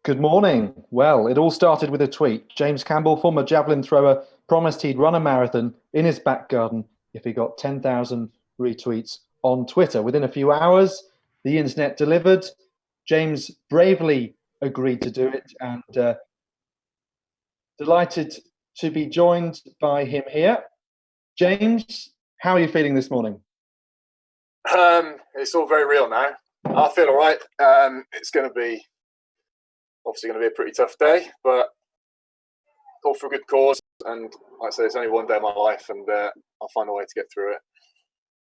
Good morning. Well, it all started with a tweet. James Campbell, former javelin thrower, promised he'd run a marathon in his back garden if he got 10,000 retweets on Twitter. Within a few hours, the internet delivered. James bravely agreed to do it, and delighted to be joined by him here. James, how are you feeling this morning? It's all very real now. I feel all right. It's going to be obviously going to be a pretty tough day, but all for a good cause. And like I say, it's only one day of my life, and I'll find a way to get through it.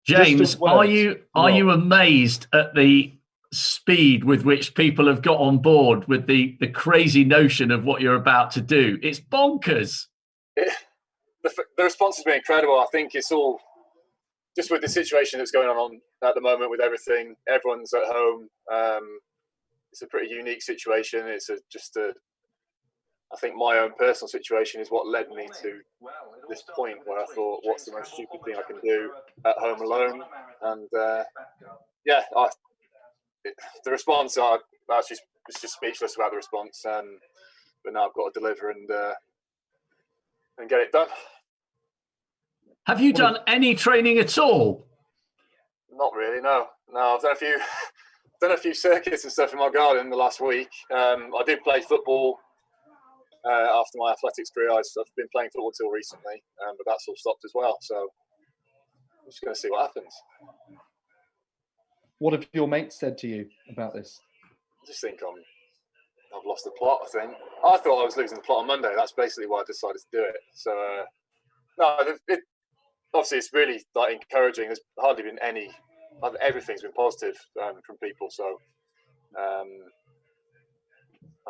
James, are you amazed at the speed with which people have got on board with the crazy notion of what you're about to do? It's bonkers. The response has been incredible. I think it's all just with the situation that's going on at the moment with everything. Everyone's at home. It's a pretty unique situation. It's I think my own personal situation is what led me to this point where I thought, what's the most stupid thing I can do at home alone? And the response, I was just speechless about the response. But now I've got to deliver and get it done. Have you done any training at all? Not really, no. I've done a few circuits and stuff in my garden the last week. I did play football after my athletics career. I've been playing football till recently, but that's all stopped as well. So I'm just going to see what happens. What have your mates said to you about this? I just think I've lost the plot, I think. I thought I was losing the plot on Monday. That's basically why I decided to do it. So, obviously it's really encouraging. There's hardly been everything's been positive from people. So I'm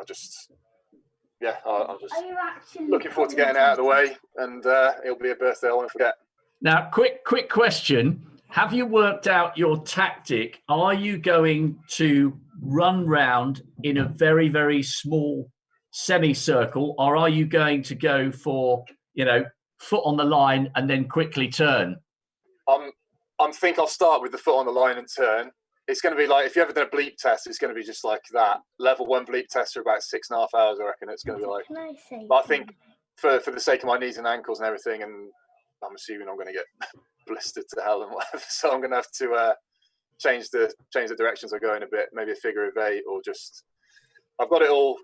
just looking forward to getting it out of the way, and it'll be a birthday I won't forget. Now, quick question. Have you worked out your tactic? Are you going to run round in a very, very small semicircle, or are you going to go for, foot on the line and then quickly turn? I think I'll start with the foot on the line and turn. It's going to be like, if you ever done a bleep test, it's going to be just like that. Level 1 bleep test for about 6.5 hours, I reckon it's going to be like. But I think for the sake of my knees and ankles and everything, and I'm assuming I'm going to get blistered to hell and whatever, so I'm going to have to change the directions I go in a bit, maybe a figure of 8, or just. I've got it all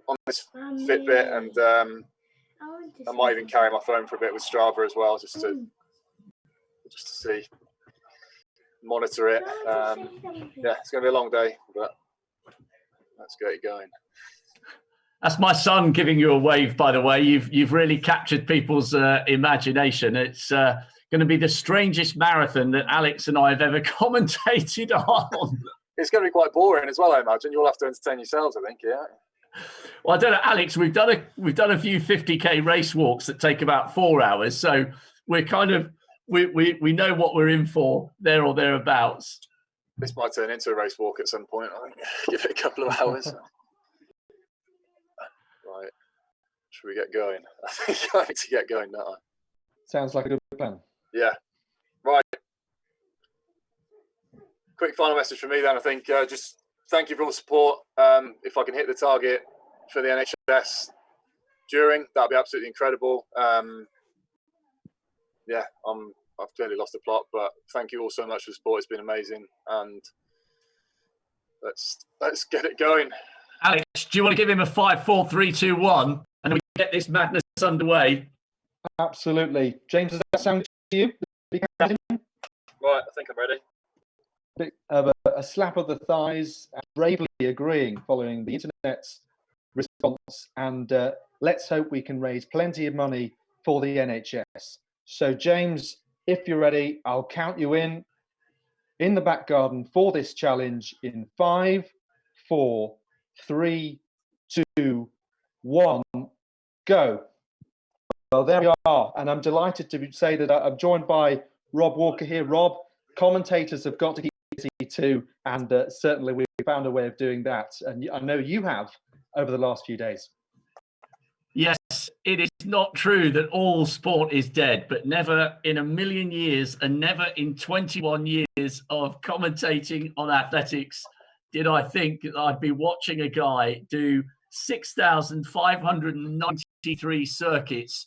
on this Fitbit, and I might even carry my phone for a bit with Strava as well, just to see, monitor it. It's going to be a long day, but let's get it going. That's my son giving you a wave, by the way. You've really captured people's imagination. It's going to be the strangest marathon that Alex and I have ever commentated on. It's going to be quite boring as well, I imagine. You'll have to entertain yourselves, I think, yeah. Well, I don't know, Alex. We've done a few 50k race walks that take about 4 hours, so we're kind of we know what we're in for there or thereabouts. This might turn into a race walk at some point. I think give it a couple of hours. Right, should we get going? I think I need to get going now. Sounds like a good plan. Yeah. Right. Quick final message from me then. I think just thank you for all the support. If I can hit the target for the NHS that'd be absolutely incredible. I've clearly lost the plot, but thank you all so much for the support. It's been amazing, and let's get it going. Alex, do you want to give him a 5, 4, 3, 2, 1, and we get this madness underway? Absolutely. James, does that sound to you? Right, I think I'm ready. A slap of the thighs, and bravely agreeing following the internet's response, and let's hope we can raise plenty of money for the NHS. So, James, if you're ready, I'll count you in the back garden for this challenge in 5, 4, 3, 2, 1, go. Well, there we are, and I'm delighted to say that I'm joined by Rob Walker here. Rob, commentators have got to keep busy too, and certainly we found a way of doing that, and I know you have over the last few days. Yes, it is not true that all sport is dead, but never in a million years and never in 21 years of commentating on athletics did I think that I'd be watching a guy do 6,593 circuits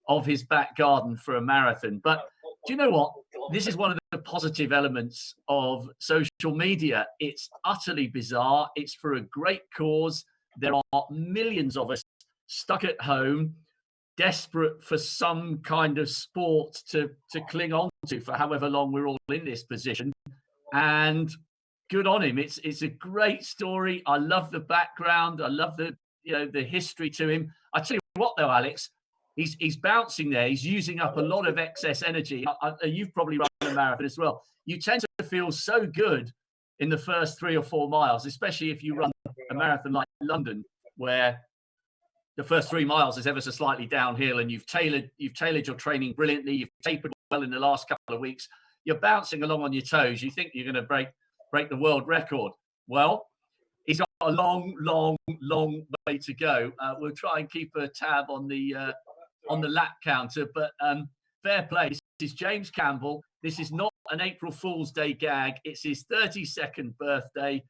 of his back garden for a marathon. But do you know what? This is one of the positive elements of social media. It's utterly bizarre. It's for a great cause. There are millions of us stuck at home, desperate for some kind of sport to cling on to for however long we're all in this position. And good on him. It's a great story. I love the background. I love the history to him. I tell you what though, Alex, he's bouncing there. He's using up a lot of excess energy. You've probably run a marathon as well. You tend to feel so good in the first 3 or 4 miles, especially if you run a marathon like London, where the first 3 miles is ever so slightly downhill, and you've tailored your training brilliantly. You've tapered well in the last couple of weeks. You're bouncing along on your toes. You think you're going to break the world record. Well, he's got a long way to go. We'll try and keep a tab on the lap counter, but fair play. This is James Campbell. This is not an April Fool's Day gag. It's his 32nd birthday.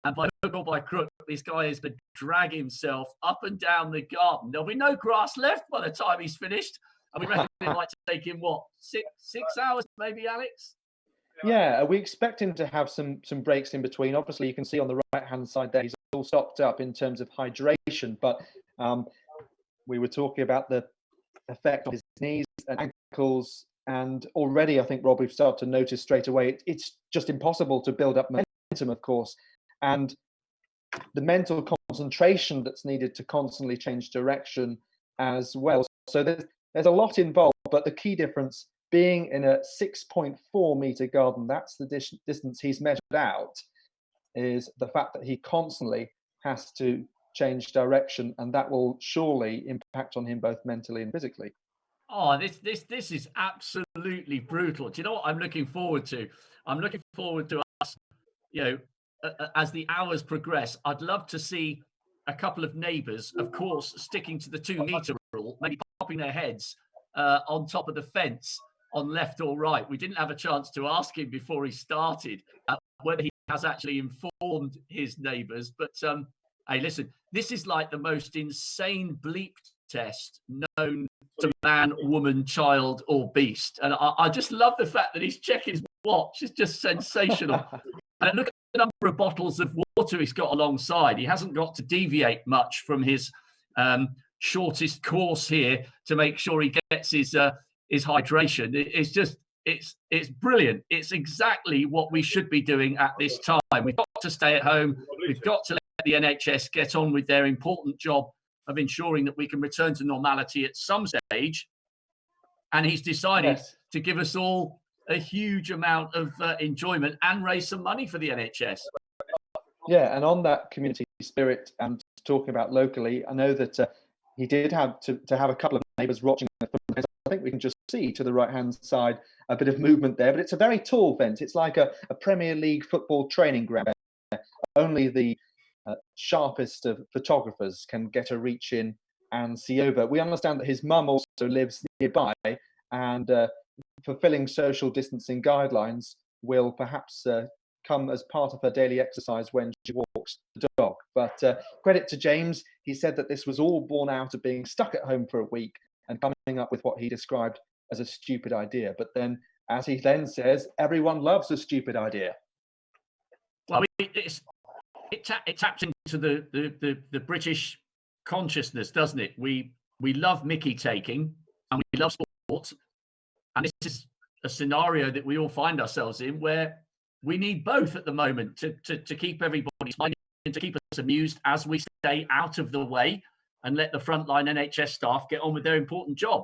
And by hook or by crook, this guy is going to drag himself up and down the garden. There'll be no grass left by the time he's finished. And we reckon it might take him, what, six hours maybe, Alex? Yeah, we expect him to have some breaks in between. Obviously, you can see on the right-hand side there, he's all stocked up in terms of hydration. But we were talking about the effect on his knees and ankles. And already, I think, Rob, we've started to notice straight away, it's just impossible to build up momentum, of course. And the mental concentration that's needed to constantly change direction as well. So there's a lot involved, but the key difference being in a 6.4 meter garden, that's the distance he's measured out, is the fact that he constantly has to change direction, and that will surely impact on him both mentally and physically. Oh, this is absolutely brutal. Do you know what I'm looking forward to? I'm looking forward to us, as the hours progress. I'd love to see a couple of neighbours, of course, sticking to the 2 meter rule, maybe popping their heads on top of the fence on left or right. We didn't have a chance to ask him before he started whether he has actually informed his neighbours. But hey, listen, this is like the most insane bleep test known to man, woman, child, or beast. And I just love the fact that he's checking his watch. It's just sensational. And look at the number of bottles of water he's got alongside. He hasn't got to deviate much from his shortest course here to make sure he gets his hydration. It's brilliant. It's exactly what we should be doing at this time. We've got to stay at home. We've got to let the NHS get on with their important job of ensuring that we can return to normality at some stage. And he's decided to give us all a huge amount of enjoyment and raise some money for the NHS. Yeah, and on that community spirit and talking about locally, I know that he did have to have a couple of neighbours watching the fence. I think we can just see to the right-hand side a bit of movement there, but it's a very tall fence. It's like a Premier League football training ground. Only the sharpest of photographers can get a reach in and see over. We understand that his mum also lives nearby, and fulfilling social distancing guidelines will perhaps come as part of her daily exercise when she walks the dog. But credit to James, he said that this was all born out of being stuck at home for a week and coming up with what he described as a stupid idea. But then, as he then says, everyone loves a stupid idea. Well, it taps into the British consciousness, doesn't it? We love Mickey taking and we love sport. And this is a scenario that we all find ourselves in where we need both at the moment to keep everybody's mind and to keep us amused as we stay out of the way and let the frontline NHS staff get on with their important job.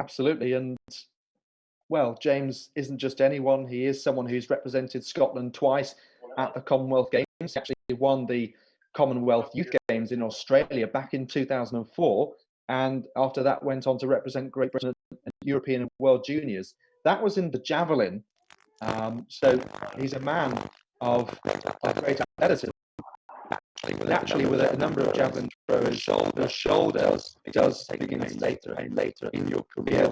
Absolutely. And, well, James isn't just anyone. He is someone who's represented Scotland twice at the Commonwealth Games. He actually won the Commonwealth Youth Games in Australia back in 2004. And after that went on to represent Great Britain at European and World Juniors. That was in the javelin. So he's a man of great athleticism. Naturally, with a number of javelin throwers, the shoulder does begin later in your career.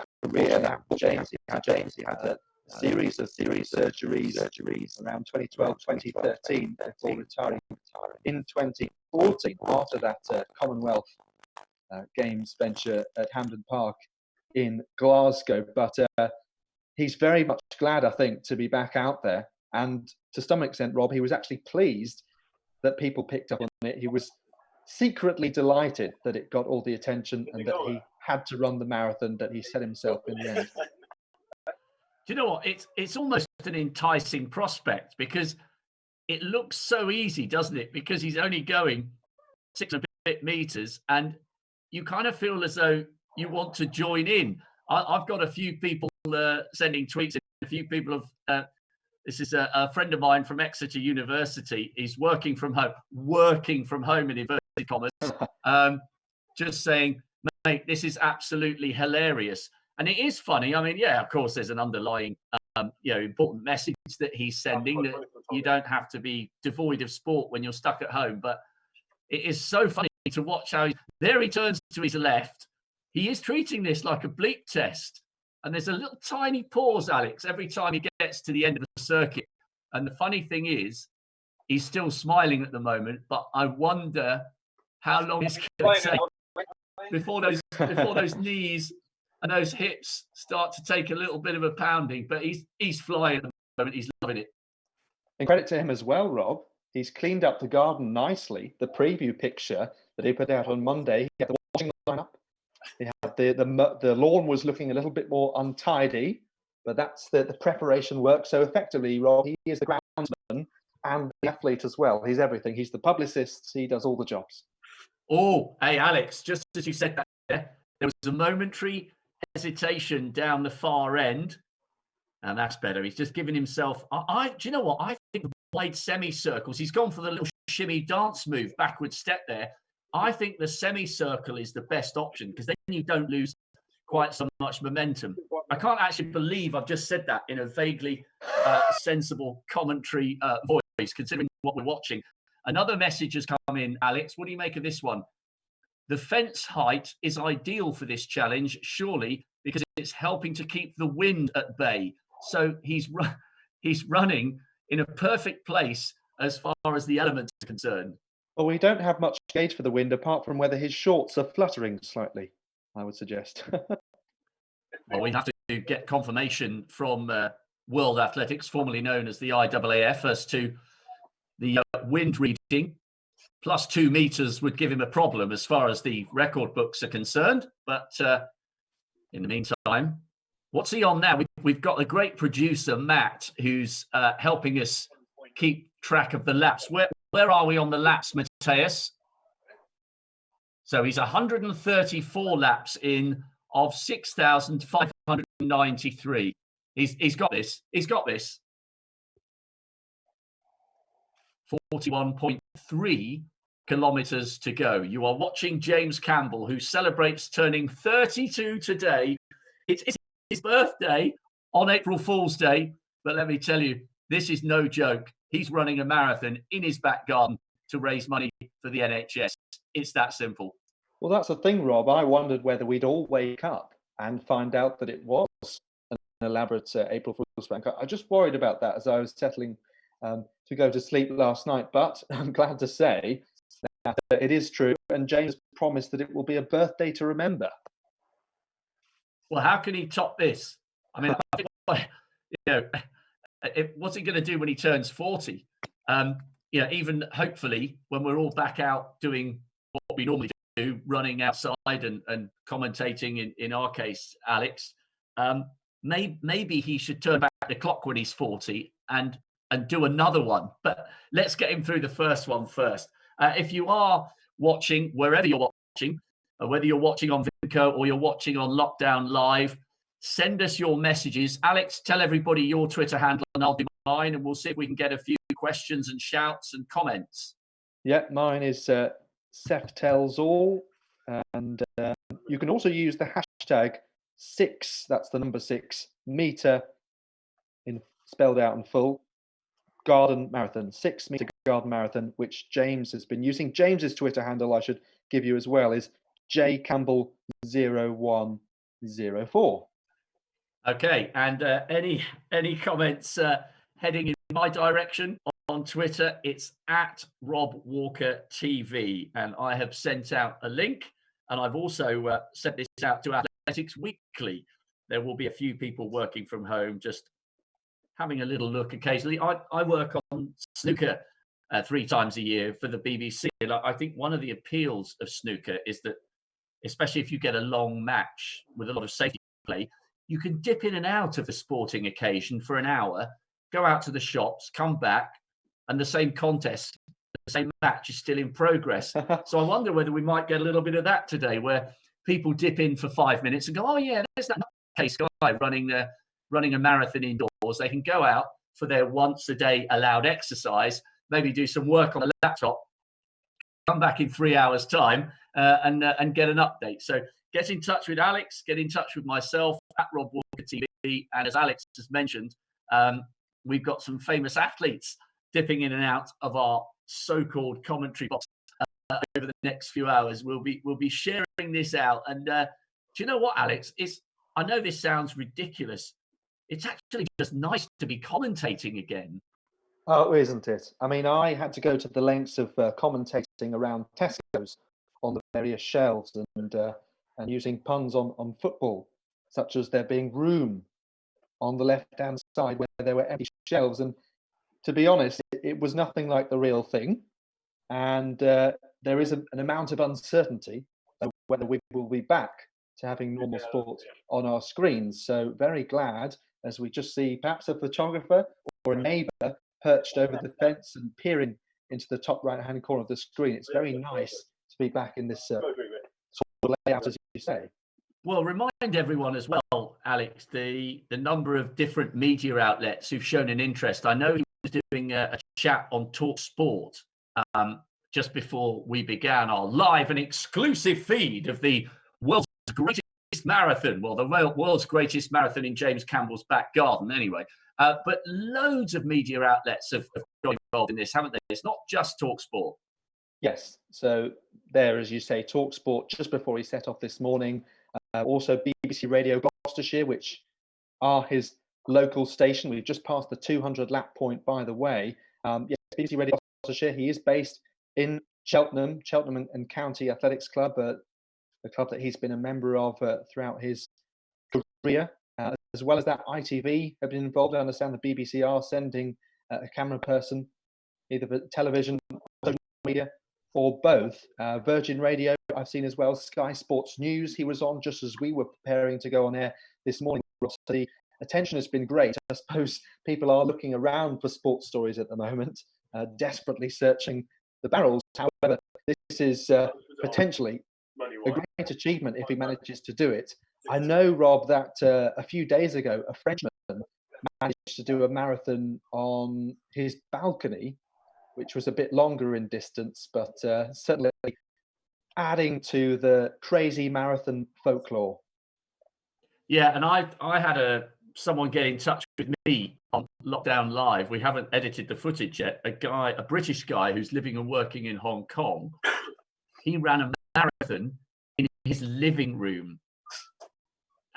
James, he had series of surgeries around 2012, 2013 before retiring in 2014 after that Commonwealth Games venture at Hampden Park in Glasgow. But he's very much glad, I think, to be back out there. And to some extent, Rob, he was actually pleased that people picked up on it. He was secretly delighted that it got all the attention and that he had to run the marathon that he set himself in the end. Do you know what? It's almost an enticing prospect because it looks so easy, doesn't it? Because he's only going 6 and a bit meters, and you kind of feel as though you want to join in. I've got a few people sending tweets, and a few people have. This is a friend of mine from Exeter University. He's working from home in inverted commas, just saying, mate, this is absolutely hilarious. And it is funny. I mean, yeah, of course, there's an underlying, important message that he's sending, that you don't have to be devoid of sport when you're stuck at home. But it is so funny to watch how there he turns to his left. He is treating this like a bleep test. And there's a little tiny pause, Alex, every time he gets to the end of the circuit. And the funny thing is, he's still smiling at the moment, but I wonder how long it's going to take before those knees and those hips start to take a little bit of a pounding. But he's flying at the moment. He's loving it. And credit to him as well, Rob. He's cleaned up the garden nicely. The preview picture that he put out on Monday, he had the washing line up. He had the lawn was looking a little bit more untidy, but that's the preparation work. So effectively, Rob, he is the groundsman and the athlete as well. He's everything. He's the publicist. He does all the jobs. Oh, hey, Alex, just as you said that there was a momentary hesitation down the far end, and that's better. He's just giving himself. Do you know what? I think the wide semicircles. He's gone for the little shimmy dance move, backward step there. I think the semicircle is the best option because then you don't lose quite so much momentum. I can't actually believe I've just said that in a vaguely sensible commentary voice, considering what we're watching. Another message has come in, Alex. What do you make of this one? The fence height is ideal for this challenge, surely, because it's helping to keep the wind at bay. So he's running in a perfect place as far as the elements are concerned. Well, we don't have much gauge for the wind apart from whether his shorts are fluttering slightly, I would suggest. Well, we have to get confirmation from World Athletics, formerly known as the IAAF, as to the wind reading. Plus 2 meters would give him a problem as far as the record books are concerned. But in the meantime, what's he on now? We've got a great producer, Matt, who's helping us keep track of the laps. Where are we on the laps, Matthias? So he's 134 laps in of 6,593. He's got this. He's got this. 41.3 kilometers to go. You are watching James Campbell, who celebrates turning 32 today. It's his birthday on April Fool's Day. But let me tell you, this is no joke. He's running a marathon in his back garden to raise money for the NHS. It's that simple. Well, that's the thing, Rob. I wondered whether we'd all wake up and find out that it was an elaborate April Fool's prank. I just worried about that as I was settling to go to sleep last night. But I'm glad to say that it is true. And James promised that it will be a birthday to remember. Well, how can he top this? I mean, what's he going to do when he turns 40? Even hopefully when we're all back out doing what we normally do, running outside and commentating in our case, Alex, maybe he should turn back the clock when he's 40 and do another one. But let's get him through the first one first. If you are watching, wherever you're watching, whether you're watching on Vinco or you're watching on Lockdown Live, send us your messages. Alex, tell everybody your Twitter handle and I'll do mine, and we'll see if we can get a few questions and shouts and comments. Yeah, mine is Seth Tells All. And you can also use the hashtag 6, that's the number 6, meter, spelled out in full, garden marathon, 6 meter garden marathon, which James has been using. James's Twitter handle, I should give you as well, is jcampbell0104. Okay, and any comments heading in my direction on Twitter? It's at Rob Walker TV, and I have sent out a link, and I've also sent this out to Athletics Weekly. There will be a few people working from home, just having a little look occasionally. I work on snooker 3 times a year for the BBC, and I think one of the appeals of snooker is that, especially if you get a long match with a lot of safety play, you can dip in and out of the sporting occasion for an hour, go out to the shops, come back, and the same contest, the same match is still in progress. So I wonder whether we might get a little bit of that today, where people dip in for 5 minutes and go, oh yeah, there's that case guy running a marathon indoors. They can go out for their once a day allowed exercise, maybe do some work on the laptop, come back in 3 hours time and get an update. So get in touch with Alex, get in touch with myself at Rob Walker TV. And as Alex has mentioned, we've got some famous athletes dipping in and out of our so-called commentary box over the next few hours. We'll be sharing this out. And do you know what, Alex? I know this sounds ridiculous. It's actually just nice to be commentating again. Oh, isn't it? I mean, I had to go to the lengths of commentating around Tesco's on the various shelves and using puns on football, such as there being room on the left-hand side where there were empty shelves. And to be honest, it was nothing like the real thing. And there is an amount of uncertainty whether we will be back to having normal sport on our screens. So very glad, as we just see perhaps a photographer or a neighbour perched over the fence and peering into the top right-hand corner of the screen. It's very nice to be back in this sort of layout, as you say. Well, remind everyone as well, Alex, the number of different media outlets who've shown an interest. I know he was doing a chat on Talk Sport just before we began our live and exclusive feed of the world's greatest marathon. Well, the world's greatest marathon in James Campbell's back garden, anyway. But loads of media outlets have got involved in this, haven't they? It's not just TalkSport. Yes. So there, as you say, TalkSport just before he set off this morning. Also BBC Radio Gloucestershire, which are his local station. We've just passed the 200 lap point, by the way. Yes, BBC Radio Gloucestershire. He is based in Cheltenham and County Athletics Club, the club that he's been a member of throughout his career. As well as that, ITV have been involved. I understand the BBC are sending a camera person, either for television, social media, or both. Virgin Radio, I've seen as well. Sky Sports News, he was on just as we were preparing to go on air this morning. The attention has been great. I suppose people are looking around for sports stories at the moment, desperately searching the barrels. However, this is potentially a great achievement if he manages to do it. I know, Rob, that a few days ago, a Frenchman managed to do a marathon on his balcony, which was a bit longer in distance, but certainly adding to the crazy marathon folklore. Yeah, and I had someone get in touch with me on Lockdown Live. We haven't edited the footage yet. A British guy who's living and working in Hong Kong. He ran a marathon in his living room.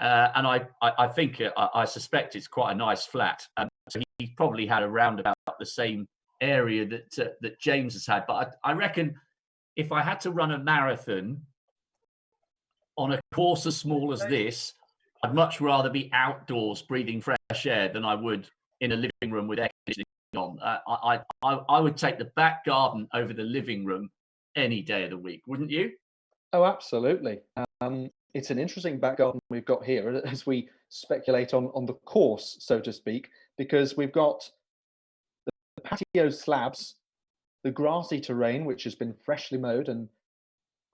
And I think, I suspect it's quite a nice flat. So he probably had around about the same area that James has had. But I reckon if I had to run a marathon on a course as small as this, I'd much rather be outdoors breathing fresh air than I would in a living room with air conditioning on. I would take the back garden over the living room any day of the week, wouldn't you? Oh, absolutely. It's an interesting back garden we've got here as we speculate on the course, so to speak, because we've got the patio slabs, the grassy terrain, which has been freshly mowed, and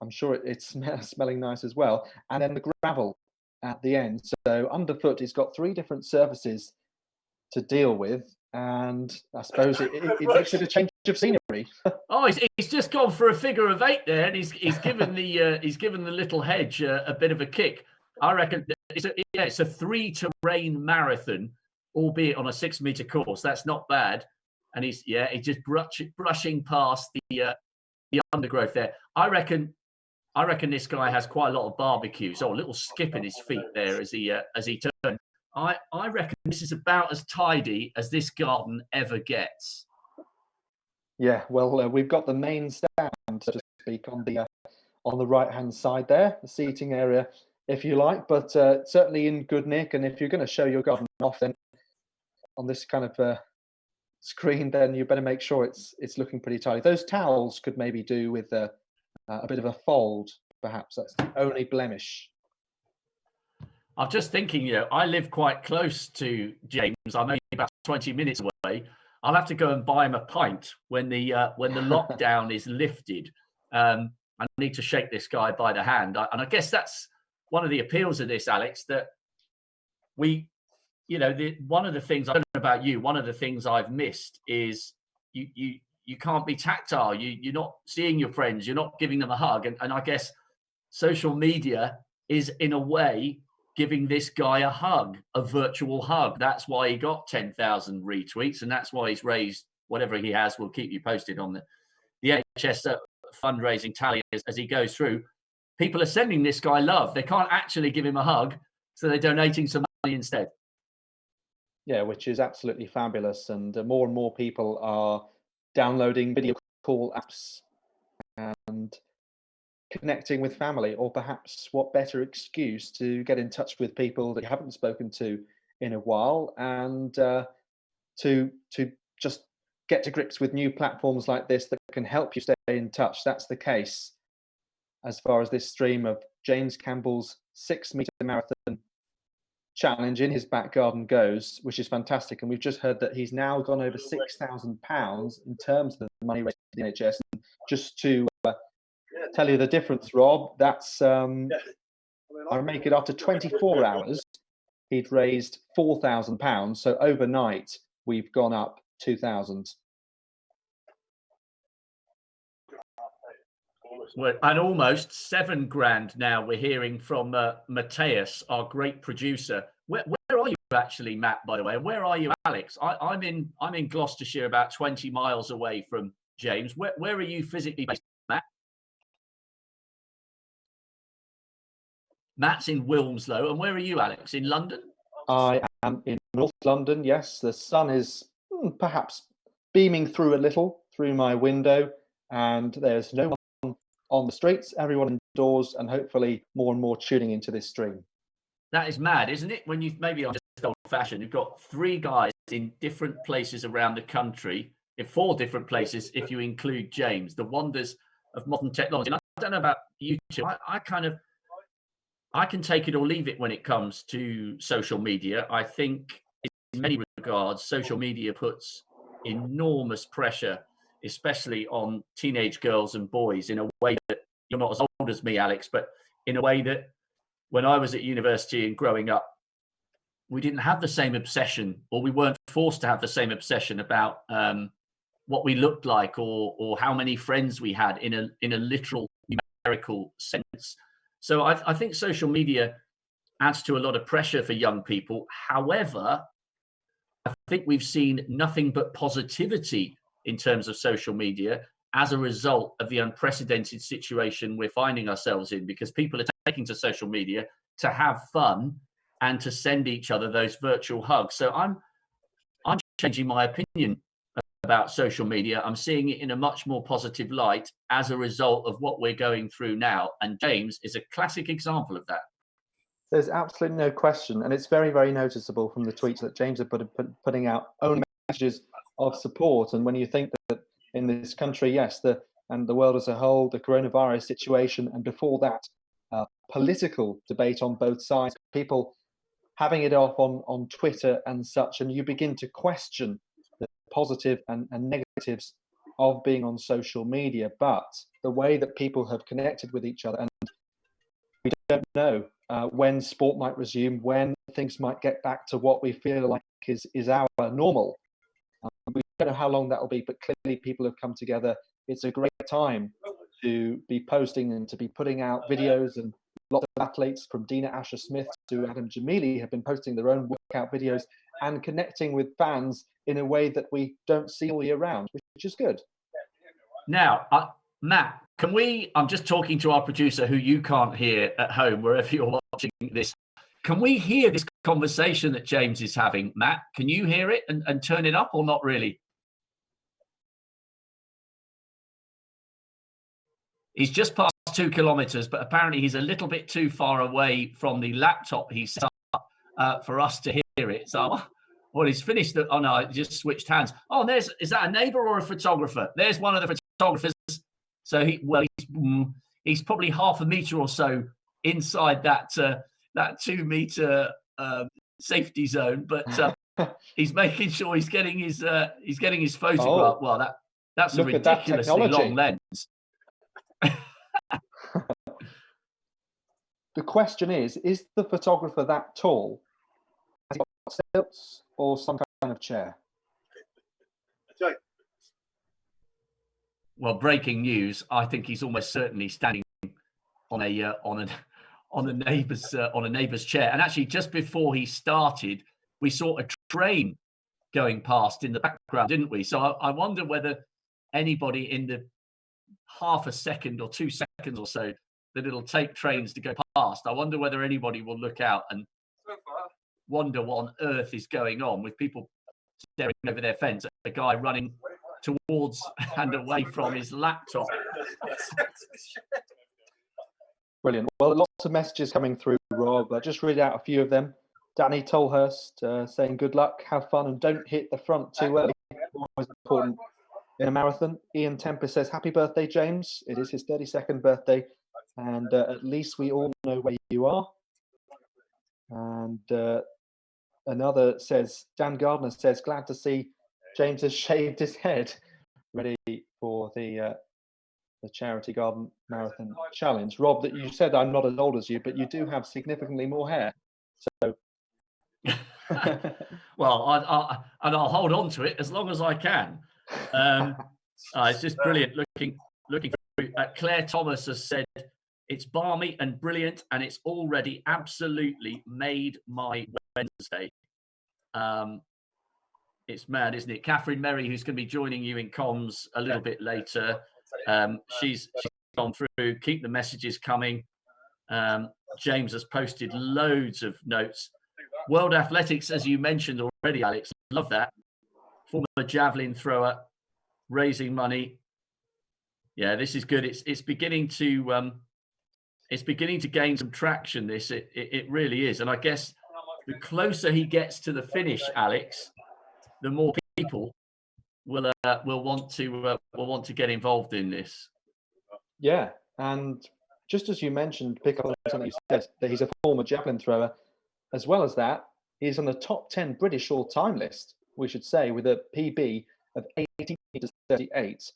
I'm sure it's smelling nice as well, and then the gravel at the end. So underfoot, it's got 3 different surfaces to deal with, and I suppose it makes it a change of scenery. Oh, he's just gone for a figure of 8 there, and he's given the little hedge a bit of a kick. I reckon it's a 3 terrain marathon, albeit on a 6 meter course. That's not bad, and he's just brushing past the undergrowth there. I reckon this guy has quite a lot of barbecue. So a little skip in his feet there as he turned. I reckon this is about as tidy as this garden ever gets. Yeah, well, we've got the main stand, so to speak, on the right-hand side there, the seating area, if you like, but certainly in good nick. And if you're going to show your garden off, then on this kind of screen, then you better make sure it's looking pretty tidy. Those towels could maybe do with a bit of a fold, perhaps. That's the only blemish. I'm just thinking, I live quite close to James. I'm only about 20 minutes away. I'll have to go and buy him a pint when the lockdown is lifted. I need to shake this guy by the hand, and I guess that's one of the appeals of this, Alex. That we, one of the things I don't know about you. One of the things I've missed is you can't be tactile. You're not seeing your friends. You're not giving them a hug, and I guess social media is in a way giving this guy a hug, a virtual hug. That's why he got 10,000 retweets, and that's why he's raised whatever he has. We'll keep you posted on the NHS fundraising tally as he goes through. People are sending this guy love. They can't actually give him a hug, so they're donating some money instead. Yeah, which is absolutely fabulous. And more and more people are downloading video call apps and connecting with family, or perhaps what better excuse to get in touch with people that you haven't spoken to in a while, and to just get to grips with new platforms like this that can help you stay in touch. That's the case as far as this stream of James Campbell's 6-meter marathon challenge in his back garden goes, which is fantastic. And we've just heard that he's now gone over £6,000 in terms of the money raised for the NHS. And just to tell you the difference, Rob, that's I make it after 24 hours, he'd raised £4,000. So overnight, we've gone up 2,000. Well, and almost £7,000 now. We're hearing from Mateus, our great producer. Where are you actually, Matt? By the way, and where are you, Alex? I'm in Gloucestershire, about 20 miles away from James. Where are you physically based, Matt? Matt's in Wilmslow, and where are you, Alex? In London? I am in North London. Yes, the sun is perhaps beaming through a little through my window, and there's no one on the streets, everyone indoors, and hopefully more and more tuning into this stream. That is mad, isn't it? When maybe I'm just old-fashioned. You've got 3 guys in different places around the country, in 4 different places if you include James. The wonders of modern technology. And I don't know about you two. I can take it or leave it when it comes to social media. I think in many regards, social media puts enormous pressure, especially on teenage girls and boys, in a way that you're not as old as me, Alex, but in a way that when I was at university and growing up, we didn't have the same obsession, or we weren't forced to have the same obsession about what we looked like or how many friends we had in a literal numerical sense. So I think social media adds to a lot of pressure for young people. However, I think we've seen nothing but positivity in terms of social media as a result of the unprecedented situation we're finding ourselves in, because people are taking to social media to have fun and to send each other those virtual hugs. So I'm changing my opinion about social media. I'm seeing it in a much more positive light as a result of what we're going through now. And James is a classic example of that. There's absolutely no question. And it's very, very noticeable from the tweets that James are putting out only messages of support. And when you think that in this country, yes, and the world as a whole, the coronavirus situation, and before that, political debate on both sides, people having it off on Twitter and such, and you begin to question the positive and negatives of being on social media. But the way that people have connected with each other, and we don't know when sport might resume, when things might get back to what we feel like is our normal. We don't know how long that will be, but clearly people have come together. It's a great time to be posting and to be putting out videos, and lots of athletes from Dina Asher-Smith to Adam Jamili have been posting their own workout videos and connecting with fans in a way that we don't see all year round, which is good. Now, Matt, I'm just talking to our producer who you can't hear at home, wherever you're watching this. Can we hear this conversation that James is having, Matt? Can you hear it and turn it up, or not really? He's just passed 2 kilometers, but apparently he's a little bit too far away from the laptop he set up for us to hear it. So, well, he's finished. Oh no, he just switched hands. Oh, is that a neighbour or a photographer? There's one of the photographers. So he's probably half a metre or so inside that 2 metre safety zone, but he's making sure he's getting his photograph. Well, that's a ridiculously long lens. The question is the photographer that tall? Has he got stilts or some kind of chair? Well, breaking news. I think he's almost certainly standing on a neighbour's chair. And actually, just before he started, we saw a train going past in the background, didn't we? So I wonder whether anybody in the half a second or 2 seconds or so that it'll take trains to go past, I wonder whether anybody will look out and wonder what on earth is going on with people staring over their fence at a guy running towards and away from his laptop. Brilliant. Well, lots of messages coming through, Rob. I'll just read out a few of them. Danny Tolhurst saying good luck, have fun, and don't hit the front too early. Always important in a marathon. Ian Tempest says happy birthday, James. It is his 32nd birthday, and at least we all know where you are. And another says, Dan Gardner says, glad to see James has shaved his head, ready for the Charity Garden Marathon Challenge. Rob, that you said I'm not as old as you, but you do have significantly more hair. So, well, I'll hold on to it as long as I can. It's just brilliant. Looking through. Claire Thomas has said it's balmy and brilliant, and it's already absolutely made my Wednesday. It's mad, isn't it? Catherine Merry, who's going to be joining you in comms a little bit later. She's gone through. Keep the messages coming. James has posted loads of notes. World Athletics, as you mentioned already, Alex, love that. Former javelin thrower, raising money. Yeah, this is good. It's beginning to gain some traction. It really is, and I guess the closer he gets to the finish, Alex, the more people will want to get involved in this. Yeah, and just as you mentioned, pick up on something you said, that he's a former javelin thrower. As well as that, he's on the top 10 British all-time list, we should say, with a PB of 18.38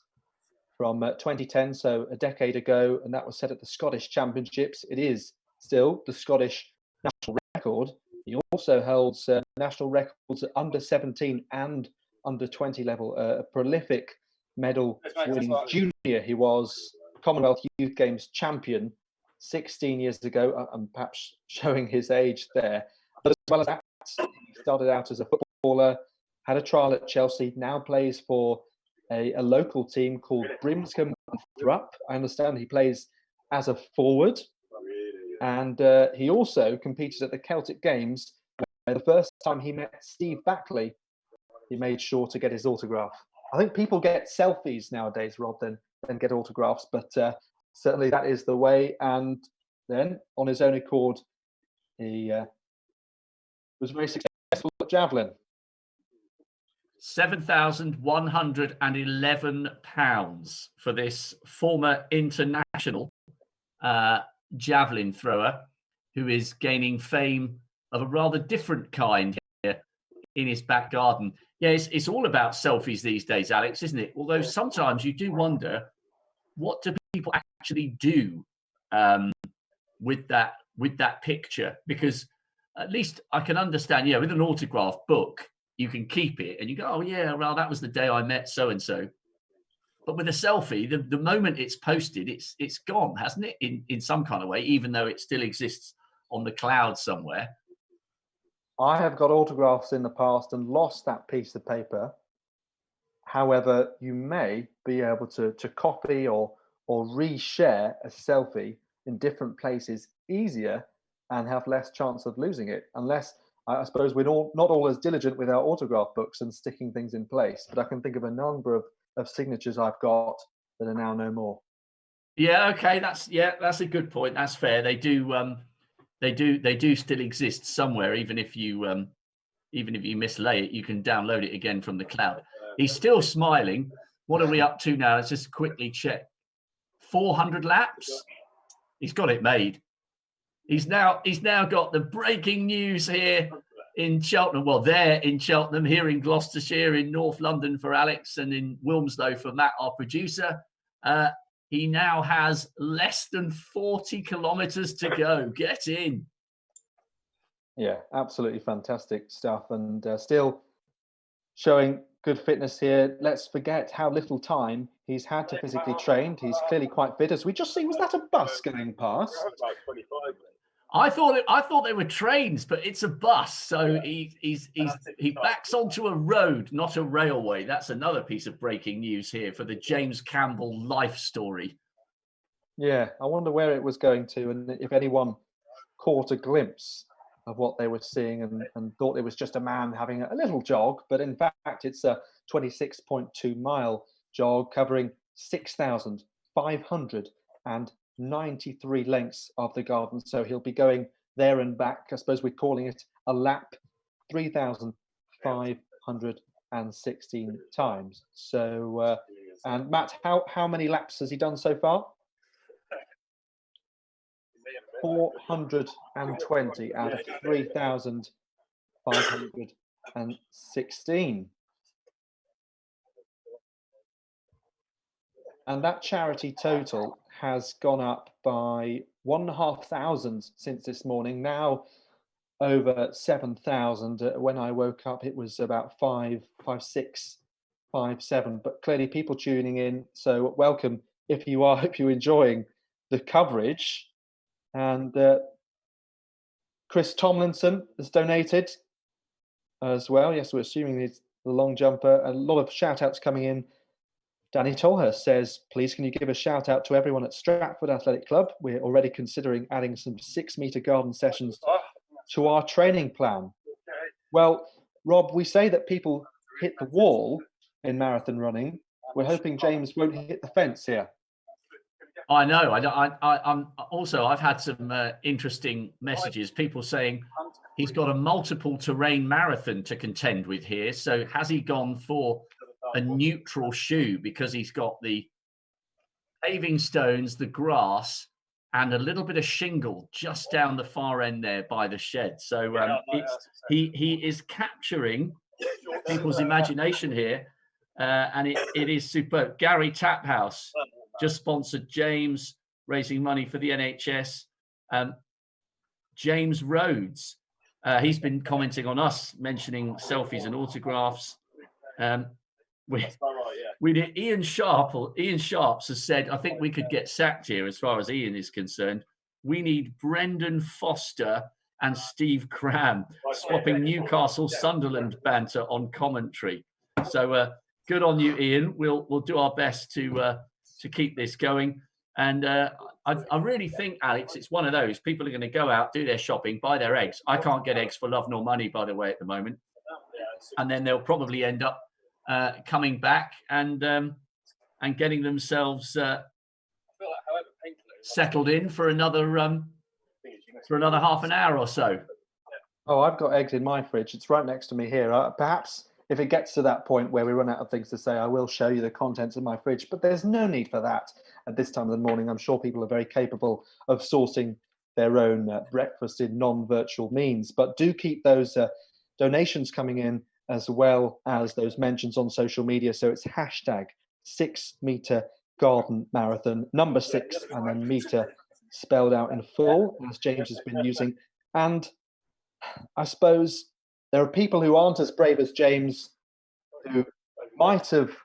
from 2010, so a decade ago, and that was set at the Scottish Championships. It is still the Scottish national record. He also holds national records at under 17 and under 20 level. A prolific medal-winning junior. He was Commonwealth Youth Games champion 16 years ago. I'm perhaps showing his age there. But as well as that, he started out as a footballer, had a trial at Chelsea, now plays for a local team called Brimscombe Thrupp. I understand he plays as a forward. And he also competed at the Celtic Games, where the first time he met Steve Backley, he made sure to get his autograph. I think people get selfies nowadays, Rob, than get autographs, but certainly that is the way. And then, on his own accord, he was very successful at javelin. £7,111 for this former international javelin thrower who is gaining fame of a rather different kind here in his back garden. Yeah, it's all about selfies these days, Alex, isn't it? Although sometimes you do wonder, what do people actually do with that picture? Because at least I can understand, yeah, with an autograph book, you can keep it and you go, oh yeah, well, that was the day I met so-and-so. But with a selfie, the moment it's posted, it's gone, hasn't it? In some kind of way, even though it still exists on the cloud somewhere. I have got autographs in the past and lost that piece of paper. However, you may be able to copy or reshare a selfie in different places easier and have less chance of losing it, unless I suppose we're not all as diligent with our autograph books and sticking things in place. But I can think of a number of signatures I've got that are now no more. Yeah, okay, that's a good point. That's fair. They do still exist somewhere, even if you mislay it, you can download it again from the cloud. He's still smiling. What are we up to now? Let's just quickly check. 400 laps. He's got it made. He's now got the breaking news here in Cheltenham. Well, there in Cheltenham, here in Gloucestershire, in North London for Alex, and in Wilmslow for Matt, our producer. He now has less than 40 kilometers to go. Get in. Yeah, absolutely fantastic stuff, and still showing good fitness here. Let's forget how little time he's had to physically train. He's clearly quite fit. As we just see, was that a bus going past? I thought they were trains, but it's a bus. So he backs onto a road, not a railway. That's another piece of breaking news here for the James Campbell life story. Yeah, I wonder where it was going to, and if anyone caught a glimpse of what they were seeing and thought it was just a man having a little jog, but in fact it's a 26.2 mile jog covering 6,593 lengths of the garden. So he'll be going there and back. I suppose we're calling it a lap 3,516 times. So and Matt, how many laps has he done so far? 420 out of 3,516. And that charity total has gone up by 1,500 since this morning, now over 7,000. When I woke up, it was about 5,600, 5,700, but clearly people tuning in. So welcome if you are, hope you're enjoying the coverage. And Chris Tomlinson has donated as well. Yes, we're assuming he's the long jumper. A lot of shout outs coming in. Danny Tolhurst says, please can you give a shout out to everyone at Stratford Athletic Club? We're already considering adding some 6-meter garden sessions to our training plan. Well, Rob, we say that people hit the wall in marathon running. We're hoping James won't hit the fence here. I know. I'm also, I've had some interesting messages, people saying he's got a multiple terrain marathon to contend with here. So has he gone for a neutral shoe because he's got the paving stones, the grass, and a little bit of shingle just down the far end there by the shed. So he is capturing people's imagination here, and it is superb. Gary Taphouse just sponsored James, raising money for the NHS. James Rhodes, he's been commenting on us, mentioning selfies and autographs. We did Ian Sharps has said, I think we could get sacked here as far as Ian is concerned. We need Brendan Foster and Steve Cram swapping Newcastle Sunderland banter on commentary. So good on you, Ian. We'll do our best to keep this going. And I really think, Alex, it's one of those people are going to go out, do their shopping, buy their eggs. I can't get eggs for love nor money, by the way, at the moment. And then they'll probably end up coming back and getting themselves settled in for another half an hour or so. Oh, I've got eggs in my fridge. It's right next to me here. Perhaps if it gets to that point where we run out of things to say, I will show you the contents of my fridge, but there's no need for that at this time of the morning. I'm sure people are very capable of sourcing their own breakfast in non-virtual means, but do keep those donations coming in as well as those mentions on social media. So it's hashtag 6-meter garden marathon, number 6, and then meter spelled out in full, as James has been using. And I suppose there are people who aren't as brave as James who might have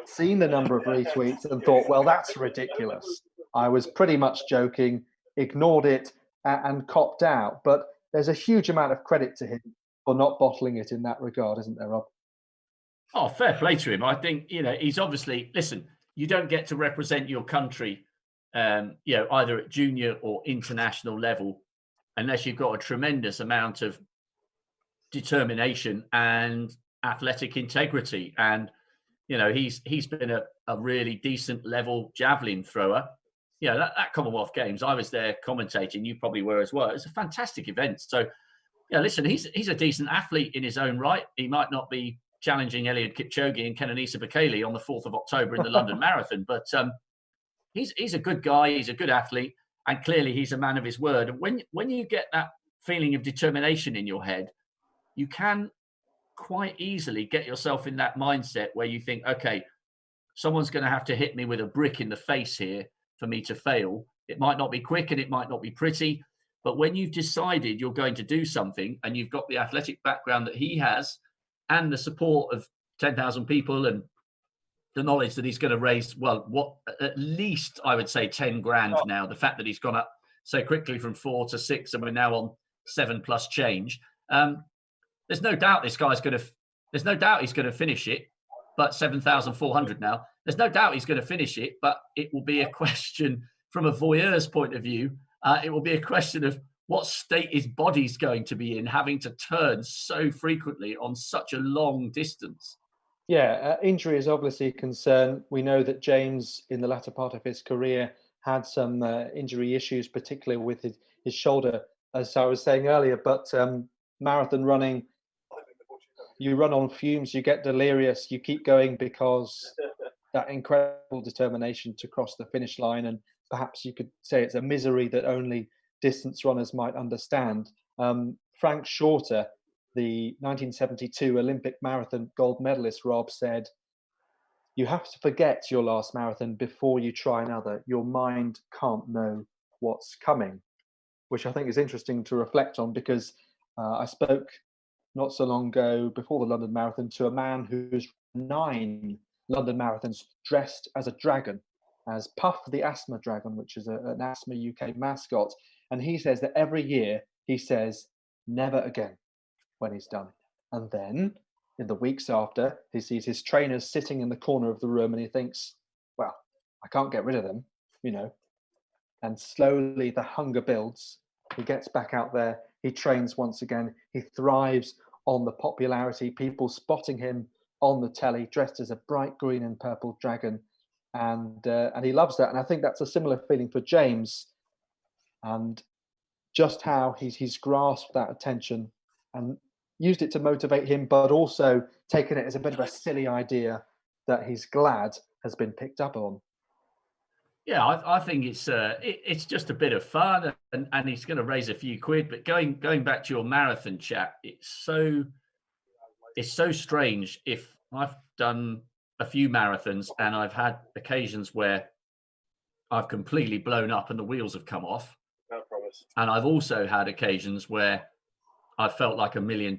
seen the number of retweets and thought, well, that's ridiculous. I was pretty much joking, ignored it and copped out. But there's a huge amount of credit to him for not bottling it in that regard, isn't there, Rob? Oh, fair play to him. I think, he's obviously, listen, you don't get to represent your country, either at junior or international level unless you've got a tremendous amount of determination and athletic integrity. And he's been a really decent level javelin thrower. That Commonwealth Games, I was there commentating. You probably were as well. It's a fantastic event. So, listen, he's a decent athlete in his own right. He might not be challenging Eliud Kipchoge and Kenenisa Bekele on the 4th of October in the London Marathon, but he's a good guy. He's a good athlete, and clearly he's a man of his word. And when you get that feeling of determination in your head, you can quite easily get yourself in that mindset where you think, okay, someone's going to have to hit me with a brick in the face here for me to fail. It might not be quick and it might not be pretty, but when you've decided you're going to do something and you've got the athletic background that he has and the support of 10,000 people and the knowledge that he's going to raise, at least I would say 10 grand now, the fact that he's gone up so quickly from 4 to 6 and we're now on 7+ change. There's no doubt he's going to finish it, but 7,400 now. There's no doubt he's going to finish it, but it will be a question from a voyeur's point of view. It will be a question of what state his body's going to be in, having to turn so frequently on such a long distance. Yeah, injury is obviously a concern. We know that James, in the latter part of his career, had some injury issues, particularly with his shoulder, as I was saying earlier. But marathon running, you run on fumes, you get delirious, you keep going because that incredible determination to cross the finish line. And perhaps you could say it's a misery that only distance runners might understand. Frank Shorter, the 1972 Olympic marathon gold medalist, Rob, said, "You have to forget your last marathon before you try another. Your mind can't know what's coming," which I think is interesting to reflect on, because I spoke not so long ago before the London Marathon to a man who's 9 London marathons dressed as a dragon, as Puff the Asthma Dragon, which is an Asthma UK mascot. And he says that every year he says, "Never again," when he's done. And then in the weeks after, he sees his trainers sitting in the corner of the room and he thinks, well, I can't get rid of them, And slowly the hunger builds. He gets back out there. He trains once again. He thrives on the popularity, people spotting him on the telly dressed as a bright green and purple dragon. And he loves that. And I think that's a similar feeling for James, and just how he's grasped that attention and used it to motivate him, but also taken it as a bit of a silly idea that he's glad has been picked up on. Yeah, I think it's just a bit of fun, and he's going to raise a few quid. But going back to your marathon chat, it's so strange. If I've done a few marathons and I've had occasions where I've completely blown up and the wheels have come off, no promise. And I've also had occasions where I felt like $1 million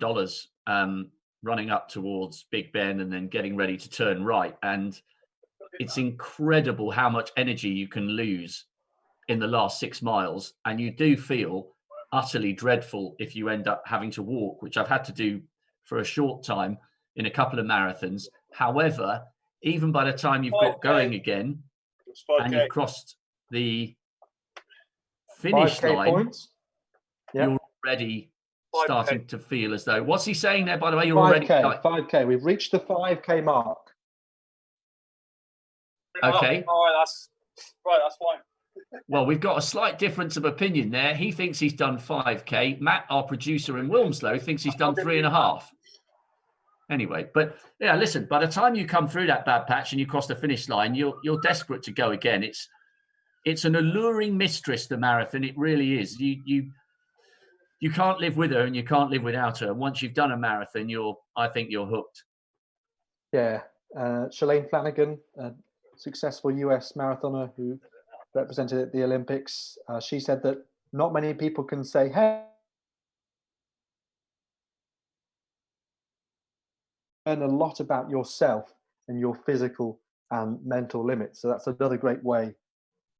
running up towards Big Ben and then getting ready to turn right. And it's incredible how much energy you can lose in the last 6 miles. And you do feel utterly dreadful if you end up having to walk, which I've had to do for a short time in a couple of marathons. However, even by the time you've got going again and you've crossed the finish line, you're already starting to feel as though, what's he saying there, by the way? You're 5K, already 5K. We've reached the 5K mark. Okay. All right, that's fine. Well, we've got a slight difference of opinion there. He thinks he's done 5K. Matt, our producer in Wilmslow, thinks he's done 3.5. Anyway, but yeah, listen, by the time you come through that bad patch and you cross the finish line, you're desperate to go again. It's an alluring mistress, the marathon. It really is. You can't live with her and you can't live without her. Once you've done a marathon, I think you're hooked. Yeah. Shalane Flanagan, a successful US marathoner who represented at the Olympics, she said that not many people can say, hey, learn a lot about yourself and your physical and mental limits. So that's another great way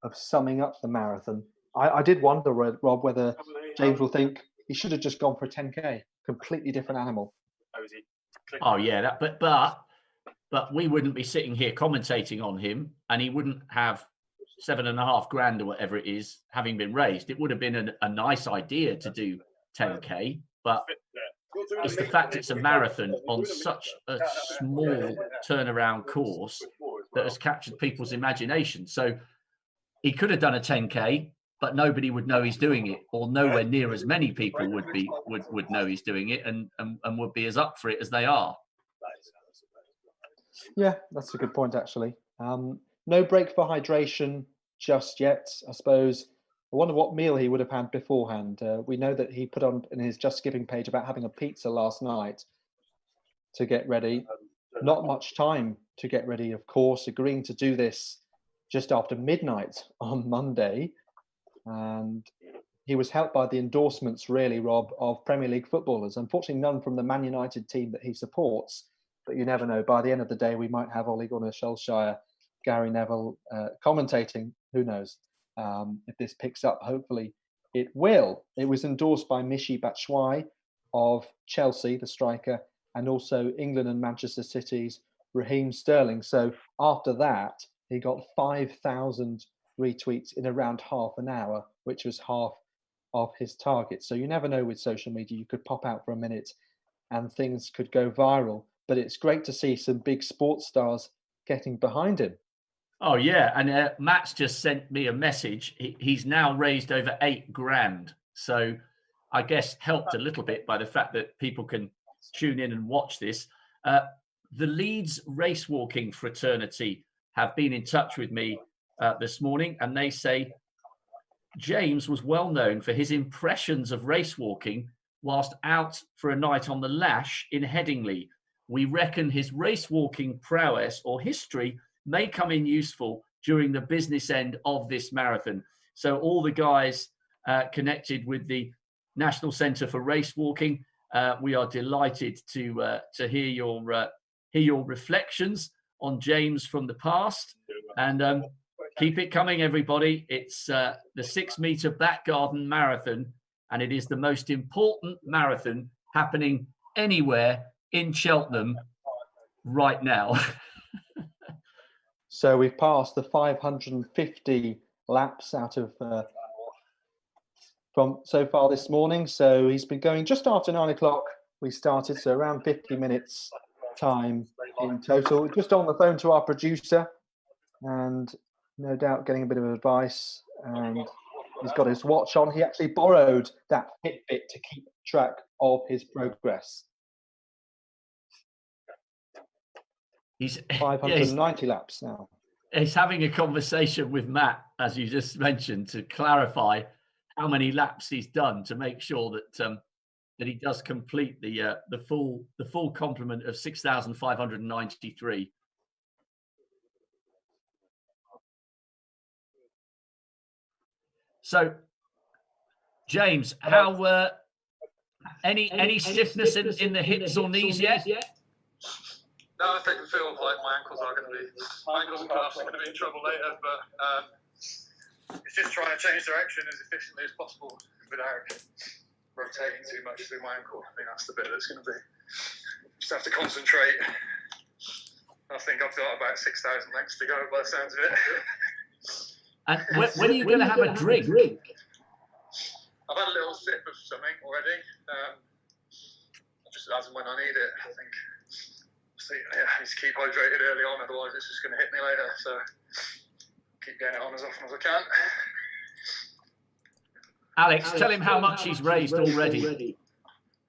of summing up the marathon. I did wonder, Rob, whether James will think he should have just gone for a 10K, completely different animal. Oh yeah, but we wouldn't be sitting here commentating on him, and he wouldn't have 7.5 grand or whatever it is having been raised. It would have been a nice idea to do 10K, but it's the fact it's a marathon on such a small turnaround course that has captured people's imagination. So he could have done a 10K, but nobody would know he's doing it, or nowhere near as many people would know he's doing it, and would be as up for it as they are. Yeah, that's a good point, actually. No break for hydration just yet, I suppose. I wonder what meal he would have had beforehand. We know that he put on in his Just Giving page about having a pizza last night to get ready. Not much time to get ready, of course, agreeing to do this just after midnight on Monday. And he was helped by the endorsements, really, Rob, of Premier League footballers. Unfortunately, none from the Man United team that he supports. But you never know. By the end of the day, we might have Ole Gunnar Solskjaer, Gary Neville commentating. Who knows? If this picks up, hopefully it will. It was endorsed by Michy Batshuayi of Chelsea, the striker, and also England and Manchester City's Raheem Sterling. So after that, he got 5,000 retweets in around half an hour, which was half of his target. So you never know with social media. You could pop out for a minute and things could go viral. But it's great to see some big sports stars getting behind him. Oh, yeah. And Matt's just sent me a message. He's now raised over 8 grand. So I guess helped a little bit by the fact that people can tune in and watch this. The Leeds Race Walking Fraternity have been in touch with me this morning, and they say James was well known for his impressions of race walking whilst out for a night on the Lash in Headingley. We reckon his race walking prowess or history may come in useful during the business end of this marathon. So all the guys connected with the National Centre for Race Walking, we are delighted to hear your reflections on James from the past, and keep it coming, everybody. It's the 6-metre Back Garden Marathon, and it is the most important marathon happening anywhere in Cheltenham right now. So we've passed the 550 laps out of from so far this morning. So he's been going just after 9 o'clock. We started, so around 50 minutes time in total. Just on the phone to our producer, and no doubt getting a bit of advice. And he's got his watch on. He actually borrowed that Fitbit to keep track of his progress. He's 590 laps now. He's having a conversation with Matt, as you just mentioned, to clarify how many laps he's done to make sure that that he does complete the full complement of 6,593. So, James, how any stiffness in the hips or knees yet? No, I think feel like my ankles and calves are going to be in trouble later, but it's just trying to change direction as efficiently as possible without rotating too much through my ankle. I think that's the bit that's going to be. Just have to concentrate. I think I've got about 6,000 lengths to go by the sounds of it. And when are you going to have a drink? I've had a little sip of something already. Just as and when I need it, I think. So, yeah, I need to keep hydrated early on, otherwise it's just going to hit me later. So keep getting it on as often as I can. Alex, tell him how much he's raised already.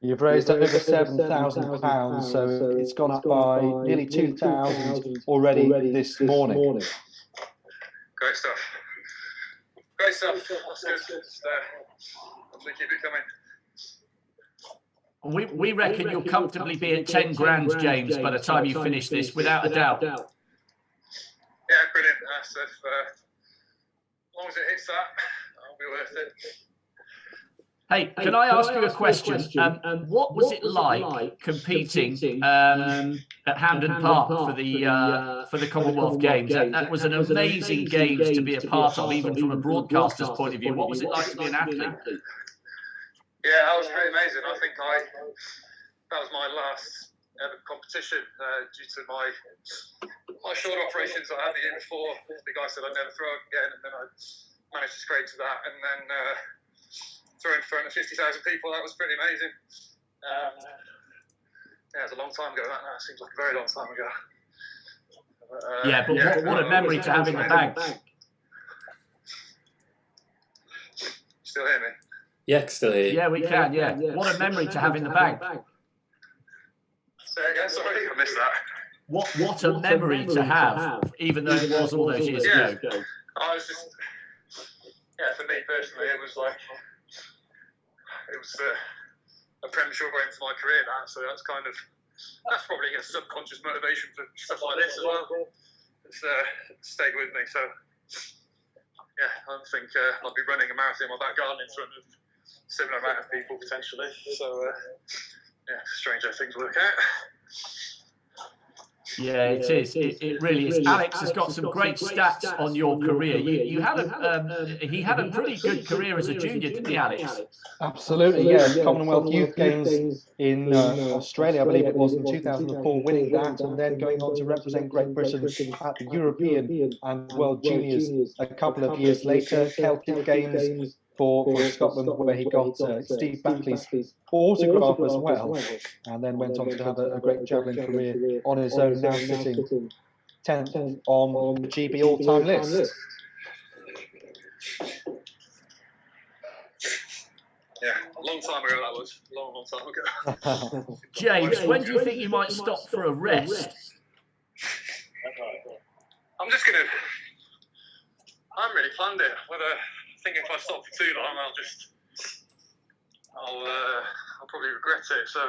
You've raised over £7,000, so it's gone up by nearly 2,000 already this morning. Great stuff. That's good. Hopefully keep it coming. We reckon you'll comfortably be at 10 grand, James, by the time you finish this, without a doubt. Yeah, brilliant. As long as it hits that, I'll be worth it. Hey, can I ask you a question? What was it like competing at Hampden Park for the Commonwealth Games? That was an amazing Games to be a part of, even from a broadcaster's point of view. What was it like to be an athlete? Yeah, that was pretty amazing. I think that was my last competition due to my shoulder operations I had the year before. The guy said I'd never throw again, and then I managed to scrape to that, and then throwing in front of 50,000 people, that was pretty amazing. Yeah, it was a long time ago. That now seems like a very long time ago. What a memory to have in the bag. Still hear me? Yeah, still hear you. Yeah, we can. Yeah. What a memory to have in the bag. Say again, sorry, I missed that. What a memory to have, even though it was all those years ago. I was just, for me personally, it was like, it was a premature end to my career, that. So that's probably a subconscious motivation for stuff like this as well. It's stayed with me. So, yeah, I think I'll be running a marathon in my back garden in front of a similar amount of people potentially. So, strange how things work out. Yeah, it is. It really is. Alex has got some great stats on your career. You had he had a pretty good career as a junior, didn't he, Alex? Absolutely, yeah. Commonwealth Youth Games in Australia, I believe it was, in 2004, winning that, and then going on to represent Great Britain at the European and World Juniors a couple of years later. Celtic Games for Scotland, where he got Steve Buckley's autograph as well, and then went on to have a great javelin career on his own, now sitting 10th on the GB all-time list. Yeah, a long time ago that was. Long time ago. James, when do you think you might stop for a rest? I haven't really planned it. I think if I stop for too long, I'll probably regret it. So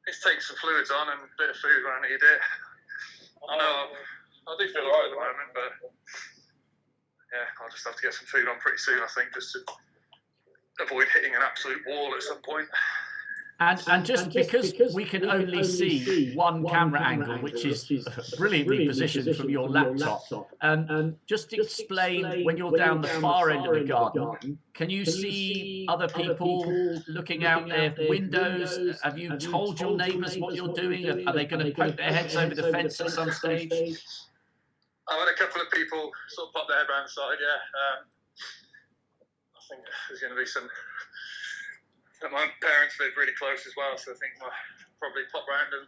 just take some fluids on and a bit of food when I need it. I know I do feel alright at the moment, but yeah, I'll just have to get some food on pretty soon, I think, just to avoid hitting an absolute wall at some point. And just because we can only see one camera angle, which is brilliantly positioned from your laptop, just explain, when you're down the far end of the garden, can you see other people looking out their windows? Have you told your neighbours what you're doing? Are they going to poke their heads over the fence at some stage? I've had a couple of people sort of pop their head around the side, I think there's going to be some... My parents live really close as well, so I think I'll probably pop round and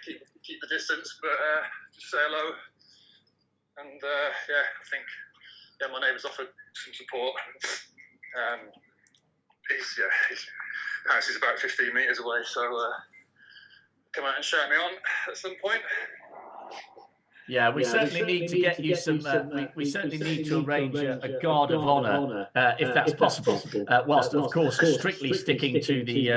keep the distance, but just say hello. And I think my neighbour's offered some support. His house is about 15 metres away, so come out and shout me on at some point. Yeah, we certainly need to get you some. We certainly need to arrange a guard of honour, if that's possible. Whilst, of course, strictly sticking to the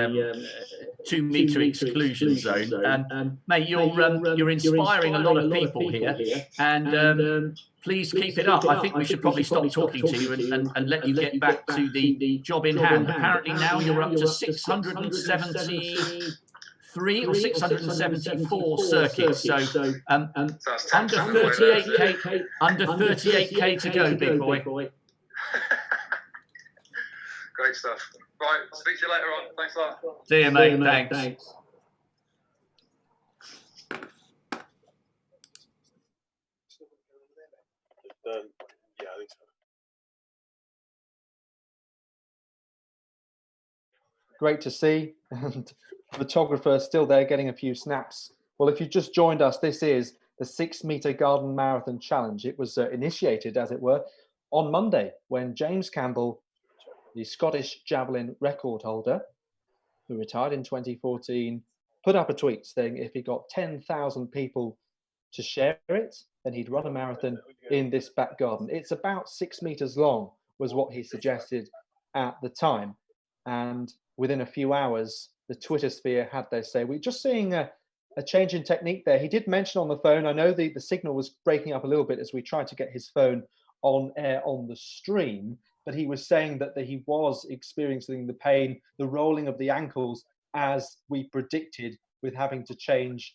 2-metre exclusion zone. Mate, you're inspiring a lot of people here, and please keep it up. I think we should probably stop talking to you and let you get back to the job in hand. Apparently now you're up to 673 or 674 circuits, so under 38k to go, big boy. Great stuff. Right, speak to you later on. Thanks a lot. See you, mate. Thanks. Yeah, I think so. Great to see, and photographer still there getting a few snaps. Well, if you just joined us, this is the 6-metre Garden Marathon Challenge. It was initiated, as it were, on Monday when James Campbell, the Scottish javelin record holder, who retired in 2014, put up a tweet saying if he got 10,000 people to share it, then he'd run a marathon in this back garden. It's about 6 metres long, was what he suggested at the time. And within a few hours, the Twitter sphere had their say. We're just seeing a change in technique there. He did mention on the phone, I know the signal was breaking up a little bit as we tried to get his phone on air on the stream, but he was saying that he was experiencing the pain, the rolling of the ankles, as we predicted, with having to change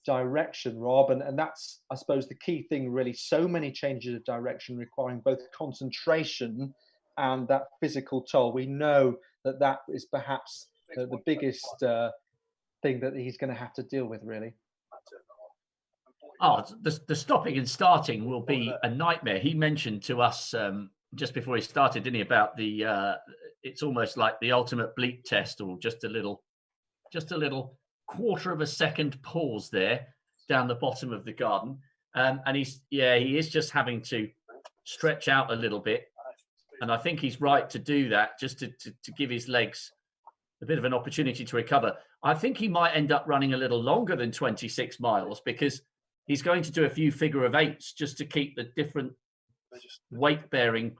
direction, Rob. And that's, I suppose, the key thing, really. So many changes of direction requiring both concentration and that physical toll. We know that is perhaps the biggest thing that he's going to have to deal with, really. Oh, the stopping and starting will be a nightmare. He mentioned to us just before he started, didn't he, about it's almost like the ultimate bleep test, or just a little quarter of a second pause there down the bottom of the garden. And he is just having to stretch out a little bit. And I think he's right to do that, just to give his legs a bit of an opportunity to recover. I think he might end up running a little longer than 26 miles, because he's going to do a few figure of eights just to keep the different weight bearing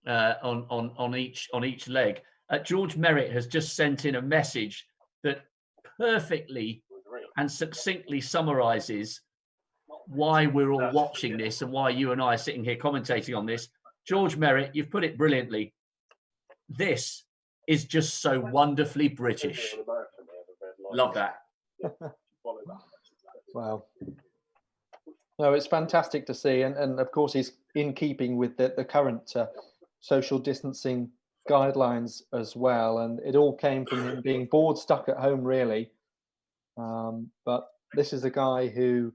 on each leg. George Merritt has just sent in a message that perfectly and succinctly summarizes why we're all watching this and why you and I are sitting here commentating on this. George Merritt, you've put it brilliantly. This is just so wonderfully British. Love that. Wow. No, it's fantastic to see. And of course, he's in keeping with the current social distancing guidelines as well. And it all came from him being bored, stuck at home, really. But this is a guy who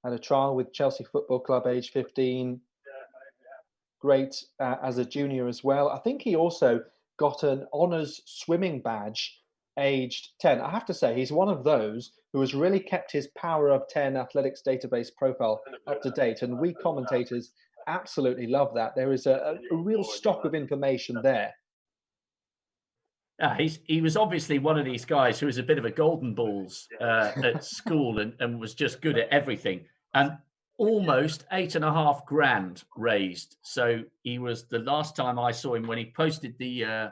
had a trial with Chelsea Football Club, age 15. Great as a junior as well. I think he also got an honours swimming badge aged 10. I have to say, he's one of those who has really kept his Power of 10 athletics database profile up to date. And we commentators absolutely love that. There is a real stock of information there. He was obviously one of these guys who was a bit of a golden balls at school and was just good at everything. And almost 8.5 grand raised. So he was, the last time I saw him, when he posted the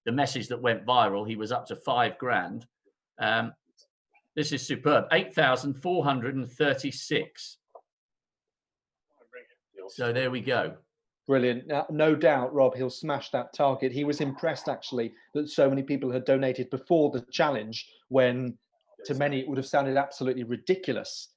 message that went viral, he was up to 5 grand. This is superb. 8,436. So there we go. Brilliant. No doubt, Rob, he'll smash that target. He was impressed, actually, that so many people had donated before the challenge, when to many it would have sounded absolutely ridiculous.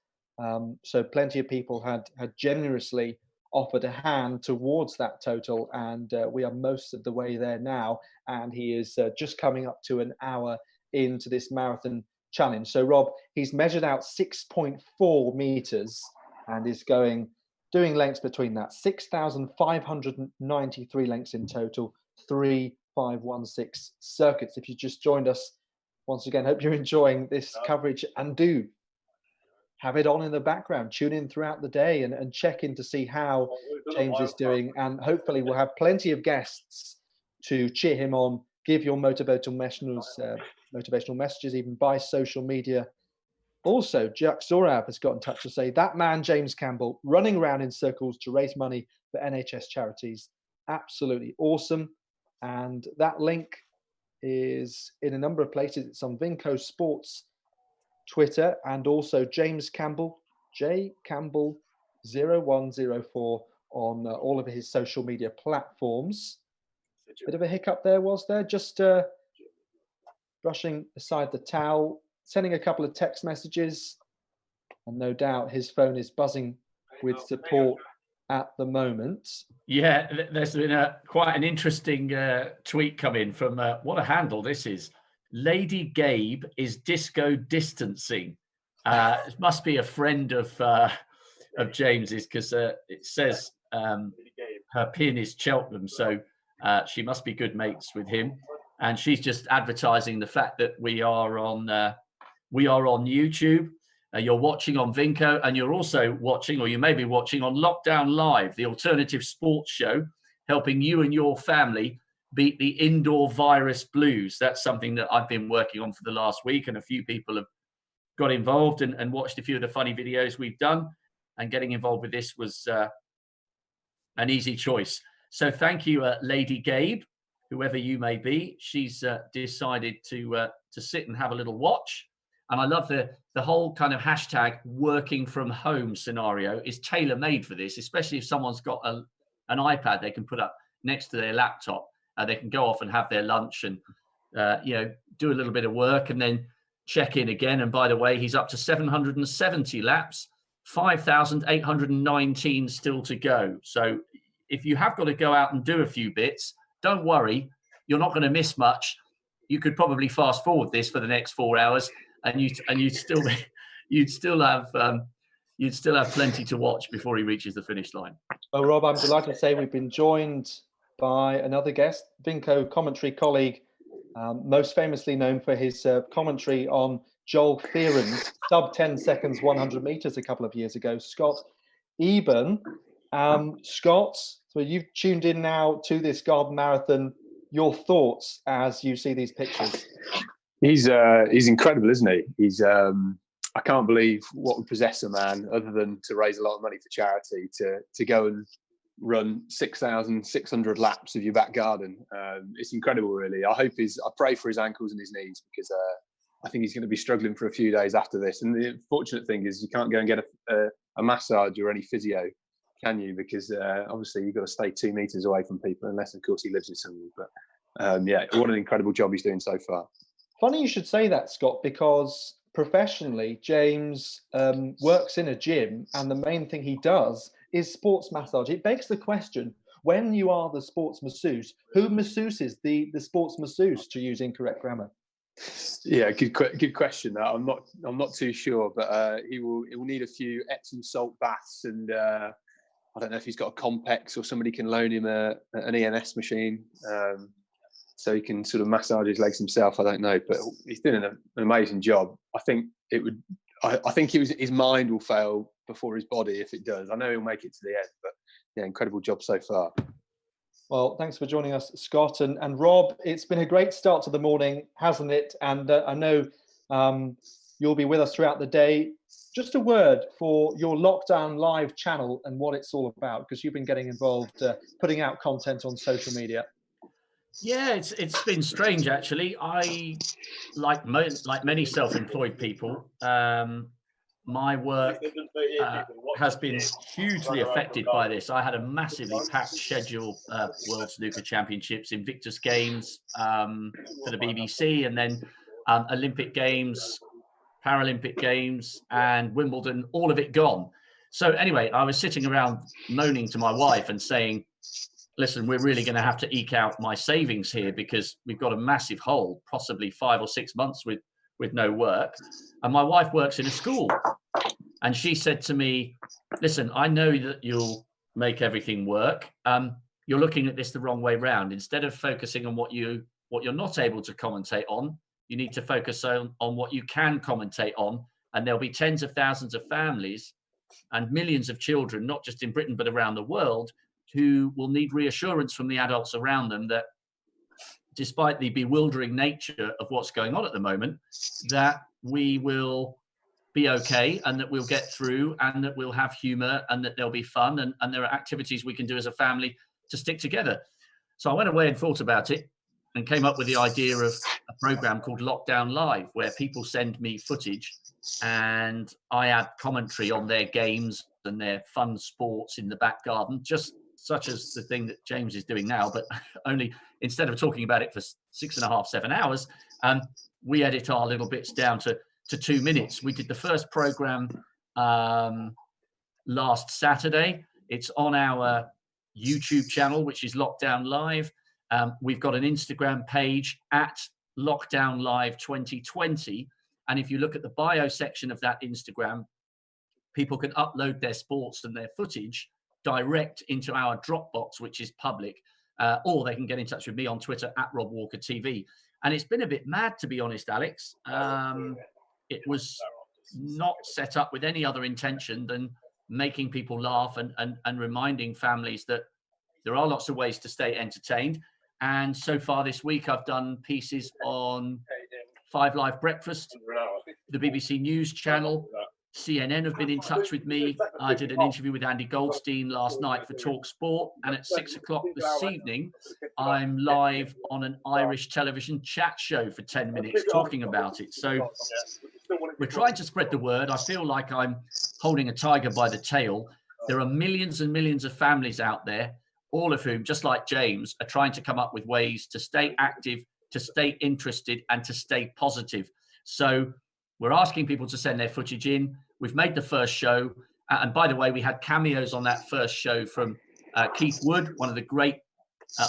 So plenty of people had generously offered a hand towards that total, and we are most of the way there now. And he is just coming up to an hour into this marathon challenge. So, Rob, he's measured out 6.4 meters and is doing lengths between that. 6,593 lengths in total, 3,516 circuits. If you just joined us, once again, hope you're enjoying this coverage, and do have it on in the background. Tune in throughout the day and check in to see how James is doing. And hopefully we'll have plenty of guests to cheer him on, give your motivational messages, even by social media. Also, Jack Zorab has got in touch to say that man, James Campbell, running around in circles to raise money for NHS charities. Absolutely awesome. And that link is in a number of places. It's on Vinco Sports Twitter, and also James Campbell, J Campbell 0104 on all of his social media platforms. Bit of a hiccup there, was there? Just brushing aside the towel, sending a couple of text messages, and no doubt his phone is buzzing with support at the moment. Yeah, there's been quite an interesting tweet come in from what a handle this is. Lady Gabe is disco distancing. It must be a friend of James's, because it says her pin is Cheltenham, so she must be good mates with him. And she's just advertising the fact that we are on YouTube. You're watching on Vinco, and you're also watching, or you may be watching, on Lockdown Live, the alternative sports show, helping you and your family beat the indoor virus blues. That's something that I've been working on for the last week, and a few people have got involved and watched a few of the funny videos we've done, and getting involved with this was an easy choice. So thank you, Lady Gabe, whoever you may be. She's decided to sit and have a little watch. And I love the whole kind of hashtag working from home scenario is tailor-made for this, especially if someone's got an iPad they can put up next to their laptop. They can go off and have their lunch and do a little bit of work and then check in again. And by the way, he's up to 770 laps, 5,819 still to go. So if you have got to go out and do a few bits, don't worry, you're not going to miss much. You could probably fast forward this for the next 4 hours and you'd still have plenty to watch before he reaches the finish line. Well, Rob, I'm delighted to say we've been joined by another guest, Vinco commentary colleague, most famously known for his commentary on Joel Fearon's sub 10 seconds 100 meters a couple of years ago, Scott Eben. Scott, so you've tuned in now to this Garden Marathon. Your thoughts as you see these pictures? He's incredible, isn't he? He's I can't believe what would possess a man other than to raise a lot of money for charity to go and run 6,600 laps of your back garden. It's incredible, really. I pray for his ankles and his knees, because I think he's going to be struggling for a few days after this. And the fortunate thing is you can't go and get a massage or any physio, can you? Because obviously you've got to stay 2 meters away from people, unless of course he lives with someone. But yeah, what an incredible job he's doing so far. Funny you should say that, Scott, because professionally, James works in a gym, and the main thing he does is sports massage. It begs the question, when you are the sports masseuse, who masseuses the sports masseuse, to use incorrect grammar? Yeah, good question. I'm not too sure, but he will need a few Epsom salt baths, and I don't know if he's got a Compex, or somebody can loan him an EMS machine, so he can sort of massage his legs himself. I don't know, but he's doing an amazing job. I think his mind will fail before his body if it does. I know he'll make it to the end, but yeah, incredible job so far. Well, thanks for joining us, Scott. And Rob, it's been a great start to the morning, hasn't it? And I know you'll be with us throughout the day. Just a word for your Lockdown Live channel and what it's all about, because you've been getting involved putting out content on social media. Yeah, it's been strange, actually. I, like many self-employed people, my work has been hugely affected by this. I had a massively packed schedule, World Snooker Championships, Invictus Games for the BBC, and then Olympic Games, Paralympic Games, and Wimbledon, all of it gone. So anyway, I was sitting around moaning to my wife and saying, listen, we're really going to have to eke out my savings here, because we've got a massive hole, possibly 5 or 6 months with no work. And my wife works in a school. And she said to me, listen, I know that you'll make everything work. You're looking at this the wrong way round. Instead of focusing on what you're not able to commentate on, you need to focus on what you can commentate on. And there'll be tens of thousands of families and millions of children, not just in Britain, but around the world, who will need reassurance from the adults around them that, despite the bewildering nature of what's going on at the moment, that we will be okay, and that we'll get through, and that we'll have humor, and that there'll be fun, and there are activities we can do as a family to stick together. So I went away and thought about it and came up with the idea of a program called Lockdown Live, where people send me footage and I add commentary on their games and their fun sports in the back garden, just such as the thing that James is doing now, but only instead of talking about it for 6.5, 7 hours, we edit our little bits down to 2 minutes. We did the first program last Saturday. It's on our YouTube channel, which is Lockdown Live. We've got an Instagram page at Lockdown Live 2020. And if you look at the bio section of that Instagram, people can upload their sports and their footage direct into our Dropbox, which is public, or they can get in touch with me on Twitter at Rob Walker TV. And it's been a bit mad, to be honest, Alex. It was not set up with any other intention than making people laugh and reminding families that there are lots of ways to stay entertained. And so far this week, I've done pieces on 5 Live Breakfast, the BBC News Channel, CNN have been in touch with me. I did an interview with Andy Goldstein last night for Talk Sport. And at 6 o'clock this evening, I'm live on an Irish television chat show for 10 minutes talking about it. So we're trying to spread the word. I feel like I'm holding a tiger by the tail. There are millions and millions of families out there, all of whom, just like James, are trying to come up with ways to stay active, to stay interested, and to stay positive. So we're asking people to send their footage in. We've made the first show. And by the way, we had cameos on that first show from Keith Wood, one of the great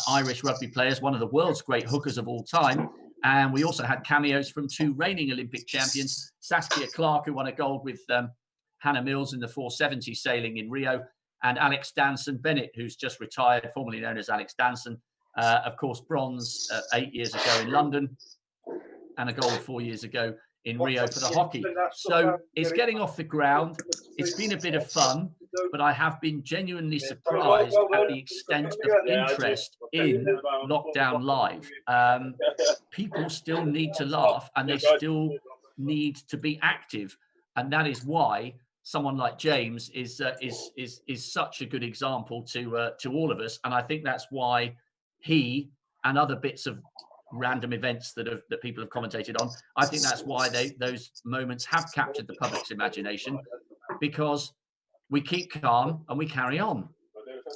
Irish rugby players, one of the world's great hookers of all time. And we also had cameos from 2 reigning Olympic champions, Saskia Clark, who won a gold with Hannah Mills in the 470 sailing in Rio, and Alex Danson Bennett, who's just retired, formerly known as Alex Danson. Of course, bronze 8 years ago in London, and a gold 4 years ago in Rio for the hockey. So it's getting off the ground. It's been a bit of fun, but I have been genuinely surprised at the extent of interest in Lockdown Live. People still need to laugh, and they still need to be active, and that is why someone like James is such a good example to all of us. And I think that's why he and other bits of random events that people have commentated on, I think that's why those moments have captured the public's imagination, because we keep calm and we carry on.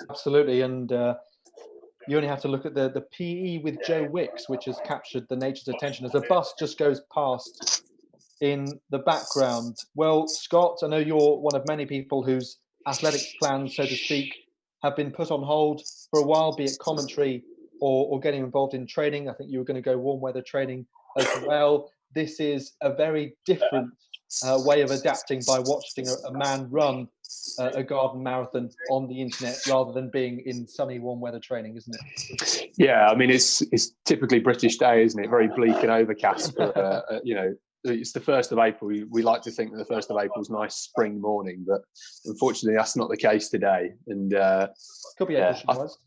Absolutely. And you only have to look at the PE with Joe Wicks, which has captured the nature's attention as a bus just goes past in the background. Well, Scott, I know you're one of many people whose athletics plans, so to speak, have been put on hold for a while, be it commentary or getting involved in training. I think you were going to go warm weather training as well. This is a very different way of adapting by watching a man run a garden marathon on the internet rather than being in sunny warm weather training, isn't it? Yeah, I mean, it's typically British day, isn't it? Very bleak and overcast. For, you know, it's the 1st of April. We like to think that the 1st of April is a nice spring morning, but unfortunately that's not the case today. And could be April showers.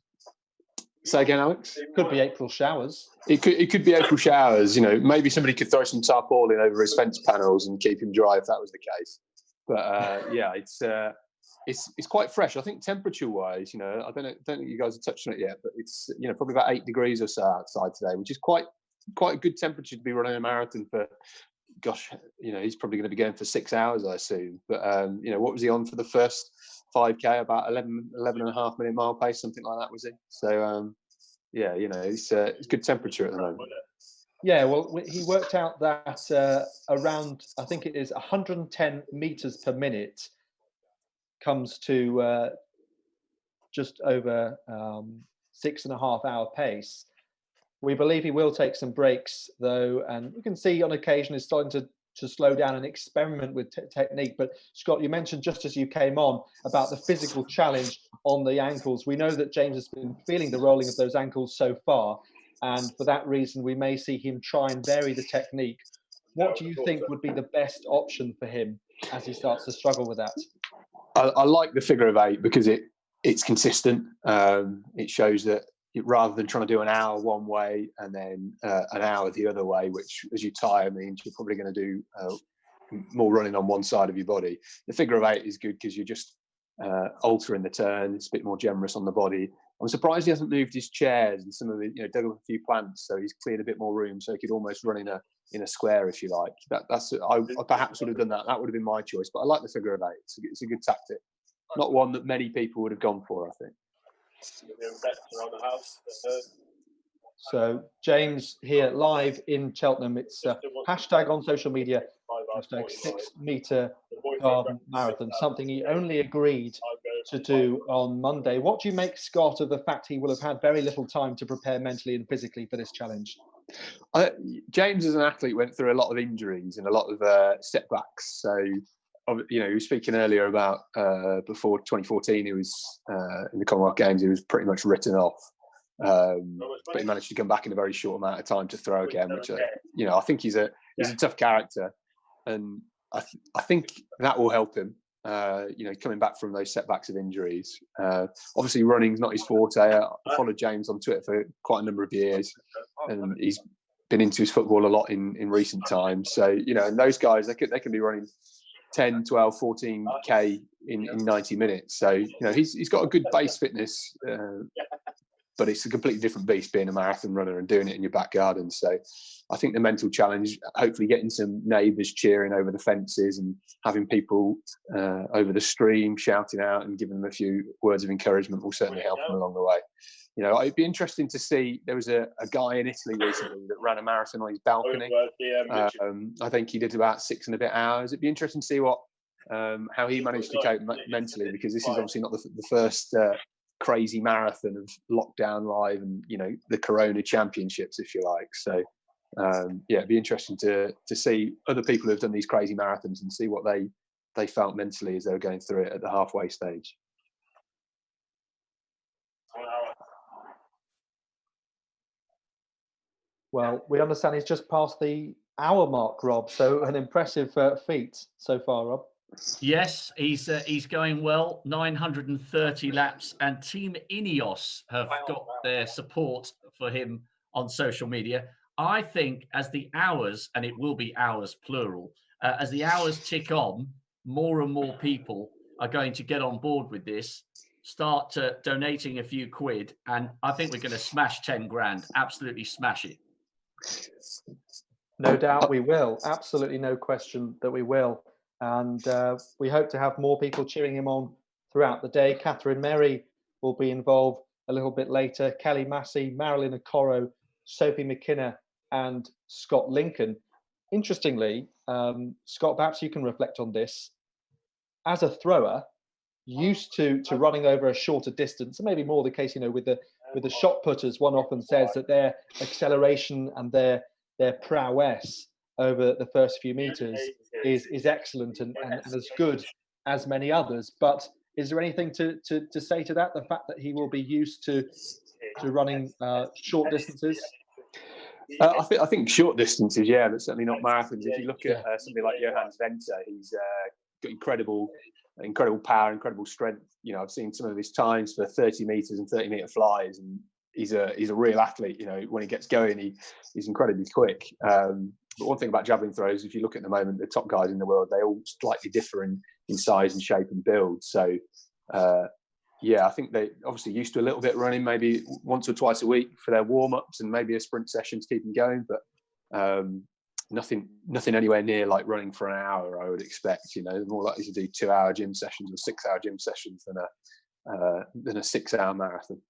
Say again, Alex? Could be April showers. It could be April showers. You know, maybe somebody could throw some tarpaulin over his fence panels and keep him dry if that was the case. But yeah, it's quite fresh. I think temperature-wise, you know, I don't think you guys have touched on it yet, but it's, you know, probably about 8 degrees or so outside today, which is quite a good temperature to be running a marathon for. Gosh, you know, he's probably going to be going for 6 hours, I assume. But you know, what was he on for the first 5K? About 11 and a half minute mile pace, something like that, was he? So yeah, you know, it's good temperature at the moment. Yeah, well, he worked out that around, I think it is 110 meters per minute comes to just over 6.5 hour pace. We believe he will take some breaks, though, and you can see on occasion he's starting to slow down and experiment with technique. But Scott, you mentioned just as you came on about the physical challenge on the ankles. We know that James has been feeling the rolling of those ankles so far, and for that reason, we may see him try and vary the technique. What do you think would be the best option for him as he starts to struggle with that? I like the figure of 8 because it's consistent. It shows that rather than trying to do an hour one way and then an hour the other way, which as you tire means you're probably going to do more running on one side of your body. The figure of 8 is good because you're just altering the turn. It's a bit more generous on the body. I'm surprised he hasn't moved his chairs and some of the, you know, dug up a few plants, so he's cleared a bit more room, so he could almost run in a square, if you like. I perhaps would have done that. That would have been my choice, but I like the figure of 8. It's a good tactic. Not one that many people would have gone for, I think. So James here live in Cheltenham. It's hashtag on social media, hashtag 6 meter garden marathon, something he only agreed to do on Monday. What do you make, Scott, of the fact he will have had very little time to prepare mentally and physically for this challenge? James as an athlete went through a lot of injuries and a lot of setbacks. So, you know, he was speaking earlier about before 2014, he was in the Commonwealth Games, he was pretty much written off. But he managed to come back in a very short amount of time to throw again, which, you know, I think he's a tough character. And I think that will help him, you know, coming back from those setbacks of injuries. Obviously, running's not his forte. I followed James on Twitter for quite a number of years, and he's been into his football a lot in recent times. So, you know, and those guys, they can be running 10, 12, 14K in 90 minutes. So, you know, he's got a good base fitness, but it's a completely different beast being a marathon runner and doing it in your back garden. So I think the mental challenge, hopefully getting some neighbours cheering over the fences and having people over the stream shouting out and giving them a few words of encouragement will certainly help them along the way. You know, it'd be interesting to see, there was a guy in Italy recently that ran a marathon on his balcony. I think he did about 6 and a bit hours. It'd be interesting to see how he managed to cope mentally, because this is obviously not the first crazy marathon of Lockdown Live and, you know, the Corona Championships, if you like. So Yeah, it'd be interesting to see other people who've done these crazy marathons and see what they felt mentally as they were going through it at the halfway stage. Well, we understand he's just passed the hour mark, Rob. So an impressive feat so far, Rob. Yes, he's going well. 930 laps, and Team Ineos have got their support for him on social media. I think as the hours, and it will be hours plural, as the hours tick on, more and more people are going to get on board with this, start donating a few quid, and I think we're going to smash 10 grand. Absolutely smash it. No doubt we will. Absolutely no question that we will. And we hope to have more people cheering him on throughout the day. Catherine Merry will be involved a little bit later. Kelly Massey, Marilyn Okoro, Sophie McKenna, and Scott Lincoln. Interestingly, Scott, perhaps you can reflect on this. As a thrower, used to running over a shorter distance, and maybe more the case, with the shot putters, one often says that their acceleration and their prowess over the first few meters is excellent and as good as many others. But is there anything to say to that? The fact that he will be used to running short distances? I think short distances, yeah, but certainly not marathons. If you look at somebody like Johannes Venter, he's got incredible power, incredible strength. I've seen some of his times for 30 meters and 30-meter flies, and he's a real athlete. When he gets going, he's incredibly quick. But one thing about javelin throws, if you look at the moment, the top guys in the world, they all slightly differ in size and shape and build. So, I think they obviously used to a little bit running, maybe once or twice a week for their warm-ups and maybe a sprint session to keep them going. But nothing anywhere near like running for an hour, I would expect. They're more likely to do 2-hour gym sessions or 6-hour gym sessions than a 6-hour marathon.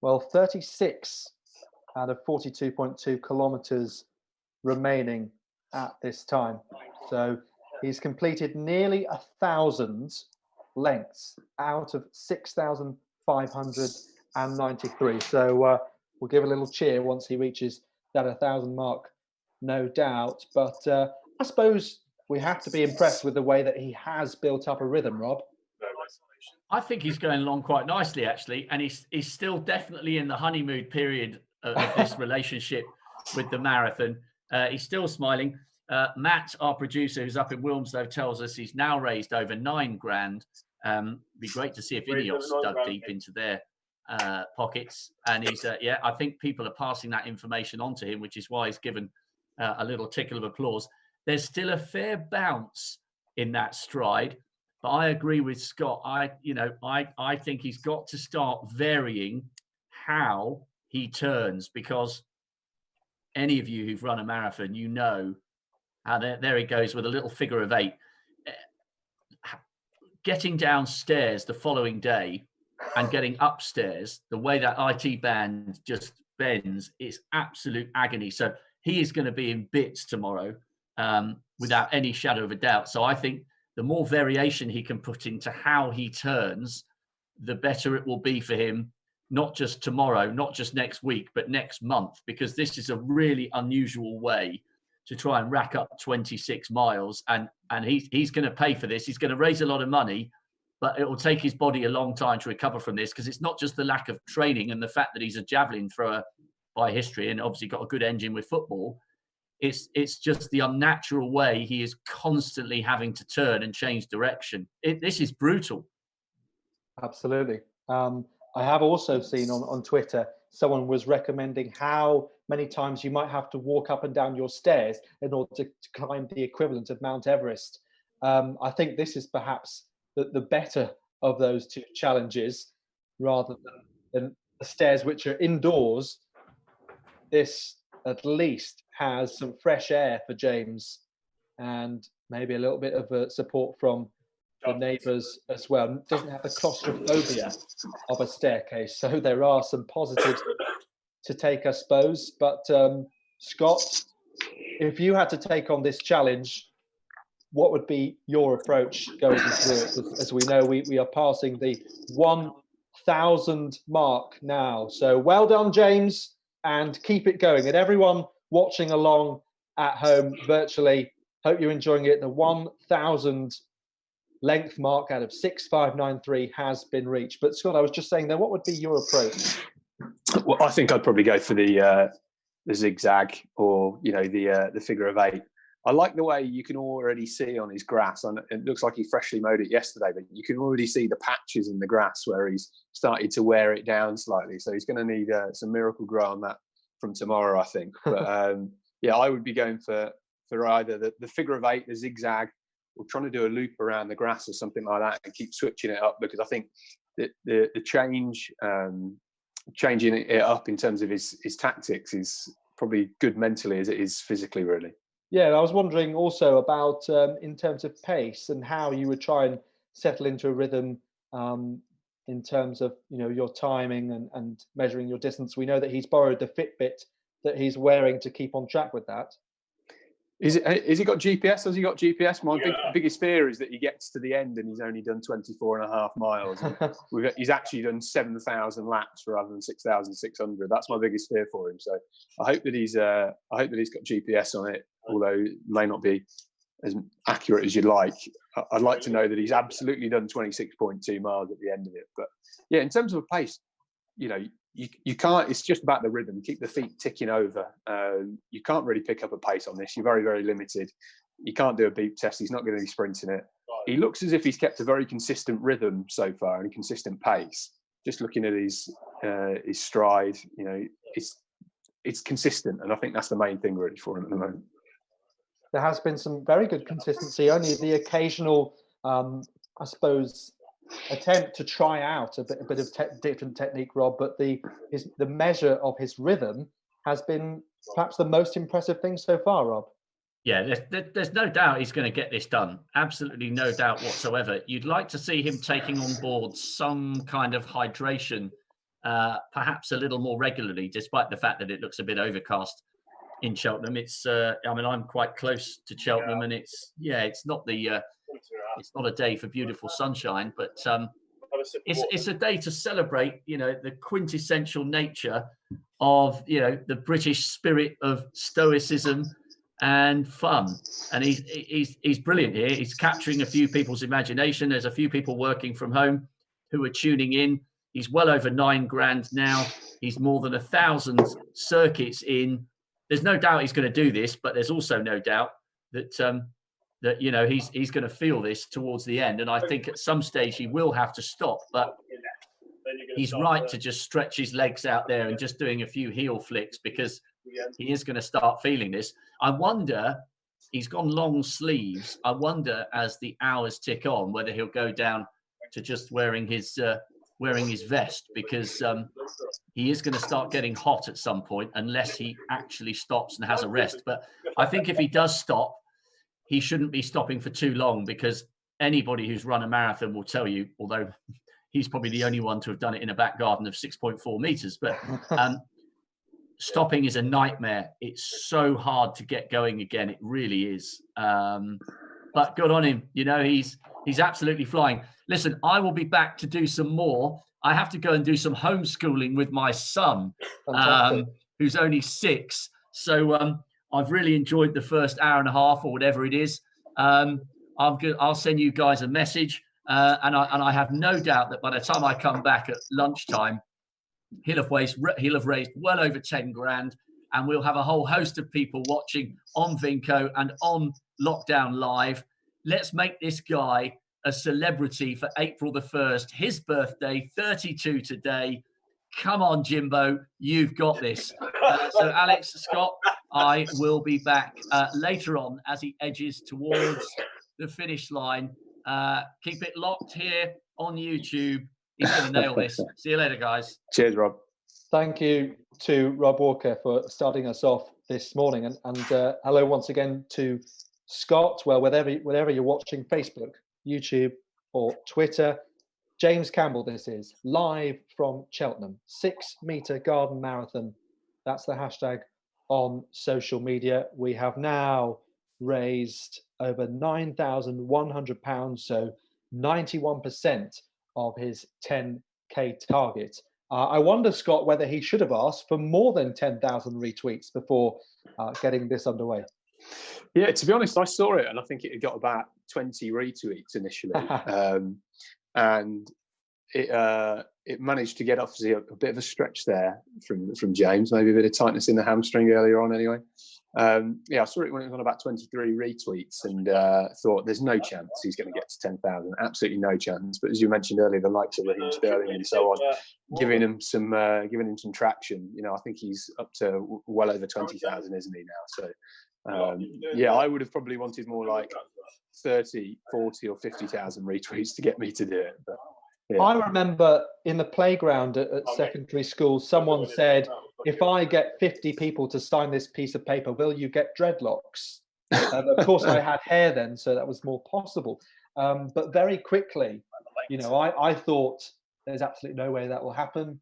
Well, 36 out of 42.2 kilometers remaining at this time. So he's completed nearly 1,000 lengths out of 6,593. So we'll give a little cheer once he reaches that 1,000 mark, no doubt. But I suppose we have to be impressed with the way that he has built up a rhythm, Rob. I think he's going along quite nicely, actually, and he's still definitely in the honeymoon period of this relationship with the marathon. He's still smiling. Matt, our producer, who's up in Wilmslow, tells us he's now raised over 9 grand. It'd be great to see if Ineos dug deep into their pockets. And he's, I think people are passing that information on to him, which is why he's given a little tickle of applause. There's still a fair bounce in that stride. But I agree with Scott. I think he's got to start varying how he turns, because any of you who've run a marathon, how there he goes with a little figure of 8. Getting downstairs the following day and getting upstairs, the way that IT band just bends, is absolute agony. So he is going to be in bits tomorrow, without any shadow of a doubt. So I think the more variation he can put into how he turns, the better it will be for him, not just tomorrow, not just next week, but next month, because this is a really unusual way to try and rack up 26 miles. And he's going to pay for this. He's going to raise a lot of money, but it will take his body a long time to recover from this, because it's not just the lack of training and the fact that he's a javelin thrower by history and obviously got a good engine with football. It's just the unnatural way he is constantly having to turn and change direction. This is brutal. Absolutely. I have also seen on Twitter, someone was recommending how many times you might have to walk up and down your stairs in order to climb the equivalent of Mount Everest. I think this is perhaps the better of those two challenges, rather than the stairs which are indoors. This at least has some fresh air for James, and maybe a little bit of support from the neighbours as well. Doesn't have the claustrophobia of a staircase, so there are some positives to take, I suppose. But Scott, if you had to take on this challenge, what would be your approach going through it? As we know, we are passing the 1,000 mark now. So well done, James, and keep it going. And everyone watching along at home virtually, hope you're enjoying it. The 1,000 length mark out of 6,593 has been reached. But Scott, I was just saying there, what would be your approach? Well, I think I'd probably go for the zigzag, or the figure of 8. I like the way you can already see on his grass, and it looks like he freshly mowed it yesterday, but you can already see the patches in the grass where he's started to wear it down slightly. So he's going to need some Miracle Grow on that from tomorrow, I think. But yeah, I would be going for either the figure of 8, the zigzag, or trying to do a loop around the grass or something like that and keep switching it up, because I think that the changing it up in terms of his tactics is probably good mentally as it is physically, really. Yeah, I was wondering also about in terms of pace and how you would try and settle into a rhythm in terms of your timing and measuring your distance. We know that he's borrowed the Fitbit that he's wearing to keep on track with that. Is he got GPS? Has he got GPS? My biggest fear is that he gets to the end and he's only done 24.5 miles. He's actually done 7,000 laps rather than 6,600. That's my biggest fear for him. So I hope that he's got GPS on it, although it may not be as accurate as you'd like. I'd like to know that he's absolutely done 26.2 miles at the end of it. But yeah, in terms of a pace, you can't. It's just about the rhythm. Keep the feet ticking over. You can't really pick up a pace on this. You're very, very limited. You can't do a beep test. He's not going to be sprinting it. He looks as if he's kept a very consistent rhythm so far and consistent pace. Just looking at his stride, it's consistent, and I think that's the main thing really for him at the moment. There has been some very good consistency. Only the occasional, I suppose, attempt to try out a bit of different technique, Rob. But the measure of his rhythm has been perhaps the most impressive thing so far, Rob. Yeah, there's no doubt he's going to get this done. Absolutely no doubt whatsoever. You'd like to see him taking on board some kind of hydration, perhaps a little more regularly, despite the fact that it looks a bit overcast in Cheltenham. It's I'm quite close to Cheltenham, and it's not a day for beautiful sunshine, but it's a day to celebrate the quintessential nature of the British spirit of stoicism and fun. And he's brilliant here. He's capturing a few people's imagination. There's a few people working from home who are tuning in. He's well over 9 grand now. He's more than 1,000 circuits in. There's no doubt he's going to do this, but there's also no doubt that he's going to feel this towards the end. And I think at some stage he will have to stop, but he's right to just stretch his legs out there and just doing a few heel flicks, because he is going to start feeling this. I wonder, he's gone long sleeves. I wonder as the hours tick on whether he'll go down to just wearing his vest, because he is going to start getting hot at some point unless he actually stops and has a rest. But I think if he does stop, he shouldn't be stopping for too long, because anybody who's run a marathon will tell you, although he's probably the only one to have done it in a back garden of 6.4 meters, but stopping is a nightmare. It's so hard to get going again. It really is. But good on him. He's absolutely flying. Listen, I will be back to do some more. I have to go and do some homeschooling with my son, who's only 6. So I've really enjoyed the first hour and a half or whatever it is. I'll send you guys a message, and I have no doubt that by the time I come back at lunchtime, he'll have raised well over 10 grand, and we'll have a whole host of people watching on Vinco and on Lockdown Live. Let's make this guy a celebrity for April the 1st, his birthday, 32 today. Come on, Jimbo, you've got this. So Alex, Scott, I will be back later on as he edges towards the finish line. Keep it locked here on YouTube. He's going to nail this. See you later, guys. Cheers, Rob. Thank you to Rob Walker for starting us off this morning. And hello once again to Scott. Well, wherever you're watching, Facebook, YouTube, or Twitter. James Campbell, this is live from Cheltenham, 6-meter garden marathon. That's the hashtag on social media. We have now raised over £9,100, so 91% of his 10K target. I wonder, Scott, whether he should have asked for more than 10,000 retweets before getting this underway. Yeah, to be honest, I saw it and I think it had got about 20 retweets initially, and it managed to get obviously a bit of a stretch there from James, maybe a bit of tightness in the hamstring earlier on anyway. Yeah, I saw it when it was on about 23 retweets and thought there's no chance he's going to get to 10,000. Absolutely no chance. But as you mentioned earlier, the likes of Raheem Sterling and so on, giving him some traction. You know, I think he's up to well over 20,000, isn't he now? So yeah, I would have probably wanted more like 30, 40 or 50,000 retweets to get me to do it. But yeah. I remember in the playground at secondary school, someone said, if I get 50 people to sign this piece of paper, will you get dreadlocks? Of course, I had hair then, so that was more possible. But very quickly, you know, I thought there's absolutely no way that will happen.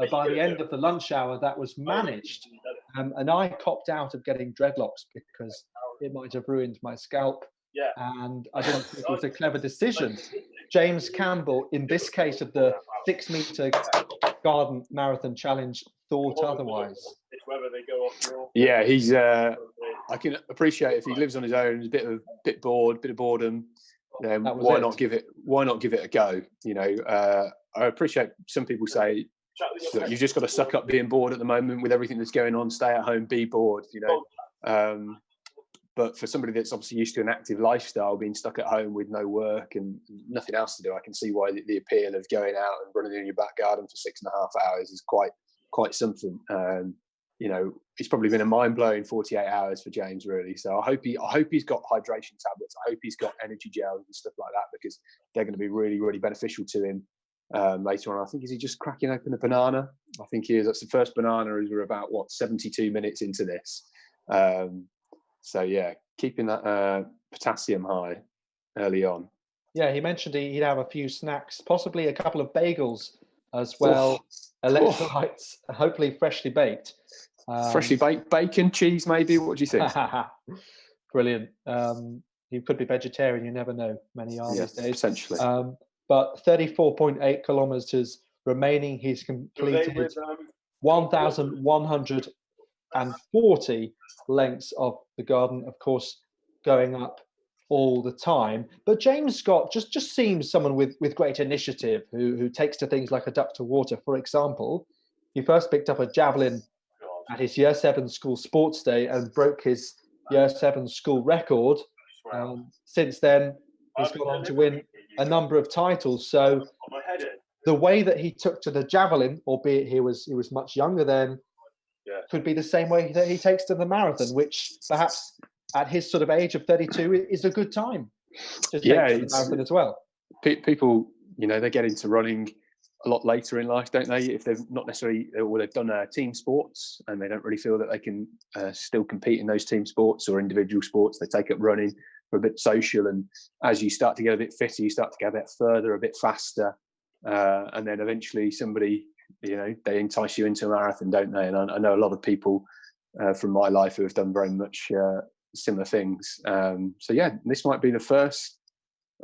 By the end of the lunch hour, that was managed. And I copped out of getting dreadlocks because it might have ruined my scalp. And I didn't think it was a clever decision. James Campbell, in this case of the 6-meter garden marathon challenge, thought otherwise. Yeah, he's. I can appreciate if he lives on his own, he's a bit bored, bit of boredom. Then why not give it a go? You know, I appreciate some people say, look, you've just got to suck up being bored at the moment with everything that's going on. Stay at home, be bored. You know. But for somebody that's obviously used to an active lifestyle, being stuck at home with no work and nothing else to do, I can see why the appeal of going out and running in your back garden for 6.5 hours is quite something. You know, it's probably been a mind-blowing 48 hours for James, really. So I hope he's got hydration tablets. I hope he's got energy gels and stuff like that, because they're going to be really, really beneficial to him later on. I think, is he just cracking open a banana? I think he is. That's the first banana as we're about 72 minutes into this. So yeah, keeping that potassium high early on. Yeah, he mentioned he'd have a few snacks, possibly a couple of bagels as well, electrolytes, hopefully freshly baked. Freshly baked bacon, cheese, maybe. What do you think? Brilliant. He could be vegetarian. You never know. Many are these days. Essentially. But 34.8 kilometers remaining. He's completed 1,140 lengths of the garden, of course, going up all the time. But James Scott just seems someone with great initiative, who takes to things like a duck to water. For example, he first picked up a javelin at his Year 7 school sports day and broke his Year 7 school record. Since then, he's gone on to win a number of titles. So the way that he took to the javelin, albeit he was much younger then, could be the same way that he takes to the marathon, which perhaps at his sort of age of 32 is a good time to take to the marathon as well. People, you know, they get into running a lot later in life, don't they? If they've not necessarily, or they've done team sports and they don't really feel that they can still compete in those team sports or individual sports, they take up running for a bit social. And as you start to get a bit fitter, you start to get a bit further, a bit faster, and then eventually somebody, you know, they entice you into a marathon, don't they? And I know a lot of people from my life who have done very much similar things. So yeah, this might be the first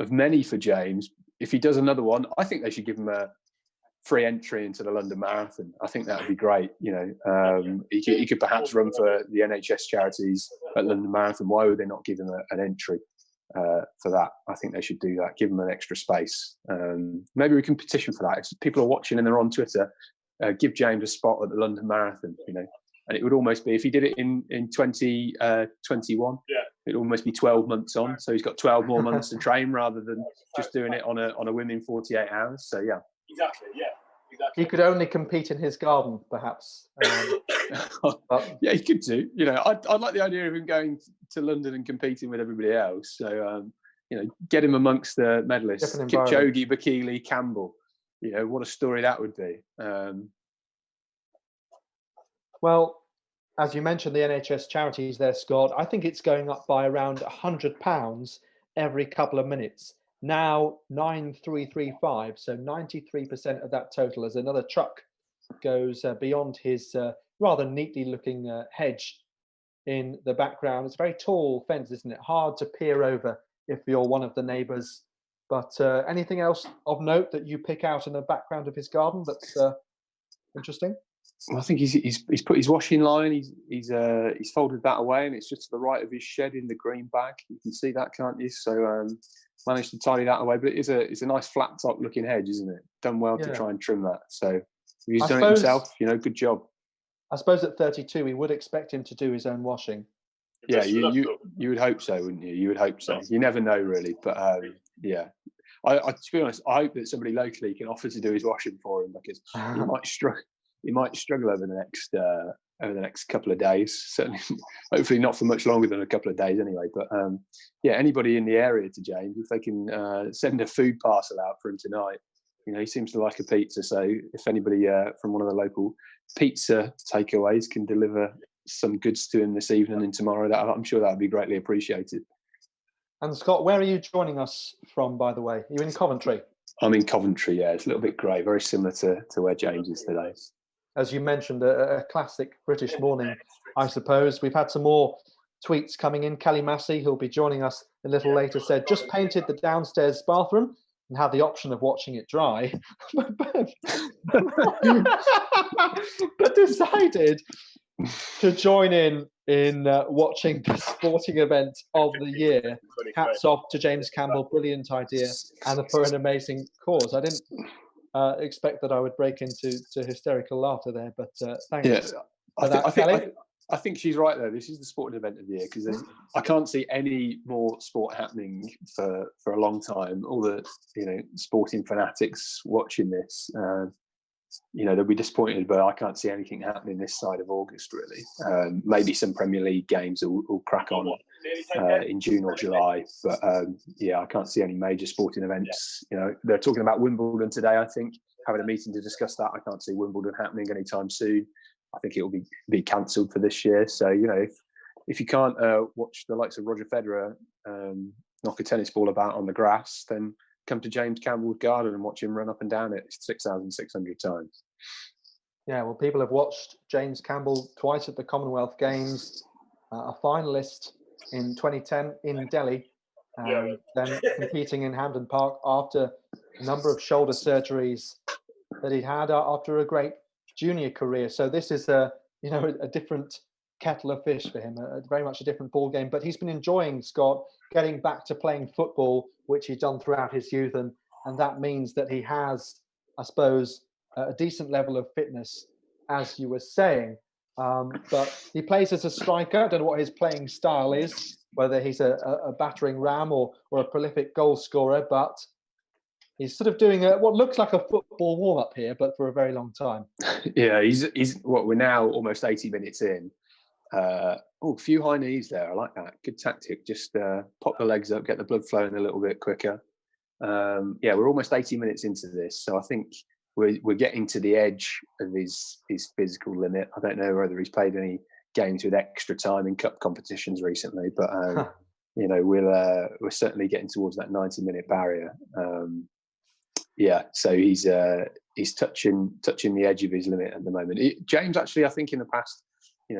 of many for James. If he does another one, I think they should give him a free entry into the London Marathon. I think that would be great. You know, he could perhaps run for the NHS charities at London Marathon. Why would they not give him an entry for that? I think they should do that. Give him an extra space. Maybe we can petition for that. If people are watching and they're on Twitter, give James a spot at the London Marathon. You know, and it would almost be, if he did it in 2021, it'd almost be 12 months on. So he's got 12 more months to train rather than just doing it on a whim in 48 hours. So yeah. Exactly. He could only compete in his garden, perhaps. Yeah, he could do. You know, I'd like the idea of him going to London and competing with everybody else. So, you know, get him amongst the medalists. Kipchoge, Bekele, Campbell. You know, what a story that would be. Well, as you mentioned, the NHS charities there, Scott, I think it's going up by around £100 every couple of minutes. Now 9,335, so 93% of that total, as another truck goes beyond his rather neatly looking hedge in the background. It's a very tall fence, isn't it? Hard to peer over if you're one of the neighbours. But anything else of note that you pick out in the background of his garden that's Interesting. I think he's put his washing line. He's folded that away, and it's just to the right of his shed in the green bag. You can see that, can't you? So managed to tidy that away. But it's a nice flat top looking hedge, isn't it? Done well to try and trim that. So he's done it himself. Good job. I suppose at 32, we would expect him to do his own washing. Yeah, you would hope so, wouldn't you? You would hope so. You never know, really. But yeah. I to be honest, I hope that somebody locally can offer to do his washing for him, because he might struggle over the next couple of days. Certainly, hopefully not for much longer than a couple of days anyway. But yeah, anybody in the area to James, if they can send a food parcel out for him tonight. He seems to like a pizza, so if anybody from one of the local pizza takeaways can deliver some goods to him this evening and tomorrow, I'm sure that would be greatly appreciated. And Scott, where are you joining us from, by the way? Are you in Coventry? I'm in Coventry, yeah. It's a little bit grey, very similar to where James is today. As you mentioned, a classic British morning, I suppose. We've had some more tweets coming in. Kelly Massey, who'll be joining us a little later, said, just painted the downstairs bathroom and had the option of watching it dry, but decided to join in watching the sporting event of the year. Hats off to James Campbell, brilliant idea, and for an amazing cause. I didn't expect that I would break into hysterical laughter there, but thanks for that, Kelly. I think she's right though. This is the sporting event of the year, because I can't see any more sport happening for a long time. All the sporting fanatics watching this, they'll be disappointed, but I can't see anything happening this side of August really. Maybe some Premier League games will crack on in June or July, but I can't see any major sporting events. They're talking about Wimbledon today, I think, having a meeting to discuss that. I can't see Wimbledon happening anytime soon. I think it will be cancelled for this year. So if you can't watch the likes of Roger Federer knock a tennis ball about on the grass, then come to James Campbell's garden and watch him run up and down it 6,600 times. Yeah, well, people have watched James Campbell twice at the Commonwealth Games, a finalist in 2010 in Delhi, then competing in Hampden Park after a number of shoulder surgeries that he'd had after a great junior career. So this is a different kettle of fish for him, very much a different ball game. But he's been enjoying, Scott, getting back to playing football, which he's done throughout his youth, and that means that he has, I suppose, a decent level of fitness, as you were saying. But he plays as a striker. I don't know what his playing style is, whether he's a battering ram or a prolific goal scorer, but he's sort of doing what looks like a football warm-up here, but for a very long time. Yeah, he's we're now almost 80 minutes in. A few high knees there. I like that. Good tactic. Just pop the legs up, get the blood flowing a little bit quicker. We're almost 80 minutes into this, so I think we're getting to the edge of his physical limit. I don't know whether he's played any games with extra time in cup competitions recently, but we're certainly getting towards that 90-minute barrier. So he's touching the edge of his limit at the moment. James actually, I think in the past,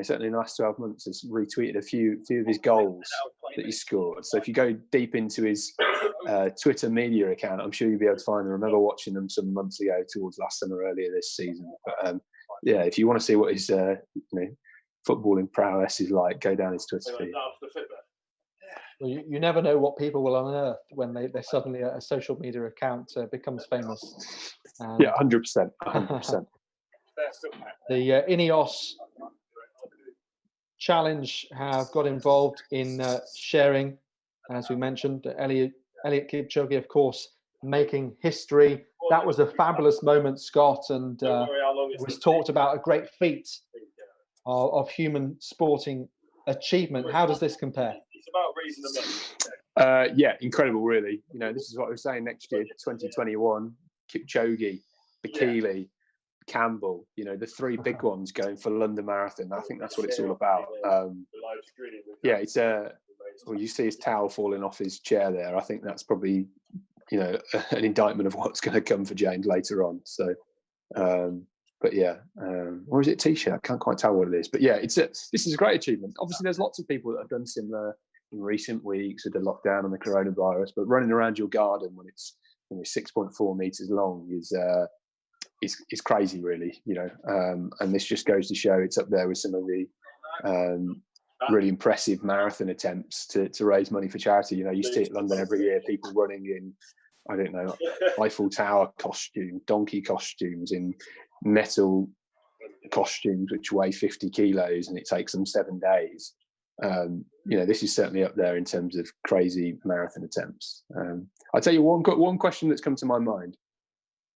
certainly in the last 12 months, has retweeted a few of his goals that he scored. So if you go deep into his Twitter media account, I'm sure you'll be able to find them. I remember watching them some months ago, towards last summer, earlier this season. But if you want to see what his footballing prowess is like, go down his Twitter feed. Well, you never know what people will unearth when they suddenly a social media account becomes famous. 100%. The Ineos Challenge have got involved in sharing, as we mentioned, Eliud Kipchoge, of course, making history. That was a fabulous moment, Scott, and it was talked about a great feat of human sporting achievement. How does this compare? Incredible, really. This is what I was saying. Next year, 2021, Kipchoge, Bekele, Campbell, the three big ones going for London Marathon. I think that's what it's all about. It's you see his towel falling off his chair there. I think that's probably an indictment of what's going to come for James later on. So or is it a t-shirt? I can't quite tell what it is, but this is a great achievement. Obviously there's lots of people that have done similar in recent weeks with the lockdown and the coronavirus, but running around your garden when it's 6.4 meters long is is crazy, really. And this just goes to show it's up there with some of the really impressive marathon attempts to raise money for charity. You see it in London every year, people running in, I don't know, Eiffel Tower costume, donkey costumes, in metal costumes which weigh 50 kilos, and it takes them 7 days. This is certainly up there in terms of crazy marathon attempts. I'll tell you one question that's come to my mind.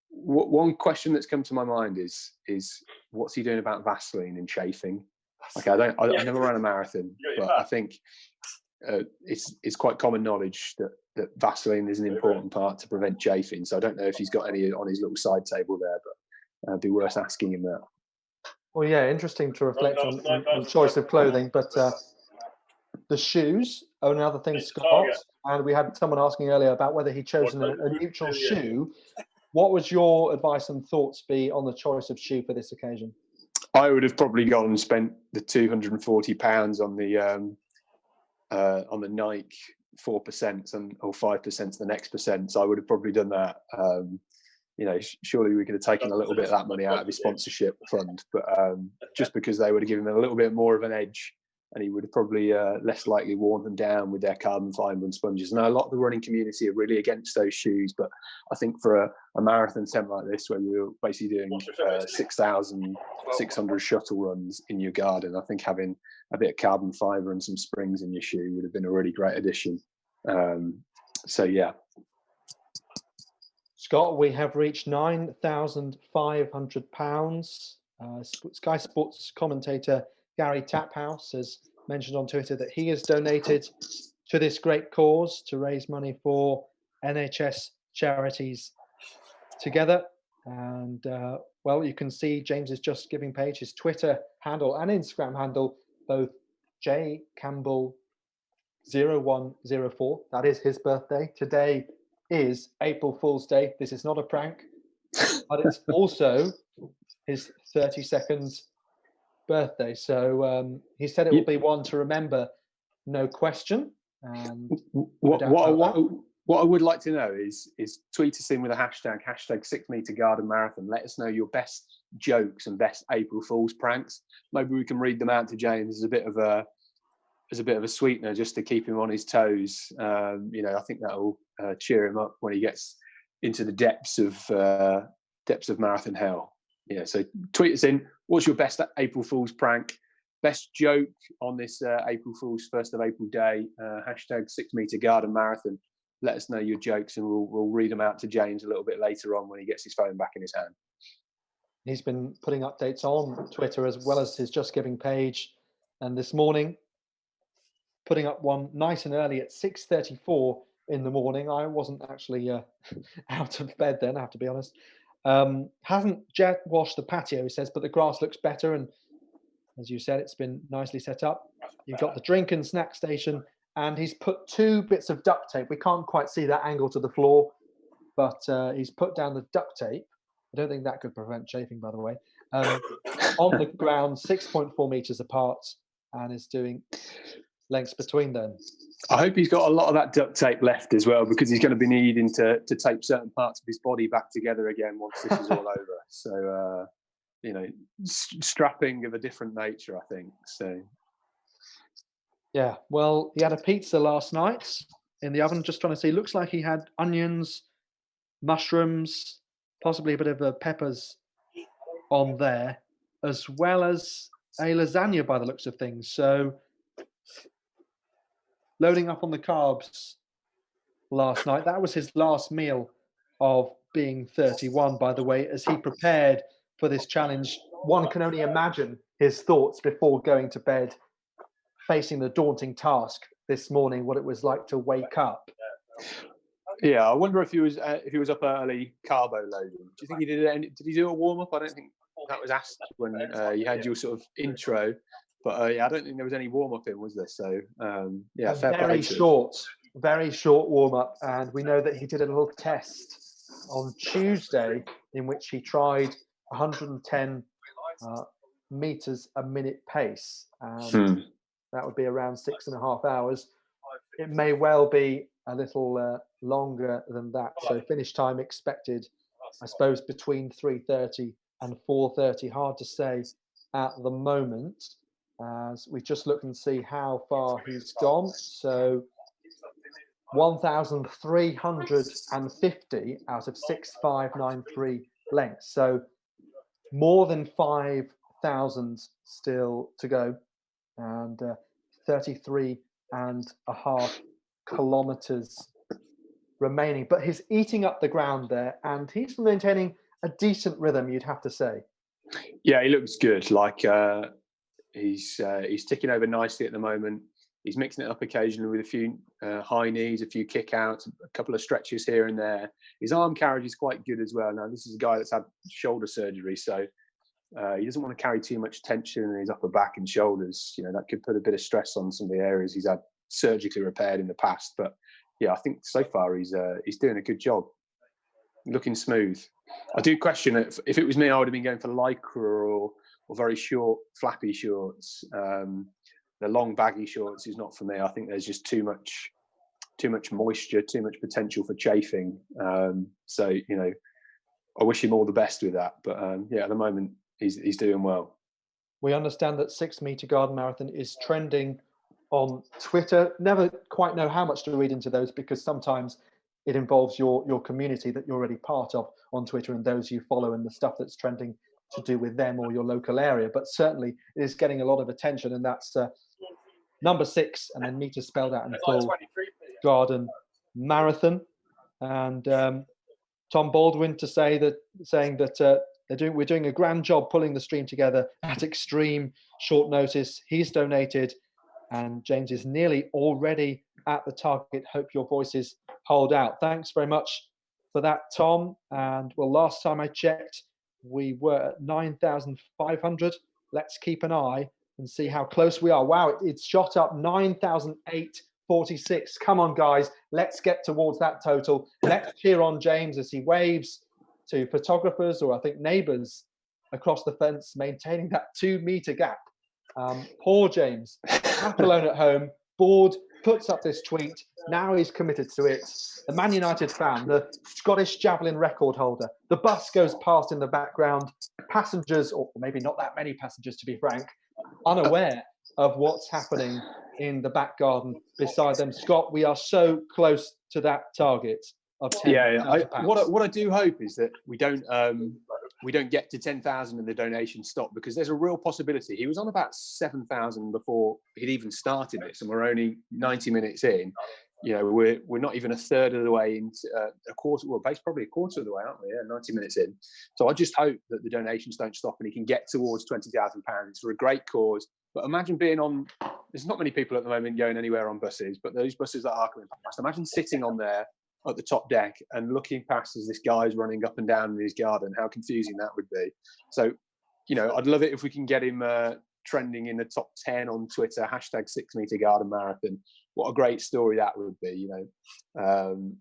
One question that's come to my mind is what's he doing about Vaseline and chafing? Okay, I never ran a marathon, but I think it's quite common knowledge that Vaseline is an important part to prevent chafing. So I don't know if he's got any on his little side table there, but it'd be worth asking him that. Well, yeah, interesting to reflect on choice of clothing, but the shoes are another thing, Scott. And we had someone asking earlier about whether he'd chosen a neutral shoe. What would your advice and thoughts be on the choice of shoe for this occasion? I would have probably gone and spent the £240 on the Nike 4% or 5% the next percent. So I would have probably done that. Surely we could have taken a little bit of that money out of his sponsorship fund, but just because they would have given him a little bit more of an edge, and he would have probably less likely worn them down with their carbon fibre and sponges. Now, a lot of the running community are really against those shoes, but I think for a marathon attempt like this, where you're basically doing 6,600 shuttle runs in your garden, I think having a bit of carbon fibre and some springs in your shoe would have been a really great addition. Yeah. Scott, we have reached £9,500. Sky Sports commentator Gary Taphouse has mentioned on Twitter that he has donated to this great cause to raise money for NHS charities together. And you can see James's Just Giving page, his Twitter handle and Instagram handle, both jcampbell0104. That is his birthday. Today is April Fool's Day. This is not a prank, but it's also his 32nd birthday. So he said it will be one to remember, no question. And what I would like to know is tweet us in with a hashtag 6 Metre Garden Marathon. Let us know your best jokes and best April Fool's pranks. Maybe we can read them out to James as a bit of a sweetener, just to keep him on his toes. I think that will cheer him up when he gets into the depths of marathon hell. Yeah, so tweet us in. What's your best April Fool's prank? Best joke on this April Fool's 1st of April day? Hashtag 6 Metre Garden Marathon. Let us know your jokes, and we'll read them out to James a little bit later on when he gets his phone back in his hand. He's been putting updates on Twitter as well as his Just Giving page, and this morning putting up one nice and early at 6:34 in the morning. I wasn't actually out of bed then, I have to be honest. Hasn't jet washed the patio, he says, but the grass looks better, and as you said, it's been nicely set up. You've got the drink and snack station, and he's put 2 bits of duct tape. We can't quite see that angle to the floor, but he's put down the duct tape. I don't think that could prevent chafing, by the way. On the ground, 6.4 meters apart, and is doing lengths between them. I hope he's got a lot of that duct tape left as well, because he's going to be needing to tape certain parts of his body back together again once this is all over. So, strapping of a different nature, I think. So, yeah. Well, he had a pizza last night in the oven. Just trying to see. Looks like he had onions, mushrooms, possibly a bit of peppers on there, as well as a lasagna by the looks of things. So, loading up on the carbs last night. That was his last meal of being 31, by the way, as he prepared for this challenge. One can only imagine his thoughts before going to bed, facing the daunting task this morning, what it was like to wake up. Yeah, I wonder if he was up early carbo loading. Do you think he did he do a warm-up? I don't think that was asked when you had your sort of intro. But I don't think there was any warm-up in, was there? So, fair play. Very short warm-up. And we know that he did a little test on Tuesday in which he tried 110 meters a minute pace. And that would be around 6.5 hours. It may well be a little longer than that. So finish time expected I suppose between 3:30 and 4:30. Hard to say at the moment, as we just look and see how far he's gone. So 1,350 out of 6,593 lengths. So more than 5,000 still to go, and 33.5 kilometers remaining. But he's eating up the ground there, and he's maintaining a decent rhythm, you'd have to say. Yeah, he looks good. Like he's ticking over nicely at the moment. He's mixing it up occasionally with a few high knees, a few kick outs, a couple of stretches here and there. His arm carriage is quite good as well. Now, this is a guy that's had shoulder surgery, so he doesn't want to carry too much tension in his upper back and shoulders. You know, that could put a bit of stress on some of the areas he's had surgically repaired in the past. But yeah, I think so far he's doing a good job, looking smooth. I do question it. If it was me, I would have been going for lycra or very short, flappy shorts. The long, baggy shorts is not for me. I think there's just too much moisture, too much potential for chafing. So, you know, I wish him all the best with that. But yeah, at the moment, he's doing well. We understand that 6 Meter Garden Marathon is trending on Twitter. Never quite know how much to read into those, because sometimes it involves your community that you're already part of on Twitter and those you follow and the stuff that's trending to do with them or your local area. But certainly it is getting a lot of attention, and that's number 6, and then meters spelled out in full, Garden Marathon. And Tom Baldwin saying that we're doing a grand job pulling the stream together at extreme short notice. He's donated, and James is nearly already at the target. Hope your voices hold out. Thanks very much for that, Tom. And well, last time I checked, we were at 9,500. Let's keep an eye and see how close we are. Wow, it's shot up 9,846. Come on, guys, let's get towards that total. Let's cheer on James as he waves to photographers, or I think neighbours across the fence, maintaining that 2 meter gap. Poor James, left alone at home, bored, puts up this tweet. Now he's committed to it. The Man United fan, the Scottish javelin record holder. The bus goes past in the background. Passengers, or maybe not that many passengers to be frank, unaware of what's happening in the back garden beside them. Scott, we are so close to that target of 10,000 pounds. What I do hope is that we don't get to 10,000 and the donation stop, because there's a real possibility. He was on about 7,000 before he'd even started this, and we're only 90 minutes in. You know, we're not even a third of the way into a quarter. Well, probably a quarter of the way, aren't we? Yeah, 90 minutes in. So I just hope that the donations don't stop and he can get towards £20,000 for a great cause. But imagine being on. There's not many people at the moment going anywhere on buses, but those buses that are coming past, imagine sitting on there at the top deck and looking past as this guy's running up and down in his garden. How confusing that would be. So, you know, I'd love it if we can get him trending in the top 10 on Twitter, #6 Meter Garden Marathon. What a great story that would be, you know.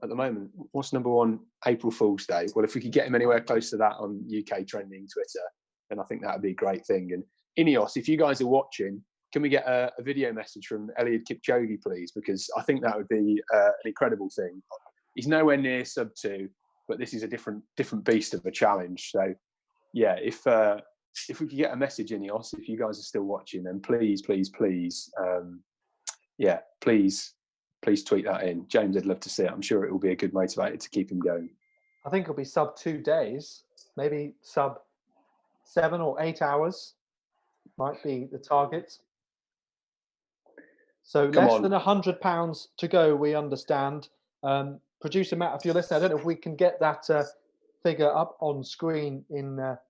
At the moment, what's number one? April Fool's Day. Well, if we could get him anywhere close to that on UK trending Twitter, then I think that would be a great thing. And Ineos, if you guys are watching, can we get a video message from Eliud Kipchoge, please? Because I think that would be an incredible thing. He's nowhere near sub 2, but this is a different beast of a challenge. So, yeah, if we could get a message, Ineos, if you guys are still watching, then please, please tweet that in. James, I'd love to see it. I'm sure it will be a good motivator to keep him going. I think it'll be sub 2 days, maybe sub 7 or 8 hours might be the target. So less than £100 to go, we understand. Producer Matt, if you're listening, I don't know if we can get that figure up on screen in a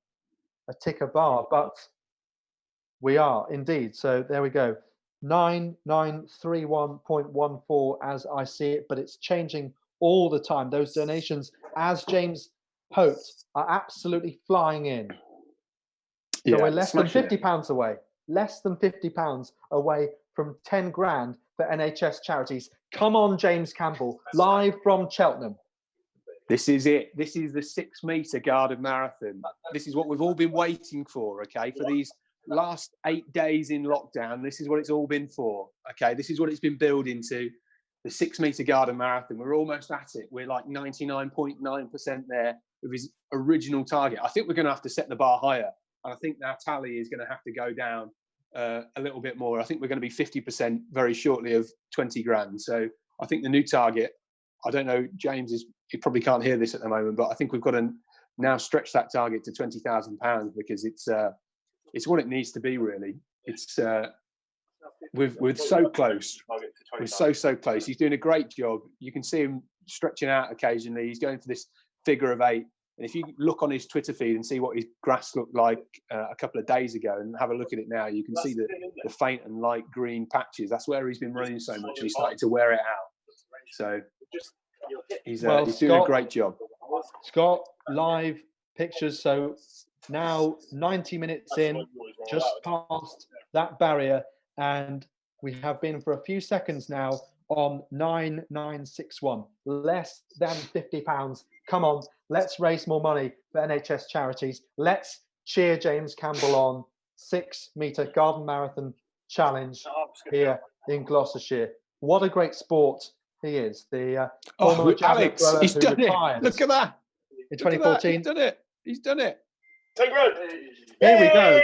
ticker bar, but we are indeed. So there we go. 9931.14 as I see it, but it's changing all the time. Those donations, as James hoped, are absolutely flying in. So we're less than £50 away. Less than £50 away from 10 grand for NHS charities. Come on, James Campbell, live from Cheltenham. This is it. This is the 6 Meter Garden Marathon. This is what we've all been waiting for, okay, for these last 8 days in lockdown. This is what it's all been for, okay? This is what it's been building to. the 6 meter garden marathon. We're almost at it. We're like 99.9% there of his original target. I think we're going to have to set the bar higher. And I think our tally is going to have to go down a little bit more. I think we're going to be 50% very shortly of 20 grand. So I think the new target, I don't know, James he probably can't hear this at the moment, but I think we've got to now stretch that target to £20,000 because it's what it needs to be, really. It's we're so close. We're so close. He's doing a great job. You can see him stretching out occasionally. He's going for this figure of 8. And if you look on his Twitter feed and see what his grass looked like a couple of days ago and have a look at it now, you can see the faint and light green patches. That's where he's been running so much and he's starting to wear it out. So he's doing a great job. Scott, live pictures. So now 90 minutes in, just past that barrier, and we have been for a few seconds now on 9961, less than £50. Come on, let's raise more money for NHS charities. Let's cheer James Campbell on. 6 meter garden marathon challenge here in Gloucestershire. What a great sport he is. The Alex, he's done it. Look at that. In 2014. He's done it. He's done it. Take road. Here we go.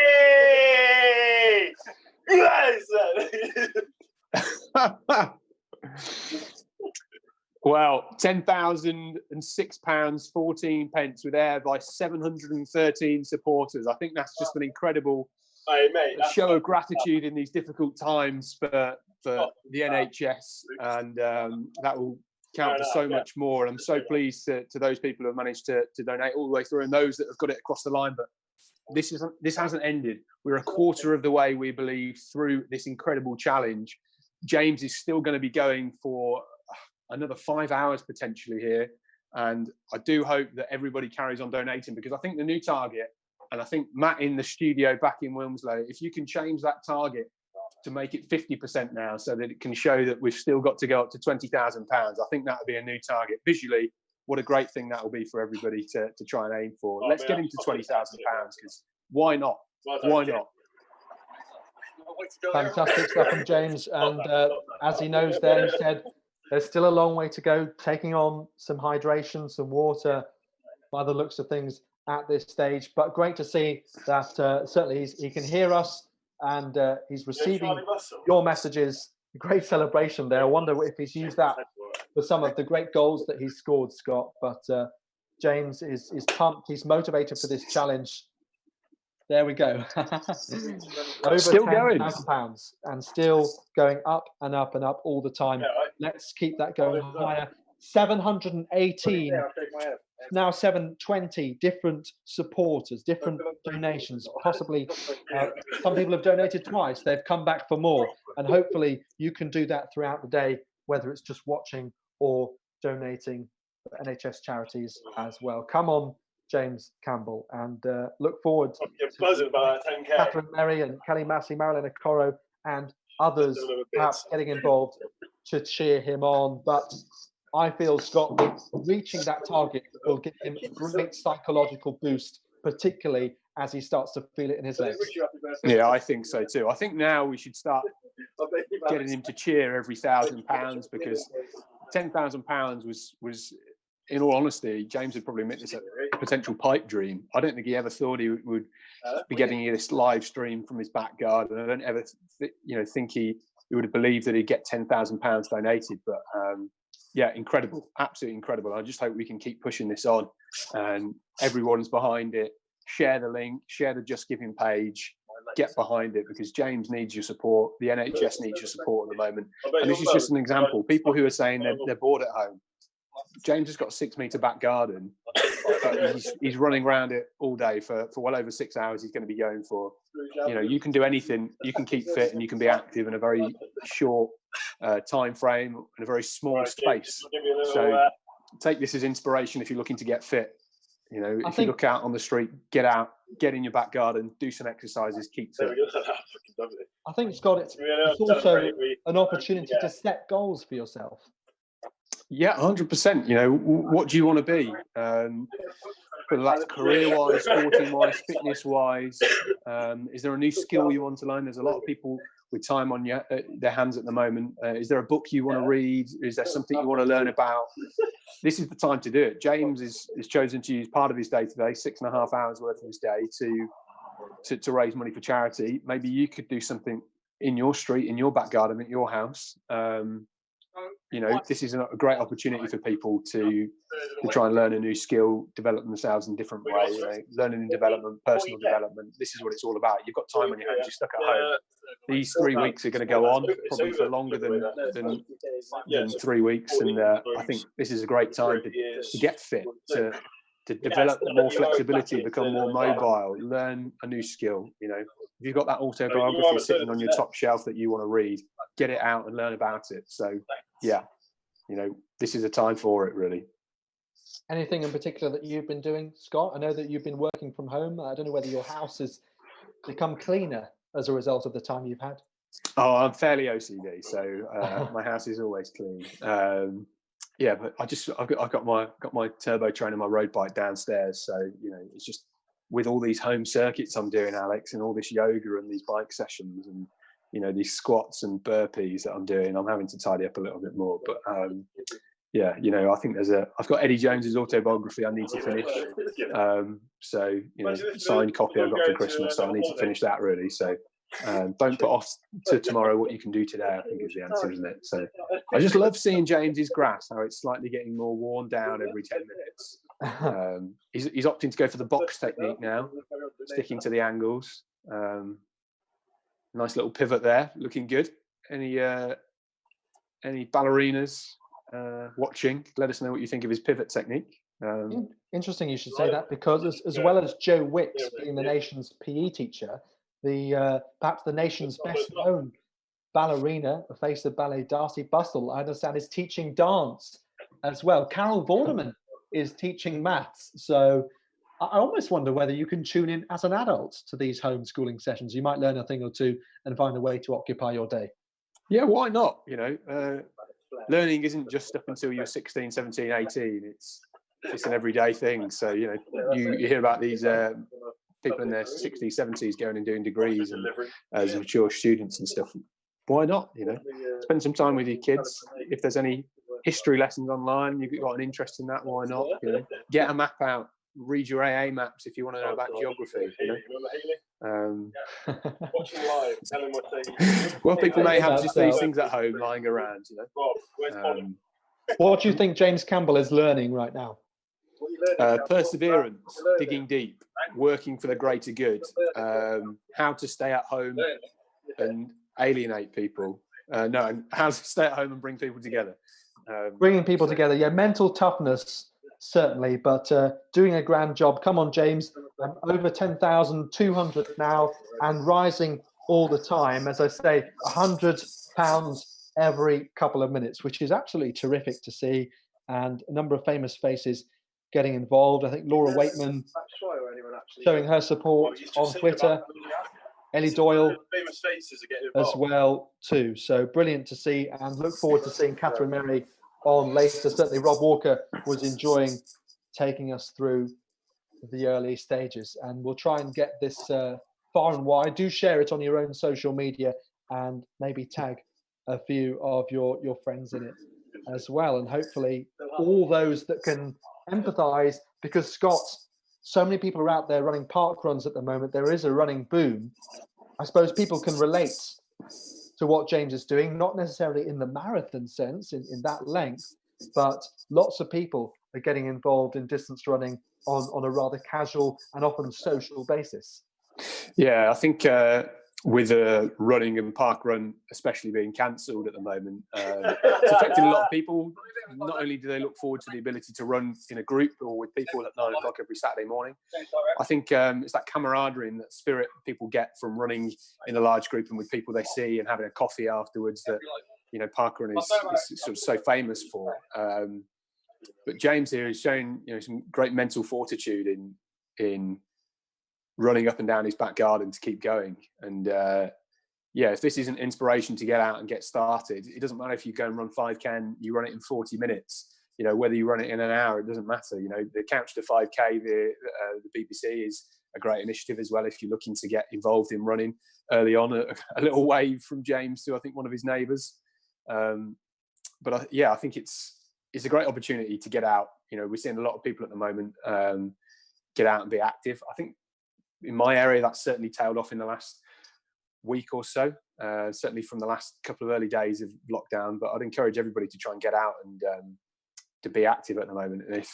Well, £10,006, 14 pence. We're there by 713 supporters. I think that's just an incredible show of gratitude in these difficult times for the NHS, and that will count for so much more. And I'm so pleased to those people who have managed to donate all the way through, and those that have got it across the line. But this hasn't ended. We're a quarter of the way, we believe, through this incredible challenge. James is still going to be going for another 5 hours potentially here, and I do hope that everybody carries on donating, because I think the new target, and I think Matt in the studio back in Wilmslow, if you can change that target to make it 50% now, so that it can show that we've still got to go up to £20,000, I think that would be a new target. Visually, what a great thing that will be for everybody to try and aim for. Let's get him to £20,000, because why not? Why not? Fantastic stuff from James, and as he knows there, he said there's still a long way to go, taking on some hydration, some water by the looks of things at this stage. But great to see that certainly he can hear us, and he's receiving your messages. Great celebration there. I wonder if he's used that for some of the great goals that he's scored, Scott. But James is pumped. He's motivated for this challenge. There we go. Over still going. £10,000 and still going up and up and up all the time. Let's keep that going higher. 718, now 720 different supporters, different donations. Possibly some people have donated twice. They've come back for more. And hopefully you can do that throughout the day, whether it's just watching or donating for NHS charities as well. Come on, James Campbell, and look forward to Catherine Merry and Kelly Massey, Marilyn Okoro, and others perhaps getting involved to cheer him on. But I feel, Scott, that reaching that target will give him a great psychological boost, particularly as he starts to feel it in his legs. Yeah, I think so too. I think now we should start getting him to cheer every £1,000, because £10,000 was, in all honesty, James would probably admit this, a potential pipe dream. I don't think he ever thought he would be getting this live stream from his back garden. I don't ever think he would have believed that he'd get £10,000 donated. But yeah, incredible, absolutely incredible. I just hope we can keep pushing this on, and everyone's behind it. Share the link, share the Just Giving page, get behind it, because James needs your support. The NHS needs your support at the moment. And this is just an example. People who are saying they're bored at home. James has got a 6 meter back garden. He's running around it all day for well over 6 hours. He's going to be going for. You can do anything. You can keep fit and you can be active in a very short time frame in a very small space. So take this as inspiration if you're looking to get fit. If you look out on the street, get out, get in your back garden, do some exercises, keep fit. I think, Scott, it's also an opportunity to set goals for yourself. Yeah, 100%. What do you want to be? Whether that's career-wise, sporting-wise, fitness-wise. Is there a new skill you want to learn? There's a lot of people with time on their hands at the moment, is there a book you want to read? Is there something you want to learn about? This is the time to do it. James is chosen to use part of his day today, 6.5 hours worth of his day, to raise money for charity. Maybe you could do something in your street, in your back garden, at your house. This is a great opportunity for people to try and learn a new skill, develop themselves in different ways. Learning and development, personal development. This is what it's all about. You've got time on your hands. You're stuck at home. These 3 weeks are going to go on probably for longer than 3 weeks, and I think this is a great time to get fit, to develop more flexibility, become more mobile, learn a new skill. If you've got that autobiography sitting on your top shelf that you want to read, get it out and learn about it. So yeah, this is a time for it, really. Anything in particular that you've been doing, Scott? I know that you've been working from home. I don't know whether your house has become cleaner as a result of the time you've had. Oh, I'm fairly OCD, so my house is always clean. Yeah, but I've got my turbo trainer, my road bike downstairs. So it's just with all these home circuits I'm doing, Alex, and all this yoga and these bike sessions, and these squats and burpees that I'm doing, I'm having to tidy up a little bit more. But yeah, I think I've got Eddie Jones's autobiography I need to finish. So signed copy I got for Christmas, so I need to finish that really. So don't put off to tomorrow what you can do today, I think is the answer, isn't it? So I just love seeing James's grass, how it's slightly getting more worn down every 10 minutes. He's opting to go for the box technique now, sticking to the angles. Nice little pivot there, looking good. Any ballerinas watching, let us know what you think of his pivot technique. Interesting you should say that, because as well as Joe Wicks being the nation's PE teacher, perhaps the nation's best known ballerina, the face of ballet, Darcy Bustle, I understand, is teaching dance as well. Carol Vorderman is teaching maths. So I almost wonder whether you can tune in as an adult to these homeschooling sessions. You might learn a thing or two and find a way to occupy your day. Yeah, why not? Learning isn't just up until you're 16, 17, 18. It's an everyday thing. So, you hear about these people in their 60s, 70s going and doing degrees and as mature students and stuff. Why not? Spend some time with your kids. If there's any history lessons online, you've got an interest in that, why not? Get a map out. Read your AA maps if you want to know about geography. Well, people may have just these things at home lying around. What do you think James Campbell is learning right now? Perseverance, digging deep, working for the greater good, how to stay at home and alienate people. No, how to stay at home and bring people together. Bringing people together, yeah, mental toughness, certainly, but doing a grand job. Come on, James, over 10,200 now and rising all the time. As I say, £100 every couple of minutes, which is absolutely terrific to see. And a number of famous faces getting involved. I think Laura Waitman showing her support on Twitter. Ellie Doyle as well too. So brilliant to see, and look forward to seeing Catherine Mary on later. Certainly Rob Walker was enjoying taking us through the early stages, and we'll try and get this far and wide. Do share it on your own social media and maybe tag a few of your friends in it as well, and hopefully all those that can empathize, because Scott, so many people are out there running park runs at the moment. There is a running boom. I suppose people can relate to what James is doing, not necessarily in the marathon sense, in that length, but lots of people are getting involved in distance running on a rather casual and often social basis. Yeah, I think with running and park run especially being cancelled at the moment, it's affecting a lot of people. Not only do they look forward to the ability to run in a group or with people at 9 o'clock every Saturday morning, I think it's that camaraderie and that spirit people get from running in a large group and with people they see and having a coffee afterwards that parkrun is sort of so famous for. But James here is showing some great mental fortitude in running up and down his back garden to keep going. And if this isn't inspiration to get out and get started, it doesn't matter if you go and run 5K and you run it in 40 minutes, whether you run it in an hour, it doesn't matter. The Couch to 5K, the BBC is a great initiative as well if you're looking to get involved in running early on. A little wave from James to, I think, one of his neighbours. But I think it's a great opportunity to get out. We're seeing a lot of people at the moment get out and be active. I think in my area that's certainly tailed off in the last week or so, certainly from the last couple of early days of lockdown. But I'd encourage everybody to try and get out and to be active at the moment. And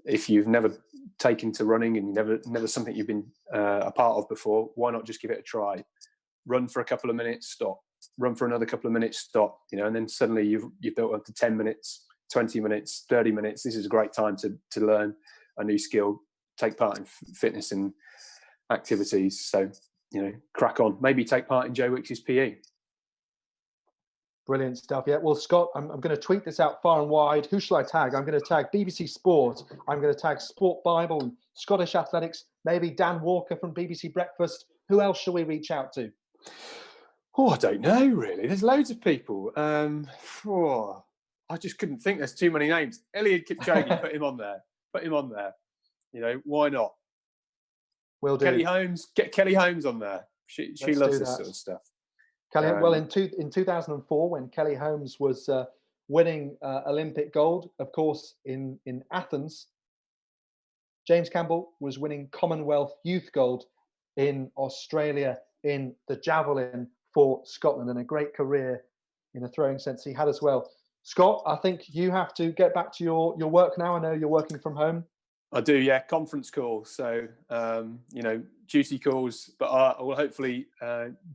if you've never taken to running and never something you've been a part of before, why not just give it a try? Run for a couple of minutes, stop. Run for another couple of minutes, stop. And then suddenly you've built up to 10 minutes, 20 minutes, 30 minutes. This is a great time to learn a new skill, take part in fitness and activities. So, crack on. Maybe take part in Joe Wicks's PE. Brilliant stuff. Yeah. Well, Scott, I'm going to tweet this out far and wide. Who shall I tag? I'm going to tag BBC Sport. I'm going to tag Sport Bible and Scottish Athletics. Maybe Dan Walker from BBC Breakfast. Who else shall we reach out to? Oh, I don't know, really. There's loads of people. I just couldn't think. There's too many names. Eliud Kipchoge, put him on there. Why not? Will do. Kelly Holmes, get Kelly Holmes on there. She loves this sort of stuff. Kelly, well, in 2004, when Kelly Holmes was winning Olympic gold, of course, in Athens, James Campbell was winning Commonwealth Youth gold in Australia in the javelin for Scotland, and a great career in a throwing sense he had as well. Scott, I think you have to get back to your work now. I know you're working from home. I do, yeah. Conference call. So, duty calls, but I will hopefully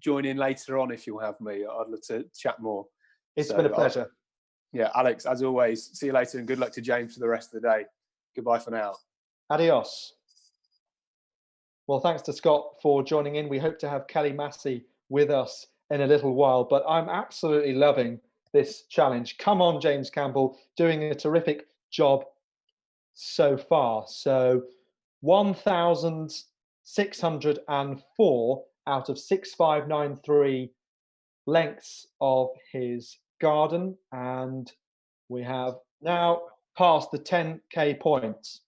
join in later on if you'll have me. I'd love to chat more. It's been a pleasure. Alex, as always, see you later and good luck to James for the rest of the day. Goodbye for now. Adios. Well, thanks to Scott for joining in. We hope to have Kelly Massey with us in a little while, but I'm absolutely loving this challenge. Come on, James Campbell, doing a terrific job so far. So 1,604 out of 6,593 lengths of his garden, and we have now passed the 10k points.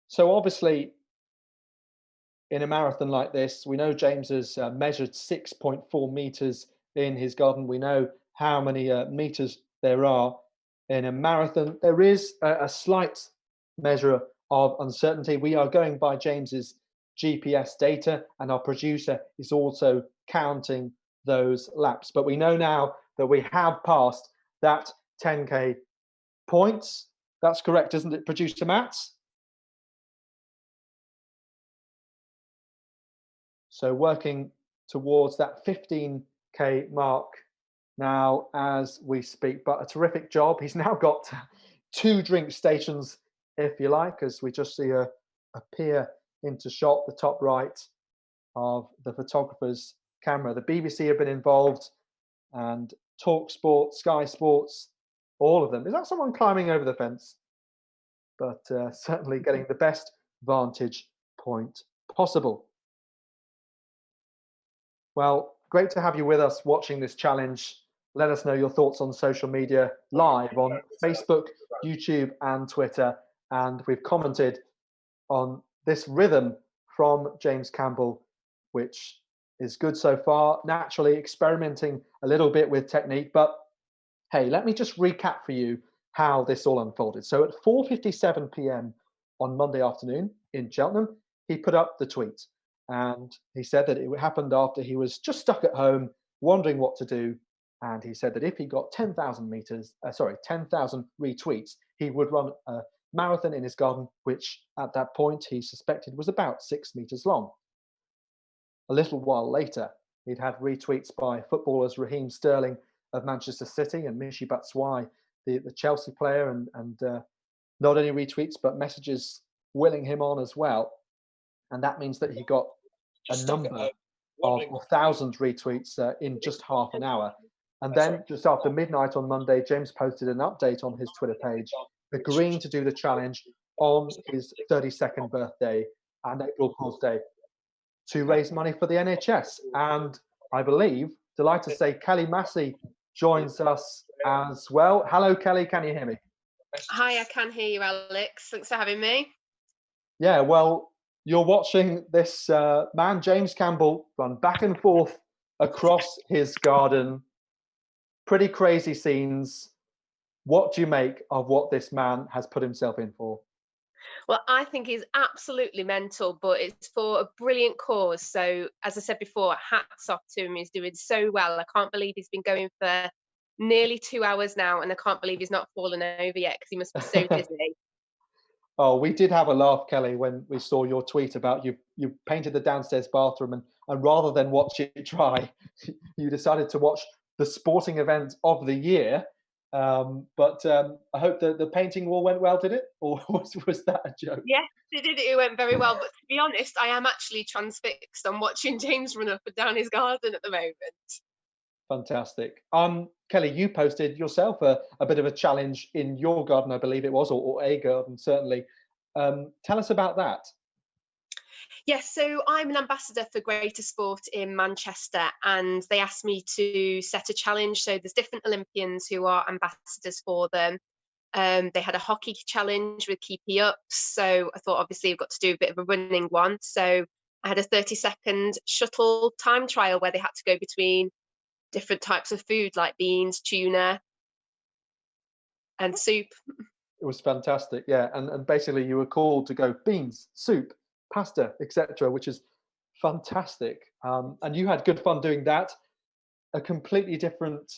So obviously, in a marathon like this, we know James has measured 6.4 meters in his garden. We know how many meters there are in a marathon. There is a slight measure of uncertainty. We are going by James's GPS data, and our producer is also counting those laps. But we know now that we have passed that 10k points. That's correct, isn't it, producer Matt? So working towards that 15k mark now as we speak, but a terrific job. He's now got 2 drink stations, if you like, as we just see a peer into shot, the top right of the photographer's camera. The BBC have been involved, and TalkSport, Sky Sports, all of them. Is that someone climbing over the fence? But certainly getting the best vantage point possible. Well, great to have you with us watching this challenge. Let us know your thoughts on social media live on Facebook, YouTube, and Twitter. And we've commented on this rhythm from James Campbell, which is good so far. Naturally experimenting a little bit with technique, but hey, let me just recap for you how this all unfolded. So at 4:57 p.m. on Monday afternoon in Cheltenham, he put up the tweet. And he said that it happened after he was just stuck at home, wondering what to do. And he said that if he got 10,000 retweets, he would run a marathon in his garden, which at that point he suspected was about 6 meters long. A little while later, he'd had retweets by footballers Raheem Sterling of Manchester City and Michy Batshuayi, the Chelsea player, and not only retweets, but messages willing him on as well. And that means that he got a number of 1,000 retweets in just half an hour. And then just after midnight on Monday, James posted an update on his Twitter page, agreeing to do the challenge on his 32nd birthday and April Fool's Day to raise money for the NHS. And I believe delighted to say Kelly Massey joins us as well. Hello, Kelly. Can you hear me? Hi, I can hear you, Alex. Thanks for having me. Yeah, well, you're watching this man, James Campbell, run back and forth across his garden. Pretty crazy scenes. What do you make of what this man has put himself in for? Well, I think he's absolutely mental, but it's for a brilliant cause. So, as I said before, hats off to him. He's doing so well. I can't believe he's been going for nearly 2 hours now, and I can't believe he's not fallen over yet because he must be so dizzy. Oh, we did have a laugh, Kelly, when we saw your tweet about you painted the downstairs bathroom, and rather than watch it dry, you decided to watch the sporting event of the year. But I hope the painting all went well, did it? Or was that a joke? Yes, it did. It went very well. But to be honest, I am actually transfixed on watching James run up and down his garden at the moment. Fantastic. Kelly, you posted yourself a bit of a challenge in your garden, I believe it was, or a garden, certainly. Tell us about that. Yes, so I'm an ambassador for Greater Sport in Manchester, and they asked me to set a challenge. So there's different Olympians who are ambassadors for them. They had a hockey challenge with keepy ups. So I thought, obviously, I've got to do a bit of a running one. So I had a 30-second shuttle time trial where they had to go between different types of food like beans, tuna, and soup. It was fantastic, yeah. And basically, you were called to go beans, soup, pasta, etc., which is fantastic. And you had good fun doing that. A completely different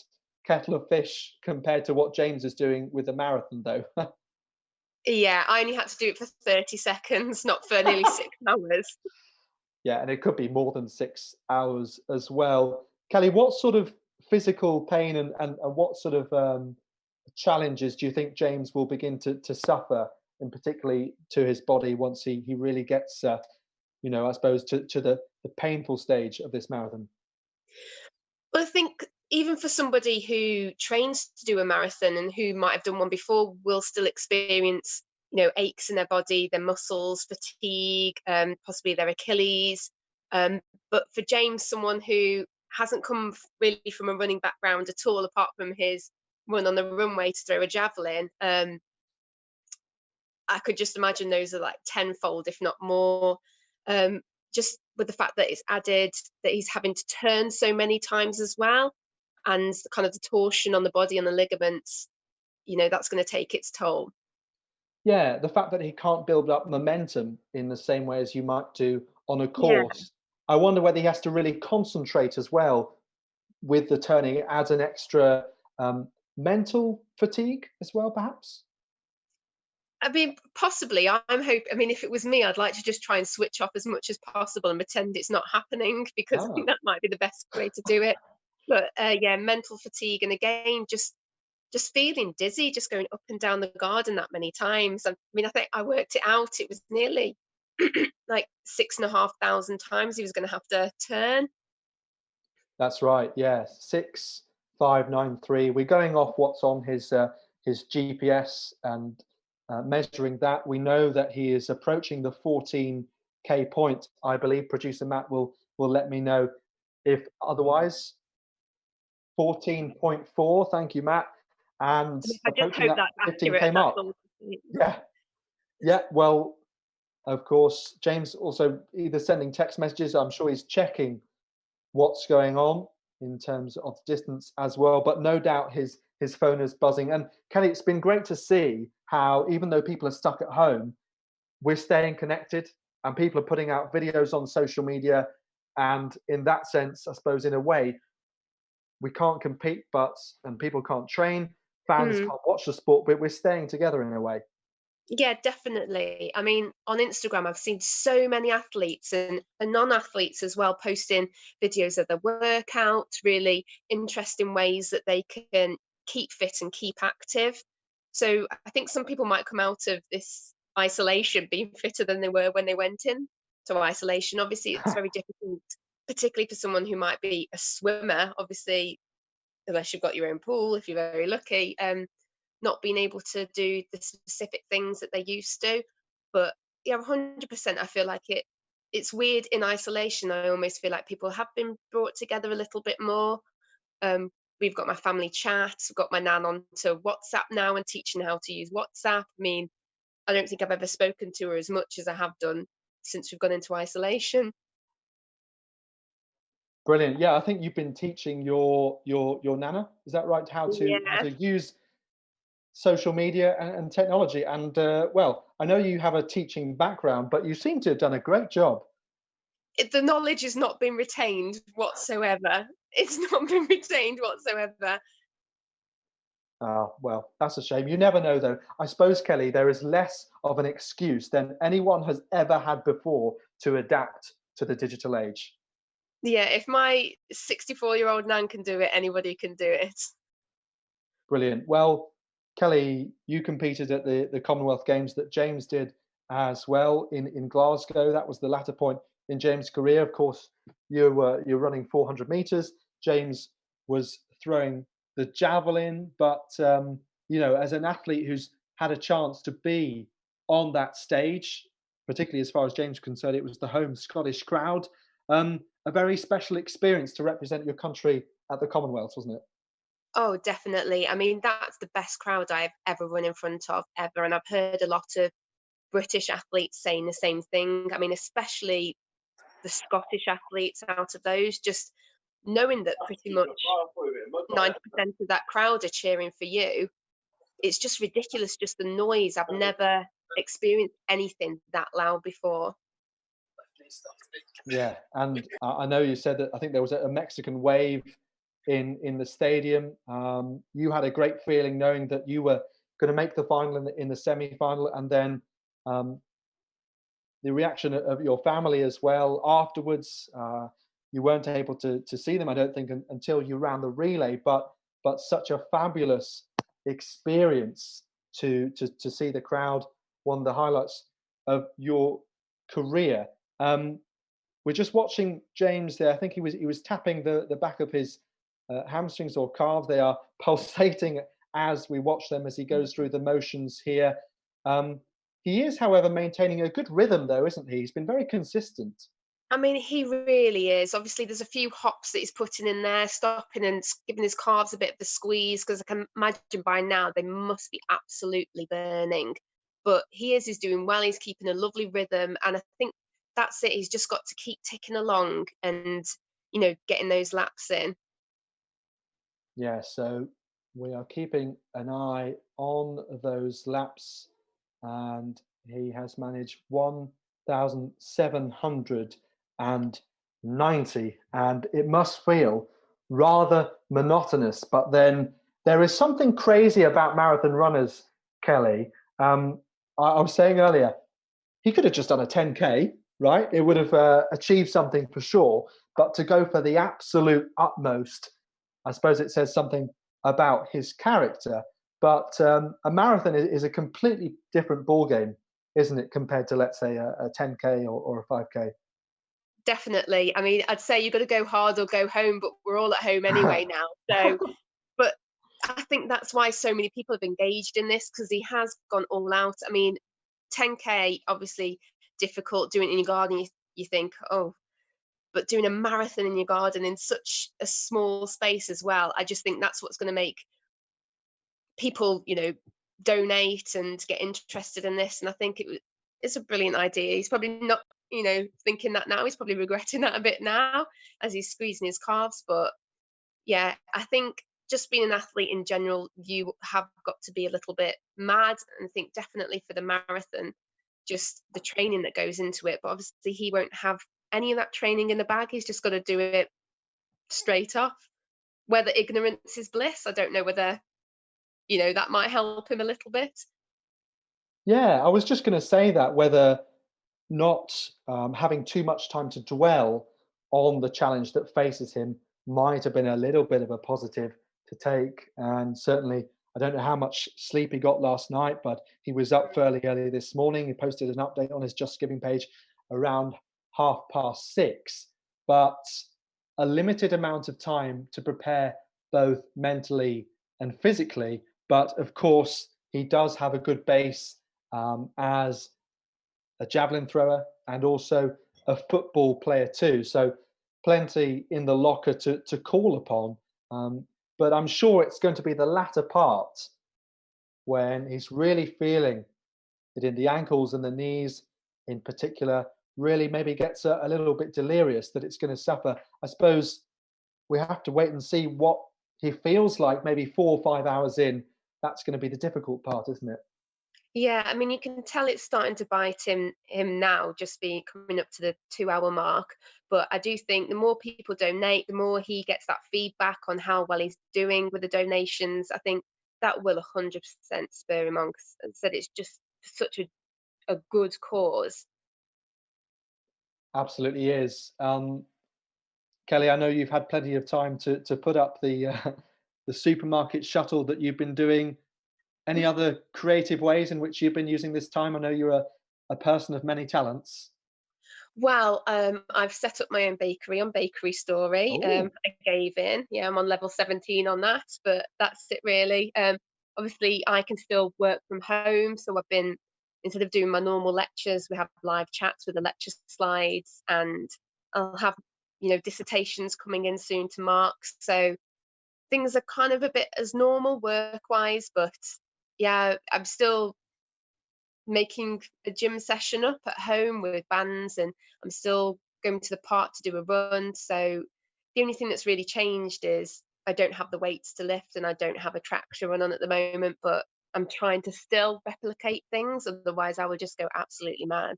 kettle of fish compared to what James is doing with the marathon, though. Yeah, I only had to do it for 30 seconds, not for nearly 6 hours. Yeah, and it could be more than 6 hours as well. Kelly, what sort of physical pain and what sort of challenges do you think James will begin to suffer, and particularly to his body once he really gets, I suppose, to the painful stage of this marathon? Well, I think even for somebody who trains to do a marathon and who might have done one before will still experience, aches in their body, their muscles, fatigue, possibly their Achilles. But for James, someone who hasn't come really from a running background at all, apart from his run on the runway to throw a javelin, I could just imagine those are like tenfold, if not more. Just with the fact that it's added that he's having to turn so many times as well, and kind of the torsion on the body and the ligaments, that's going to take its toll. Yeah, the fact that he can't build up momentum in the same way as you might do on a course. Yeah. I wonder whether he has to really concentrate as well with the turning. It adds an extra mental fatigue as well, perhaps? I mean, possibly. I'm hoping. I mean, if it was me, I'd like to just try and switch off as much as possible and pretend it's not happening, because I think that might be the best way to do it. But yeah, mental fatigue, and again, just feeling dizzy, just going up and down the garden that many times. I mean, I think I worked it out. It was nearly like 6,500 times he was going to have to turn. That's right. Yeah, 6,593. We're going off what's on his GPS and measuring that. We know that he is approaching the 14K point. I believe producer Matt will let me know if otherwise. 14.4. Thank you, Matt. And I just hope that's 15K mark. Yeah. Well, of course, James also either sending text messages. I'm sure he's checking what's going on in terms of distance as well. But no doubt his phone is buzzing. And Kelly, it's been great to see how, even though people are stuck at home, we're staying connected and people are putting out videos on social media. And in that sense, I suppose, in a way, we can't compete, and people can't train, fans can't watch the sport, but we're staying together in a way. Yeah, definitely. I mean, on Instagram, I've seen so many athletes and non-athletes as well posting videos of their workouts, really interesting ways that they can keep fit and keep active. So I think some people might come out of this isolation being fitter than they were when they went in to isolation. Obviously, it's very difficult, particularly for someone who might be a swimmer, obviously, unless you've got your own pool, if you're very lucky. Not being able to do the specific things that they used to. But yeah, 100%, I feel like it it's weird in isolation. I almost feel like people have been brought together a little bit more. We've got my family chat, I've got my nan onto WhatsApp now and teaching how to use WhatsApp. I mean, I don't think I've ever spoken to her as much as I have done since we've gone into isolation. Brilliant. Yeah, I think you've been teaching your nana, is that right? How to use social media and technology. And well, I know you have a teaching background, but you seem to have done a great job. The knowledge has not been retained whatsoever. It's not been retained whatsoever. Well, that's a shame. You never know, though. I suppose, Kelly, there is less of an excuse than anyone has ever had before to adapt to the digital age. Yeah, if my 64-year-old nan can do it, anybody can do it. Brilliant. Well, Kelly, you competed at the Commonwealth Games that James did as well in Glasgow. That was the latter point in James' career. Of course, you're running 400 meters. James was throwing the javelin, but you know, as an athlete who's had a chance to be on that stage, particularly as far as James is concerned, it was the home Scottish crowd. A very special experience to represent your country at the Commonwealth, wasn't it? Oh, definitely. I mean, that's the best crowd I've ever run in front of, ever. And I've heard a lot of British athletes saying the same thing. I mean, especially the Scottish athletes out of those, just knowing that pretty much 90% of that crowd are cheering for you. It's just ridiculous, just the noise. I've never experienced anything that loud before. Yeah, and I know you said that I think there was a Mexican wave in the stadium. You had a great feeling knowing that you were going to make the final in the semi-final, and then the reaction of your family as well afterwards. You weren't able to see them, I don't think, until you ran the relay. But such a fabulous experience to see the crowd. One of the highlights of your career. We're just watching James there. I think he was tapping the back of his hamstrings or calves. They are pulsating as we watch them as he goes through the motions here. He is, however, maintaining a good rhythm, though, isn't he? He's been very consistent. I mean, he really is. Obviously, there's a few hops that he's putting in there, stopping and giving his calves a bit of the squeeze, because I can imagine by now they must be absolutely burning. But he's doing well. He's keeping a lovely rhythm, and I think that's it. He's just got to keep ticking along and, you know, getting those laps in. Yeah, so we are keeping an eye on those laps, and he has managed 1,790, and it must feel rather monotonous. But then there is something crazy about marathon runners, Kelly. I was saying earlier, he could have just done a 10K, right? It would have achieved something for sure. But to go for the absolute utmost, I suppose it says something about his character. But a marathon is a completely different ballgame, isn't it, compared to, let's say, a 10K or a 5K? Definitely. I mean, I'd say you've got to go hard or go home, but we're all at home anyway now. So, but I think that's why so many people have engaged in this, because he has gone all out. I mean, 10K, obviously difficult. Doing it in your garden, you think, oh, but doing a marathon in your garden in such a small space as well, I just think that's what's going to make people, you know, donate and get interested in this. And I think it's a brilliant idea. He's probably not, you know, thinking that now. He's probably regretting that a bit now as he's squeezing his calves. But yeah, I think just being an athlete in general, you have got to be a little bit mad. And I think definitely for the marathon, just the training that goes into it. But obviously he won't have any of that training in the bag. He's just got to do it straight off. Whether ignorance is bliss, I don't know whether, you know, that might help him a little bit. Yeah, I was just going to say that, whether not having too much time to dwell on the challenge that faces him might have been a little bit of a positive to take. And certainly, I don't know how much sleep he got last night, but he was up fairly early this morning. He posted an update on his Just Giving page around 6:30. But a limited amount of time to prepare both mentally and physically. But of course, he does have a good base as a javelin thrower and also a football player too. So plenty in the locker to call upon. But I'm sure it's going to be the latter part when he's really feeling it in the ankles and the knees in particular, really maybe gets a little bit delirious, that it's going to suffer. I suppose we have to wait and see what he feels like maybe 4 or 5 hours in. That's going to be the difficult part, isn't it? Yeah, I mean, you can tell it's starting to bite him now, just being coming up to the 2 hour mark. But I do think the more people donate, the more he gets that feedback on how well he's doing with the donations. I think that will 100% spur him on. 'Cause as I said, it's just such a good cause. Absolutely is. Kelly, I know you've had plenty of time to put up the the supermarket shuttle that you've been doing. Any other creative ways in which you've been using this time? I know you're a person of many talents. Well, I've set up my own bakery on Bakery Story. Oh, I gave in. Yeah, I'm on level 17 on that, but that's it really. Obviously, I can still work from home, so I've been instead of doing my normal lectures, we have live chats with the lecture slides, and I'll have dissertations coming in soon to mark. So things are kind of a bit as normal work-wise, but yeah, I'm still making a gym session up at home with bands, and I'm still going to the park to do a run. So the only thing that's really changed is I don't have the weights to lift and I don't have a track to run on at the moment, but I'm trying to still replicate things, otherwise I would just go absolutely mad.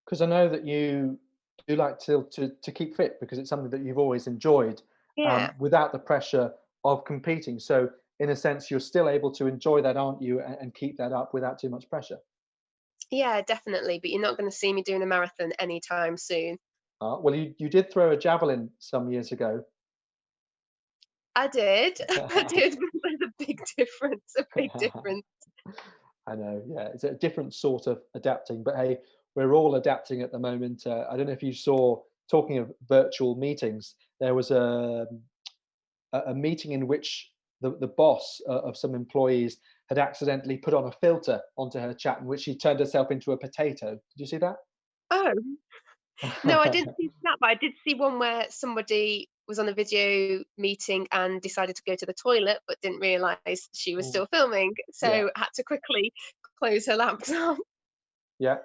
because I know that you do like to keep fit because it's something that you've always enjoyed, Yeah. without the pressure of competing. So in a sense, you're still able to enjoy that, aren't you, and keep that up without too much pressure. Yeah, definitely. But you're not going to see me doing a marathon anytime soon. Well, you did throw a javelin some years ago. I did. I did. But there's a big difference. A big difference. I know, yeah, it's a different sort of adapting, but hey, we're all adapting at the moment. I don't know if you saw, talking of virtual meetings, there was a meeting in which the boss of some employees had accidentally put on a filter onto her chat in which she turned herself into a potato. Did you see that? Oh, no, I didn't see that, but I did see one where somebody was on a video meeting and decided to go to the toilet, but didn't realise she was Oh, still filming, yeah, so had to quickly close her laptop. yeah,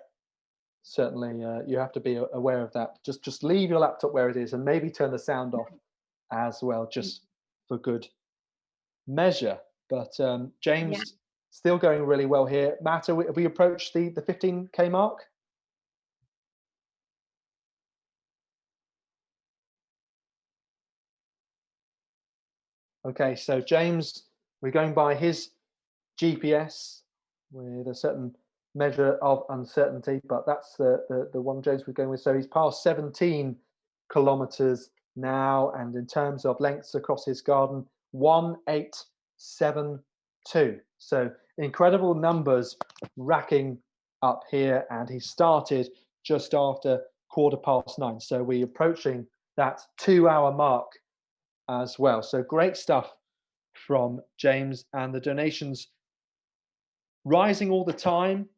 certainly. You have to be aware of that. Just leave your laptop where it is and maybe turn the sound off as well, just for good measure. But Yeah. James still going really well here. Matt, have we approached the 15K mark? Okay, so James, we're going by his GPS with a certain measure of uncertainty, but that's the one James we're going with. So he's passed 17 kilometers now, and in terms of lengths across his garden, 1872. So incredible numbers racking up here, and he started just after 9:15. So we're approaching that 2 hour mark as well. So great stuff from James, and the donations rising all the time.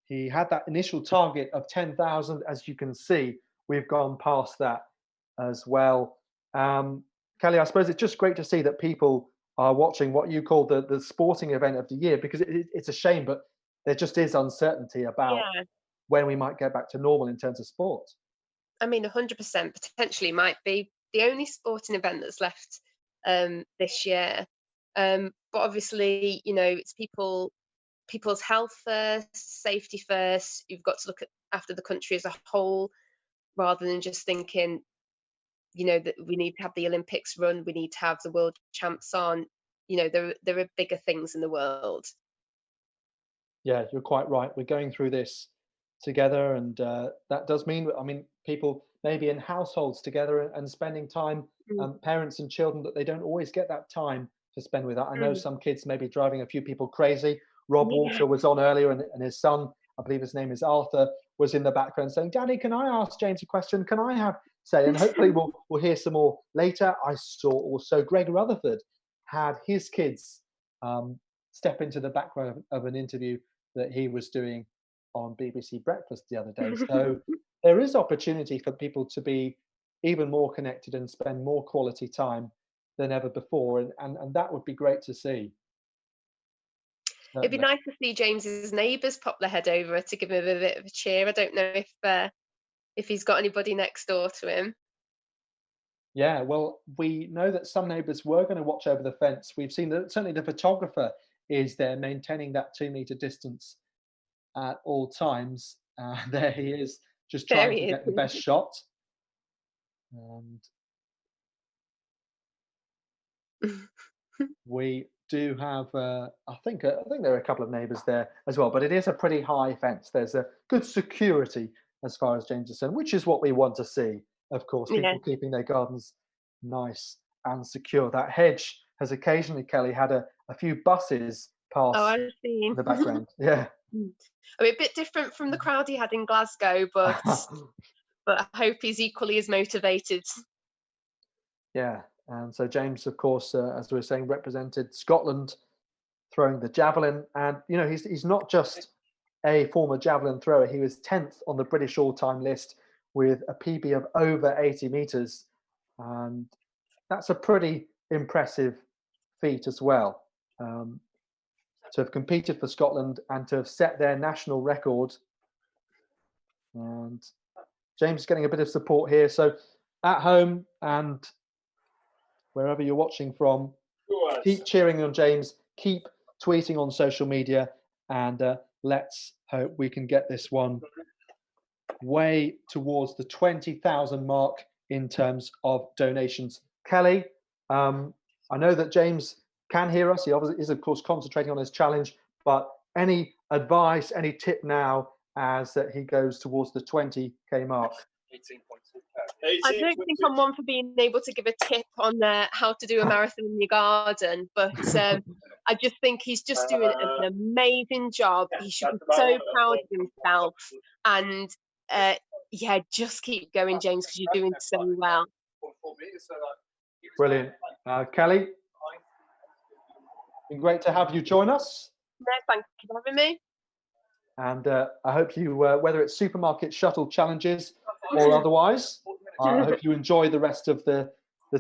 He had that initial target of 10,000. As you can see, we've gone past that as well. Kelly, I suppose it's just great to see that people are watching what you call the sporting event of the year, because it's a shame, but there just is uncertainty about Yeah. when we might get back to normal in terms of sport. I mean, 100% potentially might be the only sporting event that's left this year. But obviously, it's people's health first, safety first. You've got to look at after the country as a whole, rather than just thinking, that we need to have the Olympics run, we need to have the world champs on. There are bigger things in the world. Yeah, you're quite right. We're going through this together, and that does mean, I mean, people maybe in households together and spending time, Mm, parents and children, that they don't always get that time to spend with that. I know mm. some kids may be driving a few people crazy. Rob Yeah. Walker was on earlier, and his son, I believe his name is Arthur, was in the background saying, "Daddy, can I ask James a question? Can I have say?" And hopefully we'll hear some more later. I saw also Greg Rutherford had his kids step into the background of an interview that he was doing on BBC Breakfast the other day. So there is opportunity for people to be even more connected and spend more quality time than ever before, and that would be great to see. It'd be nice to see James's neighbours pop their head over to give him a bit of a cheer. I don't know if he's got anybody next door to him. Yeah, well, we know that some neighbours were going to watch over the fence. We've seen that certainly the photographer is there maintaining that 2-metre distance at all times. There he is, just trying to get the best shot. And we do have, I think there are a couple of neighbours there as well, but it is a pretty high fence. There's a good security as far as James is concerned, which is what we want to see. Of course, people keeping their gardens nice and secure. That hedge has occasionally, Kelly, had a few buses pass in the background. Yeah. I mean, a bit different from the crowd he had in Glasgow, but I hope he's equally as motivated. Yeah, and so James, of course, as we were saying, represented Scotland throwing the javelin. And, you know, he's not just a former javelin thrower. He was 10th on the British all-time list with a PB of over 80 metres. And that's a pretty impressive feat as well. To have competed for Scotland and to have set their national record. And James is getting a bit of support here. So at home and wherever you're watching from, keep cheering on James, keep tweeting on social media, and let's hope we can get this one way towards the 20,000 mark in terms of donations. Kelly, I know that James can hear us. He obviously is, of course, concentrating on his challenge, but any advice, any tip now as he goes towards the 20k mark? 18.2. I don't think I'm one for being able to give a tip on how to do a marathon in your garden, but I just think he's just doing an amazing job. He should be so proud of himself. And yeah, just keep going, James, because you're doing so well. Brilliant. Kelly, been great to have you join us. No, thank you for having me. And I hope you, whether it's supermarket shuttle challenges or otherwise, I hope you enjoy the rest of the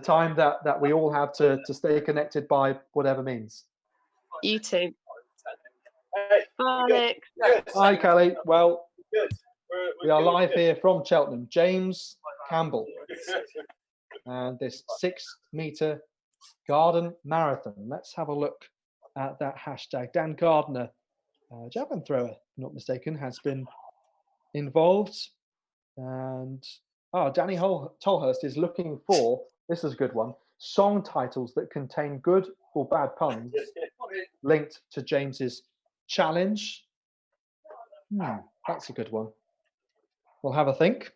time that we all have to stay connected by whatever means. You too. Bye, Alex. Hi, Kelly. Well, we are live here from Cheltenham. James Campbell and this 6-metre garden marathon. Let's have a look at that hashtag. Dan Gardner, javelin thrower, not mistaken, has been involved. And Danny Tolhurst is looking for, this is a good one, song titles that contain good or bad puns linked to James's challenge. That's a good one. We'll have a think.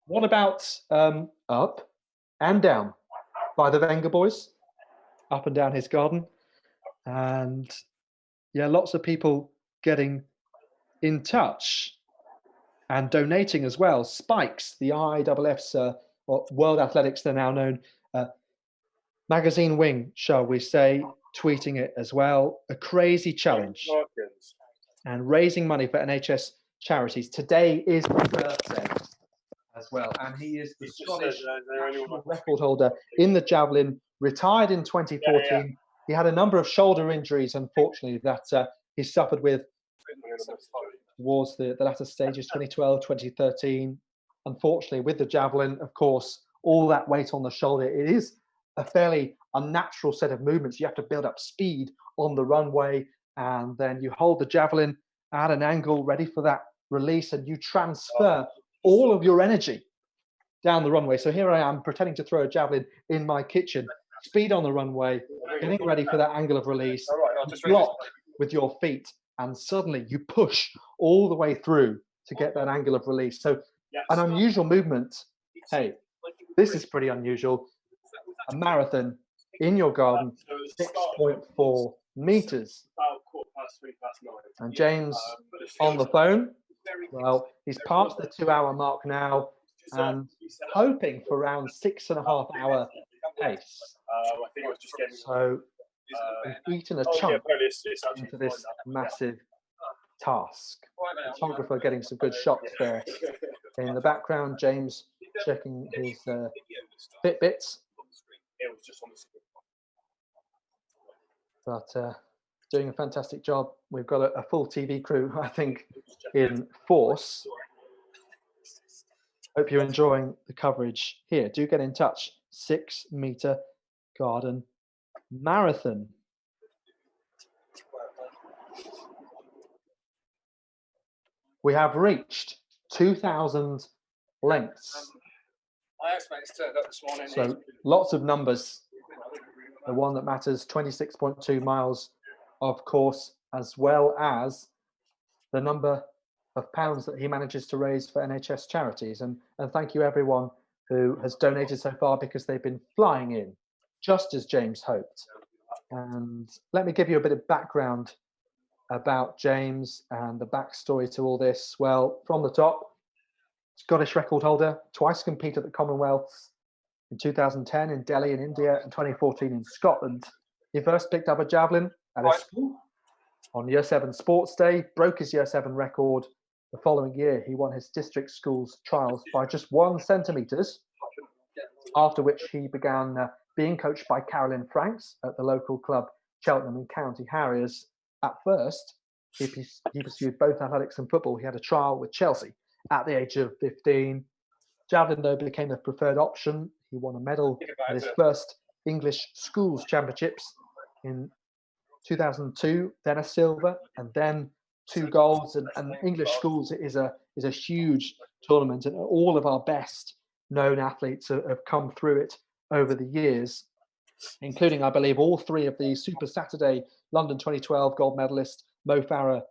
What about Up and Down by the Venga Boys? Up and down his garden. And yeah, lots of people getting in touch and donating as well. Spikes, the IAAF's, or World Athletics, they're now known, magazine wing, shall we say, tweeting it as well. A crazy challenge. And raising money for NHS charities. Today is his birthday as well. And he is the Scottish national record holder in the javelin, retired in 2014. He had a number of shoulder injuries, unfortunately, that he suffered with towards the latter stages, 2012, 2013. Unfortunately, with the javelin, of course, all that weight on the shoulder, it is a fairly unnatural set of movements. You have to build up speed on the runway, and then you hold the javelin at an angle ready for that release, and you transfer all of your energy down the runway. So here I am pretending to throw a javelin in my kitchen, speed on the runway, getting ready for that angle of release, block with your feet, and suddenly you push all the way through to get that angle of release. So an unusual movement. Hey, this is pretty unusual. A marathon in your garden, 6.4 meters. And James on the phone. Well, he's past the 2-hour mark now and hoping for around 6.5 hour pace. So we've eaten a chunk into this massive task. Photographer getting some good shots there. In the background, James checking his Fitbits. But doing a fantastic job. We've got a full TV crew, I think, in force. Hope you're enjoying the coverage here. Do get in touch. 6 Metre Garden Marathon. We have reached 2,000 lengths. My housemate's turned up this morning. So lots of numbers. The one that matters, 26.2 miles, of course, as well as the number of pounds that he manages to raise for NHS charities. And thank you everyone who has donated so far, because they've been flying in, just as James hoped. And let me give you a bit of background about James and the backstory to all this. Well, from the top, Scottish record holder, twice competed at the Commonwealths, in 2010 in Delhi in India and 2014 in Scotland. He first picked up a javelin at his school on Year 7 Sports Day, broke his Year 7 record. The following year, he won his district school's trials by just 1 centimetre, after which he began being coached by Carolyn Franks at the local club Cheltenham and County Harriers. At first, he pursued both athletics and football. He had a trial with Chelsea at the age of 15. Javelin, though, became the preferred option. He won a medal at his first English Schools Championships in 2002, then a silver, and then 2 golds. And English Schools is a huge tournament, and all of our best known athletes have come through it over the years, including, I believe, all 3 of the Super Saturday London 2012 gold medalists, Mo Farah,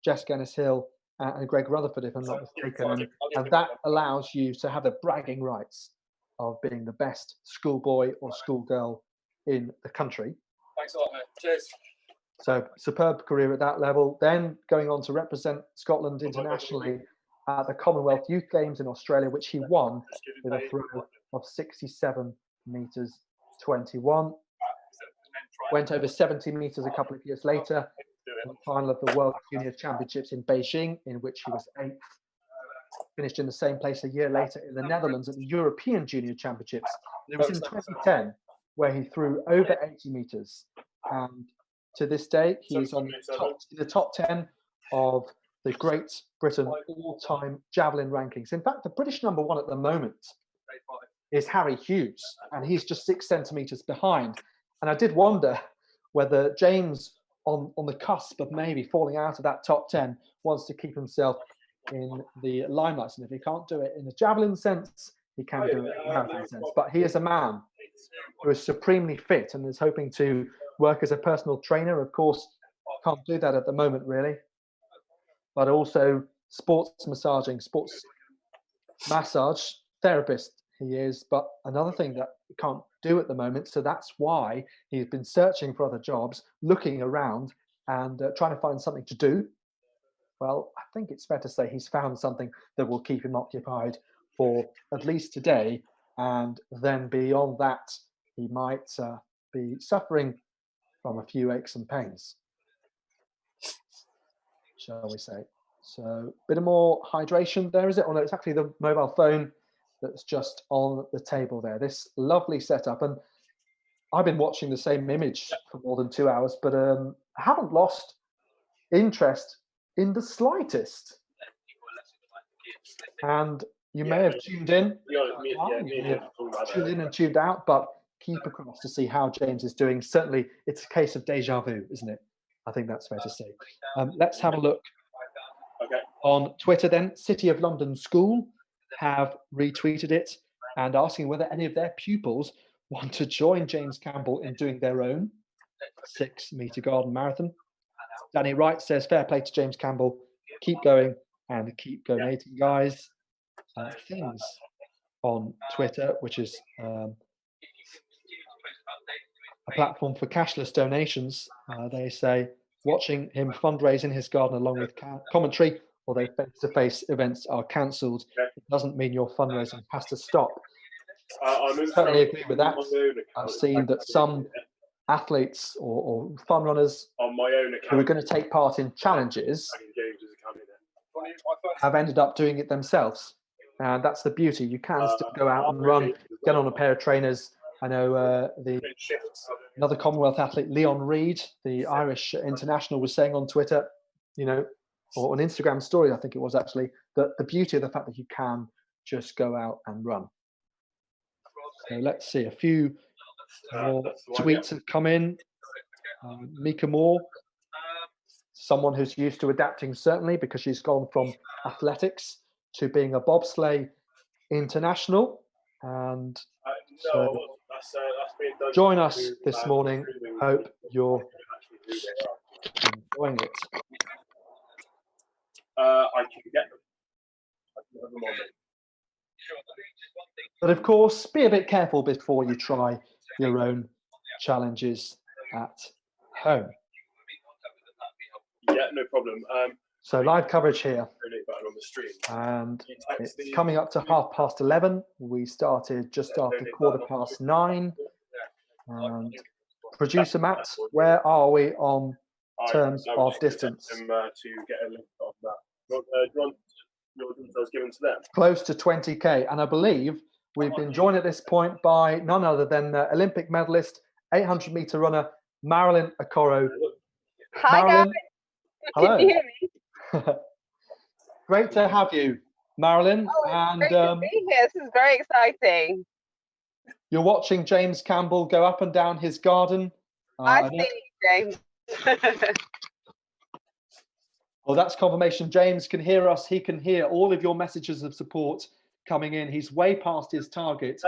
Jessica Ennis-Hill, and Greg Rutherford, if I'm not mistaken. And that allows you to have the bragging rights of being the best schoolboy or schoolgirl in the country. Thanks a lot, mate. Cheers. So superb career at that level. Then going on to represent Scotland internationally at the Commonwealth Youth Games in Australia, which he won with a throw of 67 metres 21. Went over 70 metres a couple of years later, in the final of the World Junior Championships in Beijing, in which he was 8th. Finished in the same place a year later in the Netherlands at the European Junior Championships. It was in 2010 where he threw over 80 metres. And to this day, he is on the top 10 of the Great Britain all-time javelin rankings. In fact, the British number 1 at the moment is Harry Hughes, and he's just 6 centimetres behind. And I did wonder whether James, on the cusp of maybe falling out of that top 10, wants to keep himself in the limelight. And if he can't do it in the javelin sense, he can do it in the marathon sense. But he is a man who is supremely fit and is hoping to work as a personal trainer. Of course, can't do that at the moment, really. But also sports massage therapist he is. But another thing that he can't do at the moment, so that's why he's been searching for other jobs, looking around and trying to find something to do. Well, I think it's fair to say he's found something that will keep him occupied for at least today, and then beyond that, he might be suffering from a few aches and pains, shall we say. So a bit more hydration there, is it? Oh no, it's actually the mobile phone that's just on the table there. This lovely setup, and I've been watching the same image for more than 2 hours, but I haven't lost interest in the slightest. And you may have tuned in, tuned in and tuned out, but keep across to see how James is doing. Certainly, it's a case of deja vu, isn't it? I think that's fair to say. Let's have a look on Twitter then. City of London School have retweeted it and asking whether any of their pupils want to join James Campbell in doing their own 6 Metre Garden Marathon. Danny Wright says, fair play to James Campbell. Keep going and keep donating, guys. Things on Twitter, which is a platform for cashless donations. They say, watching him fundraise in his garden along with commentary, although face-to-face events are cancelled, it doesn't mean your fundraising has to stop. I certainly agree with that. I've seen that some athletes or fun runners who are going to take part in challenges have ended up doing it themselves. And that's the beauty. You can still go out and run, get on a pair of trainers. I know another Commonwealth athlete, Leon Reid, the Irish international, was saying on Twitter, or on Instagram story, I think it was actually, that the beauty of the fact that you can just go out and run. So let's see, a few more tweets have come in. Mika Moore, someone who's used to adapting, certainly, because she's gone from athletics to being a bobsleigh international. And so join us this morning. Hope you're enjoying it. I can get them. But of course, be a bit careful before you try your own challenges at home. Yeah, no problem. So live coverage here, and it's coming up to 11:30. We started just after 9:15. And producer Matt, where are we on terms of distance? To get a link of that. Your details given to them. Close to 20k, and I believe we've been joined at this point by none other than Olympic medalist, 800-meter runner Marilyn Okoro. Hi, Marilyn, guys. hello. Can you hear me? Great to have you, Marilyn. Oh, great to be here. This is very exciting. You're watching James Campbell go up and down his garden. I see, James. Well, that's confirmation. James can hear us. He can hear all of your messages of support coming in. He's way past his target.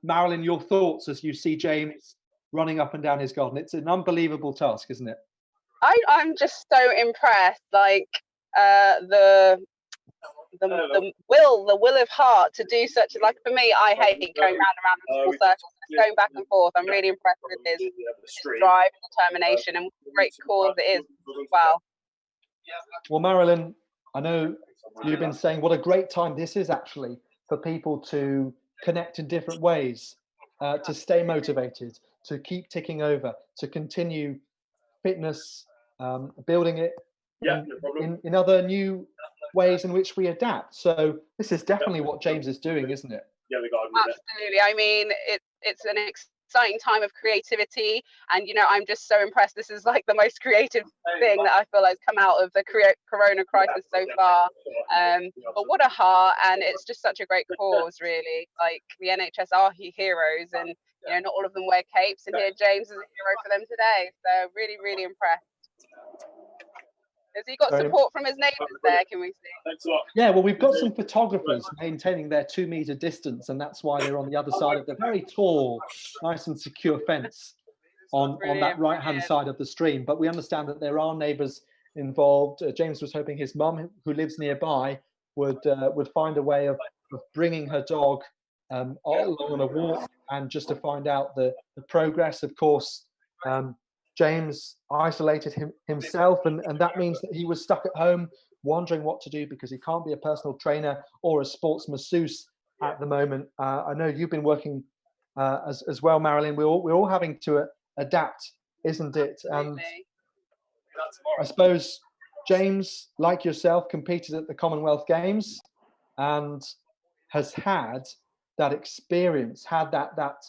Marilyn, your thoughts as you see James running up and down his garden? It's an unbelievable task, isn't it? I'm just so impressed. Like the will of heart to do such. Like for me, I hate going round and round in full circles, going back and forth. I'm really impressed with his drive and determination, and great cause it is. Wow. Well, Marilyn, I know you've been saying what a great time this is actually for people to connect in different ways, to stay motivated, to keep ticking over, to continue fitness, building it in other new ways in which we adapt. So this is definitely what James is doing, isn't it? Absolutely. I mean, it's an exciting time of creativity, and I'm just so impressed. This is like the most creative thing that I feel has come out of the corona crisis so far. But what a heart, and it's just such a great cause, really. Like the NHS are heroes, and not all of them wear capes, and here James is a hero for them today. So really, really impressed. Has he got support from his neighbours there? Can we see? Thanks a lot. Yeah, well, we've got some photographers maintaining their 2-meter distance, and that's why they're on the other side of the very tall, nice and secure fence on that right-hand side of the stream. But we understand that there are neighbours involved. James was hoping his mum, who lives nearby, would find a way of bringing her dog along on a walk, and just to find out the progress. Of course, James isolated himself, and that means that he was stuck at home wondering what to do because he can't be a personal trainer or a sports masseuse at the moment. I know you've been working as well, Marilyn. We're all having to adapt, isn't it? And I suppose James, like yourself, competed at the Commonwealth Games and has had that experience, had that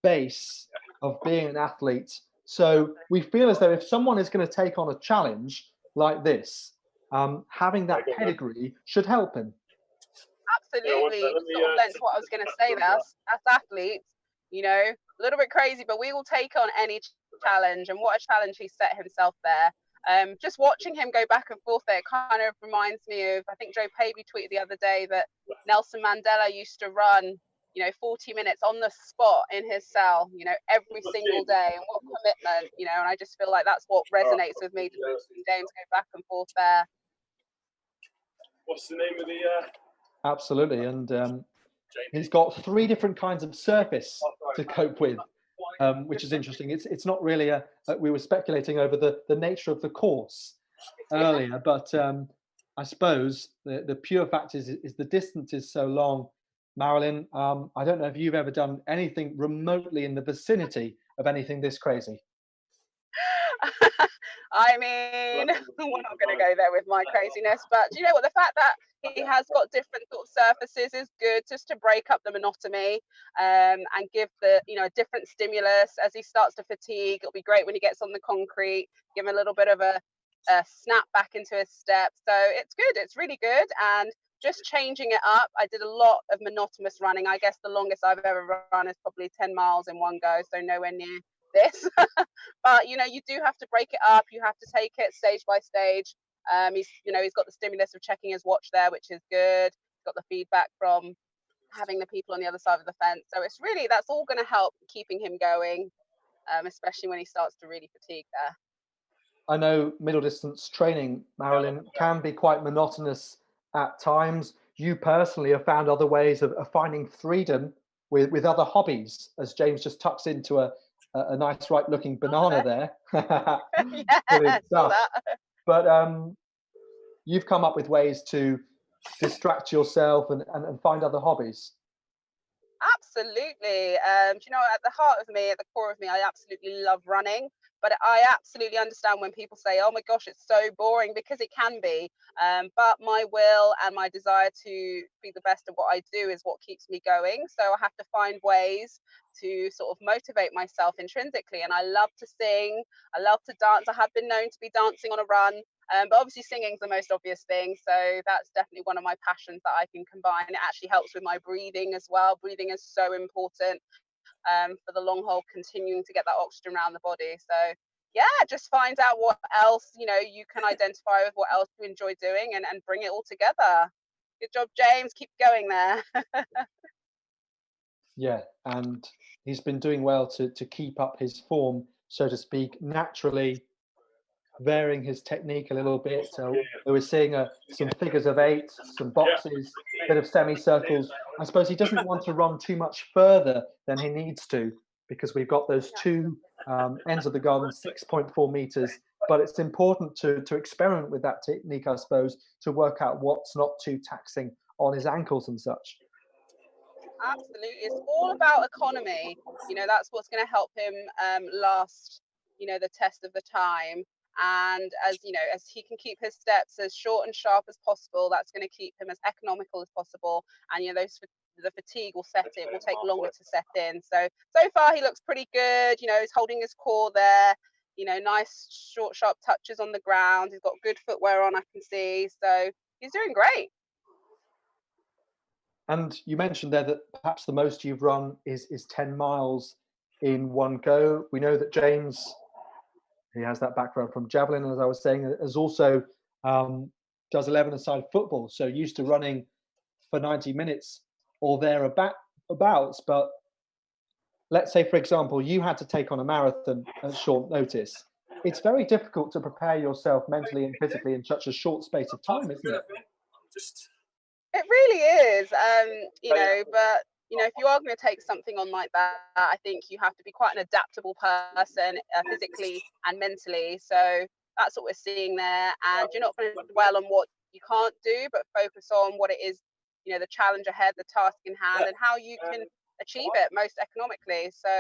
base of being an athlete. So we feel as though if someone is going to take on a challenge like this, having that pedigree should help him. Absolutely. Sort of lends what I was going to say there. As athletes, a little bit crazy, but we will take on any challenge. And what a challenge he set himself there. Just watching him go back and forth there kind of reminds me of, I think Joe Pavey tweeted the other day that Nelson Mandela used to run 40 minutes on the spot in his cell, every single day. And what commitment, and I just feel like that's what resonates with me. James go back and forth there. What's the name of the... Absolutely. And he's got 3 different kinds of surface to cope with, which is interesting. It's not really we were speculating over the nature of the course earlier, but I suppose the pure fact is the distance is so long. Marilyn, I don't know if you've ever done anything remotely in the vicinity of anything this crazy. I mean, we're not going to go there with my craziness, but do you know what? The fact that he has got different sort of surfaces is good, just to break up the monotony, and give the, you know, a different stimulus as he starts to fatigue. It'll be great when he gets on the concrete, give him a little bit of a snap back into his step. So it's good. It's really good. And just changing it up. I did a lot of monotonous running. I guess the longest I've ever run is probably 10 miles in one go, so nowhere near this. But you know, you do have to break it up. You have to take it stage by stage. He's got the stimulus of checking his watch there, which is good. He's got the feedback from having the people on the other side of the fence. So it's really, that's all going to help keeping him going, especially when he starts to really fatigue there. I know middle distance training, Marilyn, can be quite monotonous at times. You personally have found other ways of finding freedom with other hobbies, as James just tucks into a nice ripe looking banana there. Yeah, but you've come up with ways to distract yourself and find other hobbies. Absolutely. You know, at the heart of me, at the core of me, I absolutely love running. But I absolutely understand when people say, oh my gosh, it's so boring, because it can be. But my will and my desire to be the best at what I do is what keeps me going. So I have to find ways to sort of motivate myself intrinsically. And I love to sing. I love to dance. I have been known to be dancing on a run. But obviously singing's the most obvious thing. So that's definitely one of my passions that I can combine. It actually helps with my breathing as well. Breathing is so important for the long haul, continuing to get that oxygen around the body. So yeah, just find out what else, you know, you can identify with, what else you enjoy doing, and bring it all together. Good job, James. Keep going there. Yeah, and he's been doing well to keep up his form, so to speak, naturally varying his technique a little bit. So we're seeing some figures of 8, some boxes, a bit of semicircles. I suppose he doesn't want to run too much further than he needs to, because we've got those two ends of the garden, 6.4 meters. But it's important to experiment with that technique, I suppose, to work out what's not too taxing on his ankles and such. Absolutely. It's all about economy. You know, that's what's going to help him last, you know, the test of the time. And as you know, as he can keep his steps as short and sharp as possible, that's going to keep him as economical as possible. And you know, the fatigue will set in, will take longer to set in. So far he looks pretty good. You know, he's holding his core there. You know, nice short, sharp touches on the ground. He's got good footwear on, I can see. So he's doing great. And you mentioned there that perhaps the most you've run is 10 miles in one go. We know that James, he has that background from javelin, as I was saying, as also does 11-a-side football, so used to running for 90 minutes or thereabouts. But let's say, for example, you had to take on a marathon at short notice. It's very difficult to prepare yourself mentally and physically in such a short space of time, isn't it? It really is, you know, but you know, if you are going to take something on like that, I think you have to be quite an adaptable person, physically and mentally. So that's what we're seeing there. And you're not going to dwell on what you can't do, but focus on what it is, you know, the challenge ahead, the task in hand, and how you can achieve it most economically. So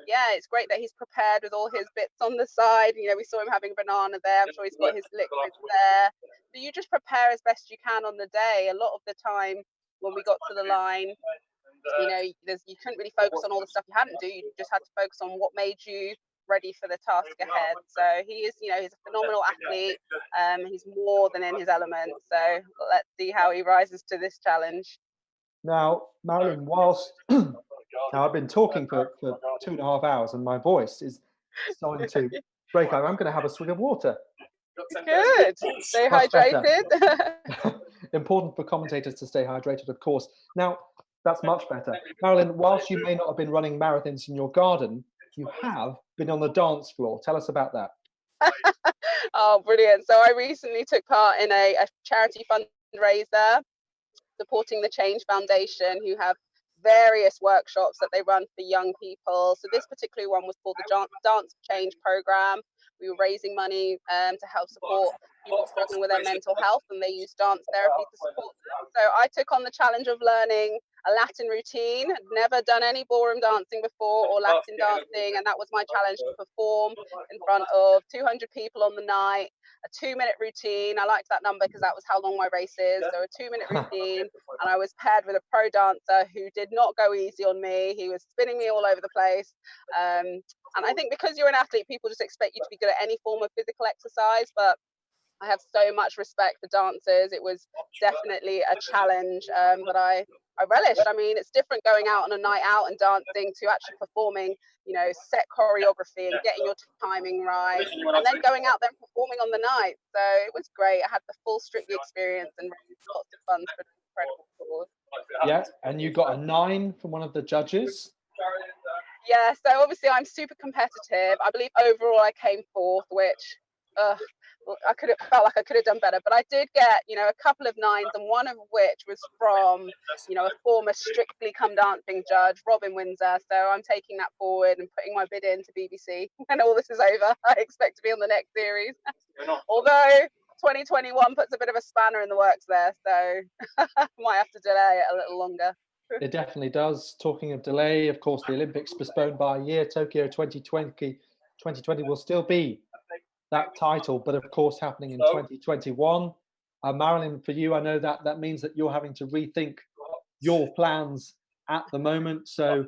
yeah, it's great that he's prepared with all his bits on the side. You know, we saw him having a banana there. I'm sure he's got his liquids there. So you just prepare as best you can on the day. A lot of the time when we got to the line, you know, you couldn't really focus on all the stuff you hadn't do. You just had to focus on what made you ready for the task ahead. So he is, you know, he's a phenomenal athlete. He's more than in his element. So let's see how he rises to this challenge. Now, Marilyn, whilst now I've been talking for 2.5 hours and my voice is starting to break out, I'm going to have a swig of water. Good. Stay hydrated. Important for commentators to stay hydrated, of course. Now, that's much better. Marilyn, whilst you may not have been running marathons in your garden, you have been on the dance floor. Tell us about that. Oh, brilliant. So I recently took part in a charity fundraiser supporting the Change Foundation, who have various workshops that they run for young people. So this particular one was called the Dance for Change program. We were raising money to help support people struggling with their mental health, and they use dance therapy to support them. So I took on the challenge of learning a Latin routine. Had never done any ballroom dancing before or Latin dancing, and that was my challenge, to perform in front of 200 people on the night. A 2-minute routine. I liked that number because that was how long my race is. So a 2-minute routine, and I was paired with a pro dancer who did not go easy on me. He was spinning me all over the place. And I think because you're an athlete, people just expect you to be good at any form of physical exercise, but I have so much respect for dancers. It was definitely a challenge, but I relished. I mean, it's different going out on a night out and dancing to actually performing, you know, set choreography and getting your timing right, and then going out there and performing on the night. So it was great. I had the full Strictly experience and lots of fun for an incredible cause. Yeah, and you got a 9 from one of the judges. Yeah, so obviously I'm super competitive. I believe overall I came 4th, which I felt like I could have done better, but I did get, you know, a couple of 9s, and one of which was from, you know, a former Strictly Come Dancing judge, Robin Windsor. So I'm taking that forward and putting my bid in to BBC when all this is over. I expect to be on the next series, although 2021 puts a bit of a spanner in the works there, so might have to delay it a little longer. It definitely does. Talking of delay, of course, the Olympics postponed by a year. Tokyo 2020 will still be that title, but of course happening in 2021. Marilyn, for you, I know that means that you're having to rethink your plans at the moment. So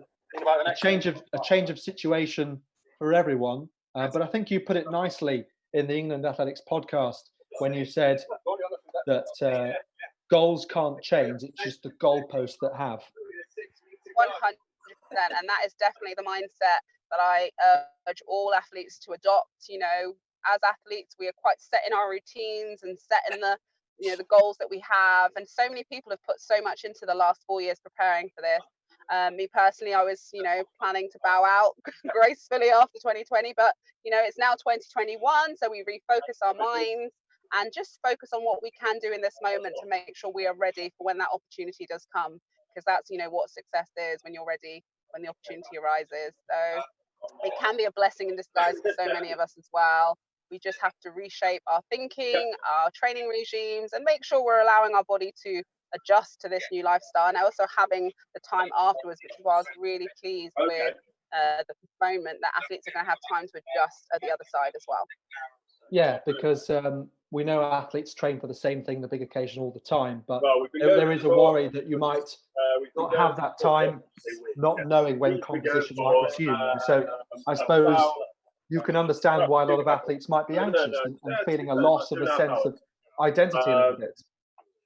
a change of situation for everyone. But I think you put it nicely in the England Athletics podcast when you said that goals can't change. It's just the goalposts that have. 100%, and that is definitely the mindset that I urge all athletes to adopt. You know, as athletes, we are quite set in our routines and set in the, you know, the goals that we have. And so many people have put so much into the last 4 years preparing for this. Me personally, I was, you know, planning to bow out gracefully after 2020, but you know, it's now 2021, so we refocus our minds and just focus on what we can do in this moment to make sure we are ready for when that opportunity does come, because that's, you know, what success is, when you're ready, when the opportunity arises. So it can be a blessing in disguise for so many of us as well. We just have to reshape our thinking, our training regimes, and make sure we're allowing our body to adjust to this new lifestyle, and also having the time afterwards, which is why I was really pleased with the postponement, that athletes are going to have time to adjust at the other side as well. Yeah, because we know athletes train for the same thing, the big occasion, all the time, but there is a worry that you might not have that time, not knowing when competition might resume. So I suppose you can understand why a lot of athletes might be anxious and feeling a loss of a sense of identity a little bit.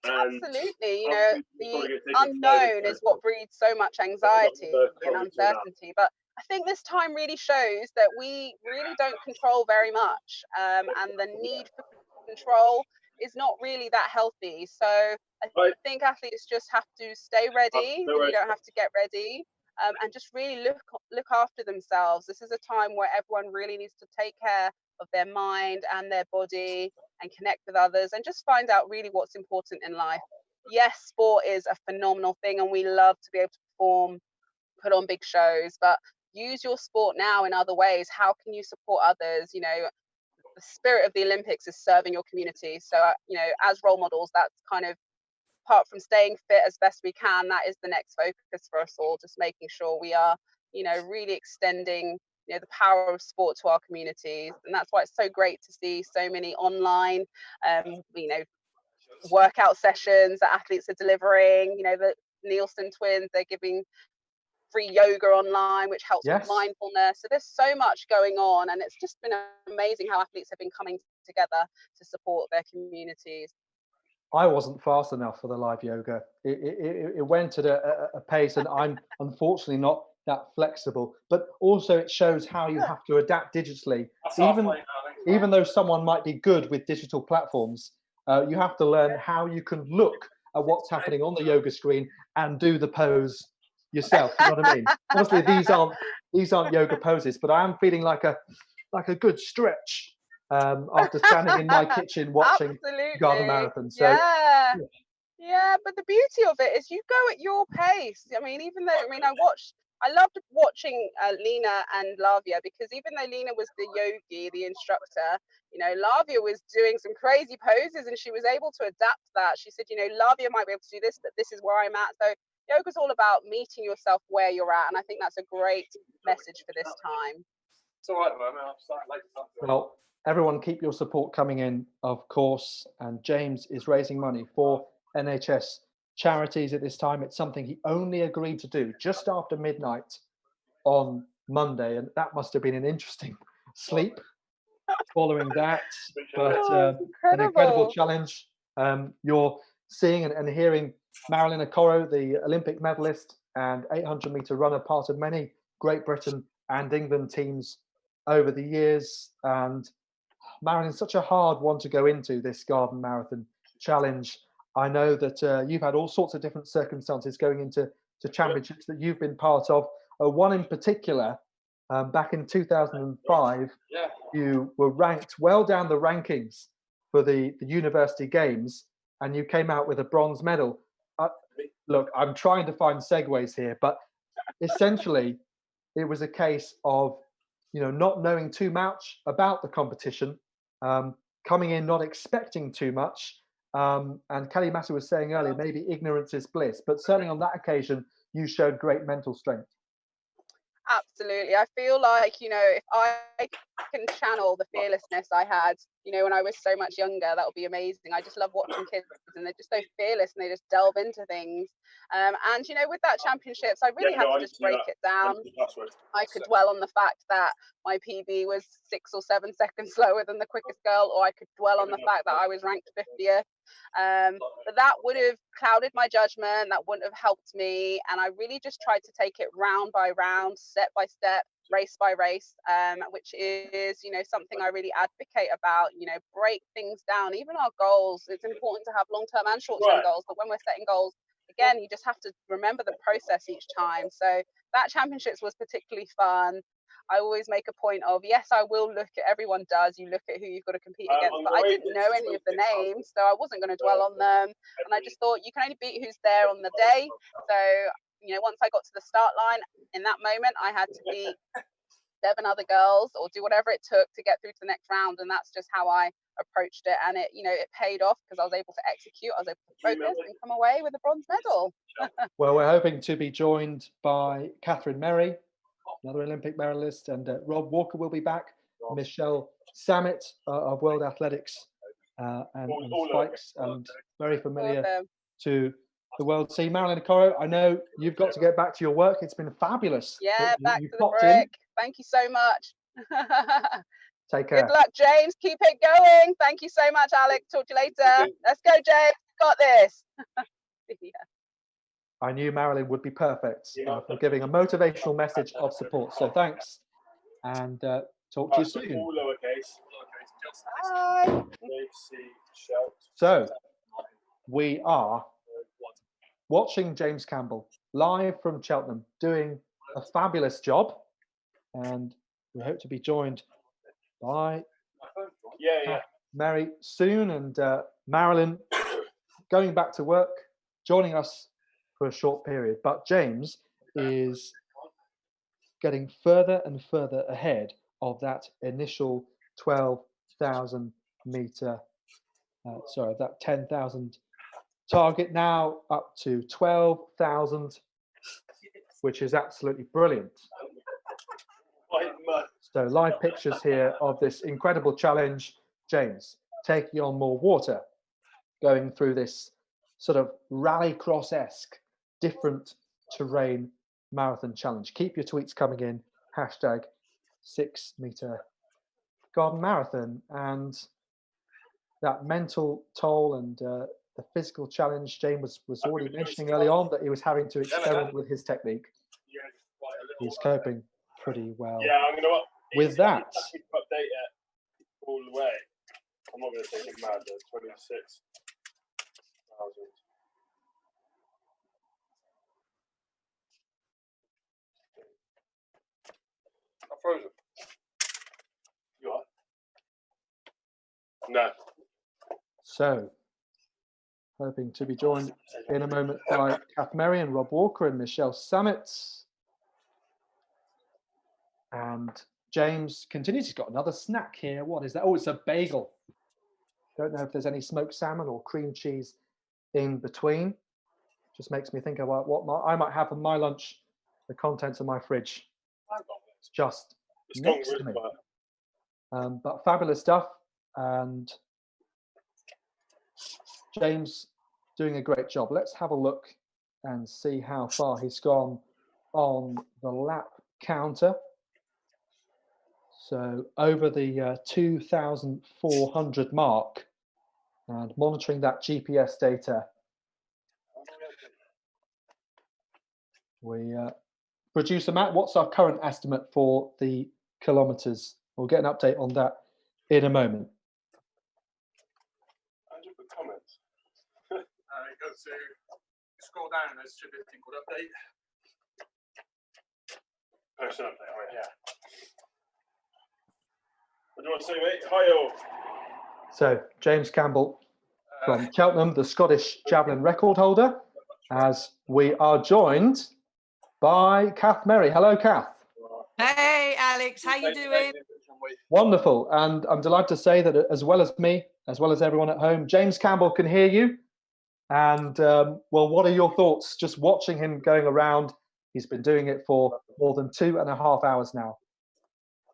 Absolutely, you know, the unknown is what breeds so much anxiety and uncertainty, but I think this time really shows that we really don't control very much, and the need for control is not really that healthy. So I think athletes just have to stay ready when you don't have to get ready, and just really look after themselves. This is a time where everyone really needs to take care of their mind and their body and connect with others and just find out really what's important in life. Yes, sport is a phenomenal thing and we love to be able to perform, put on big shows, but use your sport now in other ways. How can you support others? You know, the spirit of the Olympics is serving your community. So, you know, as role models, that's kind of, apart from staying fit as best we can, that is the next focus for us all, just making sure we are, you know, really extending, you know, the power of sport to our communities. And that's why it's so great to see so many online, you know, workout sessions that athletes are delivering. You know, the Nielsen twins, they're giving free yoga online, which helps with mindfulness. So there's so much going on, and it's just been amazing how athletes have been coming together to support their communities. I wasn't fast enough for the live yoga. It went at a pace, and I'm unfortunately not that flexible. But also it shows how you have to adapt digitally. Even though someone might be good with digital platforms, you have to learn how you can look at what's happening on the yoga screen and do the pose yourself. You know what I mean? Obviously these aren't yoga poses, but I am feeling like a good stretch after standing in my kitchen watching Garden Marathon. So yeah, but the beauty of it is you go at your pace. I mean, I loved watching Lena and Lavia, because even though Lena was the yogi, the instructor, you know, Lavia was doing some crazy poses and she was able to adapt that. She said, you know, Lavia might be able to do this, but this is where I'm at. So yoga's all about meeting yourself where you're at, and I think that's a great message for this time. It's all right, man. I'll start later. Well, everyone keep your support coming in, of course. And James is raising money for NHS charities at this time. It's something he only agreed to do just after midnight on Monday. And that must have been an interesting sleep following that. But an incredible challenge. You're seeing and hearing Marilyn Okoro, the Olympic medalist and 800-meter runner, part of many Great Britain and England teams over the years. And Marilyn's such a hard one to go into, this Garden Marathon challenge. I know that you've had all sorts of different circumstances going into championships that you've been part of. One in particular, back in 2005, you were ranked well down the rankings for the University Games, and you came out with a bronze medal. Look, I'm trying to find segues here, but essentially it was a case of, not knowing too much about the competition, coming in not expecting too much. And Kelly Massa was saying earlier, maybe ignorance is bliss, but certainly on that occasion, you showed great mental strength. Absolutely. I feel like, if I can channel the fearlessness I had, when I was so much younger, that would be amazing. I just love watching kids, and they're just so fearless and they just delve into things. And, with that championships, I really had to just break it down. I could dwell on the fact that my PB was 6 or 7 seconds slower than the quickest girl, or I could dwell on the fact that I was ranked 50th. But that would have clouded my judgment, that wouldn't have helped me, and I really just tried to take it round by round, step by step, race by race, which is something I really advocate about. Break things down. Even our goals, it's important to have long-term and short-term goals, but when we're setting goals, again, you just have to remember the process each time. So that championships was particularly fun. I always make a point of, yes, I will look at, everyone does, you look at who you've got to compete against, but I didn't know any of the names, so I wasn't going to dwell on them. And I just thought, you can only beat who's there on the day. So, once I got to the start line, in that moment, I had to beat 7 other girls or do whatever it took to get through to the next round. And that's just how I approached it. And it, it paid off because I was able to execute, I was able to focus and come away with a bronze medal. Well, we're hoping to be joined by Catherine Merry, another Olympic medalist, and Rob Walker will be back. Michelle Samet of World Athletics and Spikes, and very familiar to the world scene. Marilyn Okoro, I know you've got to get back to your work. It's been fabulous. Yeah, back to the brick. Thank you so much. Take care. Good luck, James. Keep it going. Thank you so much, Alex. Talk to you later. Let's go, James. Got this. Yeah. I knew Marilyn would be perfect for giving a motivational message of support. So thanks, and talk to you soon. All lowercase. Bye. So we are watching James Campbell live from Cheltenham doing a fabulous job, and we hope to be joined by Mary soon, and Marilyn going back to work, joining us for a short period. But James is getting further and further ahead of that initial 12,000 meter, that 10,000 target, now up to 12,000, which is absolutely brilliant. So live pictures here of this incredible challenge. James taking on more water, going through this sort of rallycross-esque different terrain marathon challenge. Keep your tweets coming in, hashtag 6 meter Garden Marathon. And that mental toll and the physical challenge, James was already mentioning early on that he was having to experiment with his technique. He's coping pretty well with that. Update it all the way. I'm not going to take it mad though. 26,000. I'm frozen. You are? No. So, hoping to be joined in a moment by Kath Merry and Rob Walker and Michelle Samet. And James continues. He's got another snack here. What is that? Oh, it's a bagel. Don't know if there's any smoked salmon or cream cheese in between. Just makes me think about what I might have for my lunch, the contents of my fridge. It's just next to me. But fabulous stuff. And James doing a great job. Let's have a look and see how far he's gone on the lap counter. So over the 2,400 mark, and monitoring that GPS data. We producer Matt, what's our current estimate for the kilometres? We'll get an update on that in a moment. Comments. Go to scroll down. There should be a thing called update. Post an update. Oh, yeah. What do you want to say, mate? Hi all. So James Campbell from Cheltenham, the Scottish javelin record holder, as we are joined by Kath Merry. Hello, Kath. Hey, Alex. How you doing? Wonderful. And I'm delighted to say that as well as me, as well as everyone at home, James Campbell can hear you. And well, what are your thoughts just watching him going around? He's been doing it for more than 2.5 hours now.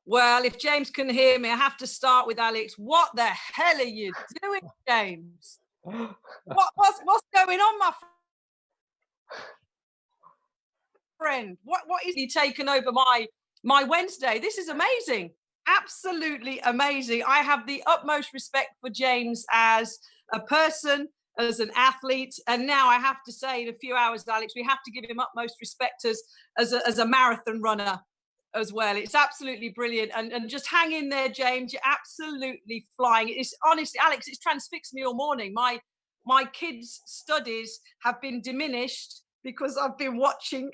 Well, if James can hear me, I have to start with Alex. What the hell are you doing, James? What's going on, my friend? What is he taken over my Wednesday? This is amazing. Absolutely amazing. I have the utmost respect for James as a person, as an athlete, and now I have to say, in a few hours, Alex, we have to give him utmost respect as a marathon runner as well. It's absolutely brilliant, and just hang in there, James. You're absolutely flying. It's honestly, Alex, it's transfixed me all morning. My kids' studies have been diminished because I've been watching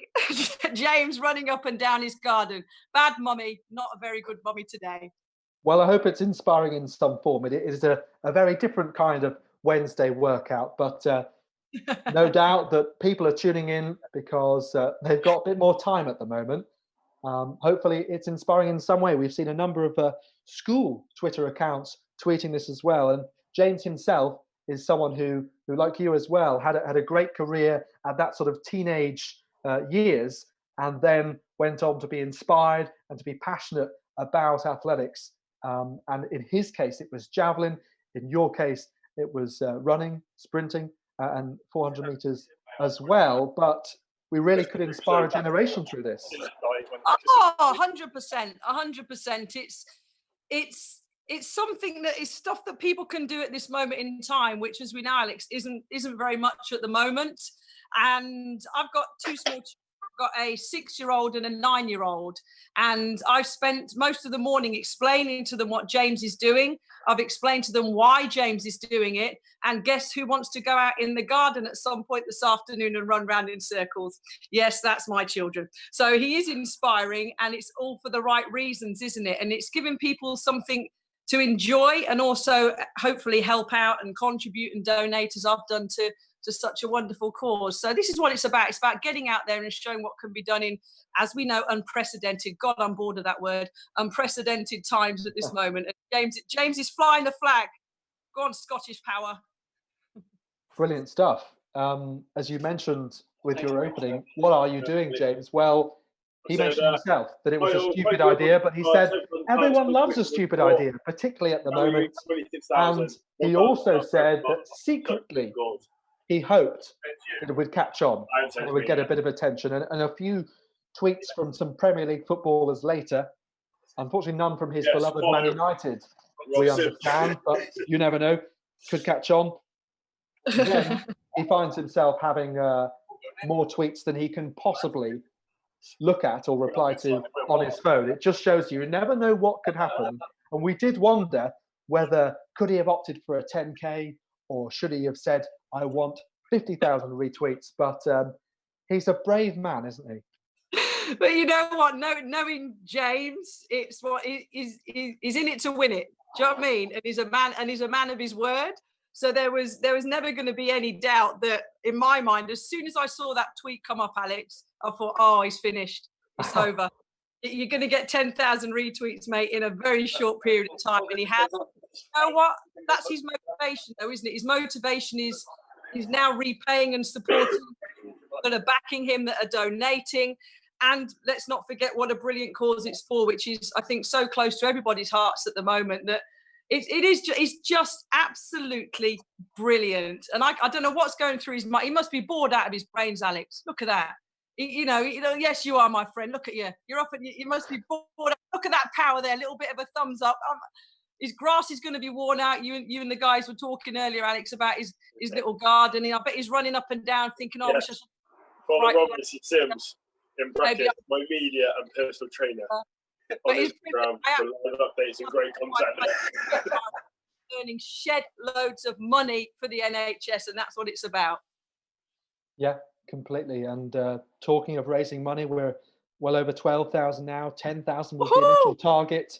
James running up and down his garden. Bad mummy, not a very good mummy today. Well, I hope it's inspiring in some form. It is a very different kind of Wednesday workout, but no doubt that people are tuning in because they've got a bit more time at the moment. Hopefully it's inspiring in some way. We've seen a number of school Twitter accounts tweeting this as well. And James himself is someone who like you as well, had a great career at that sort of teenage years, and then went on to be inspired and to be passionate about athletics. And in his case, it was javelin. In your case, it was running, sprinting, and 400 meters as well. But we really could inspire a generation through this. Oh, 100%, 100%. It's something that is stuff that people can do at this moment in time, which, as we know, Alex, isn't very much at the moment. And I've got two small children. I've got a 6-year-old and a 9-year-old, and I've spent most of the morning explaining to them what James is doing. I've explained to them why James is doing it, and guess who wants to go out in the garden at some point this afternoon and run round in circles? Yes, that's my children. So he is inspiring, and it's all for the right reasons, isn't it? And it's giving people something to enjoy and also hopefully help out and contribute and donate, as I've done to such a wonderful cause. So this is what it's about. It's about getting out there and showing what can be done in, as we know, unprecedented, God, I'm bored of that word, unprecedented times at this moment. And James is flying the flag. Go on, Scottish power. Brilliant stuff. As you mentioned with your opening, what are you doing, James? Well, he mentioned himself that it was a stupid idea, but he said everyone loves a stupid idea, particularly at the moment. And he also said that secretly he hoped it would catch on, and it would get a bit of attention. And a few tweets from some Premier League footballers later, unfortunately none from his beloved Man United, we understand, but you never know, could catch on. Then he finds himself having more tweets than he can possibly look at or reply to on his phone. It just shows you never know what could happen. And we did wonder whether could he have opted for a 10K, or should he have said, I want 50,000 retweets? But he's a brave man, isn't he? But you know what? Knowing James, it's what he's in it to win it. Do you know what I mean? And he's a man of his word. So there was never going to be any doubt that, in my mind, as soon as I saw that tweet come up, Alex, I thought, oh, he's finished. It's over. You're going to get 10,000 retweets, mate, in a very short period of time. And he has. You know what? That's his motivation, though, isn't it? His motivation is now repaying and supporting that are backing him, that are donating. And let's not forget what a brilliant cause it's for, which is, I think, so close to everybody's hearts at the moment that it's just absolutely brilliant. And I don't know what's going through his mind. He must be bored out of his brains, Alex. Look at that. You know, yes, you are, my friend. Look at you. You're up and you must be bored. Look at that power there. A little bit of a thumbs up. His grass is going to be worn out. You and the guys were talking earlier, Alex, about his little garden. I bet he's running up and down thinking, oh, yes. Follow Robinson Sims in brackets, my media and personal trainer on Instagram for live updates and great content. Earning shed loads of money for the NHS, and that's what it's about. Yeah, completely. And talking of raising money, we're well over 12,000 now. 10,000 was the initial target.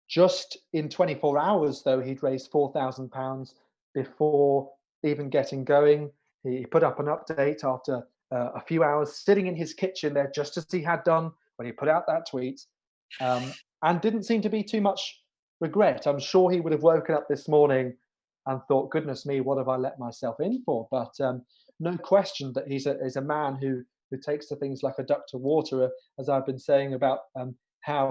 Just in 24 hours, though, he'd raised £4,000 before even getting going. He put up an update after a few hours sitting in his kitchen there, just as he had done when he put out that tweet, and didn't seem to be too much regret. I'm sure he would have woken up this morning and thought, goodness me, what have I let myself in for? But no question that he's a man who takes to things like a duck to water, as I've been saying about how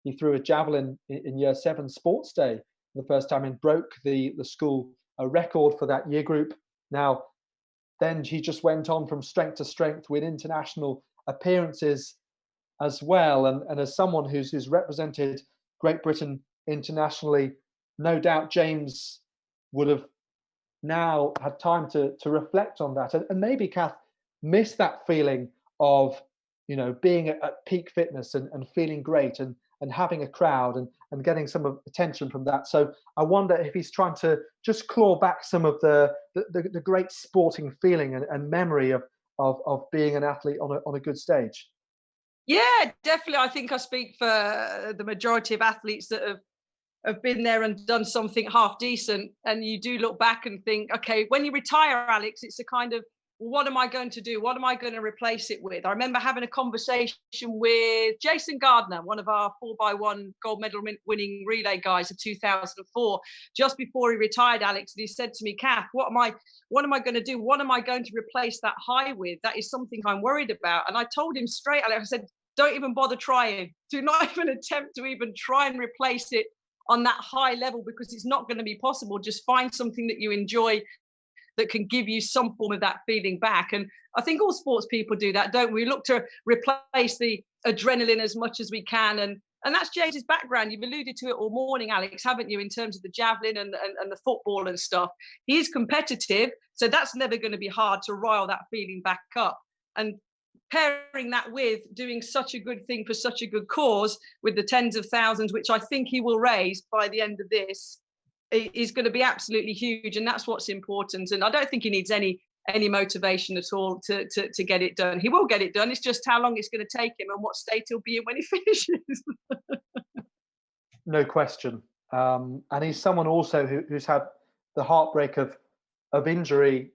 he threw a javelin in year 7 sports day the first time and broke the school record for that year group. Now, then he just went on from strength to strength with international appearances as well. And as someone who's represented Great Britain internationally, no doubt James would have now had time to reflect on that and maybe, Kath, miss that feeling of, you know, being at peak fitness and feeling great and having a crowd and getting some attention from that. So I wonder if he's trying to just claw back some of the great sporting feeling and memory of being an athlete on a good stage. Yeah, definitely. I think I speak for the majority of athletes that have been there and done something half decent. And you do look back and think, okay, when you retire, Alex, it's a kind of, what am I going to do? What am I going to replace it with? I remember having a conversation with Jason Gardner, one of our 4x1 gold medal winning relay guys of 2004, just before he retired, Alex. And he said to me, Kath, what am I going to do? What am I going to replace that high with? That is something I'm worried about. And I told him straight, Alex, I said, don't even bother trying. Do not even attempt to even try and replace it on that high level, because it's not going to be possible. Just find something that you enjoy that can give you some form of that feeling back. And I think all sports people do that, don't we? Look to replace the adrenaline as much as we can. And that's James's background. You've alluded to it all morning, Alex, haven't you, in terms of the javelin and the football and stuff. He's competitive, so that's never going to be hard to rile that feeling back up. And pairing that with doing such a good thing for such a good cause with the tens of thousands, which I think he will raise by the end of this, is going to be absolutely huge. And that's what's important. And I don't think he needs any motivation at all to get it done. He will get it done. It's just how long it's going to take him and what state he'll be in when he finishes. No question. And he's someone also who's had the heartbreak of injury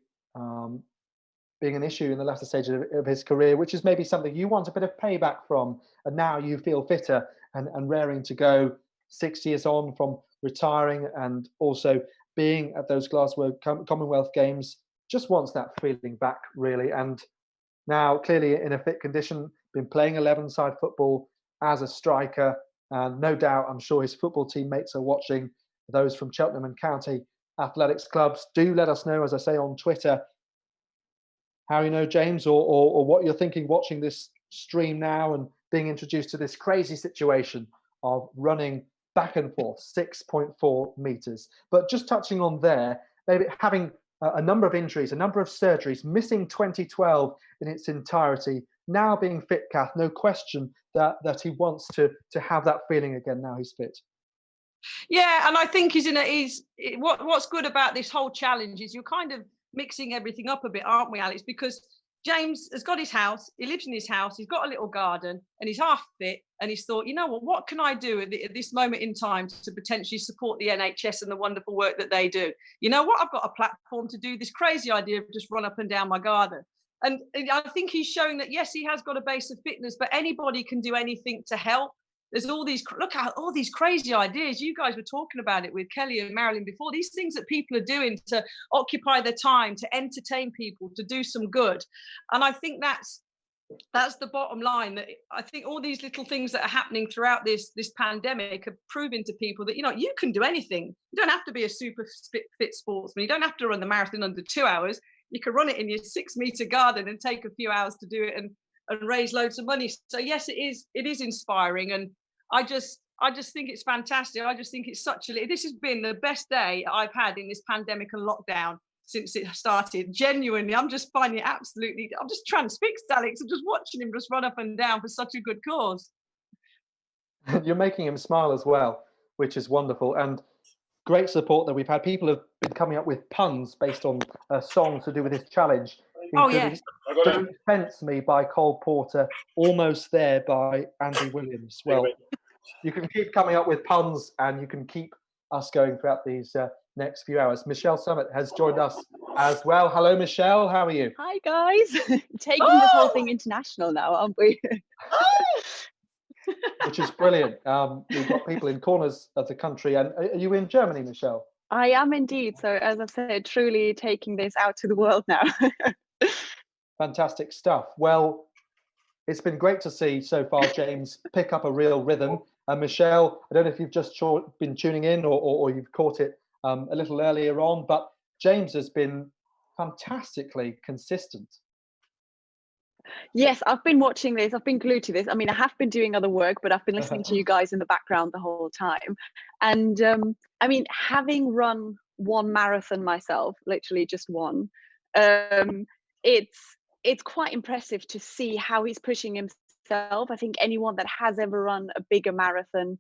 being an issue in the latter stage of his career, which is maybe something you want a bit of payback from. And now you feel fitter and raring to go 6 years on from retiring and also being at those Glasgow Commonwealth Games. Just wants that feeling back, really. And now clearly in a fit condition, been playing 11-side football as a striker. And no doubt, I'm sure his football teammates are watching. Those from Cheltenham and County Athletics clubs, do let us know, as I say, on Twitter, how you know James or what you're thinking watching this stream now and being introduced to this crazy situation of running back and forth 6.4 meters. But just touching on there, maybe having a number of injuries, a number of surgeries, missing 2012 in its entirety, now being fit, Kath, no question that he wants to have that feeling again now he's fit. Yeah, and I think what's good about this whole challenge is you're kind of mixing everything up a bit, aren't we, Alex? Because James has got his house, he lives in his house, he's got a little garden, and he's half fit, and he's thought, you know what can I do at this moment in time to potentially support the NHS and the wonderful work that they do? You know what, I've got a platform to do this crazy idea of just run up and down my garden. And I think he's showing that, yes, he has got a base of fitness, but anybody can do anything to help. there's all these, look at all these crazy ideas. You guys were talking about it with Kelly and Marilyn before, these things that people are doing to occupy their time, to entertain people, to do some good. And I think that's the bottom line. That I think all these little things that are happening throughout this pandemic are proving to people that, you know, you can do anything. You don't have to be a super fit sportsman. You don't have to run the marathon under 2 hours. You can run it in your 6-meter garden and take a few hours to do it and raise loads of money. So yes, it is inspiring, and I just think it's fantastic. I just think it's this has been the best day I've had in this pandemic and lockdown since it started. Genuinely, I'm just finding it I'm just transfixed, Alex. I'm just watching him just run up and down for such a good cause. You're making him smile as well, which is wonderful, and great support that we've had. People have been coming up with puns based on songs to do with this challenge. Oh yes. Don't Fence Me by Cole Porter, Almost There by Andy Williams. Well, you can keep coming up with puns, and you can keep us going throughout these next few hours. Michelle Summit has joined us as well. Hello, Michelle. How are you? Hi, guys. Taking this whole thing international now, aren't we? Which is brilliant. We've got people in corners of the country. And are you in Germany, Michelle? I am indeed. So, as I've said, truly taking this out to the world now. Fantastic stuff. Well, it's been great to see so far James pick up a real rhythm. And Michelle, I don't know if you've just been tuning in or you've caught it a little earlier on, but James has been fantastically consistent. Yes, I've been watching this. I've been glued to this. I mean, I have been doing other work, but I've been listening to you guys in the background the whole time. And I mean, having run one marathon myself, literally just one, it's quite impressive to see how he's pushing himself. I think anyone that has ever run a bigger marathon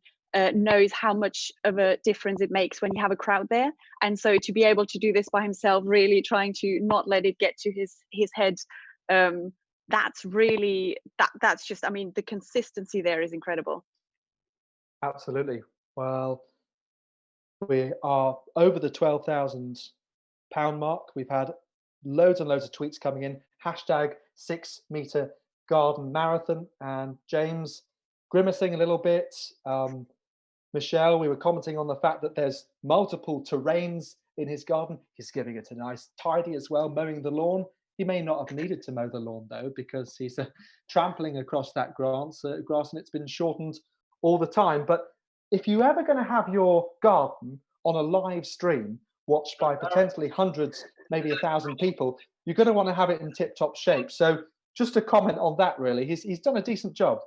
knows how much of a difference it makes when you have a crowd there. And so to be able to do this by himself, really trying to not let it get to his head, that's really, that's just, I mean, the consistency there is incredible. Absolutely. Well, we are over the £12,000 mark. We've had loads and loads of tweets coming in. Hashtag 6-meter garden marathon. And James grimacing a little bit. Michelle, we were commenting on the fact that there's multiple terrains in his garden. He's giving it a nice tidy as well, mowing the lawn. He may not have needed to mow the lawn, though, because he's trampling across that grass and it's been shortened all the time. But if you're ever going to have your garden on a live stream watched by potentially hundreds, maybe 1,000 people, you're going to want to have it in tip-top shape. So just a comment on that, really. He's done a decent job.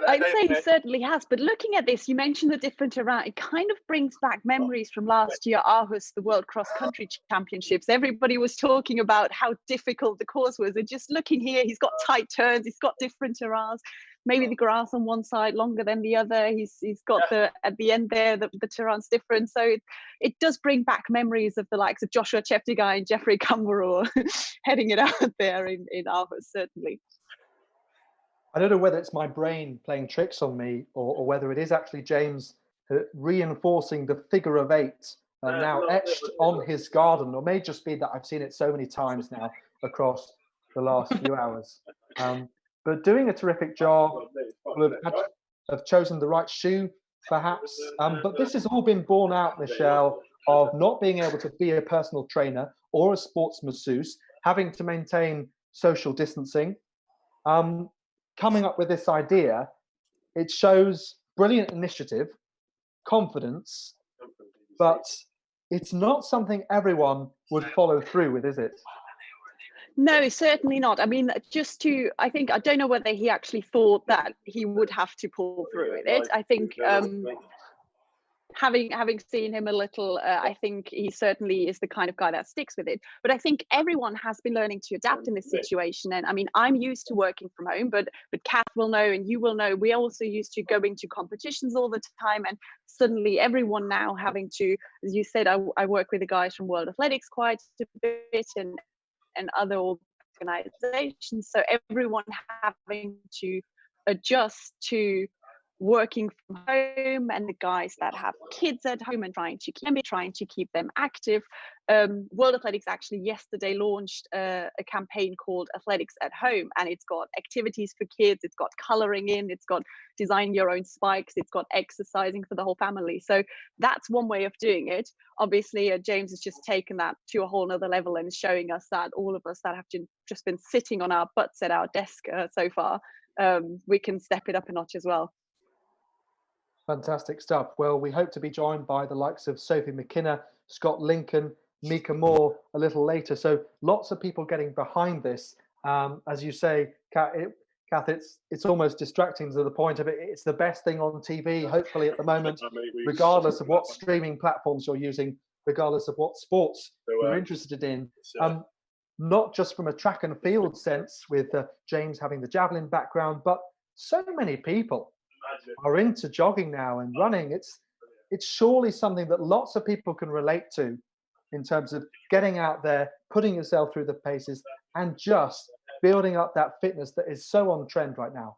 I'd say he certainly has, but looking at this, you mentioned the different terrain. It kind of brings back memories from last year, Aarhus, the World Cross Country Championships. Everybody was talking about how difficult the course was, and just looking here, he's got tight turns, he's got different terrains. Maybe the grass on one side longer than the other. He's got at the end there, the terrain's different. So it does bring back memories of the likes of Joshua Cheptegei and Jeffrey Kamworor heading it out there in Aarhus, certainly. I don't know whether it's my brain playing tricks on me or whether it is actually James reinforcing the figure of 8 now etched on his garden, or may just be that I've seen it so many times now across the last few hours. But doing a terrific job. Will have chosen the right shoe, perhaps. But this has all been borne out, Michelle, of not being able to be a personal trainer or a sports masseuse, having to maintain social distancing. Coming up with this idea, it shows brilliant initiative, confidence, but it's not something everyone would follow through with, is it? No, certainly not. I mean, I don't know whether he actually thought that he would have to pull through with it. I think having seen him a little, I think he certainly is the kind of guy that sticks with it. But I think everyone has been learning to adapt in this situation. And I mean, I'm used to working from home, but Kath will know and you will know, we're also used to going to competitions all the time. And suddenly everyone now having to, as you said, I work with the guys from World Athletics quite a bit and other organizations. So everyone having to adjust to working from home and the guys that have kids at home and trying to keep them active. World Athletics actually yesterday launched a campaign called Athletics at Home, and it's got activities for kids, it's got coloring in, it's got design your own spikes, it's got exercising for the whole family. So that's one way of doing it. Obviously, James has just taken that to a whole nother level and is showing us that all of us that have just been sitting on our butts at our desk so far, we can step it up a notch as well. Fantastic stuff. Well, we hope to be joined by the likes of Sophie McKenna, Scott Lincoln, Mika Moore a little later. So lots of people getting behind this. As you say, Kath, it's almost distracting to the point of it's the best thing on TV, hopefully at the moment, regardless of what streaming platforms you're using, regardless of what sports you're interested in. Not just from a track and field sense with James having the javelin background, but so many people are into jogging now and running. It's surely something that lots of people can relate to in terms of getting out there, putting yourself through the paces, and just building up that fitness that is so on trend right now.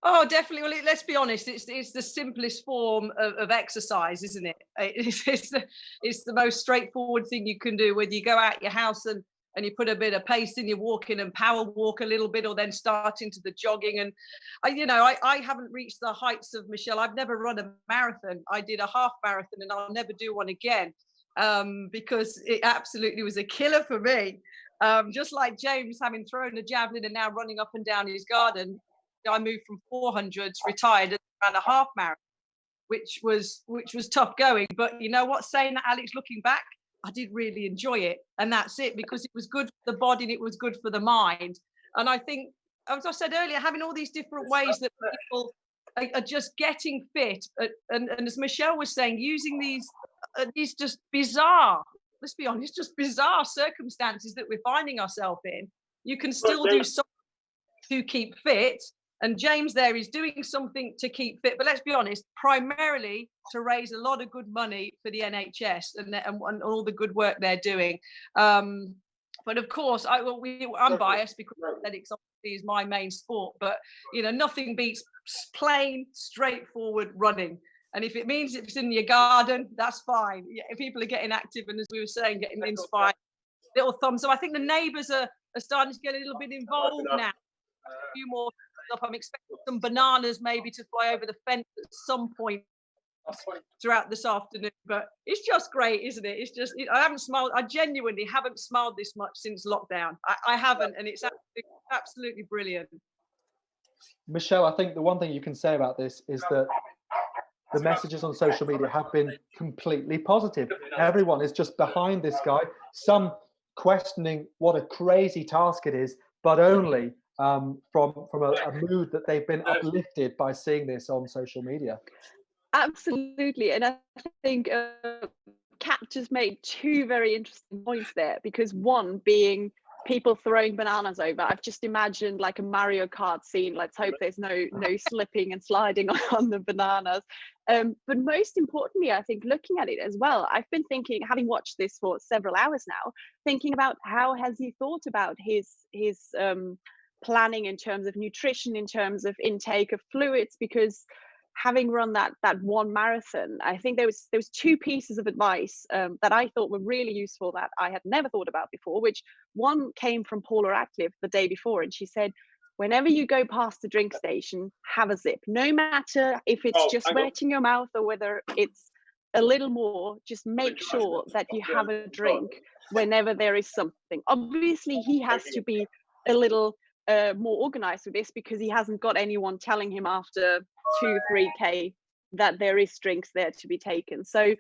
Oh, definitely. Well, let's be honest. It's the simplest form of exercise, isn't it? It's the most straightforward thing you can do. Whether you go out your house and you put a bit of pace in your walking and power walk a little bit, or then start into the jogging. And I haven't reached the heights of Michelle. I've never run a marathon. I did a half marathon and I'll never do one again, because it absolutely was a killer for me. Just like James having thrown a javelin and now running up and down his garden, I moved from 400s, retired, and ran a half marathon, which was tough going. But you know what, saying that, Alex, looking back, I did really enjoy it, and that's it, because it was good for the body and it was good for the mind. And I think, as I said earlier, having all these different ways that people are just getting fit, and as Michelle was saying, using these just bizarre, let's be honest, just bizarre circumstances that we're finding ourselves in, you can still do something to keep fit. And James there is doing something to keep fit, but let's be honest, primarily to raise a lot of good money for the NHS and all the good work they're doing. But of course, I'm biased because athletics obviously is my main sport, but nothing beats plain, straightforward running. And if it means it's in your garden, that's fine. If people are getting active and, as we were saying, getting inspired, little thumbs up. I think the neighbours are starting to get a little bit involved now. A few more stuff. I'm expecting some bananas maybe to fly over the fence at some point throughout this afternoon. But it's just great, isn't it? It's just, I haven't smiled. I genuinely haven't smiled this much since lockdown. I haven't, and it's absolutely brilliant. Michelle, I think the one thing you can say about this is that the messages on social media have been completely positive. Everyone is just behind this guy. Some questioning what a crazy task it is, but only from a mood that they've been uplifted by seeing this on social media. Absolutely. And I think Kat just made two very interesting points there, because one being people throwing bananas over. I've just imagined like a Mario Kart scene. Let's hope there's no slipping and sliding on the bananas. But most importantly, I think looking at it as well, I've been thinking, having watched this for several hours now, thinking about how has he thought about his planning in terms of nutrition, in terms of intake of fluids, because having run that one marathon, I think there was two pieces of advice that I thought were really useful that I had never thought about before, which one came from Paula Radcliffe the day before, and she said, whenever you go past the drink station, have a sip. No matter if it's just wetting your mouth or whether it's a little more, just make sure that you have a drink whenever there is something. Obviously, he has to be a little more organized with this, because he hasn't got anyone telling him after 2-3k that there is drinks there to be taken. So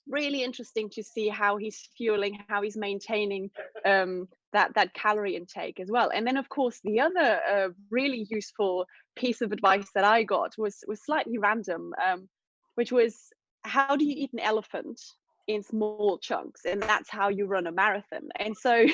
really interesting to see how he's fueling, how he's maintaining that calorie intake as well. And then of course the other really useful piece of advice that I got was slightly random, which was, how do you eat an elephant in small chunks, and that's how you run a marathon. And so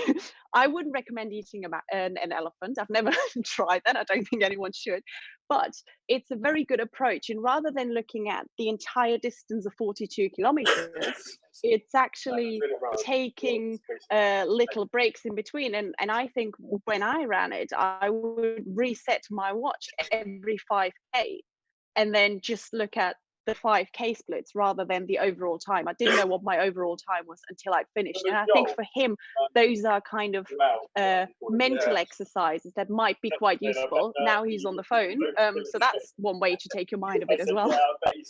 I wouldn't recommend eating an elephant. I've never tried that. I don't think anyone should, but it's a very good approach. And rather than looking at the entire distance of 42 kilometers, it's actually taking little breaks in between. And I think when I ran it, I would reset my watch every 5K and then just look at the 5K splits rather than the overall time. I didn't know what my overall time was until I'd finished. And I think for him, those are kind of mental exercises that might be quite useful. Now he's on the phone. So that's one way to take your mind a bit as well.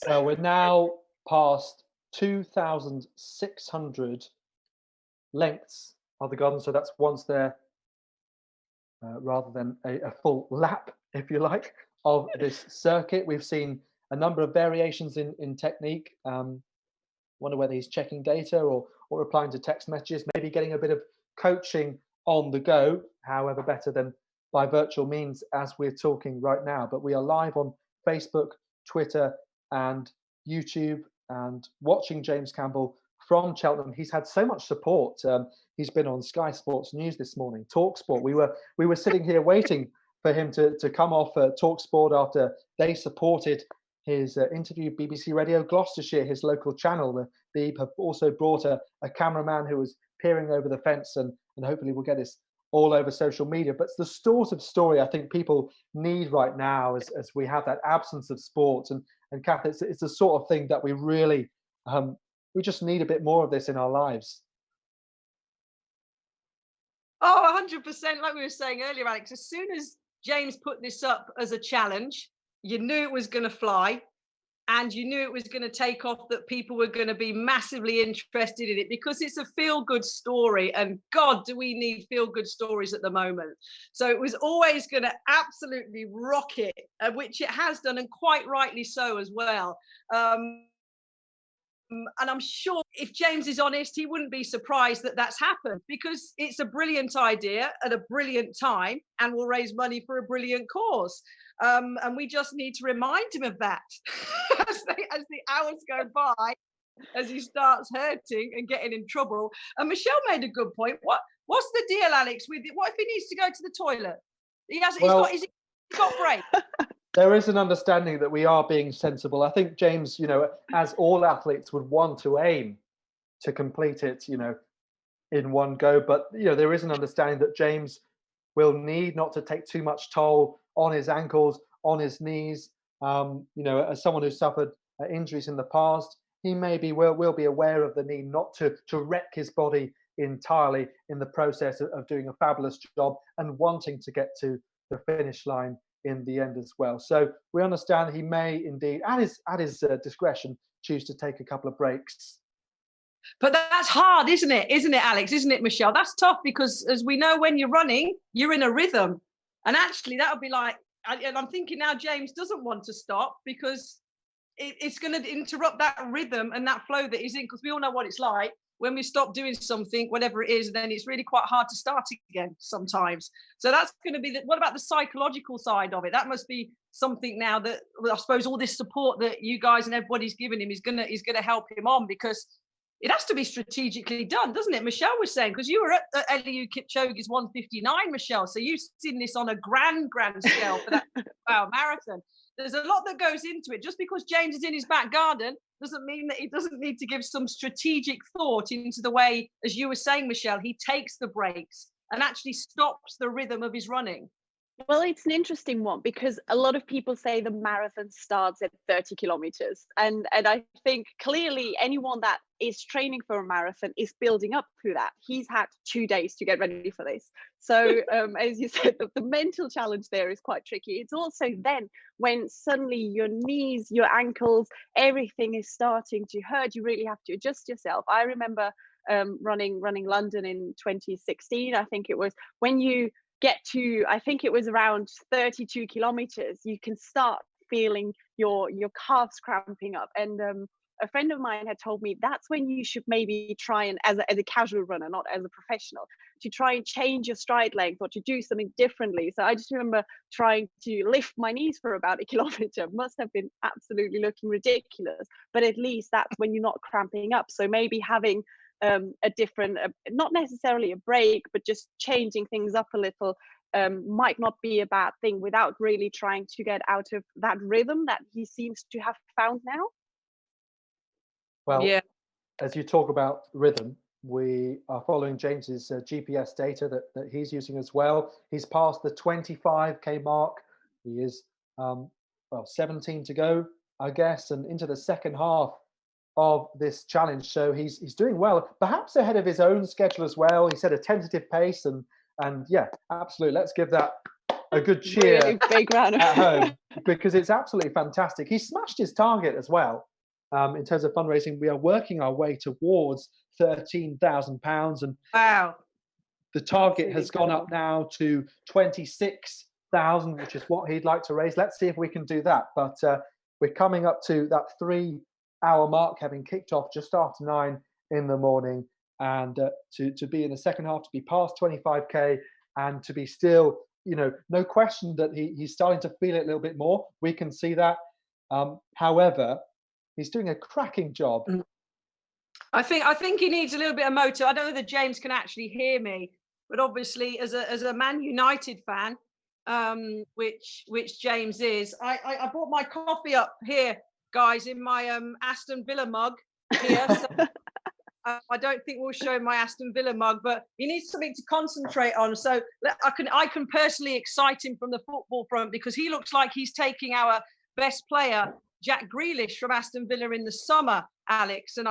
Well, we're now past 2,600 lengths of the garden. So that's once there, rather than a full lap, if you like, of this circuit. We've seen a number of variations in technique. Wonder whether he's checking data or replying to text messages, maybe getting a bit of coaching on the go, however better than by virtual means as we're talking right now. But we are live on Facebook, Twitter and YouTube, and watching James Campbell from Cheltenham. He's had so much support. He's been on Sky Sports News this morning, TalkSport. We were sitting here waiting for him to come off TalkSport after they supported his interview. BBC Radio Gloucestershire, his local channel, the Beeb, have also brought a cameraman who was peering over the fence, and hopefully we'll get this all over social media. But it's the sort of story I think people need right now as we have that absence of sport. And Kath, it's the sort of thing that we really, we just need a bit more of this in our lives. Oh, 100%. Like we were saying earlier, Alex, as soon as James put this up as a challenge, you knew it was going to fly, and you knew it was going to take off, that people were going to be massively interested in it because it's a feel-good story, and God, do we need feel-good stories at the moment. So it was always going to absolutely rock it, which it has done, and quite rightly so as well. And I'm sure if James is honest, he wouldn't be surprised that that's happened, because it's a brilliant idea at a brilliant time and will raise money for a brilliant cause. And we just need to remind him of that as the hours go by, as he starts hurting and getting in trouble. And Michelle made a good point. What's the deal, Alex? What if he needs to go to the toilet? He's got break. There is an understanding that we are being sensible. I think James, as all athletes would want to aim to complete it, in one go. But, there is an understanding that James will need not to take too much toll on his ankles, on his knees. As someone who suffered injuries in the past, he maybe will be aware of the need not to wreck his body entirely in the process of doing a fabulous job and wanting to get to the finish line in the end as well. So we understand he may indeed, at his discretion, choose to take a couple of breaks. But that's hard, isn't it, Alex? Isn't it, Michelle? That's tough, because as we know, when you're running, you're in a rhythm. And actually, that would be like, and I'm thinking now James doesn't want to stop, because it's going to interrupt that rhythm and that flow that he's in, because we all know what it's like. When we stop doing something, whatever it is, then it's really quite hard to start again sometimes. So that's going to be what about the psychological side of it? That must be something now that, I suppose, all this support that you guys and everybody's giving him is going to help him on, because it has to be strategically done, doesn't it? Michelle was saying, because you were at Eliud Kipchoge's 1:59, Michelle. So you've seen this on a grand scale for that marathon. There's a lot that goes into it. Just because James is in his back garden doesn't mean that he doesn't need to give some strategic thought into the way, as you were saying, Michelle, he takes the breaks and actually stops the rhythm of his running. Well, it's an interesting one, because a lot of people say the marathon starts at 30 kilometers. And I think clearly anyone that is training for a marathon is building up through that. He's had 2 days to get ready for this. So as you said, the mental challenge there is quite tricky. It's also then when suddenly your knees, your ankles, everything is starting to hurt, you really have to adjust yourself. I remember running London in 2016, I think it was, when you get to, I think it was around 32 kilometers, you can start feeling your calves cramping up. And a friend of mine had told me that's when you should maybe try and, as a casual runner, not as a professional, to try and change your stride length or to do something differently. So I just remember trying to lift my knees for about a kilometer. Must have been absolutely looking ridiculous, but at least that's when you're not cramping up. So maybe having a different, not necessarily a break, but just changing things up a little might not be a bad thing, without really trying to get out of that rhythm that he seems to have found now. Well, yeah. As you talk about rhythm, we are following James's GPS data that he's using as well. He's passed the 25k mark. He is 17 to go, I guess, and into the second half of this challenge. So he's doing well, perhaps ahead of his own schedule as well. He said a tentative pace, and yeah, absolutely. Let's give that a good cheer really big round at home, because it's absolutely fantastic. He smashed his target as well. In terms of fundraising, we are working our way towards £13,000, and wow, the target has gone up now to 26,000, which is what he'd like to raise. Let's see if we can do that. But we're coming up to that 3-hour mark, having kicked off just after 9 in the morning, and to be in the second half, to be past 25k, and to be still, no question that he's starting to feel it a little bit more. We can see that. However, he's doing a cracking job. I think he needs a little bit of motor. I don't know that James can actually hear me, but obviously as a Man United fan, which James is, I brought my coffee up here, guys, in my Aston Villa mug here. So, I don't think we'll show my Aston Villa mug, but he needs something to concentrate on. So I can personally excite him from the football front, because he looks like he's taking our best player, Jack Grealish, from Aston Villa in the summer, Alex. And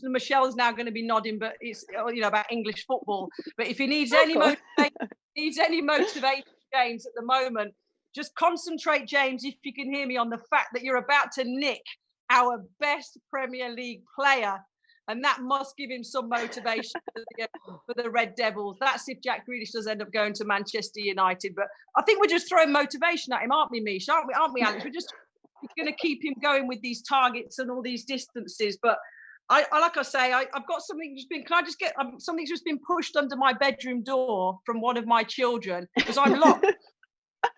Michelle's now going to be nodding, but it's about English football. But if he needs any motivation, James, at the moment, just concentrate, James, if you can hear me, on the fact that you're about to nick our best Premier League player. And that must give him some motivation for the Red Devils. That's if Jack Grealish does end up going to Manchester United. But I think we're just throwing motivation at him, aren't we, Mish? Aren't we, Alex? We're going to keep him going with these targets and all these distances. But I've got something something's just been pushed under my bedroom door from one of my children, because I'm locked.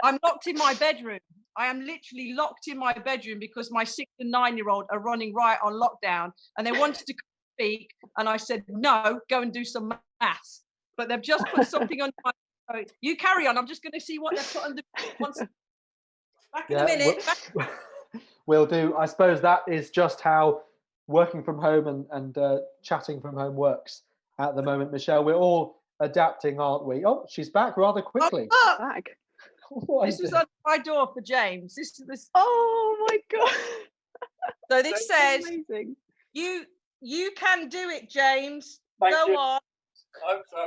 I'm locked in my bedroom. I am literally locked in my bedroom because my 6 and 9-year-old are running riot on lockdown, and they wanted to speak, and I said, no, go and do some maths. But they've just put something on my phone. You carry on. I'm just going to see what they've put under. Back in a minute. We'll do. I suppose that is just how working from home and chatting from home works at the moment, Michelle. We're all adapting, aren't we? Oh, she's back rather quickly. Back. This was under my door for James. This. Oh my God. So this says, amazing. You can do it, James. Thank Go you. on.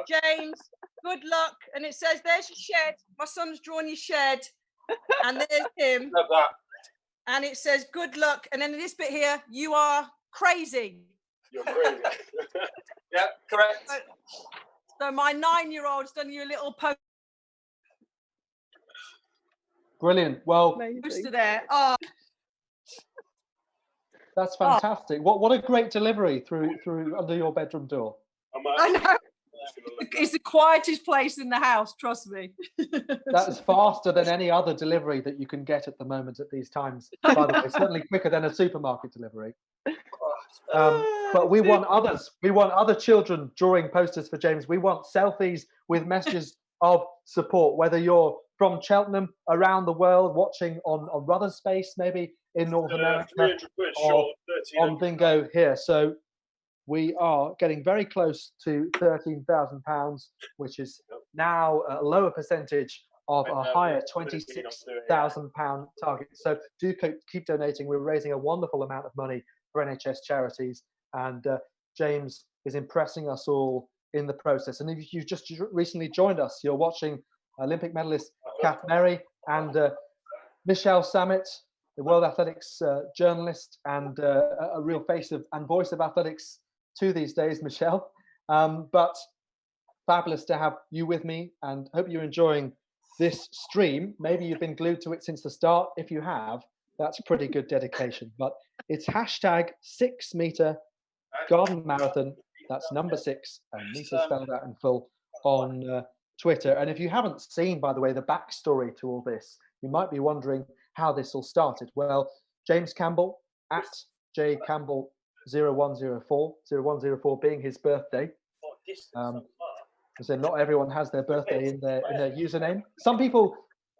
James, good luck. And it says, there's your shed. My son's drawn your shed. And there's him. Love that. And it says, good luck. And then in this bit here, you are crazy. You're crazy. Yeah, correct. So my 9-year-old's done you a little post. Brilliant. Well, Poster there. Oh. That's fantastic. What a great delivery through under your bedroom door. I know. It's the quietest place in the house, trust me. That's faster than any other delivery that you can get at the moment at these times. By the way, certainly quicker than a supermarket delivery. But we want others. We want other children drawing posters for James. We want selfies with messages of support, whether you're from Cheltenham, around the world, watching on Ruther Space, maybe in North America, or on Bingo here. So we are getting very close to £13,000, which is now a lower percentage of a higher £26,000 target. So do keep donating. We're raising a wonderful amount of money for NHS charities, and James is impressing us all in the process. And if you've just recently joined us, you're watching Olympic medalist Kath Merry and Michelle Samet, the World Athletics journalist and a real face and voice of athletics to these days, Michelle. But fabulous to have you with me, and hope you're enjoying this stream. Maybe you've been glued to it since the start. If you have, That's pretty good dedication. But it's hashtag 6 meter garden marathon. That's number 6 and meter spelled out in full on Twitter. And if you haven't seen, by the way, the backstory to all this, you might be wondering how this all started. Well, James Campbell at jcampbell0104, 0104 being his birthday. So not everyone has their birthday in their username. Some people,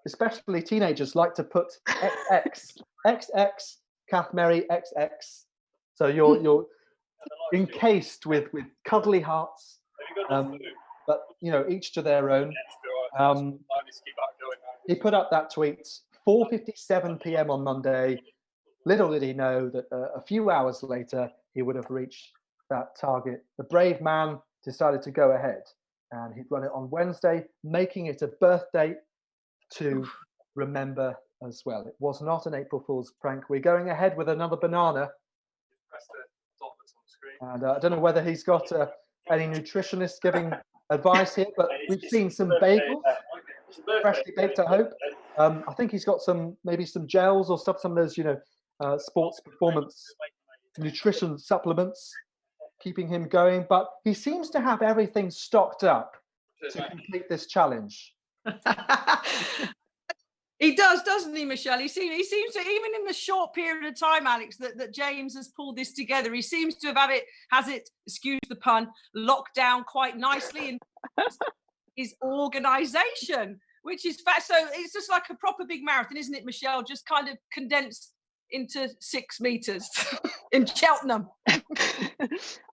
especially teenagers, like to put XX, Kath Merry XX. So you're encased with cuddly hearts. But each to their own. He put up that tweet 4:57 p.m. on Monday. Little did he know that a few hours later he would have reached that target. The brave man decided to go ahead, and he'd run it on Wednesday, making it a birthday to remember as well. It was not an April Fool's prank. We're going ahead with another banana. And I don't know whether he's got any nutritionists giving advice here, but we've seen some bagels, freshly baked, I hope. I think he's got maybe some gels or stuff, some of those, sports performance nutrition supplements, keeping him going. But he seems to have everything stocked up to complete this challenge. He does, doesn't he, Michelle? He seems to, even in the short period of time, Alex, that James has pulled this together, he seems to have has it, excuse the pun, locked down quite nicely in his organisation, which is so it's just like a proper big marathon, isn't it, Michelle? Just kind of condensed into 6 meters in Cheltenham.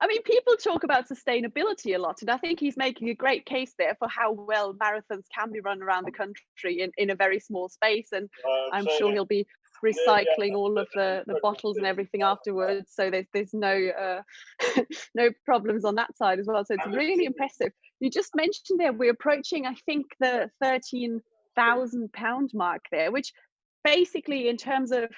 I mean, people talk about sustainability a lot, and I think he's making a great case there for how well marathons can be run around the country in a very small space. And I'm sure he'll be recycling all of the bottles and everything afterwards. So there's no no problems on that side as well. So it's really impressive. You just mentioned there we're approaching, I think, the £13,000 mark there, which basically, in terms of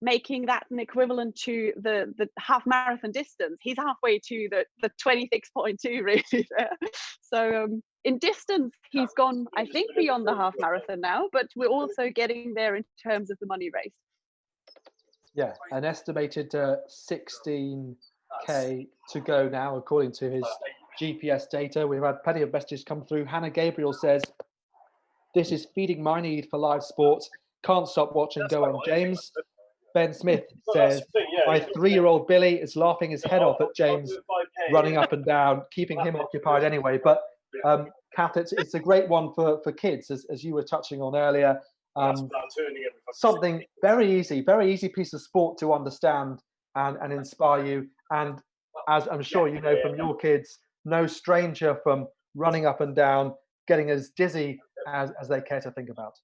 making that an equivalent to the half marathon distance, he's halfway to the 26.2 really there. So in distance he's gone, I think, beyond the half marathon now, but we're also getting there in terms of the money race. Yeah, an estimated 16k to go now according to his GPS data. We've had plenty of messages come through. Hannah Gabriel says, "This is feeding my need for live sports. Can't stop watching. Go on, James." Ben Smith says, "My 3-year-old Billy is laughing his head off at James running up and down, keeping him occupied anyway." But Kath, it's a great one for kids, as you were touching on earlier. Something very easy piece of sport to understand and inspire you. And as I'm sure you know from your kids, no stranger from running up and down, getting as dizzy as they care to think about.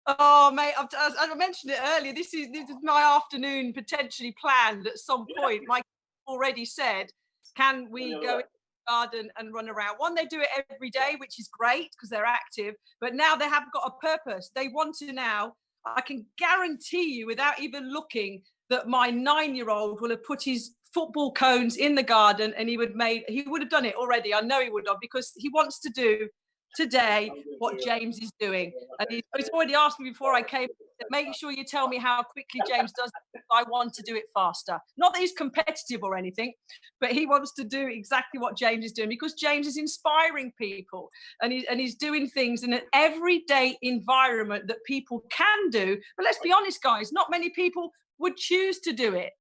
Oh, mate, I mentioned it earlier. This is my afternoon potentially planned at some point. My already said, can we go in the garden and run around? One, they do it every day, which is great because they're active. But now they have got a purpose. They want to now, I can guarantee you without even looking, that my 9-year-old will have put his football cones in the garden and he would have done it already. I know he would have, because he wants to do today what James is doing, and he's already asked me before I came, make sure you tell me how quickly James does it. I want to do it faster. Not that he's competitive or anything, but he wants to do exactly what James is doing, because James is inspiring people and he's doing things in an everyday environment that people can do. But let's be honest, guys, not many people would choose to do it.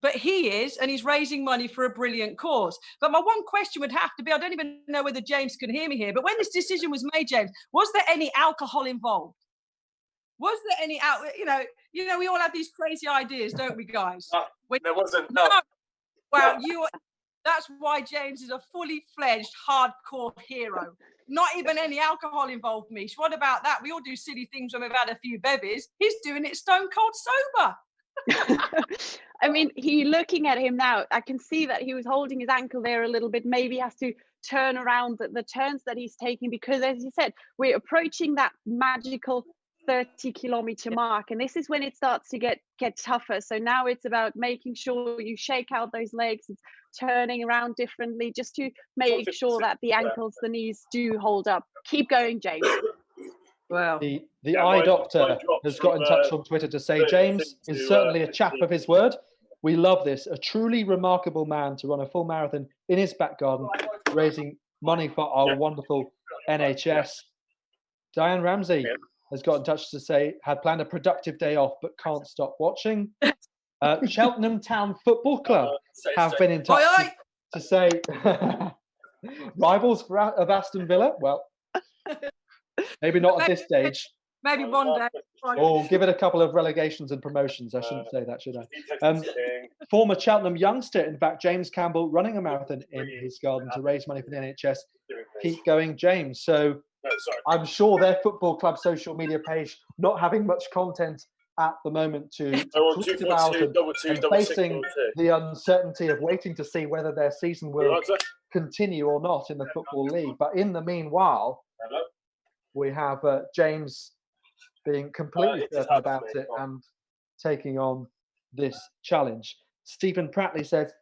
But he is, and he's raising money for a brilliant cause. But my one question would have to be, I don't even know whether James can hear me here, but when this decision was made, James, was there any alcohol involved? Was there any, we all have these crazy ideas, don't we, guys? There wasn't, no. Well, that's why James is a fully fledged hardcore hero. Not even any alcohol involved, Mish. What about that? We all do silly things when we've had a few bevies. He's doing it stone cold sober. I mean, looking at him now, I can see that he was holding his ankle there a little bit. Maybe he has to turn around the turns that he's taking, because, as you said, we're approaching that magical 30-kilometer mark, and this is when it starts to get tougher. So now it's about making sure you shake out those legs, it's turning around differently, just to make sure that the ankles, the knees do hold up. Keep going, James. Well, the eye doctor has got in touch on Twitter to say James is certainly a chap of his word. We love this. A truly remarkable man to run a full marathon in his back garden, raising money for our wonderful NHS. Diane Ramsey has got in touch to say had planned a productive day off but can't stop watching. Cheltenham Town Football Club have been in touch to say rivals of Aston Villa. Well, maybe not at this stage. Maybe one day. Or give it a couple of relegations and promotions. I shouldn't say that, should I? Former Cheltenham youngster, in fact, James Campbell, running a marathon in his garden to raise money for the NHS. Keep going, James. So I'm sure their football club social media page not having much content at the moment to tweet about and facing the uncertainty of waiting to see whether their season will continue or not in the Football League. But in the meanwhile, we have James being completely certain about it and taking on this challenge. Stephen Prattley says,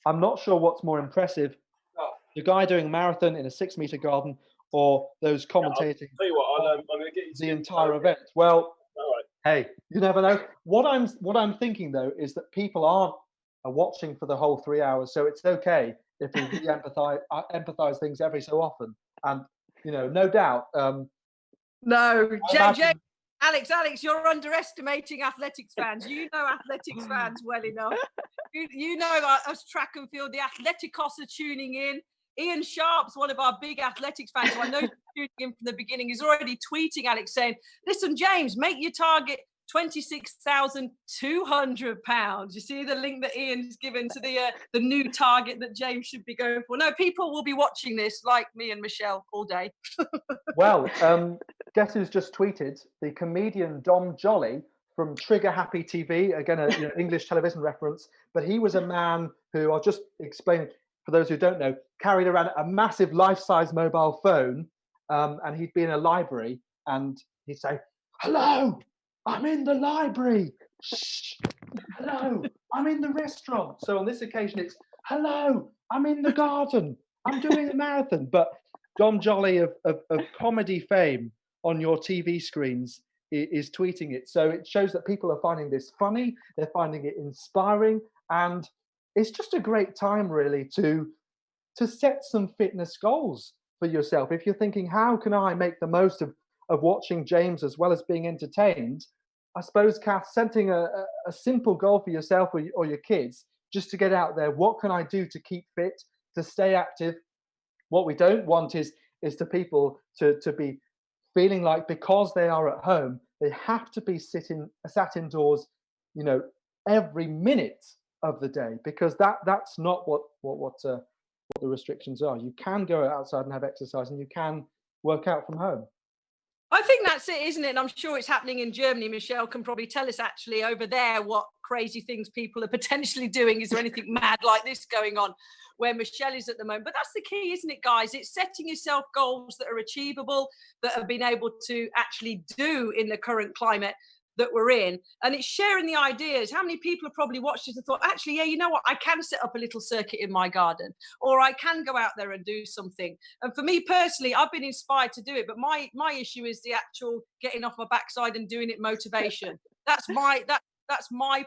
I'm not sure what's more impressive, the guy doing a marathon in a 6-meter garden or those commentating the entire event. Well, hey, you never know. What I'm thinking though is that people aren't watching for the whole 3 hours, so it's okay if we empathize things every so often. And you know, no doubt. No, Alex, you're underestimating athletics fans. You know athletics fans well enough. You know us track and field, the Athleticos are tuning in. Ian Sharp's one of our big athletics fans, so I know he's tuning in from the beginning. He's already tweeting Alex saying, listen, James, make your target £26,200. You see the link that Ian's given to the new target that James should be going for. No, people will be watching this like me and Michelle all day. Well, guess who's just tweeted? The comedian Dom Jolly from Trigger Happy TV, again, an English television reference, but he was a man who, I'll just explain for those who don't know, carried around a massive life-size mobile phone, and he'd be in a library and he'd say, hello, I'm in the library. Shh. Hello, I'm in the restaurant. So on this occasion, it's, hello, I'm in the garden. I'm doing a marathon. But Dom Jolly of comedy fame on your TV screens is tweeting it. So it shows that people are finding this funny. They're finding it inspiring. And it's just a great time, really, to set some fitness goals for yourself. If you're thinking, how can I make the most of watching James as well as being entertained, I suppose, Kath, setting a simple goal for yourself or your kids, just to get out there. What can I do to keep fit, to stay active? What we don't want is to people to be feeling like because they are at home, they have to be sat indoors, every minute of the day, because that's not what the restrictions are. You can go outside and have exercise, and you can work out from home. I think that's it, isn't it? And I'm sure it's happening in Germany. Michelle can probably tell us actually over there what crazy things people are potentially doing. Is there anything mad like this going on where Michelle is at the moment? But that's the key, isn't it, guys? It's setting yourself goals that are achievable, that have been able to actually do in the current climate that we're in, and it's sharing the ideas. How many people have probably watched this and thought, actually, yeah, you know what, I can set up a little circuit in my garden, or I can go out there and do something. And for me personally, I've been inspired to do it, but my issue is the actual getting off my backside and doing it motivation. That's my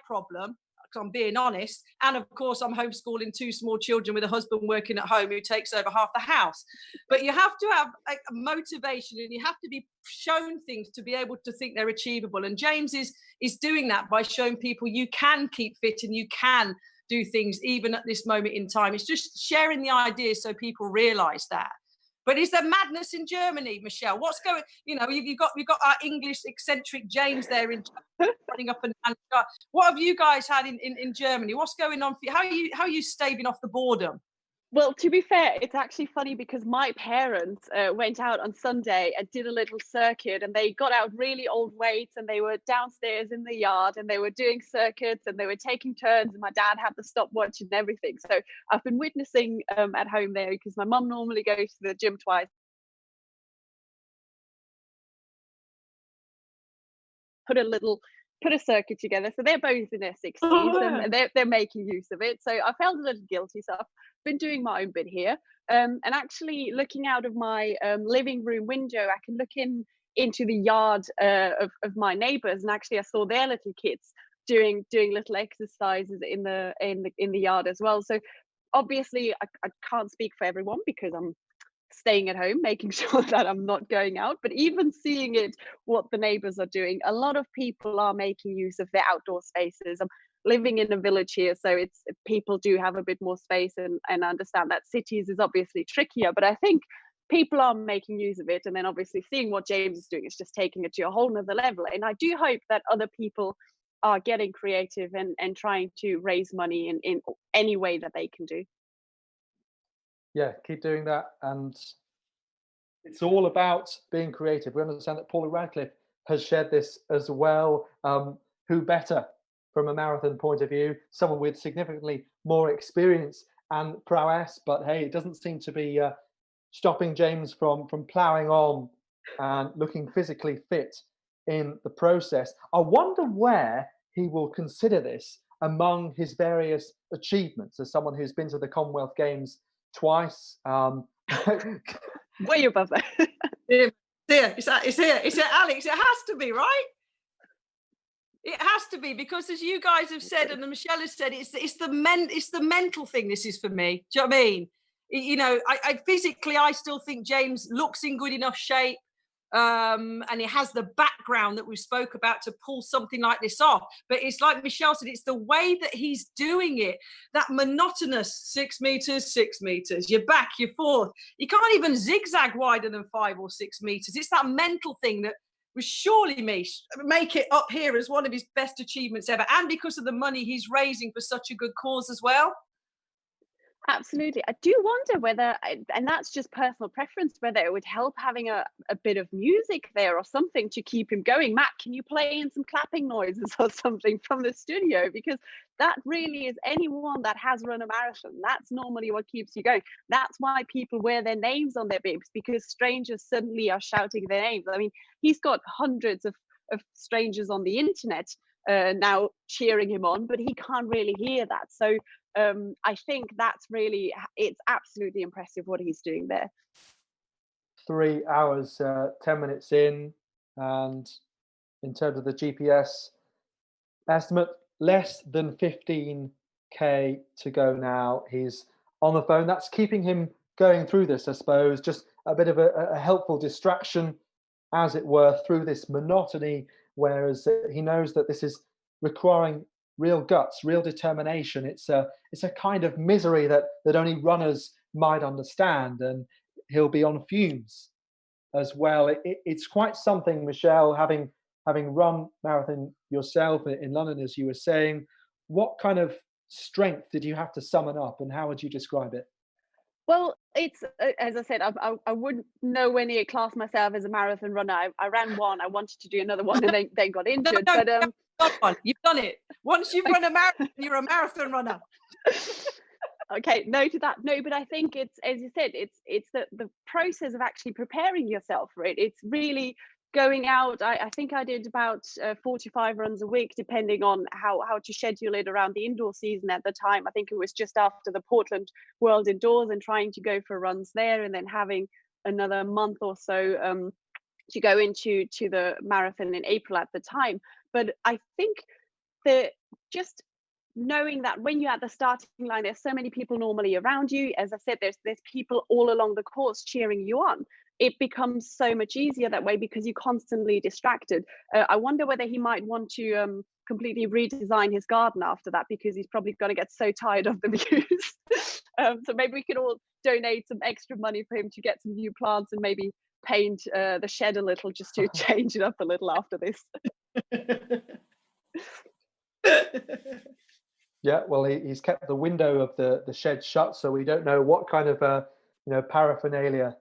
problem, because I'm being honest. And of course, I'm homeschooling 2 small children with a husband working at home who takes over half the house. But you have to have a motivation, and you have to be shown things to be able to think they're achievable. And James is doing that by showing people you can keep fit and you can do things even at this moment in time. It's just sharing the ideas so people realize that. But is there madness in Germany, Michelle? What's going? You've got our English eccentric James there in running up and down. What have you guys had in Germany? What's going on for you? How are you staving off the boredom? Well, to be fair, it's actually funny because my parents went out on Sunday and did a little circuit, and they got out really old weights, and they were downstairs in the yard and they were doing circuits and they were taking turns, and my dad had the stopwatch and everything. So I've been witnessing at home there, because my mum normally goes to the gym twice. Put a circuit together. So they're both in their 60s and they're making use of it. So I felt a little guilty. So I've been doing my own bit here. And actually looking out of my living room window, I can look into the yard of my neighbors, and actually I saw their little kids doing little exercises in the yard as well. So obviously I can't speak for everyone because I'm staying at home, making sure that I'm not going out. But even seeing it, what the neighbors are doing, a lot of people are making use of their outdoor spaces. I'm living in a village here, so it's people do have a bit more space, and understand that cities is obviously trickier. But I think people are making use of it, and then obviously seeing what James is doing is just taking it to a whole nother level. And I do hope that other people are getting creative and trying to raise money in any way that they can do. Yeah, keep doing that. And it's all about being creative. We understand that Paula Radcliffe has shared this as well. Who better from a marathon point of view? Someone with significantly more experience and prowess. But hey, it doesn't seem to be stopping James from ploughing on and looking physically fit in the process. I wonder where he will consider this among his various achievements as someone who's been to the Commonwealth Games twice. Way above that. It's here, Alex. It has to be, right? It has to be, because as you guys have said and Michelle has said, it's the mental thing. This is for me. Do you know what I mean? You know, I physically, I still think James looks in good enough shape. And he has the background that we spoke about to pull something like this off. But it's like Michelle said, it's the way that he's doing it, that monotonous 6 meters, 6 meters, you're back, you're forth. You can't even zigzag wider than 5 or 6 meters. It's that mental thing that was surely make it up here as one of his best achievements ever, and because of the money he's raising for such a good cause as well. Absolutely. I do wonder whether, and that's just personal preference, whether it would help having a bit of music there or something to keep him going. Matt, can you play in some clapping noises or something from the studio? Because that really is, anyone that has run a marathon, that's normally what keeps you going. That's why people wear their names on their bibs, because strangers suddenly are shouting their names. I mean, he's got hundreds of strangers on the internet now cheering him on, but he can't really hear that. So I think it's absolutely impressive what he's doing there. 3 hours, 10 minutes in, and in terms of the GPS estimate, less than 15k to go now. He's on the phone. That's keeping him going through this, I suppose, just a bit of a helpful distraction, as it were, through this monotony, whereas he knows that this is requiring real guts, real determination. It's a kind of misery that only runners might understand, and he'll be on fumes as well. It's quite something, Michelle, having run marathon yourself in London, as you were saying. What kind of strength did you have to summon up, and how would you describe it? Well, it's, as I said, I wouldn't nowhere near class myself as a marathon runner. I ran one, I wanted to do another one, and then got injured. But you've done it. Once you've run a marathon, you're a marathon runner. Okay, no to that. No, but I think it's, as you said, it's the process of actually preparing yourself for it. It's really going out. I think I did about 45 runs a week, depending on how to schedule it around the indoor season at the time. I think it was just after the Portland World Indoors, and trying to go for runs there, and then having another month or so to go into the marathon in April at the time. But I think that just knowing that when you're at the starting line, there's so many people normally around you. As I said, there's people all along the course cheering you on. It becomes so much easier that way because you're constantly distracted. I wonder whether he might want to completely redesign his garden after that, because he's probably going to get so tired of the views. So maybe we could all donate some extra money for him to get some new plants and maybe paint the shed a little, just to change it up a little after this. Yeah, well, he's kept the window of the shed shut, so we don't know what kind of paraphernalia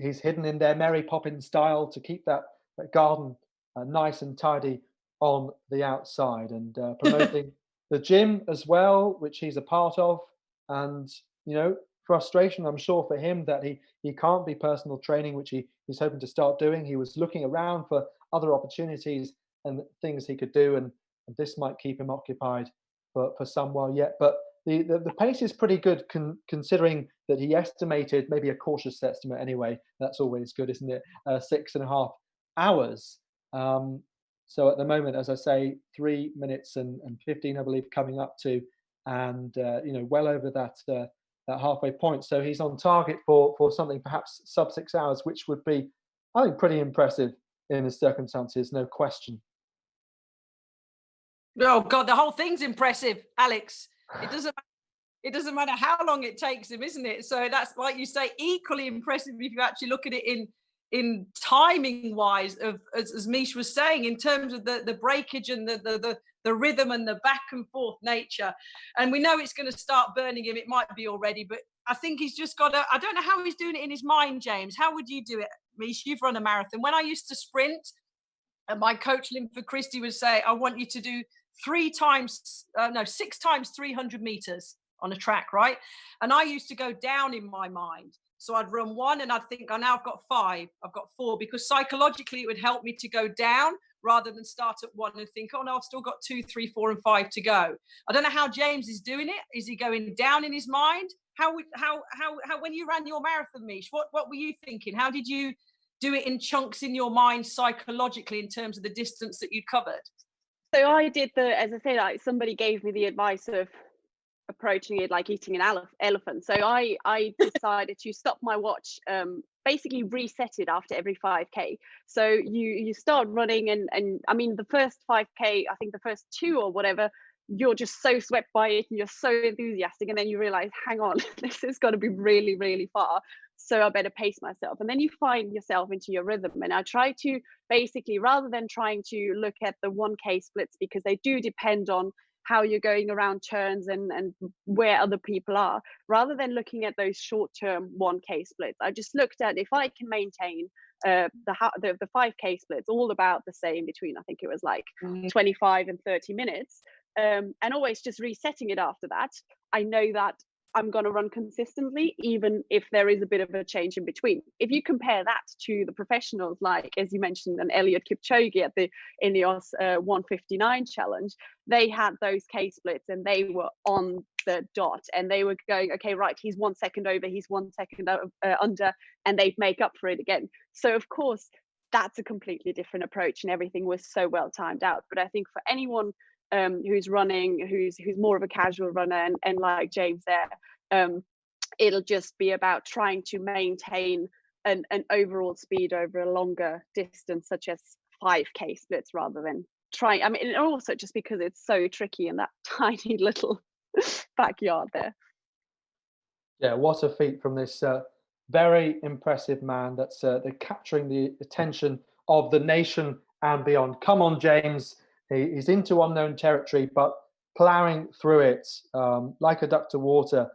he's hidden in there, Mary Poppins style, to keep that garden nice and tidy on the outside, and promoting the gym as well, which he's a part of. And frustration, I'm sure, for him that he can't be personal training, which he's hoping to start doing. He was looking around for other opportunities and things he could do, and this might keep him occupied for some while yet. But the pace is pretty good, considering that he estimated, maybe a cautious estimate anyway, that's always good, isn't it, 6.5 hours. So at the moment, as I say, 3 minutes and 15, I believe, coming up to, and well over that halfway point. So he's on target for something perhaps sub 6 hours, which would be, I think, pretty impressive in the circumstances, no question. Oh God, the whole thing's impressive, Alex. It doesn't matter how long it takes him, isn't it? So that's, like you say, equally impressive if you actually look at it in timing wise, of as Mish was saying, in terms of the breakage and the rhythm and the back and forth nature. And we know it's going to start burning him. It might be already, but I think he's just got to, I don't know how he's doing it in his mind, James. How would you do it, Mish? You've run a marathon. When I used to sprint, and my coach Linford Christie would say, I want you to do 6 times 300 meters on a track, right? And I used to go down in my mind. So I'd run 1 and I'd think, oh, now I've got 5, I've got 4, because psychologically it would help me to go down rather than start at 1 and think, oh no, I've still got 2, 3, 4, and 5 to go. I don't know how James is doing it. Is he going down in his mind? How when you ran your marathon, Mish, what were you thinking? How did you do it in chunks in your mind psychologically in terms of the distance that you'd covered? So I did as I say, like somebody gave me the advice of approaching it like eating an elephant. So I decided to stop my watch, basically reset it after every 5K. So you start running and I mean, the first 5K, I think the first 2 or whatever, you're just so swept by it and you're so enthusiastic, and then you realize, hang on, this is going to be really, really far. So I better pace myself. And then you find yourself into your rhythm. And I try to basically, rather than trying to look at the 1K splits, because they do depend on how you're going around turns and where other people are, rather than looking at those short-term 1K splits, I just looked at if I can maintain the 5K splits all about the same between, I think it was like 25 and 30 minutes, and always just resetting it after that. I know that I'm going to run consistently, even if there is a bit of a change in between. If you compare that to the professionals, like, as you mentioned, an Eliud Kipchoge at the Ineos 159 challenge, they had those K splits and they were on the dot and they were going, okay, right, he's 1 second over, he's 1 second under, and they'd make up for it again. So of course, that's a completely different approach and everything was so well timed out. But I think for anyone who's running, who's more of a casual runner, and like James there, it'll just be about trying to maintain an overall speed over a longer distance, such as 5K splits, rather than trying. I mean, and also just because it's so tricky in that tiny little backyard there. Yeah, what a feat from this very impressive man. That's they're capturing the attention of the nation and beyond. Come on, James. He's into unknown territory, but ploughing through it like a duck to water,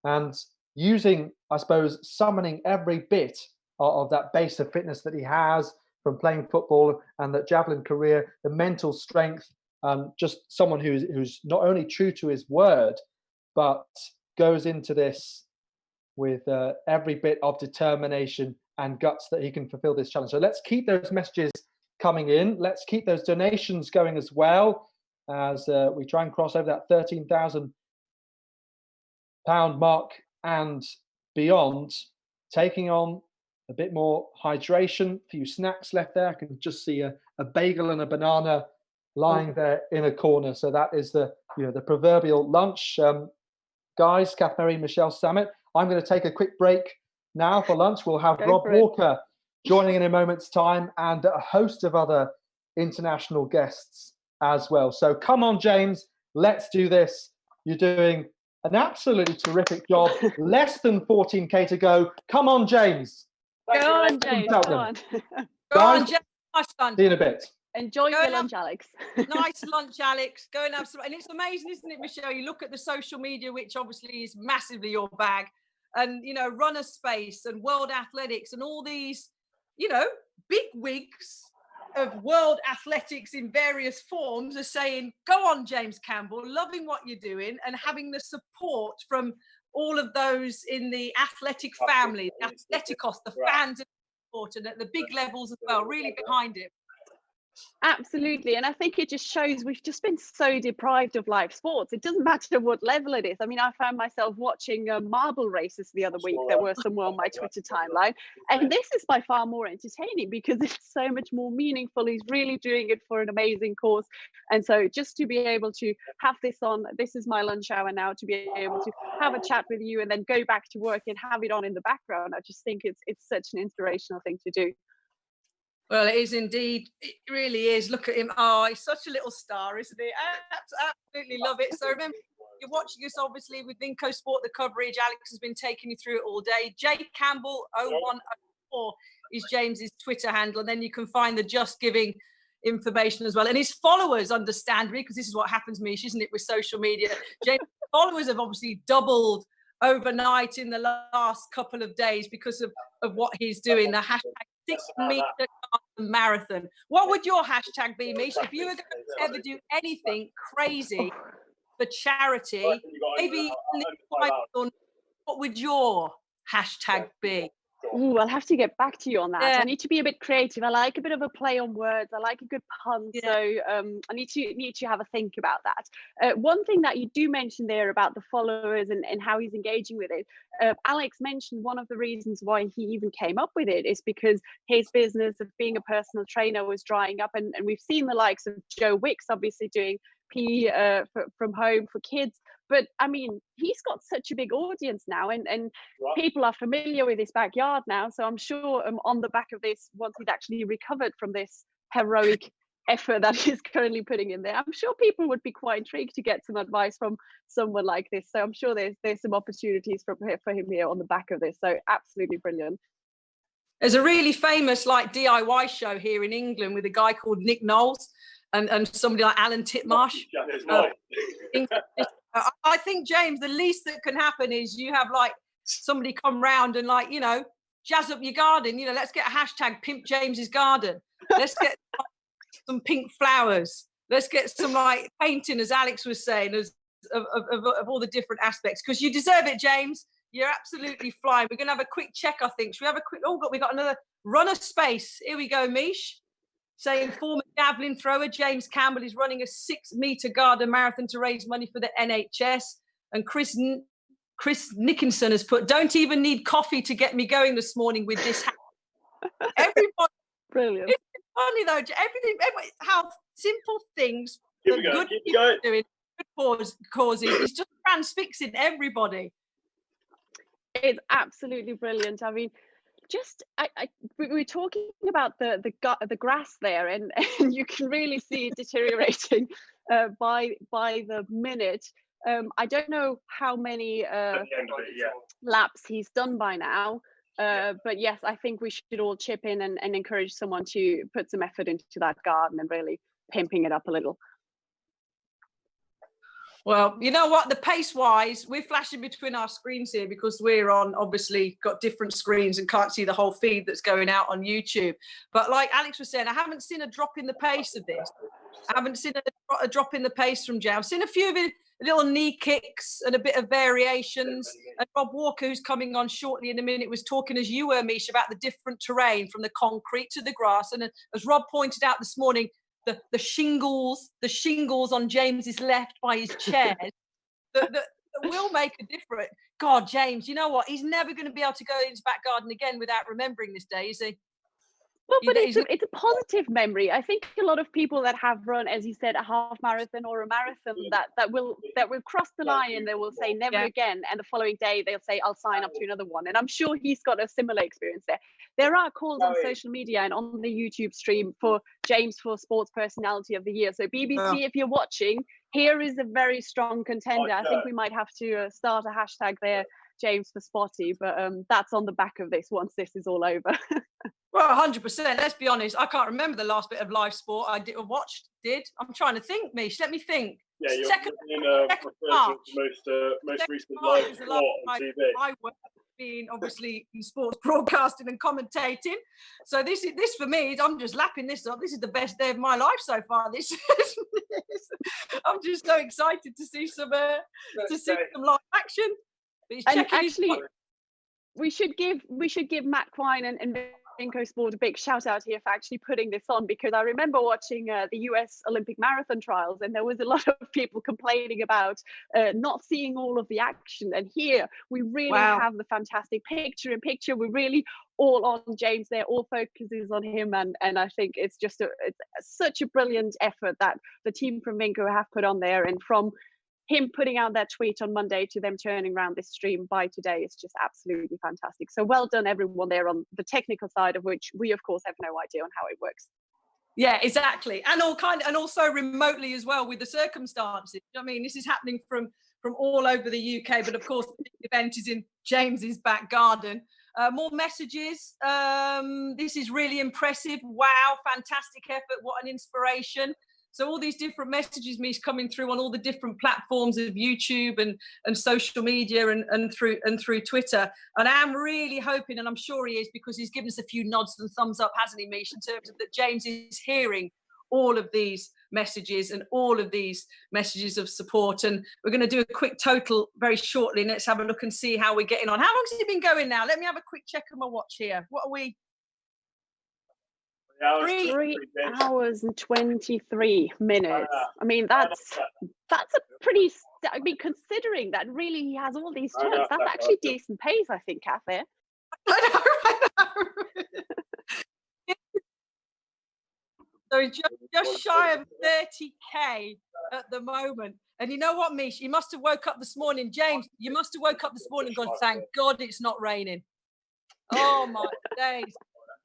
and using, I suppose, summoning every bit of that base of fitness that he has from playing football and that javelin career, the mental strength, just someone who's not only true to his word, but goes into this with every bit of determination and guts that he can fulfill this challenge. So let's keep those messages coming in. Let's keep those donations going as well, as we try and cross over that £13,000 mark and beyond, taking on a bit more hydration. A few snacks left there. I can just see a bagel and a banana lying there in a corner. So that is the proverbial lunch. Guys, Kath Merry, Michelle Samet, I'm going to take a quick break now for lunch. We'll have Rob Walker joining in a moment's time, and a host of other international guests as well. So come on, James, let's do this. You're doing an absolutely terrific job. Less than 14K to go. Come on, James. Go on, James. Go on. Go on, James. See you in a bit. Enjoy your lunch, Alex. Nice lunch, Alex. Go and have some. And it's amazing, isn't it, Michelle? You look at the social media, which obviously is massively your bag, and runner space and World Athletics and all these big wigs of world athletics in various forms are saying, go on, James Campbell, loving what you're doing, and having the support from all of those in the athletic family, the Athleticos, the fans, and at the big levels as well, really behind it. Absolutely. And I think it just shows we've just been so deprived of live sports. It doesn't matter what level it is. I mean, I found myself watching marble races the other week that were somewhere on my Twitter timeline. And this is by far more entertaining because it's so much more meaningful. He's really doing it for an amazing cause. And so just to be able to have this on, this is my lunch hour now, to be able to have a chat with you and then go back to work and have it on in the background, I just think it's such an inspirational thing to do. Well, it is indeed. It really is. Look at him. Oh, he's such a little star, isn't he? Absolutely love it. So remember, you're watching us, obviously, with Vinco Sport, the coverage. Alex has been taking you through it all day. Jake Campbell 0104 is James's Twitter handle. And then you can find the Just Giving information as well. And his followers, understandably, because this is what happens, Mish, isn't it, with social media? James' followers have obviously doubled overnight in the last couple of days because of what he's doing. The hashtag 6 meter marathon. What would your hashtag be, Mish, if you were going to ever do anything crazy for charity? Maybe what would your hashtag be? Ooh, I'll have to get back to you on that. Yeah. I need to be a bit creative. I like a bit of a play on words. I like a good pun. Yeah. So I need to have a think about that. One thing that you do mention there about the followers and how he's engaging with it, Alex mentioned one of the reasons why he even came up with it is because his business of being a personal trainer was drying up. And we've seen the likes of Joe Wicks obviously doing PE from home for kids. But I mean, he's got such a big audience now, and people are familiar with his backyard now. So I'm sure on the back of this, once he's actually recovered from this heroic effort that he's currently putting in there, I'm sure people would be quite intrigued to get some advice from someone like this. So I'm sure there's some opportunities for him here on the back of this. So absolutely brilliant. There's a really famous DIY show here in England with a guy called Nick Knowles and somebody like Alan Titmarsh. I think, James, the least that can happen is you have somebody come round and jazz up your garden. Let's get a hashtag Pimp James's garden. Let's get some pink flowers. Let's get some painting, as Alex was saying, of all the different aspects. Because you deserve it, James. You're absolutely flying. We're going to have a quick check, I think. Should we have a quick? We got another runner space. Here we go, Mish. Saying former javelin thrower James Campbell is running a 6 meter garden marathon to raise money for the NHS. And Chris Nickinson has put, don't even need coffee to get me going this morning with this. Everybody, brilliant. It's funny though, everything, how simple things that good people are doing, good causes, it's just transfixing everybody. It's absolutely brilliant. I mean, we were talking about the grass there, and you can really see it deteriorating by the minute. I don't know how many laps he's done by now, but yes, I think we should all chip in and encourage someone to put some effort into that garden and really pimping it up a little. Well, you know what, the pace-wise, we're flashing between our screens here because we're obviously got different screens and can't see the whole feed that's going out on YouTube. But like Alex was saying, I haven't seen a drop in the pace of this. I haven't seen a drop in the pace from Jay. I've seen a few of it, little knee kicks and a bit of variations. And Rob Walker, who's coming on shortly in a minute, was talking, as you were, Mish, about the different terrain from the concrete to the grass. And as Rob pointed out this morning, the shingles on James's left by his chairs that will make a difference. God, James, you know what? He's never going to be able to go in his back garden again without remembering this day, is he? Well, but it's a positive memory. I think a lot of people that have run, as you said, a half marathon or a marathon that will cross the line and they will say never again, and the following day they'll say I'll sign up to another one. And I'm sure he's got a similar experience there. There are calls on social media and on the YouTube stream for James for Sports Personality of the Year. So BBC, if you're watching, here is a very strong contender. I think we might have to start a hashtag there, James for Spotty, but that's on the back of this once this is all over. Well, 100%. Let's be honest. I can't remember the last bit of live sport I watched. I'm trying to think, Mish. Let me think. Yeah, you're most recent live sport on TV. I work being obviously in sports broadcasting and commentating. So this for me, I'm just lapping this up. This is the best day of my life so far. I'm just so excited to see some live action. And actually, we should give Matt Quine and Minko Sport a big shout out here for actually putting this on, because I remember watching the US Olympic marathon trials, and there was a lot of people complaining about not seeing all of the action. And here we really have the fantastic picture in picture. We're really all on James there, all focuses on him, and I think it's just it's such a brilliant effort that the team from Minko have put on there. And from him putting out that tweet on Monday to them turning around this stream by today is just absolutely fantastic. So well done everyone there on the technical side, of which we of course have no idea on how it works. Yeah, exactly. And and also remotely as well with the circumstances. I mean, this is happening from all over the UK, but of course the event is in James's back garden. More messages. This is really impressive. Wow, fantastic effort. What an inspiration. So all these different messages, Mish, coming through on all the different platforms of YouTube and social media and through Twitter. And I'm really hoping, and I'm sure he is, because he's given us a few nods and thumbs up, hasn't he, Mish, in terms of that James is hearing all of these messages and all of these messages of support. And we're going to do a quick total very shortly. Let's have a look and see how we're getting on. How long has it been going now? Let me have a quick check on my watch here. What are we? 3 hours and 23 minutes. I mean, that's a pretty, I mean, considering that really he has all these turns, that's actually decent pace, I think, Kathy. I know. So just shy of 30k at the moment. And you know what, Mish? You must have woke up this morning, James. You must have woke up this morning and gone, thank God it's not raining. Oh my days.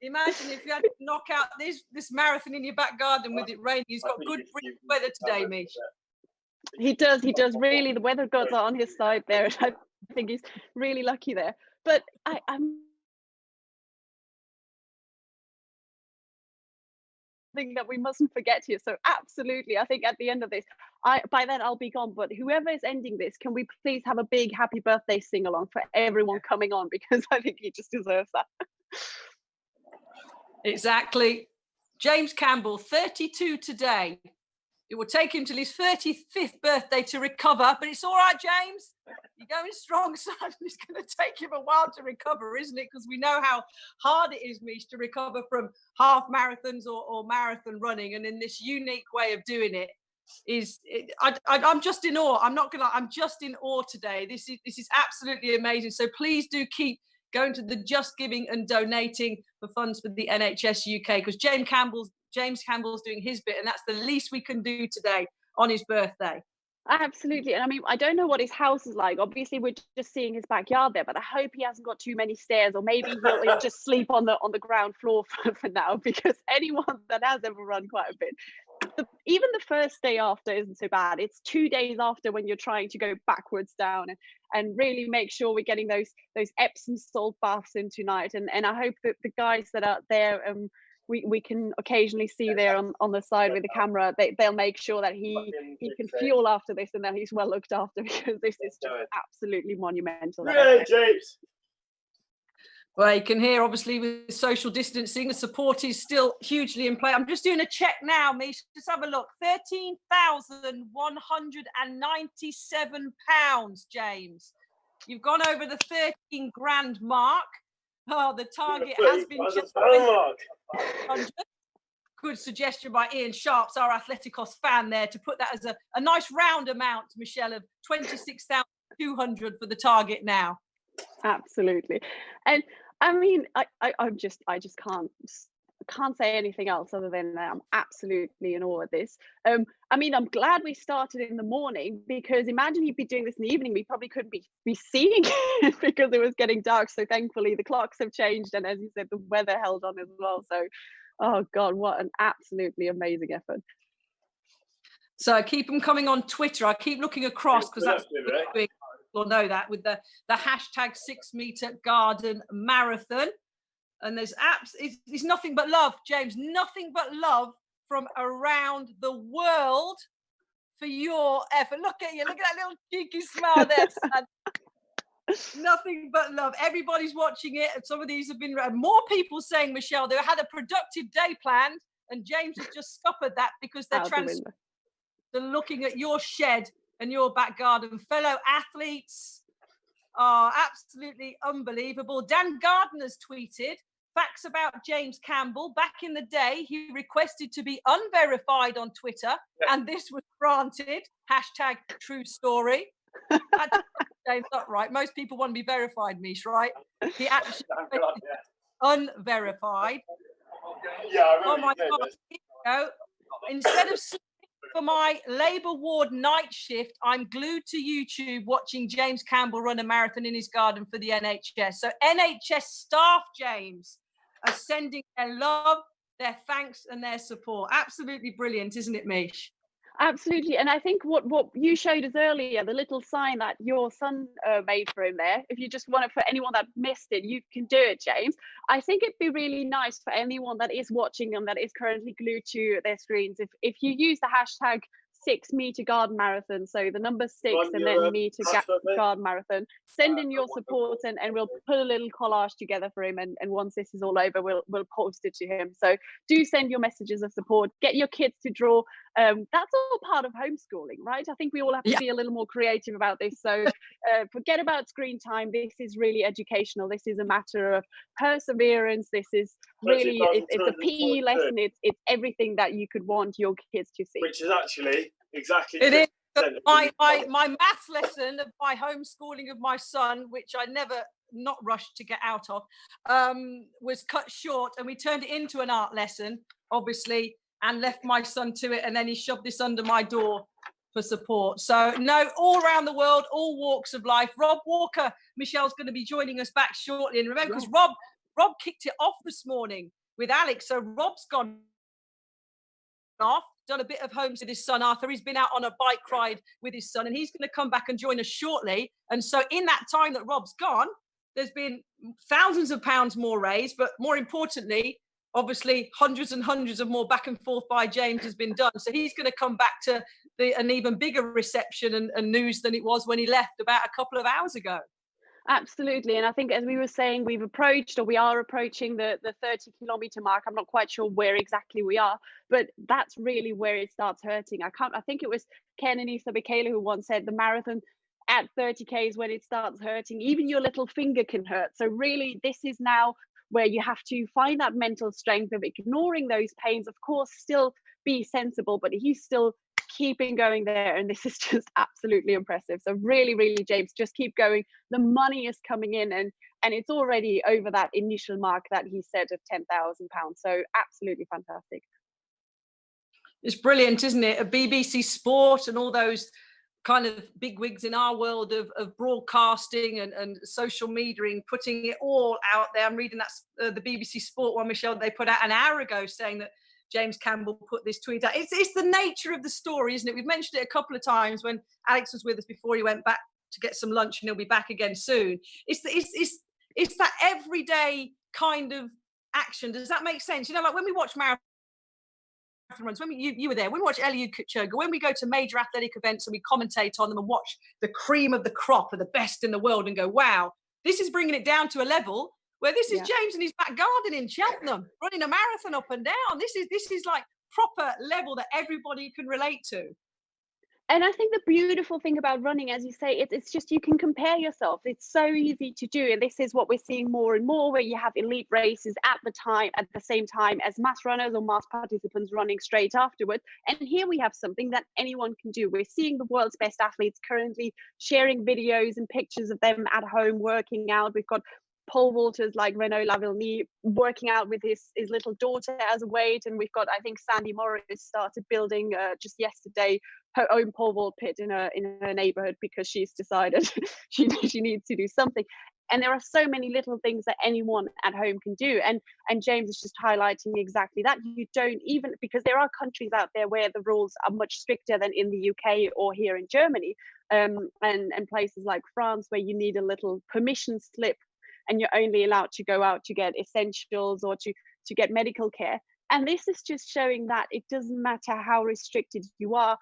Imagine if you had to knock out this marathon in your back garden with it raining. He's got good weather today, Mish. He does. Really, the weather gods are on his side there. I think he's really lucky there. But I'm thing that we mustn't forget here. So absolutely, I think at the end of this, by then I'll be gone. But whoever is ending this, can we please have a big happy birthday sing along for everyone coming on, because I think he just deserves that. Exactly. James Campbell, 32 today. It will take him till his 35th birthday to recover, but it's all right, James. You're going strong, son. It's going to take him a while to recover, isn't it? Because we know how hard it is, Mish, to recover from half marathons or marathon running. And in this unique way of doing it, I'm just in awe. I'm not gonna lie, I'm just in awe today. This is absolutely amazing. So please do keep going to the Just Giving and donating for funds for the NHS UK, because James Campbell's doing his bit, and that's the least we can do today on his birthday. Absolutely. And I mean, I don't know what his house is like. Obviously, we're just seeing his backyard there, but I hope he hasn't got too many stairs, or maybe he'll just sleep on the ground floor for now, because anyone that has ever run quite a bit, even the first day after isn't so bad. It's 2 days after when you're trying to go backwards down and really make sure we're getting those Epsom salt baths in tonight. And I hope that the guys that are there, we can occasionally see there on the side with the camera, they'll make sure that he can fuel after this and that he's well looked after, because this is just absolutely monumental. Yeah, James. Well, you can hear, obviously, with social distancing, the support is still hugely in play. I'm just doing a check now, Mish. Just have a look. £13,197, James. You've gone over the 13 grand mark. Oh, the target has been just 100. Good suggestion by Ian Sharps, our Athleticos fan there, to put that as a nice round amount, Michelle, of 26,200 for the target now. Absolutely. And I mean, I just can't say anything else other than that I'm absolutely in awe of this. I mean, I'm glad we started in the morning, because imagine he'd be doing this in the evening, we probably couldn't be seeing it because it was getting dark. So thankfully the clocks have changed, and as you said, the weather held on as well. So, oh God, what an absolutely amazing effort. So keep them coming on Twitter. I keep looking across, because that's we'll know that with the hashtag 6 meter garden marathon. And there's it's nothing but love, James, nothing but love from around the world for your effort. Look at you, look at that little cheeky smile there, son. Nothing but love. Everybody's watching it. And some of these have been more people saying, Michelle, they had a productive day planned, and James has just scuppered that because they're looking at your shed and your back garden. Fellow athletes are absolutely unbelievable. Dan Gardner's tweeted, facts about James Campbell. Back in the day, he requested to be unverified on Twitter, and this was granted. Hashtag true story. James, not right. Most people want to be verified, Mish, right? He actually unverified. Yeah, I remember. Oh my God. Here we go. Instead of for my Labour ward night shift, I'm glued to YouTube watching James Campbell run a marathon in his garden for the NHS. So NHS staff, James, are sending their love, their thanks and their support. Absolutely brilliant, isn't it, Mish? Absolutely. And I think what you showed us earlier, the little sign that your son made for him there, if you just want it, for anyone that missed it, you can do it, James. I think it'd be really nice for anyone that is watching them, that is currently glued to their screens, if you use the hashtag 6 meter garden marathon, so the number 6 and then meter garden marathon, send in your support and we'll put a little collage together for him, and once this is all over, we'll post it to him. So do send your messages of support, get your kids to draw. That's all part of homeschooling, right? I think we all have to be a little more creative about this. So forget about screen time. This is really educational. This is a matter of perseverance. This is really, it's a PE lesson. It's everything that you could want your kids to see. Which is actually exactly it is. My maths lesson of my homeschooling of my son, which I never not rushed to get out of, was cut short, and we turned it into an art lesson, obviously, and left my son to it, and then he shoved this under my door for support. So no, all around the world, all walks of life. Rob Walker, Michelle's going to be joining us back shortly, and remember, because Rob kicked it off this morning with Alex, so Rob's gone off, done a bit of homes with his son Arthur. He's been out on a bike ride with his son, and he's going to come back and join us shortly. And so in that time that Rob's gone, there's been thousands of pounds more raised, but more importantly, obviously hundreds and hundreds of more back and forth by James has been done. So he's going to come back to an even bigger reception and news than it was when he left about a couple of hours ago. Absolutely. And I think, as we were saying, we are approaching the 30-kilometer mark. I'm not quite sure where exactly we are, but that's really where it starts hurting. I think it was Ken and Issa Michaela who once said the marathon at 30K is when it starts hurting. Even your little finger can hurt. So really, this is now where you have to find that mental strength of ignoring those pains. Of course, still be sensible, but he's still keeping going there, and this is just absolutely impressive. So really, really, James, just keep going. The money is coming in, and it's already over that initial mark that he said of £10,000. So absolutely fantastic. It's brilliant, isn't it? A BBC Sport and all those kind of bigwigs in our world of broadcasting and social media, putting it all out there. I'm reading that the BBC Sport one, Michelle, they put out an hour ago saying that James Campbell put this tweet out. It's the nature of the story, isn't it? We've mentioned it a couple of times when Alex was with us before he went back to get some lunch, and he'll be back again soon. It's that everyday kind of action. Does that make sense? You know, like when we watch marathon runs, when you were there, when we watch Eliud Kipchoge, when we go to major athletic events and we commentate on them and watch the cream of the crop of the best in the world and go, wow, this is bringing it down to a level where this is James in his back garden in Cheltenham running a marathon up and down. This is like proper level that everybody can relate to. And I think the beautiful thing about running, as you say, it's just you can compare yourself. It's so easy to do. And this is what we're seeing more and more, where you have elite races at the same time as mass runners or mass participants running straight afterwards. And here we have something that anyone can do. We're seeing the world's best athletes currently sharing videos and pictures of them at home working out. We've got pole vaulters like Renaud Lavillenie working out with his little daughter as a weight, and we've got, I think, Sandy Morris started building just yesterday her own pole vault pit in her neighborhood because she's decided she needs to do something. And there are so many little things that anyone at home can do, and James is just highlighting exactly that. You don't even, because there are countries out there where the rules are much stricter than in the UK or here in Germany, and places like France where you need a little permission slip and you're only allowed to go out to get essentials or to get medical care. And this is just showing that it doesn't matter how restricted you are,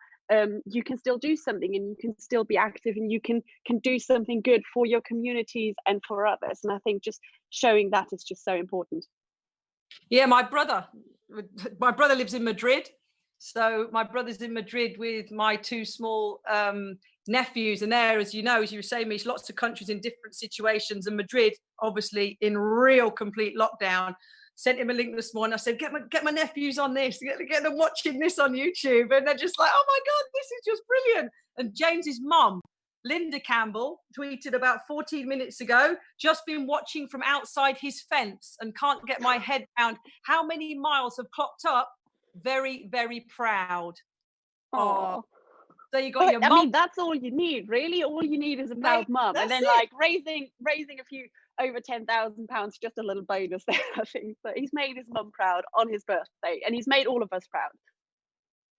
you can still do something, and you can still be active, and you can do something good for your communities and for others. And I think just showing that is just so important. Yeah, my brother lives in Madrid. So my brother's in Madrid with my two small nephews, and there, as you know, as you were saying, Mish, lots of countries in different situations, and Madrid obviously in real complete lockdown. Sent him a link this morning. I said, get my nephews on this, get them watching this on YouTube. And they're just like, oh my God, this is just brilliant. And James's mum, Linda Campbell, tweeted about 14 minutes ago, just been watching from outside his fence and can't get my head around how many miles have clocked up. Very, very proud. Oh. So you got your mum. I mean, that's all you need, really. All you need is a proud mum. And then like raising a few over £10,000, just a little bonus there, I think. But he's made his mum proud on his birthday, and he's made all of us proud.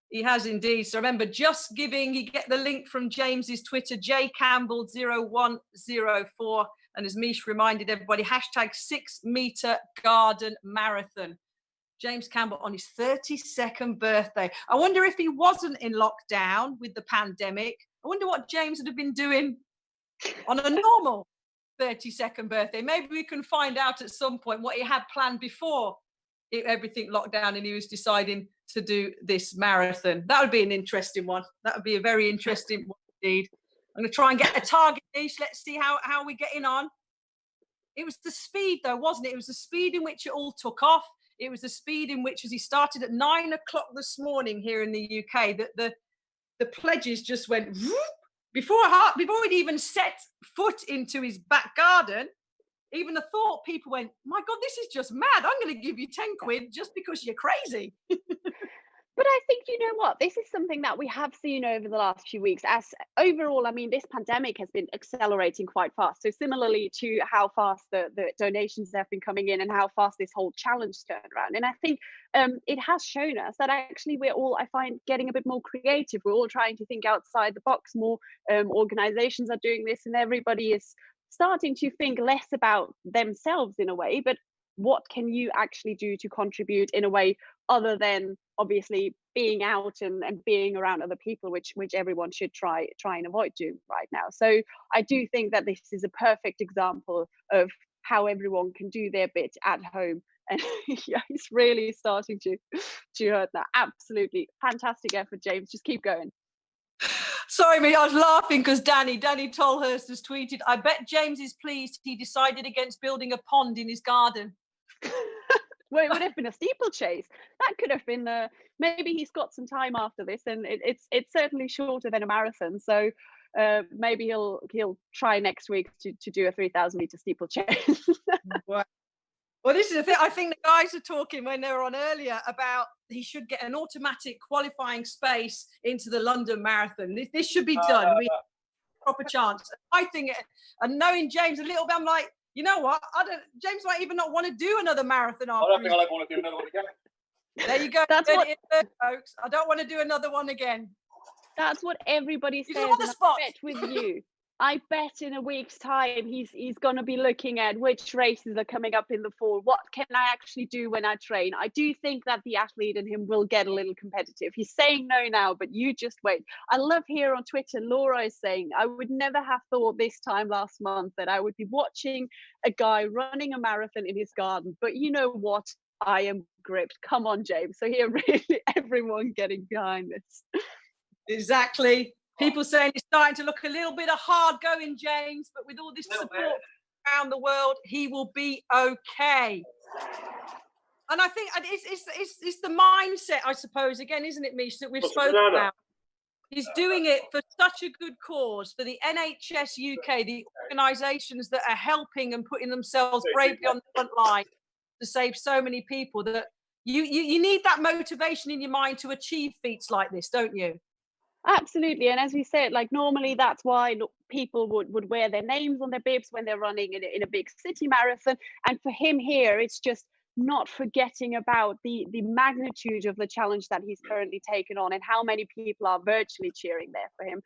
He has indeed. So remember, Just Giving, you get the link from James's Twitter, jcampbell0104. And as Mish reminded everybody, hashtag 6 meter garden marathon. James Campbell on his 32nd birthday. I wonder if he wasn't in lockdown with the pandemic. I wonder what James would have been doing on a normal 32nd birthday. Maybe we can find out at some point what he had planned before everything locked down and he was deciding to do this marathon. That would be an interesting one. That would be a very interesting one indeed. I'm going to try and get a target, Nish. Let's see how we're getting on. It was the speed, though, wasn't it? It was the speed in which it all took off. It was the speed in which, as he started at 9 o'clock this morning here in the UK, that the pledges just went whoop. Before he'd even set foot into his back garden. Even the thought people went, my God, this is just mad. I'm going to give you 10 quid just because you're crazy. But I think, you know what, this is something that we have seen over the last few weeks. As overall, I mean, this pandemic has been accelerating quite fast. So similarly to how fast the donations have been coming in and how fast this whole challenge turned around. And I think it has shown us that actually we're all, I find, getting a bit more creative. We're all trying to think outside the box. More organizations are doing this, and everybody is starting to think less about themselves in a way, but what can you actually do to contribute in a way other than obviously being out and being around other people, which everyone should try and avoid doing right now. So I do think that this is a perfect example of how everyone can do their bit at home. And yeah, it's really starting to hurt now. Absolutely fantastic effort, James. Just keep going. Sorry, me, I was laughing because Danny Tolhurst has tweeted, I bet James is pleased he decided against building a pond in his garden. Well, it would have been a steeplechase. That could have been maybe he's got some time after this, and it's certainly shorter than a marathon. So maybe he'll try next week to do a 3,000 meter steeplechase. Well, this is the thing. I think the guys are talking when they were on earlier about he should get an automatic qualifying space into the London Marathon. This should be done. We have a proper chance. I think, and knowing James a little bit, I'm like, you know what? James might even not want to do another marathon after. I don't think I'll ever want to do another one again. There you go. That's what, folks. I don't want to do another one again. That's what everybody says. I bet with you. I bet in a week's time he's going to be looking at which races are coming up in the fall. What can I actually do when I train? I do think that the athlete in him will get a little competitive. He's saying no now, but you just wait. I love here on Twitter, Laura is saying, I would never have thought this time last month that I would be watching a guy running a marathon in his garden. But you know what? I am gripped. Come on, James. So here, really, everyone getting behind this. Exactly. People saying it's starting to look a little bit of hard going, James, but with all this support around the world, he will be okay. And I think it's the mindset, I suppose, again, isn't it, Mish, that we've spoken about. He's doing it for such a good cause, for the NHS UK, the organisations that are helping and putting themselves bravely on the front line to save so many people, that you need that motivation in your mind to achieve feats like this, don't you? Absolutely. And as we said, like normally that's why people would wear their names on their bibs when they're running in a big city marathon. And for him here, it's just not forgetting about the magnitude of the challenge that he's currently taken on and how many people are virtually cheering there for him.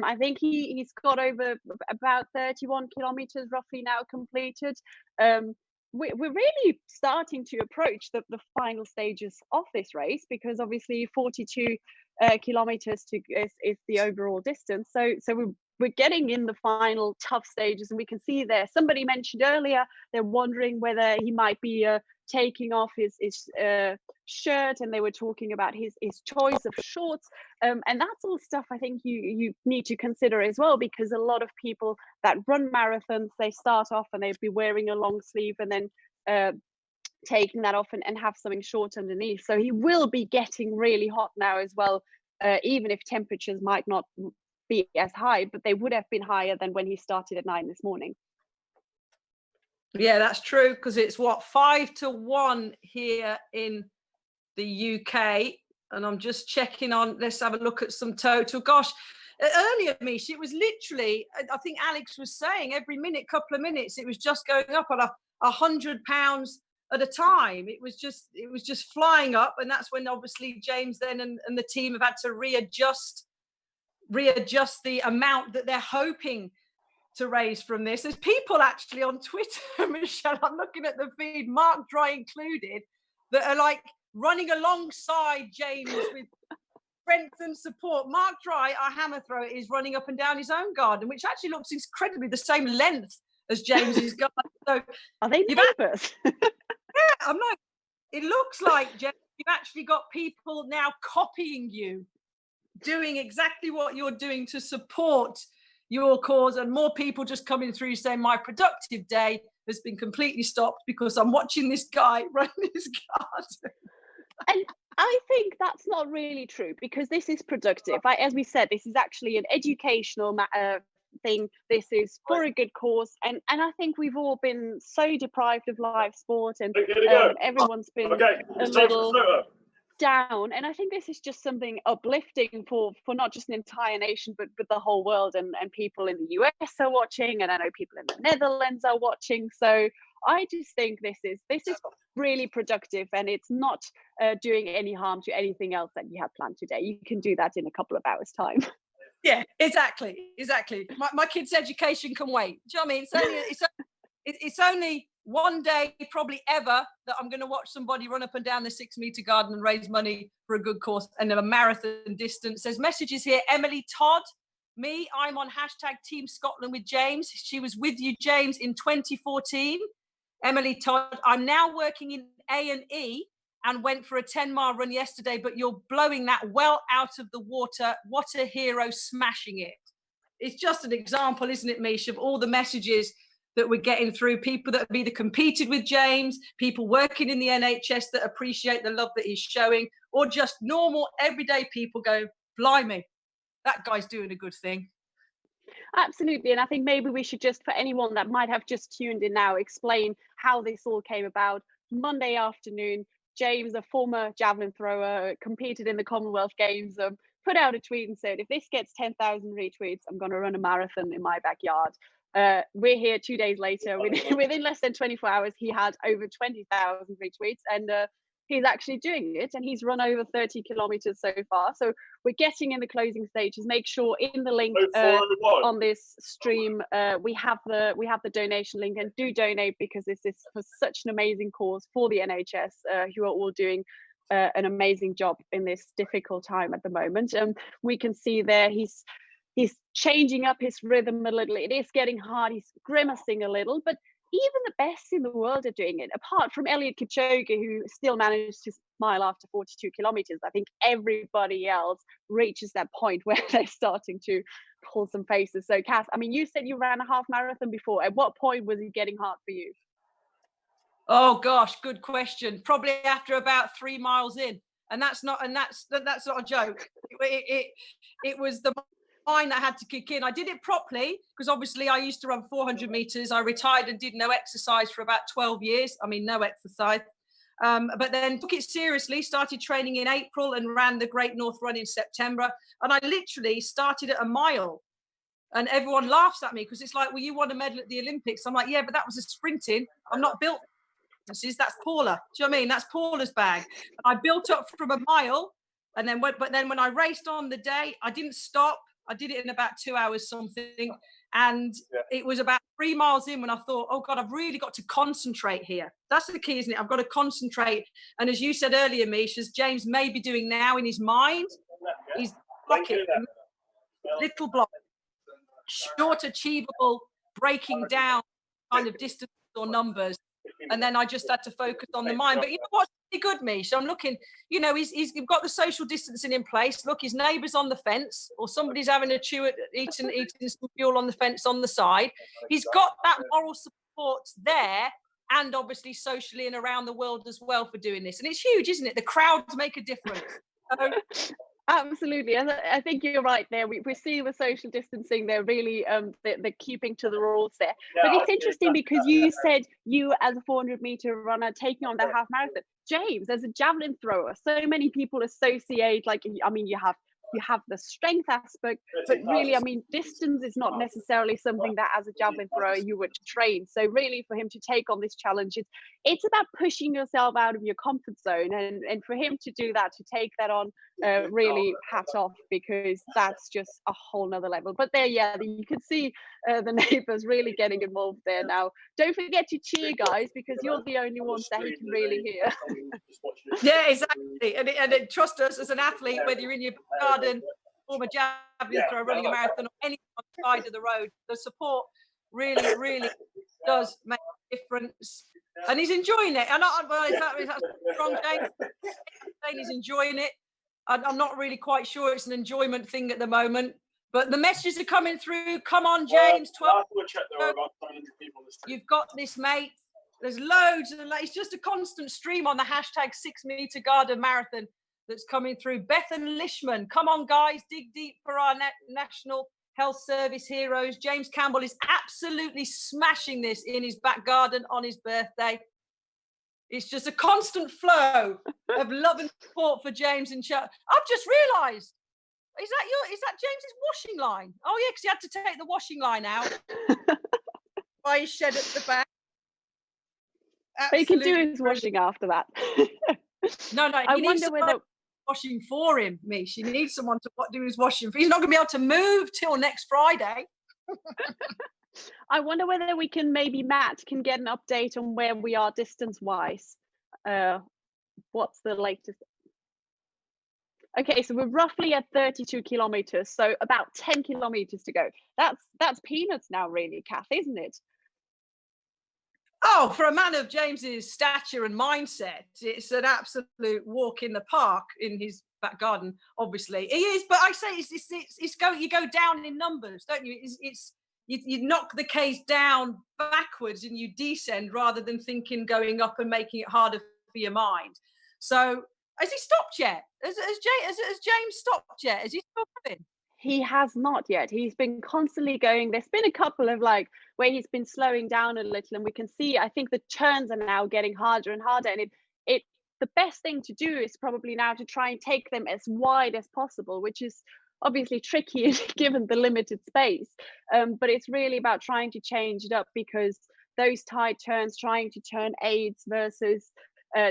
I think he's got over about 31 kilometers roughly now completed. We're really starting to approach the final stages of this race, because obviously 42 kilometers is the overall distance. So we're getting in the final tough stages, and we can see there, somebody mentioned earlier, they're wondering whether he might be taking off his shirt, and they were talking about his choice of shorts, and that's all stuff I think you need to consider as well, because a lot of people that run marathons, they start off and they'd be wearing a long sleeve and then taking that off and have something short underneath. So he will be getting really hot now as well, even if temperatures might not be as high, but they would have been higher than when he started at 9 this morning. Yeah, that's true, because it's what, 5-1 here in the UK, and I'm just checking on. Let's have a look at some total. Gosh, earlier, Mish, it was literally, I think Alex was saying, every minute, couple of minutes, it was just going up on £100 at a time. It was just flying up, and that's when obviously James then and the team have had to readjust the amount that they're hoping to raise from this. There's people actually on Twitter, Michelle, I'm looking at the feed, Mark Dry included, that are like running alongside James with strength and support. Mark Dry, our hammer thrower, is running up and down his own garden, which actually looks incredibly the same length as James's garden. So are they neighbours? Yeah, I'm like, it looks like, James, you've actually got people now copying you, doing exactly what you're doing to support your cause, and more people just coming through saying my productive day has been completely stopped because I'm watching this guy run his garden. And I think that's not really true, because this is productive. As we said, this is actually an educational thing. This is for a good cause, and I think we've all been so deprived of live sport, and everyone's been a little down, and I think this is just something uplifting for not just an entire nation, but the whole world, and people in the US are watching, and I know people in the Netherlands are watching. So I just think this is really productive, and it's not doing any harm to anything else that you have planned today. You can do that in a couple of hours time. Yeah, exactly. My kids' education can wait. Do you know what I mean? It's only one day probably ever that I'm going to watch somebody run up and down the 6 meter garden and raise money for a good cause and a marathon distance. There's messages here. Emily Todd, I'm on hashtag Team Scotland with James. She was with you, James, in 2014. Emily Todd, I'm now working in A&E and went for a 10-mile run yesterday, but you're blowing that well out of the water. What a hero, smashing it. It's just an example, isn't it, Mish, of all the messages that we're getting through, people that have either competed with James, people working in the NHS that appreciate the love that he's showing, or just normal, everyday people go, blimey, that guy's doing a good thing. Absolutely. And I think maybe we should just, for anyone that might have just tuned in now, explain how this all came about. Monday afternoon, James, a former javelin thrower, competed in the Commonwealth Games, put out a tweet and said, if this gets 10,000 retweets, I'm going to run a marathon in my backyard. We're here 2 days later. Within less than 24 hours, he had over 20,000 retweets, and he's actually doing it, and he's run over 30 kilometers so far. So we're getting in the closing stages. Make sure in the link on this stream we have the donation link, and do donate, because this is for such an amazing cause for the NHS, who are all doing an amazing job in this difficult time at the moment. We can see there he's changing up his rhythm a little. It is getting hard. He's grimacing a little, but even the best in the world are doing it. Apart from Eliud Kipchoge, who still managed to smile after 42 kilometers, I think everybody else reaches that point where they're starting to pull some faces. So, Kath, I mean, you said you ran a half marathon before. At what point was it getting hard for you? Oh gosh, good question. Probably after about 3 miles in, and that's not a joke. It was the mind that had to kick in. I did it properly because obviously I used to run 400 meters. I retired and did no exercise for about 12 years. I mean, no exercise. But then took it seriously, started training in April and ran the Great North Run in September. And I literally started at a mile. And everyone laughs at me because it's like, well, you won a medal at the Olympics. I'm like, yeah, but that was a sprinting. I'm not built. That's Paula. Do you know what I mean? That's Paula's bag. And I built up from a mile. And then when I raced on the day, I didn't stop. I did it in about 2 hours something. And it was about 3 miles in when I thought, oh God, I've really got to concentrate here. That's the key, isn't it? I've got to concentrate. And as you said earlier, Mish, as James may be doing now in his mind, he's blocking little blocks, short, achievable, breaking down kind of distance or numbers. and then I just had to focus on the mind. But you know what's really good, Mish? I'm looking, you know, he's got the social distancing in place. Look, his neighbour's on the fence, or somebody's having a chew at eating some fuel on the fence on the side. He's got that moral support there, and obviously socially and around the world as well for doing this. And it's huge, isn't it? The crowds make a difference. So, absolutely, and I think you're right there. We see with social distancing, they're really they're keeping to the rules there. But it's interesting because you said you, as a 400-meter runner, taking on the half marathon. James, as a javelin thrower, so many people associate, like, I mean, you have the strength aspect, but really, I mean, distance is not necessarily something that as a javelin thrower you would train. So really, for him to take on this challenge, it's about pushing yourself out of your comfort zone, and for him to do that, to take that on, really hat off, because that's just a whole nother level. But there, yeah, you can see the neighbours really getting involved there now. Don't forget to cheer, guys, because you're the only ones that he can really hear. Yeah, exactly. And trust us, as an athlete, whether you're in your garden, former javelin thrower, running a marathon, or any side of the road, the support really, really does make a difference. And he's enjoying it. And that's strong, James. He's enjoying it. I'm not really quite sure it's an enjoyment thing at the moment, but the messages are coming through. Come on, James. 12. You've got this, mate. There's loads of, it's just a constant stream on the hashtag 6-meter Garda marathon that's coming through. Bethan Lishman, come on, guys, dig deep for our National Health Service heroes. James Campbell is absolutely smashing this in his back garden on his birthday. It's just a constant flow of love and support for James and Chuck. I've just realised, is that James's washing line? Oh yeah, because he had to take the washing line out by his shed at the back. But he can do his washing after that. No, I wonder whether washing for him, Mish. He needs someone to do his washing for. He's not going to be able to move till next Friday. I wonder whether we can, maybe Matt can get an update on where we are distance-wise. What's the latest? Okay, so we're roughly at 32 kilometers, so about 10 kilometers to go. That's peanuts now, really, Kath, isn't it? Oh, for a man of James's stature and mindset, it's an absolute walk in the park in his back garden. Obviously, he is. But I say you go down in numbers, don't you? You knock the case down backwards and you descend rather than thinking going up and making it harder for your mind. So, has he stopped yet? Has James stopped yet? Has he still going? He has not yet. He's been constantly going. There's been a couple of where he's been slowing down a little, and we can see, I think the turns are now getting harder and harder. And the best thing to do is probably now to try and take them as wide as possible, which is obviously tricky given the limited space. But it's really about trying to change it up, because those tight turns, trying to turn aids versus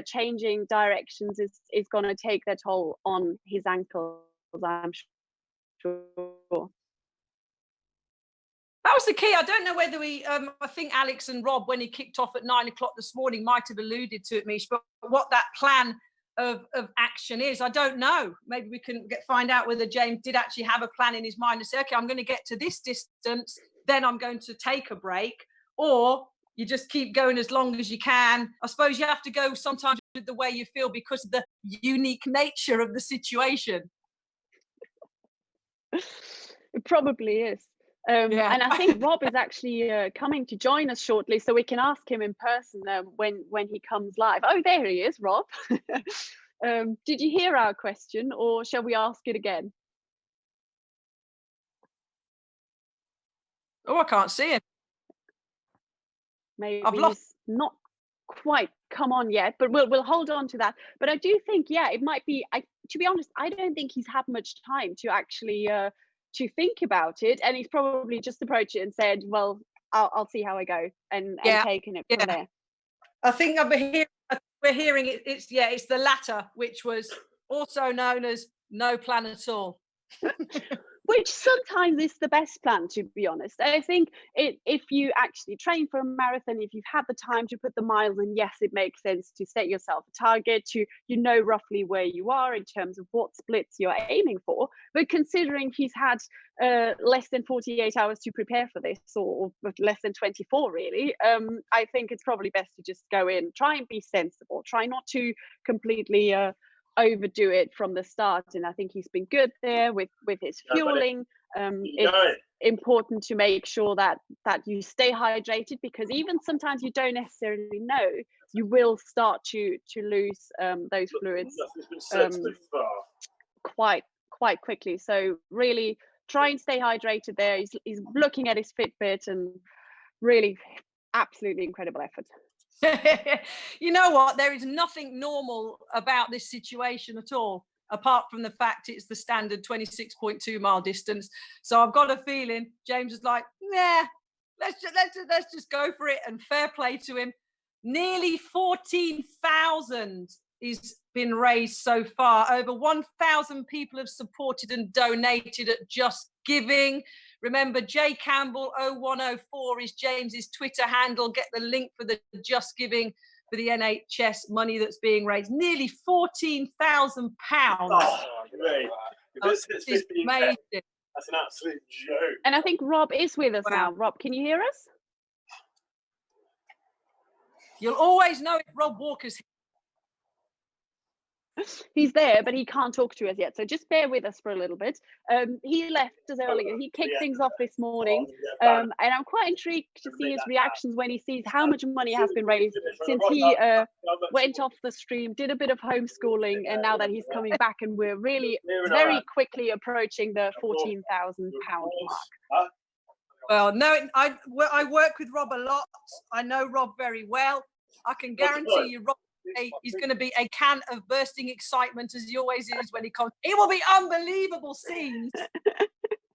changing directions is going to take their toll on his ankles, I'm sure. That was the key. I don't know whether I think Alex and Rob, when he kicked off at 9 o'clock this morning, might have alluded to it, Mish, but what that plan of action is, I don't know. Maybe we can find out whether James did actually have a plan in his mind to say, okay, I'm going to get to this distance, then I'm going to take a break, or you just keep going as long as you can. I suppose you have to go sometimes with the way you feel because of the unique nature of the situation. It probably is. And I think Rob is actually coming to join us shortly, so we can ask him in person when he comes live. Oh, there he is, Rob. Did you hear our question, or shall we ask it again? Oh, I can't see him. Maybe he's not quite come on yet, but we'll hold on to that. But I do think, yeah, it might be. To be honest, I don't think he's had much time to actually to think about it, and he's probably just approached it and said, "Well, I'll see how I go," and taken it from there. I think we're hearing it. It's the latter, which was also known as no plan at all. Which sometimes is the best plan, to be honest. I think if you actually train for a marathon, if you've had the time to put the miles in, yes, it makes sense to set yourself a target, to roughly where you are in terms of what splits you're aiming for. But considering he's had less than 48 hours to prepare for this, or less than 24 really, I think it's probably best to just go in, try and be sensible, try not to completely overdo it from the start. And I think he's been good there with his fueling. It's important to make sure that you stay hydrated, because even sometimes you don't necessarily know, you will start to lose those fluids quite quickly. So really try and stay hydrated there. He's looking at his Fitbit, and really absolutely incredible effort. You know what? There is nothing normal about this situation at all, apart from the fact it's the standard 26.2 mile distance. So I've got a feeling James is like, nah, let's just go for it. And fair play to him. Nearly 14,000 is been raised so far. Over 1,000 people have supported and donated at Just Giving. Remember, J Campbell 0104 is James's Twitter handle. Get the link for the Just Giving for the NHS money that's being raised. Nearly £14,000. Oh, this is amazing. That's an absolute joke. And I think Rob is with us now. Rob, can you hear us? You'll always know if Rob Walker's here. He's there, but he can't talk to us yet. So just bear with us for a little bit. He left us earlier. He kicked things off this morning. And I'm quite intrigued to see his reactions when he sees how much money has been raised since he went off the stream, did a bit of homeschooling, and now that he's coming back, and we're really very quickly approaching the £14,000 mark. Well, no, I work with Rob a lot. I know Rob very well. I can guarantee you, Rob, he's going to be a can of bursting excitement, as he always is when he comes. It will be unbelievable scenes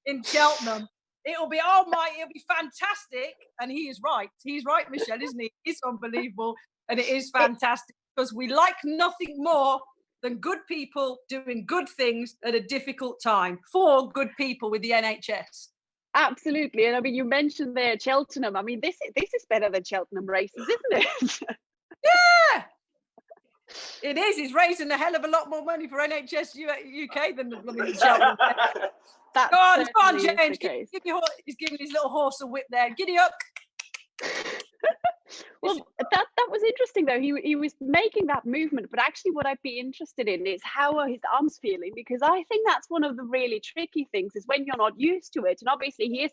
in Cheltenham. It'll be, oh my, it'll be fantastic. And he is right. He's right, Michelle, isn't he? It's unbelievable. And it is fantastic, because we like nothing more than good people doing good things at a difficult time for good people with the NHS. Absolutely. And I mean, you mentioned there Cheltenham. I mean, this is better than Cheltenham races, isn't it? Yeah. It is. He's raising a hell of a lot more money for NHS UK than the blooming Cheltenham. Go on, James. He's giving his little horse a whip there. Giddy up. Well, that was interesting though. He was making that movement, but actually what I'd be interested in is how are his arms feeling, because I think that's one of the really tricky things, is when you're not used to it. And obviously he is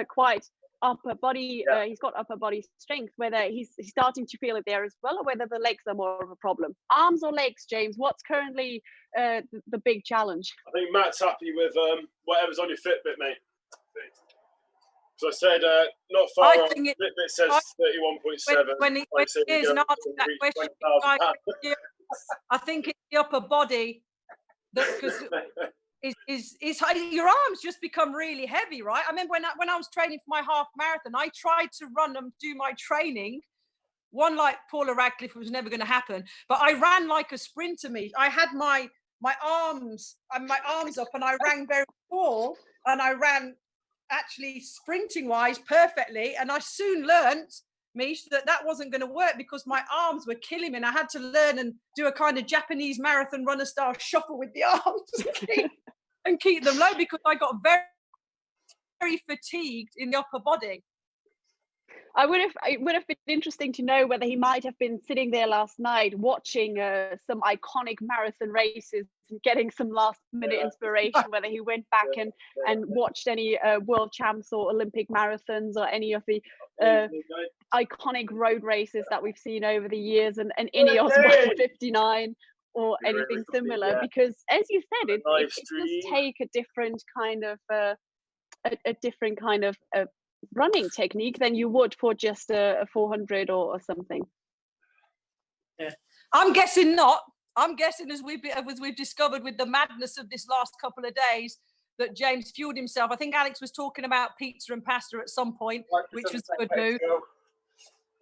quite upper body, he's got upper body strength, whether he's starting to feel it there as well, or whether the legs are more of a problem. Arms or legs, James? What's currently the big challenge? I think Matt's happy with whatever's on your Fitbit, mate. So I said not far off. Fitbit says 31.7. When he hears an answer to that question, I think it's the upper body, because your arms just become really heavy, right? I remember when I was training for my half marathon, I tried to run and do my training. One like Paula Radcliffe was never going to happen, but I ran like a sprinter. I had my arms up, and I ran very tall, and I ran actually sprinting wise perfectly. And I soon learnt, Mish, that wasn't going to work, because my arms were killing me, and I had to learn and do a kind of Japanese marathon runner style shuffle with the arms and keep them low, because I got very, very fatigued in the upper body. It would have been interesting to know whether he might have been sitting there last night watching some iconic marathon races and getting some last minute inspiration, whether he went back and watched any world champs or Olympic marathons, or any of the iconic road races that we've seen over the years, and Ineos 159 or anything similar, because as you said, it does take a different kind of running technique than you would for just a 400 or something. Yeah, I'm guessing not. I'm guessing, as we've discovered with the madness of this last couple of days, that James fueled himself. I think Alex was talking about pizza and pasta at some point, which was a good move.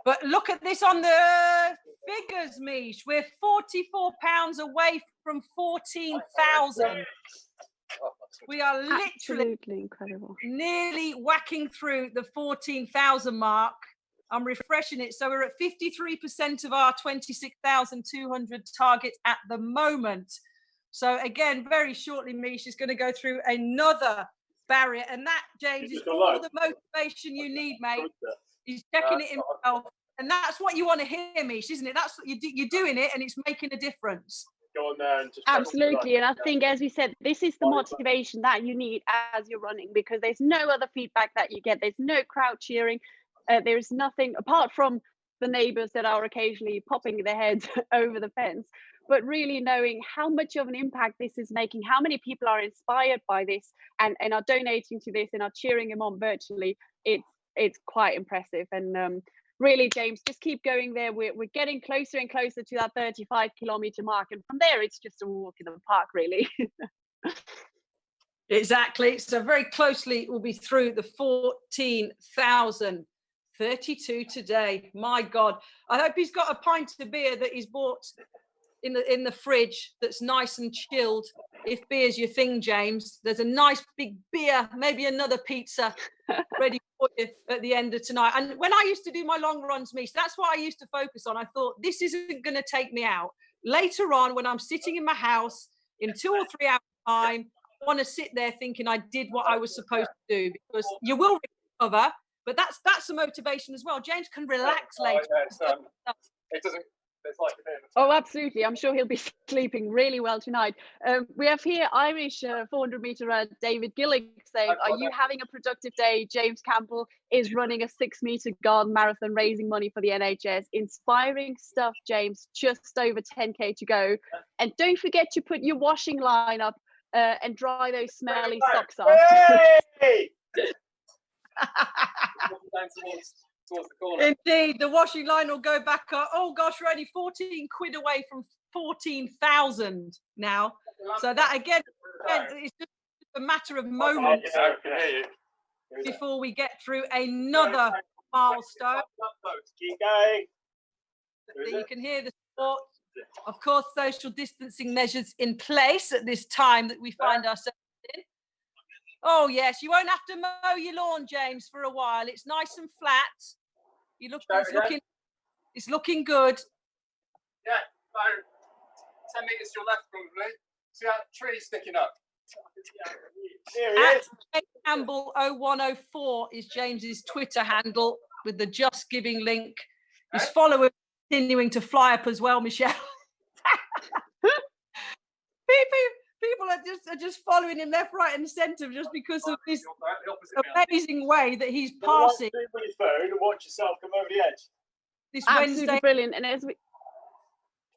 But look at this on the figures, Mish. We're 44 pounds away from 14,000. We are literally absolutely incredible. Nearly whacking through the 14,000 mark. I'm refreshing it. So we're at 53% of our 26,200 target at the moment. So again, very shortly, Mish is going to go through another barrier. And that, James, is all the motivation you need, mate. He's checking it himself. And that's what you want to hear, Mish, isn't it? That's what you're doing it, and it's making a difference. Go on there and just absolutely. And I think, as we said, this is the motivation that you need as you're running, because there's no other feedback that you get. There's no crowd cheering. There's nothing apart from the neighbors that are occasionally popping their heads over the fence, but really knowing how much of an impact this is making, how many people are inspired by this and are donating to this and are cheering him on virtually. It's quite impressive. And really, James, just keep going there. We're getting closer and closer to that 35-kilometer mark. And from there, it's just a walk in the park, really. Exactly. So very closely, we'll be through the 14,000. 32 today. My God. I hope he's got a pint of beer that he's bought in the fridge that's nice and chilled. If beer's your thing, James, there's a nice big beer, maybe another pizza ready for you at the end of tonight. And when I used to do my long runs, Mish, that's what I used to focus on. I thought, this isn't going to take me out. Later on, when I'm sitting in my house in 2 or 3 hours time, I want to sit there thinking I did what I was supposed to do, because you will recover. But that's a motivation as well. James can relax later. It doesn't. It's like a bit of oh, absolutely. I'm sure he'll be sleeping really well tonight. We have here Irish 400-meter runner David Gillick saying, are you having a productive day? James Campbell is running a 6-meter Garden Marathon, raising money for the NHS. Inspiring stuff, James. Just over 10K to go. And don't forget to put your washing line up and dry those smelly socks off. Hey! Towards the corner. Indeed, the washing line will go back up. Oh gosh, we're only 14 quid away from 14,000 now. So that again, it's just a matter of moments before we get through another milestone. Keep going. You can hear the support. Of course, social distancing measures in place at this time that we find ourselves in. Oh yes, you won't have to mow your lawn, James, for a while. It's nice and flat. It's looking good. Yeah, about 10 meters to your left, probably. See that tree sticking up? At Campbell 0104 is James's Twitter handle with the Just Giving link. His followers continuing to fly up as well, Michelle. People are just following him left, right, and centre just because of this amazing way that he's passing. With his phone and watch yourself come over the edge. This absolutely Wednesday. Brilliant. And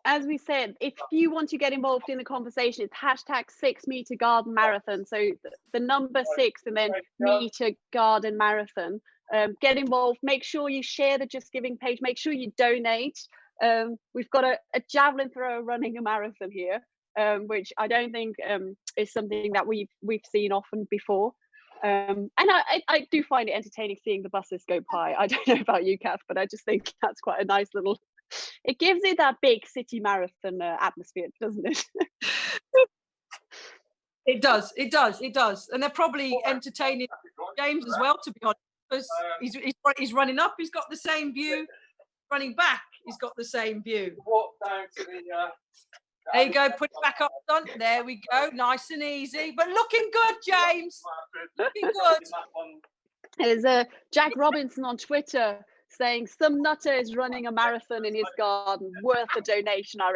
as we said, if you want to get involved in the conversation, it's hashtag 6-meter Garden Marathon. So the number 6 and then meter Garden Marathon. Get involved. Make sure you share the Just Giving page. Make sure you donate. We've got a javelin thrower running a marathon here. Which I don't think is something that we've seen often before. And I do find it entertaining seeing the buses go by. I don't know about you, Kath, but I just think that's quite a nice little, it gives it that big city marathon atmosphere, doesn't it? It does. And they're probably entertaining James as well, to be honest, because he's running up, he's got the same view. Running back, he's got the same view. Walk down to the... There you go, put it back up front. There we go, nice and easy. But looking good, James. Looking good. There's Jack Robinson on Twitter saying some nutter is running a marathon in his garden, worth a donation. I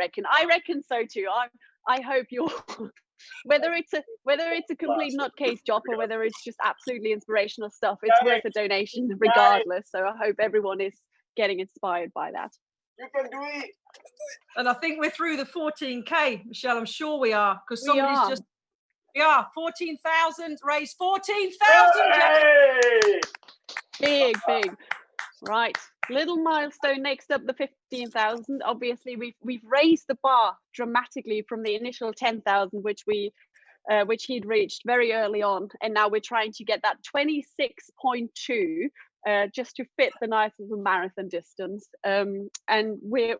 reckon so too. I hope you're whether it's a complete nutcase job or whether it's just absolutely inspirational stuff, it's worth a donation regardless. So I hope everyone is getting inspired by that. You can do it. And I think we're through the 14K, Michelle. I'm sure we are, because somebody's we are 14,000, raised 14,000. Hey! Big. Right. Little milestone next up, the 15,000. Obviously, we've raised the bar dramatically from the initial 10,000, which he'd reached very early on, and now we're trying to get that 26.2. Just to fit the nice little marathon distance, and we're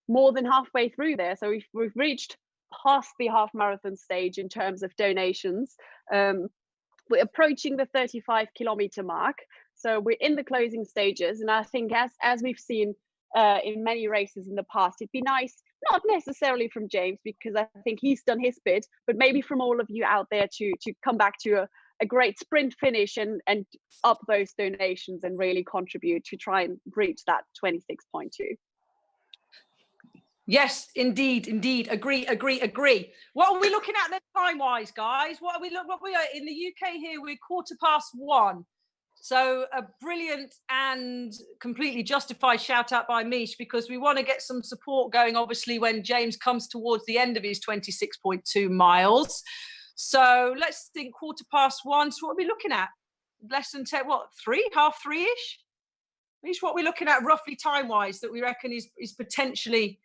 more than halfway through there. So we've reached past the half marathon stage in terms of donations. We're approaching the 35-kilometer mark, so we're in the closing stages. And I think, as we've seen in many races in the past, it'd be nice, not necessarily from James, because I think he's done his bit, but maybe from all of you out there to come back to a great sprint finish and up those donations and really contribute to try and reach that 26.2. Yes, indeed. Agree. What are we looking at then time-wise, guys? What we are in the UK here? We're 1:15. So a brilliant and completely justified shout out by Mish, because we want to get some support going, obviously, when James comes towards the end of his 26.2 miles. So let's think 1:15. So what are we looking at? Less than 10, half three-ish? Mish, what are we looking at roughly time-wise that we reckon is potentially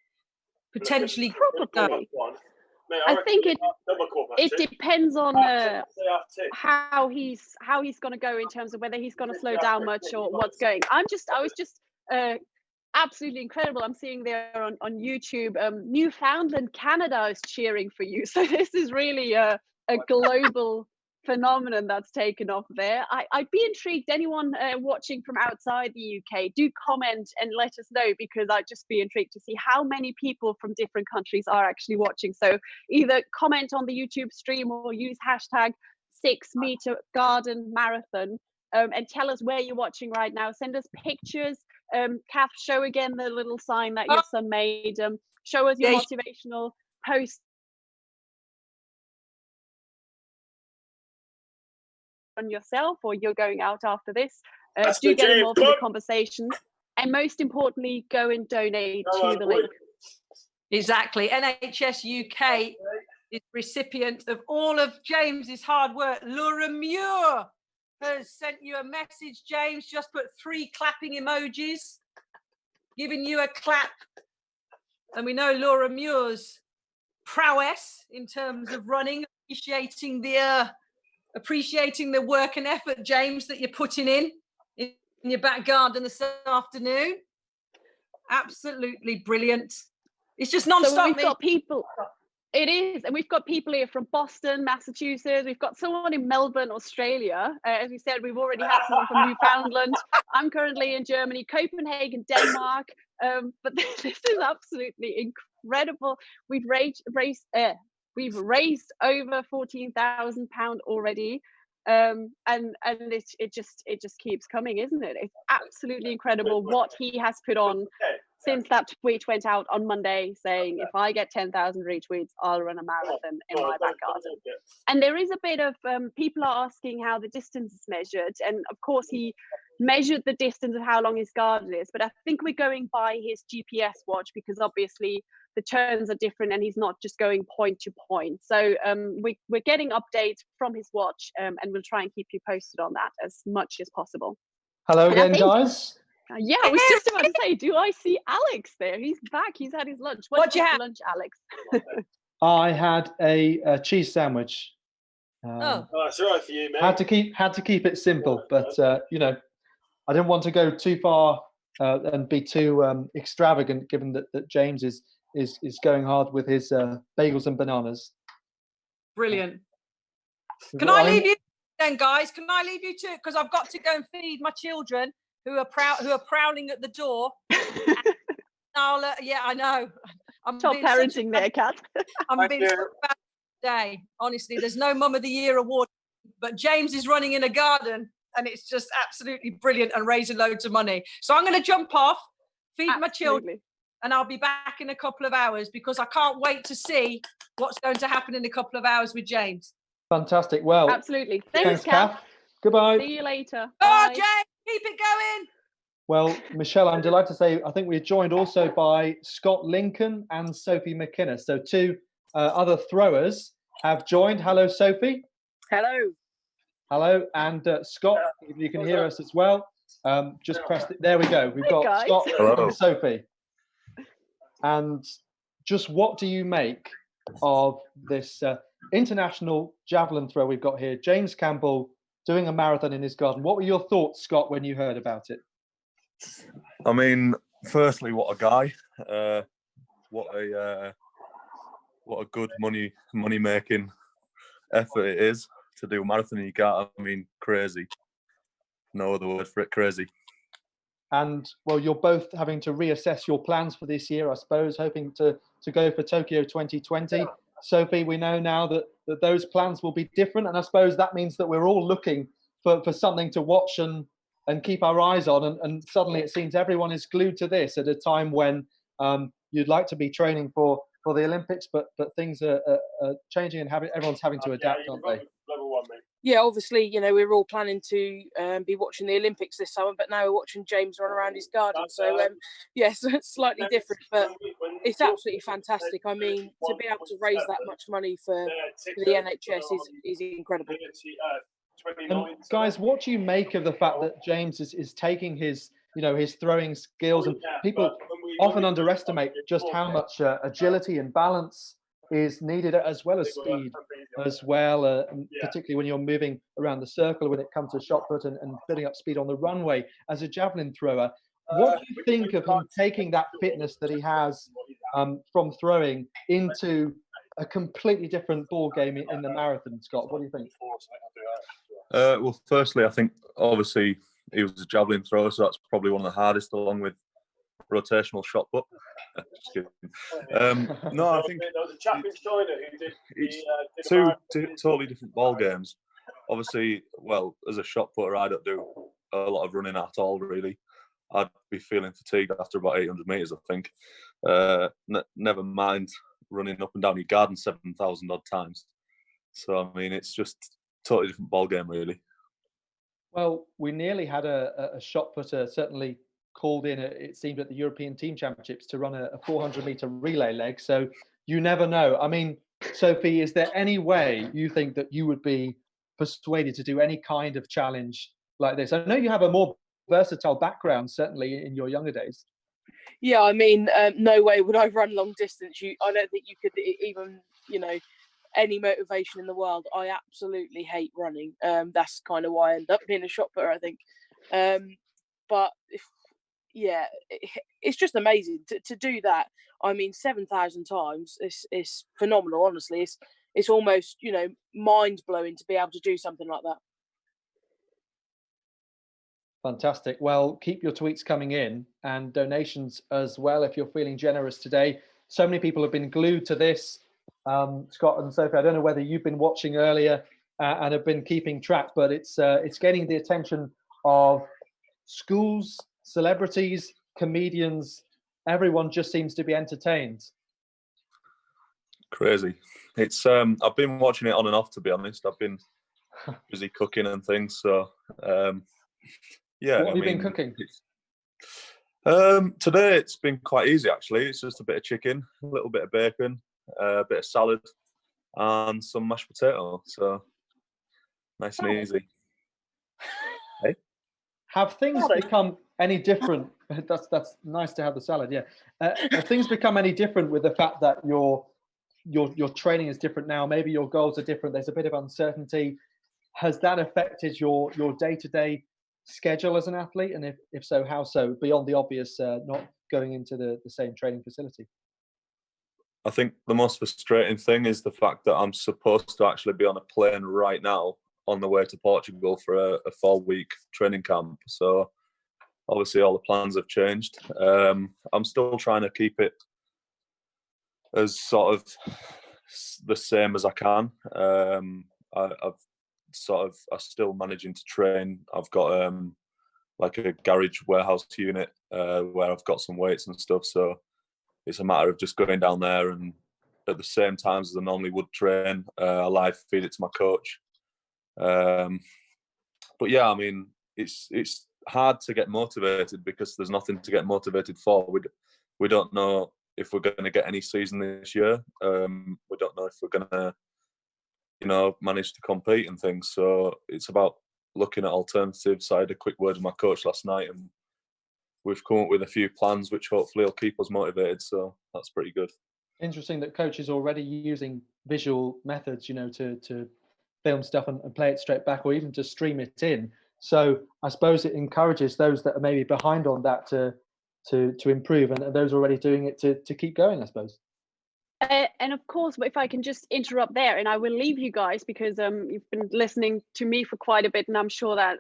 probably. I think it depends on how he's going to go in terms of whether he's going to slow down much or what's going. I was just absolutely incredible. I'm seeing there on YouTube, Newfoundland, Canada is cheering for you. So this is really a global phenomenon that's taken off there. I'd be intrigued. Anyone watching from outside the UK, do comment and let us know, because I'd just be intrigued to see how many people from different countries are actually watching. So either comment on the YouTube stream or use hashtag 6-meter garden marathon and tell us where you're watching right now. Send us pictures. Kath, show again the little sign that your son made. Show us your motivational post on yourself, or you're going out after this. Do get involved in the conversation, and most importantly, go and donate to the link. Exactly. NHS UK is recipient of all of James's hard work. Laura Muir has sent you a message, James. Just put 3 clapping emojis, giving you a clap. And we know Laura Muir's prowess in terms of running, appreciating the work and effort, James, that you're putting in your back garden this afternoon. Absolutely brilliant. It's just non-stop. So we've got people. It is, and we've got people here from Boston, Massachusetts. We've got someone in Melbourne, Australia. As we said, we've already had someone from Newfoundland. I'm currently in Germany, Copenhagen, Denmark. But this is absolutely incredible. We've raised over £14,000 already, and it just keeps coming, isn't it? It's absolutely incredible what he has put on since that tweet went out on Monday saying, if I get 10,000 retweets, I'll run a marathon in my back garden. And there is a bit of people are asking how the distance is measured, and of course he measured the distance of how long his garden is, but I think we're going by his GPS watch, because obviously the turns are different and he's not just going point to point. So we're getting updates from his watch, and we'll try and keep you posted on that as much as possible. Hello again, guys. Yeah, I was just about to say, do I see Alex there? He's back. He's had his lunch. What did you have for lunch, Alex? I had a cheese sandwich. That's all right for you, mate. Had to keep it simple, but you know, I didn't want to go too far and be too extravagant, given that James is going hard with his bagels and bananas. Brilliant. Can I leave you then, guys? Can I leave you too? Because I've got to go and feed my children who are prowling at the door. I'll, yeah, I know. I'm top parenting there, Kat. I'm being so bad today. Honestly, there's no Mum of the Year award, but James is running in a garden, and it's just absolutely brilliant and raising loads of money. So I'm going to jump off, feed my children, and I'll be back in a couple of hours, because I can't wait to see what's going to happen in a couple of hours with James. Fantastic. Well, absolutely. Thanks, Kath. Goodbye. See you later. Oh, James, keep it going. Well, Michelle, I'm delighted to say I think we're joined also by Scott Lincoln and Sophie McInnes. So 2 other throwers have joined. Hello, Sophie. Hello. Hello, and Scott, if you can hear us as well, just press it. There we go. We've got Scott and Sophie. And just what do you make of this international javelin throw we've got here? James Campbell doing a marathon in his garden. What were your thoughts, Scott, when you heard about it? I mean, firstly, what a guy! What what a good money making effort it is to do a marathon. You can't, I mean, crazy. No other word for it, crazy. And well, you're both having to reassess your plans for this year, I suppose, hoping to go for Tokyo 2020. Sophie, we know now that those plans will be different, and I suppose that means that we're all looking for something to watch and keep our eyes on. And suddenly it seems everyone is glued to this at a time when you'd like to be training for the Olympics, but things are changing and everyone's having to adapt, aren't they? Yeah, obviously, you know, we're all planning to be watching the Olympics this summer, but now we're watching James run around his garden. So, yes, it's slightly different, but it's absolutely fantastic. I mean, to be able to raise that much money for the NHS is incredible. Guys, what do you make of the fact that James is taking his throwing skills, and people often underestimate just how much agility and balance is needed, as well as speed as well, particularly when you're moving around the circle when it comes to shot put and building up speed on the runway as a javelin thrower. What do you think of him taking that fitness that he has from throwing into a completely different ball game in the marathon, Scott? What do you think? Well, firstly, I think obviously he was a javelin thrower, so that's probably one of the hardest, along with rotational shot put. No, I think it's two totally different ball games. Obviously, well, as a shot putter, I don't do a lot of running at all, really. I'd be feeling fatigued after about 800 metres, I think. Never mind running up and down your garden 7,000 odd times. So, I mean, it's just a totally different ball game, really. Well, we nearly had a shot putter certainly called in, it seemed, at the European Team Championships to run a 400-metre relay leg. So you never know. I mean, Sophie, is there any way you think that you would be persuaded to do any kind of challenge like this? I know you have a more versatile background, certainly in your younger days. Yeah, I mean, no way would I run long distance. I don't think you could even, any motivation in the world. I absolutely hate running. That's kind of why I end up being a shot putter, I think. But it's just amazing to do that. I mean, 7,000 times is phenomenal. Honestly, it's almost mind blowing to be able to do something like that. Fantastic. Well, keep your tweets coming in and donations as well if you're feeling generous today. So many people have been glued to this. Scott and Sophie, I don't know whether you've been watching earlier and have been keeping track, but it's getting the attention of schools, celebrities, comedians. Everyone just seems to be entertained. Crazy. It's I've been watching it on and off, to be honest. I've been busy cooking and things, so yeah. What have you been cooking? Today it's been quite easy, actually. It's just a bit of chicken, a little bit of bacon, a bit of salad, and some mashed potato. So nice and easy. Hey? Have things become any different? That's nice to have the salad. Yeah. Have things become any different with the fact that your training is different now? Maybe your goals are different. There's a bit of uncertainty. Has that affected your day-to-day schedule as an athlete? And if so, how so? Beyond the obvious, not going into the same training facility. I think the most frustrating thing is the fact that I'm supposed to actually be on a plane right now on the way to Portugal for a 4-week training camp. So obviously all the plans have changed. I'm still trying to keep it as sort of the same as I can. I'm still managing to train. I've got like a garage warehouse unit where I've got some weights and stuff. So it's a matter of just going down there and at the same times as I normally would train, I live feed it to my coach. But yeah, I mean, it's hard to get motivated because there's nothing to get motivated for. We don't know if we're going to get any season this year. We don't know if we're going to, manage to compete and things. So it's about looking at alternatives. I had a quick word with my coach last night, and we've come up with a few plans which hopefully will keep us motivated. So that's pretty good. Interesting that coach is already using visual methods, to film stuff and play it straight back, or even to stream it in. So I suppose it encourages those that are maybe behind on that to improve, and those already doing it to keep going, I suppose. And of course, if I can just interrupt there, and I will leave you guys because you've been listening to me for quite a bit, and I'm sure that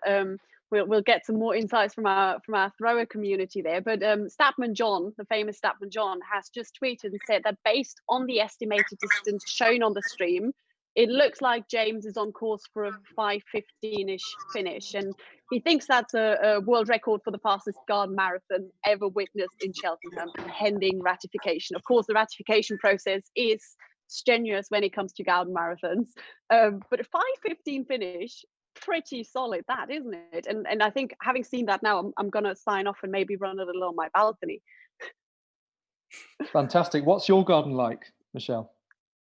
we'll get some more insights from our thrower community there. But Statman John, the famous Statman John, has just tweeted and said that based on the estimated distance shown on the stream, it looks like James is on course for a 5:15-ish finish, and he thinks that's a world record for the fastest Garden marathon ever witnessed in Cheltenham, pending ratification. Of course, the ratification process is strenuous when it comes to Garden marathons, but a 5:15 finish, pretty solid, that, isn't it? And I think, having seen that now, I'm going to sign off and maybe run a little on my balcony. Fantastic. What's your garden like, Michelle?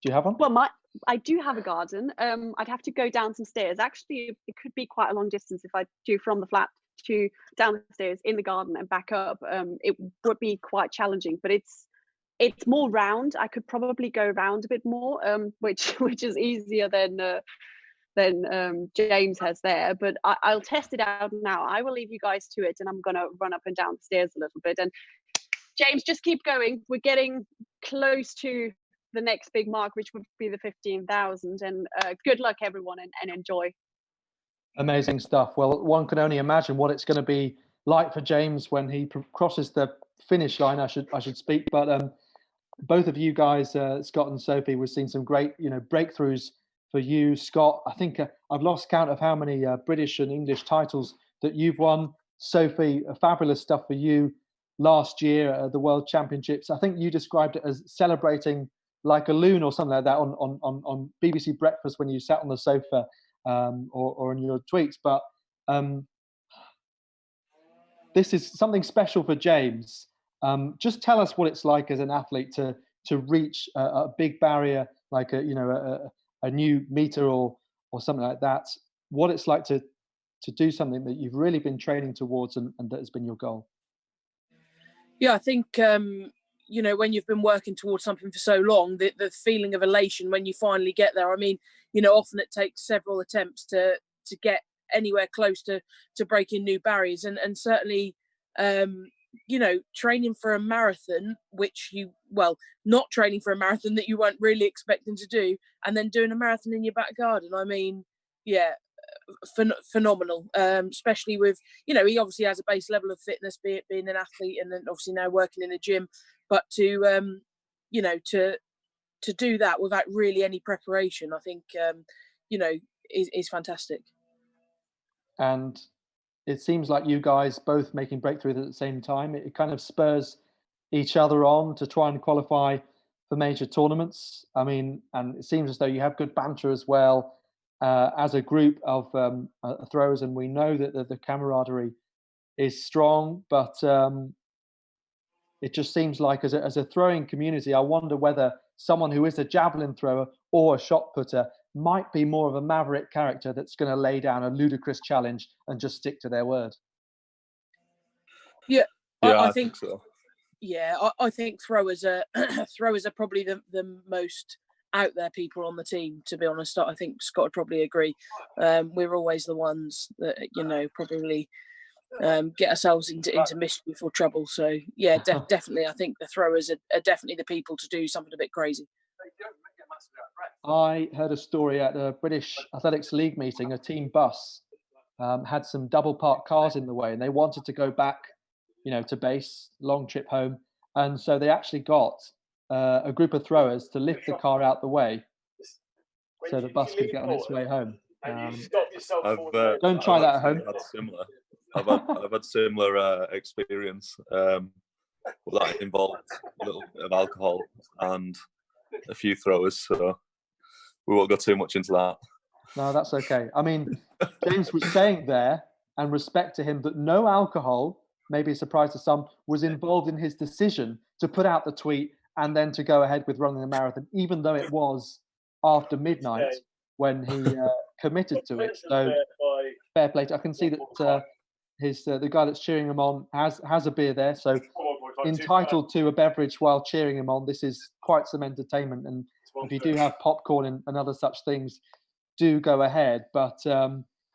Do you have one? Well, I do have a garden. I'd have to go down some stairs. Actually, it could be quite a long distance if I do from the flat to down the stairs in the garden and back up. It would be quite challenging, but it's more round. I could probably go round a bit more, which is easier than James has there. But I'll test it out now. I will leave you guys to it, and I'm gonna run up and down the stairs a little bit. And James, just keep going. We're getting close to the next big mark, which would be the 15,000, and good luck everyone, and enjoy. Amazing stuff. Well, one can only imagine what it's going to be like for James when he crosses the finish line. I should speak, but both of you guys, Scott and Sophie, we've seen some great breakthroughs for you. Scott, I think I've lost count of how many British and English titles that you've won. Sophie, fabulous stuff for you last year at the World Championships. I think you described it as celebrating like a loon or something like that on BBC Breakfast when you sat on the sofa, or in your tweets. But this is something special for James. Just tell us what it's like as an athlete to reach a big barrier, like a new meter or something like that. What it's like to do something that you've really been training towards and that has been your goal. Yeah, I think when you've been working towards something for so long, the feeling of elation when you finally get there. I mean, often it takes several attempts to get anywhere close to breaking new barriers, and certainly, training for a marathon, not training for a marathon that you weren't really expecting to do, and then doing a marathon in your back garden. I mean, yeah, phenomenal, especially with he obviously has a base level of fitness, being an athlete, and then obviously now working in a gym, but to do that without really any preparation, I think is fantastic. And it seems like you guys both making breakthroughs at the same time. It kind of spurs each other on to try and qualify for major tournaments. I mean, and it seems as though you have good banter as well as a group of throwers, and we know that the camaraderie is strong, but it just seems like as a throwing community, I wonder whether someone who is a javelin thrower or a shot putter might be more of a maverick character that's going to lay down a ludicrous challenge and just stick to their word. Yeah, I think so. Yeah, I think throwers are probably the most out there people on the team, to be honest. I think Scott would probably agree. We're always the ones that probably get ourselves into mischief or trouble. So yeah, definitely, I think the throwers are definitely the people to do something a bit crazy. I heard a story at a British Athletics League meeting. A team bus had some double parked cars in the way, and they wanted to go back, to base, long trip home, and so they actually got a group of throwers to lift the car out the way, so the bus could get on its way home. Don't try that at home. I've had similar experience. That involved a little bit of alcohol and a few throwers, so we won't go too much into that. No, that's okay. I mean, James was saying there, and respect to him, that no alcohol, maybe a surprise to some, was involved in his decision to put out the tweet and then to go ahead with running the marathon, even though it was after midnight when he committed to it. So fair play. I can see that the guy that's cheering him on has a beer there, so entitled to a beverage while cheering him on. This is quite some entertainment, and if you do have popcorn and other such things, do go ahead. But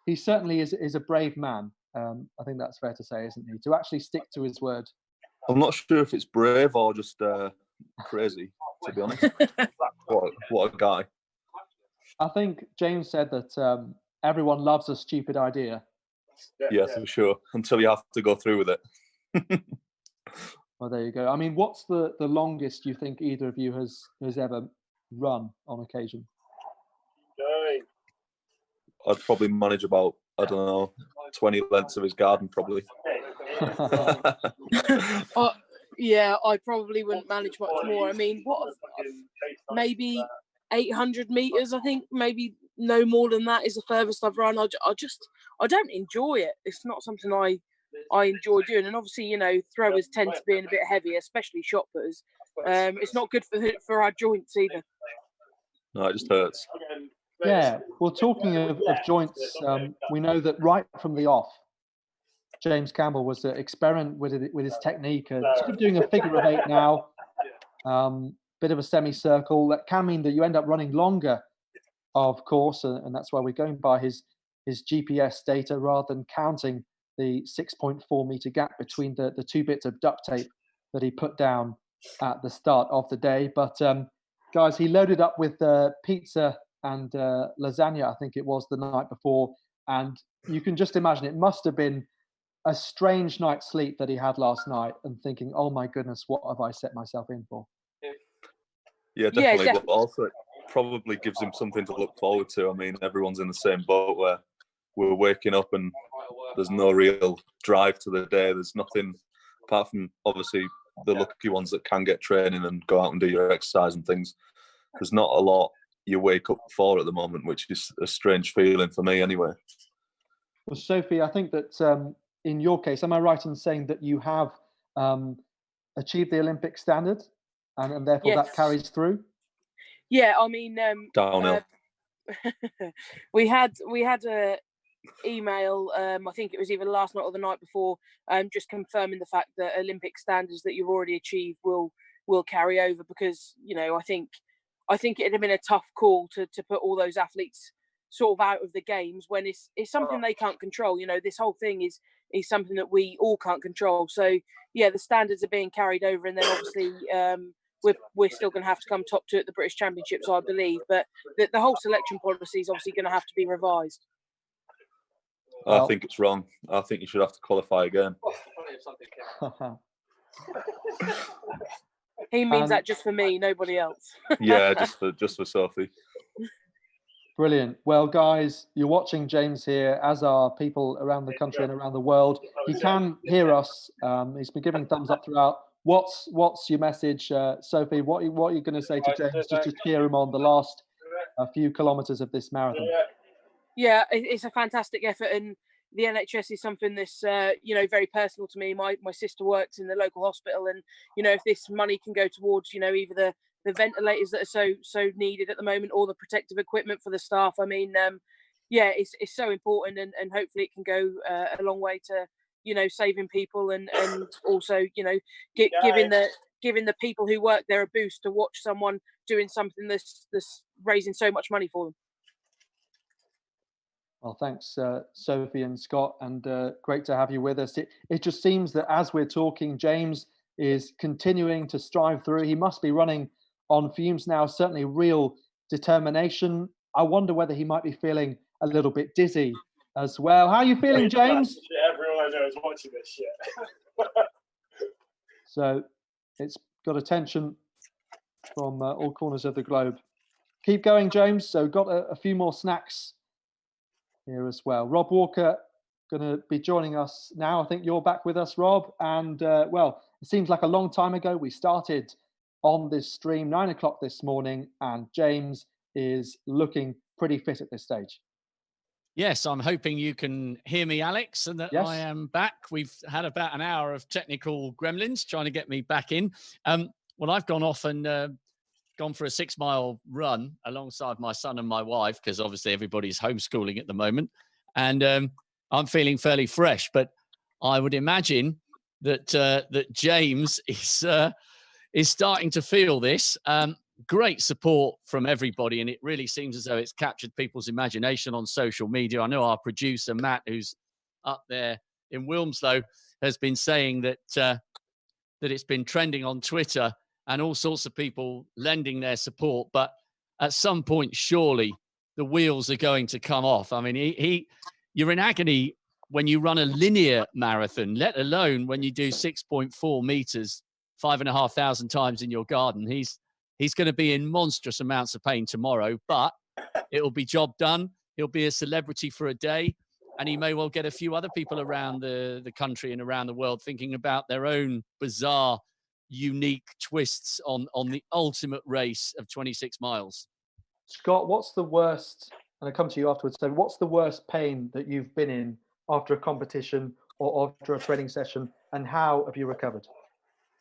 he certainly is a brave man. I think that's fair to say, isn't he? To actually stick to his word. I'm not sure if it's brave or just crazy. to be honest. What a guy. I think James said that everyone loves a stupid idea. Yes, for sure. Until you have to go through with it. Well, there you go. I mean, what's the longest you think either of you has ever run on occasion? I'd probably manage about, I don't know, 20 lengths of his garden, probably. Yeah, I probably wouldn't manage much more. I mean, maybe 800 meters, I think. Maybe no more than that is the furthest I've run. I don't enjoy it. It's not something I enjoy doing. And obviously, you know, throwers tend to be a bit heavy, especially shot putters. It's not good for our joints either. No, it just hurts. Yeah. Well, talking of joints, we know that right from the off, James Campbell was experimenting with his technique, sort of doing a figure of 8 now, bit of a semicircle. That can mean that you end up running longer, of course, and that's why we're going by his GPS data rather than counting the 6.4 meter gap between the 2 bits of duct tape that he put down at the start of the day. But guys, he loaded up with pizza and lasagna, I think it was, the night before, and you can just imagine it must have been a strange night's sleep that he had last night, and thinking, oh my goodness, what have I set myself in for? Yeah, definitely. But also it probably gives him something to look forward to. I mean, everyone's in the same boat where we're waking up and there's no real drive to the day. There's nothing apart from obviously the lucky ones that can get training and go out and do your exercise and things. There's not a lot you wake up for at the moment, which is a strange feeling for me anyway. Well, Sophie, I think that in your case, am I right in saying that you have achieved the Olympic standard, and therefore that carries through? Yeah, I mean, downhill. we had a email. I think it was either last night or the night before, just confirming the fact that Olympic standards that you've already achieved will carry over, because you know I think it'd have been a tough call to put all those athletes sort of out of the games when it's something they can't control. You know, this whole thing is something that we all can't control. So yeah, the standards are being carried over, and then obviously we're still going to have to come top 2 at the British Championships, I believe. But the whole selection policy is obviously going to have to be revised. I think it's wrong. I think you should have to qualify again. He means that just for me, nobody else. Yeah, just for Sophie. Brilliant. Well, guys, you're watching James here, as are people around the country and around the world. He can hear us. He's been giving thumbs up throughout. What's your message, Sophie? What are you going to say to James just to cheer him on the last few kilometres of this marathon? Yeah, it's a fantastic effort, and the NHS is something that's you know, very personal to me. My sister works in the local hospital, and you know, if this money can go towards, you know, either the ventilators that are so needed at the moment, or the protective equipment for the staff, I mean, yeah, it's so important, and hopefully it can go a long way to, you know, saving people, and also, you know, giving the people who work there a boost to watch someone doing something that's raising so much money for them. Well, thanks, Sophie and Scott, and great to have you with us. It just seems that as we're talking, James is continuing to strive through. He must be running on fumes now, certainly real determination. I wonder whether he might be feeling a little bit dizzy as well. How are you feeling, James? Everyone I know is watching this shit. So it's got attention from all corners of the globe. Keep going, James. So got a few more snacks here as well. Rob Walker going to be joining us now. I think you're back with us, Rob. And well, it seems like a long time ago we started on this stream, 9 o'clock this morning, and James is looking pretty fit at this stage. Yes, I'm hoping you can hear me, Alex, and that I am back. We've had about an hour of technical gremlins trying to get me back in. Well, I've gone off and gone for a 6-mile run alongside my son and my wife, because obviously everybody's homeschooling at the moment. And I'm feeling fairly fresh, but I would imagine that that James is starting to feel this. Great support from everybody, and it really seems as though it's captured people's imagination on social media. I know our producer, Matt, who's up there in Wilmslow, has been saying that that it's been trending on Twitter and all sorts of people lending their support. But at some point, surely the wheels are going to come off. I mean, you're in agony when you run a linear marathon, let alone when you do 6.4 meters, 5,500 times in your garden. He's going to be in monstrous amounts of pain tomorrow, but it'll be job done. He'll be a celebrity for a day, and he may well get a few other people around the country and around the world thinking about their own bizarre, unique twists on the ultimate race of 26 miles. Scott, what's the worst, and I'll come to you afterwards, so what's the worst pain that you've been in after a competition or after a training session, and how have you recovered?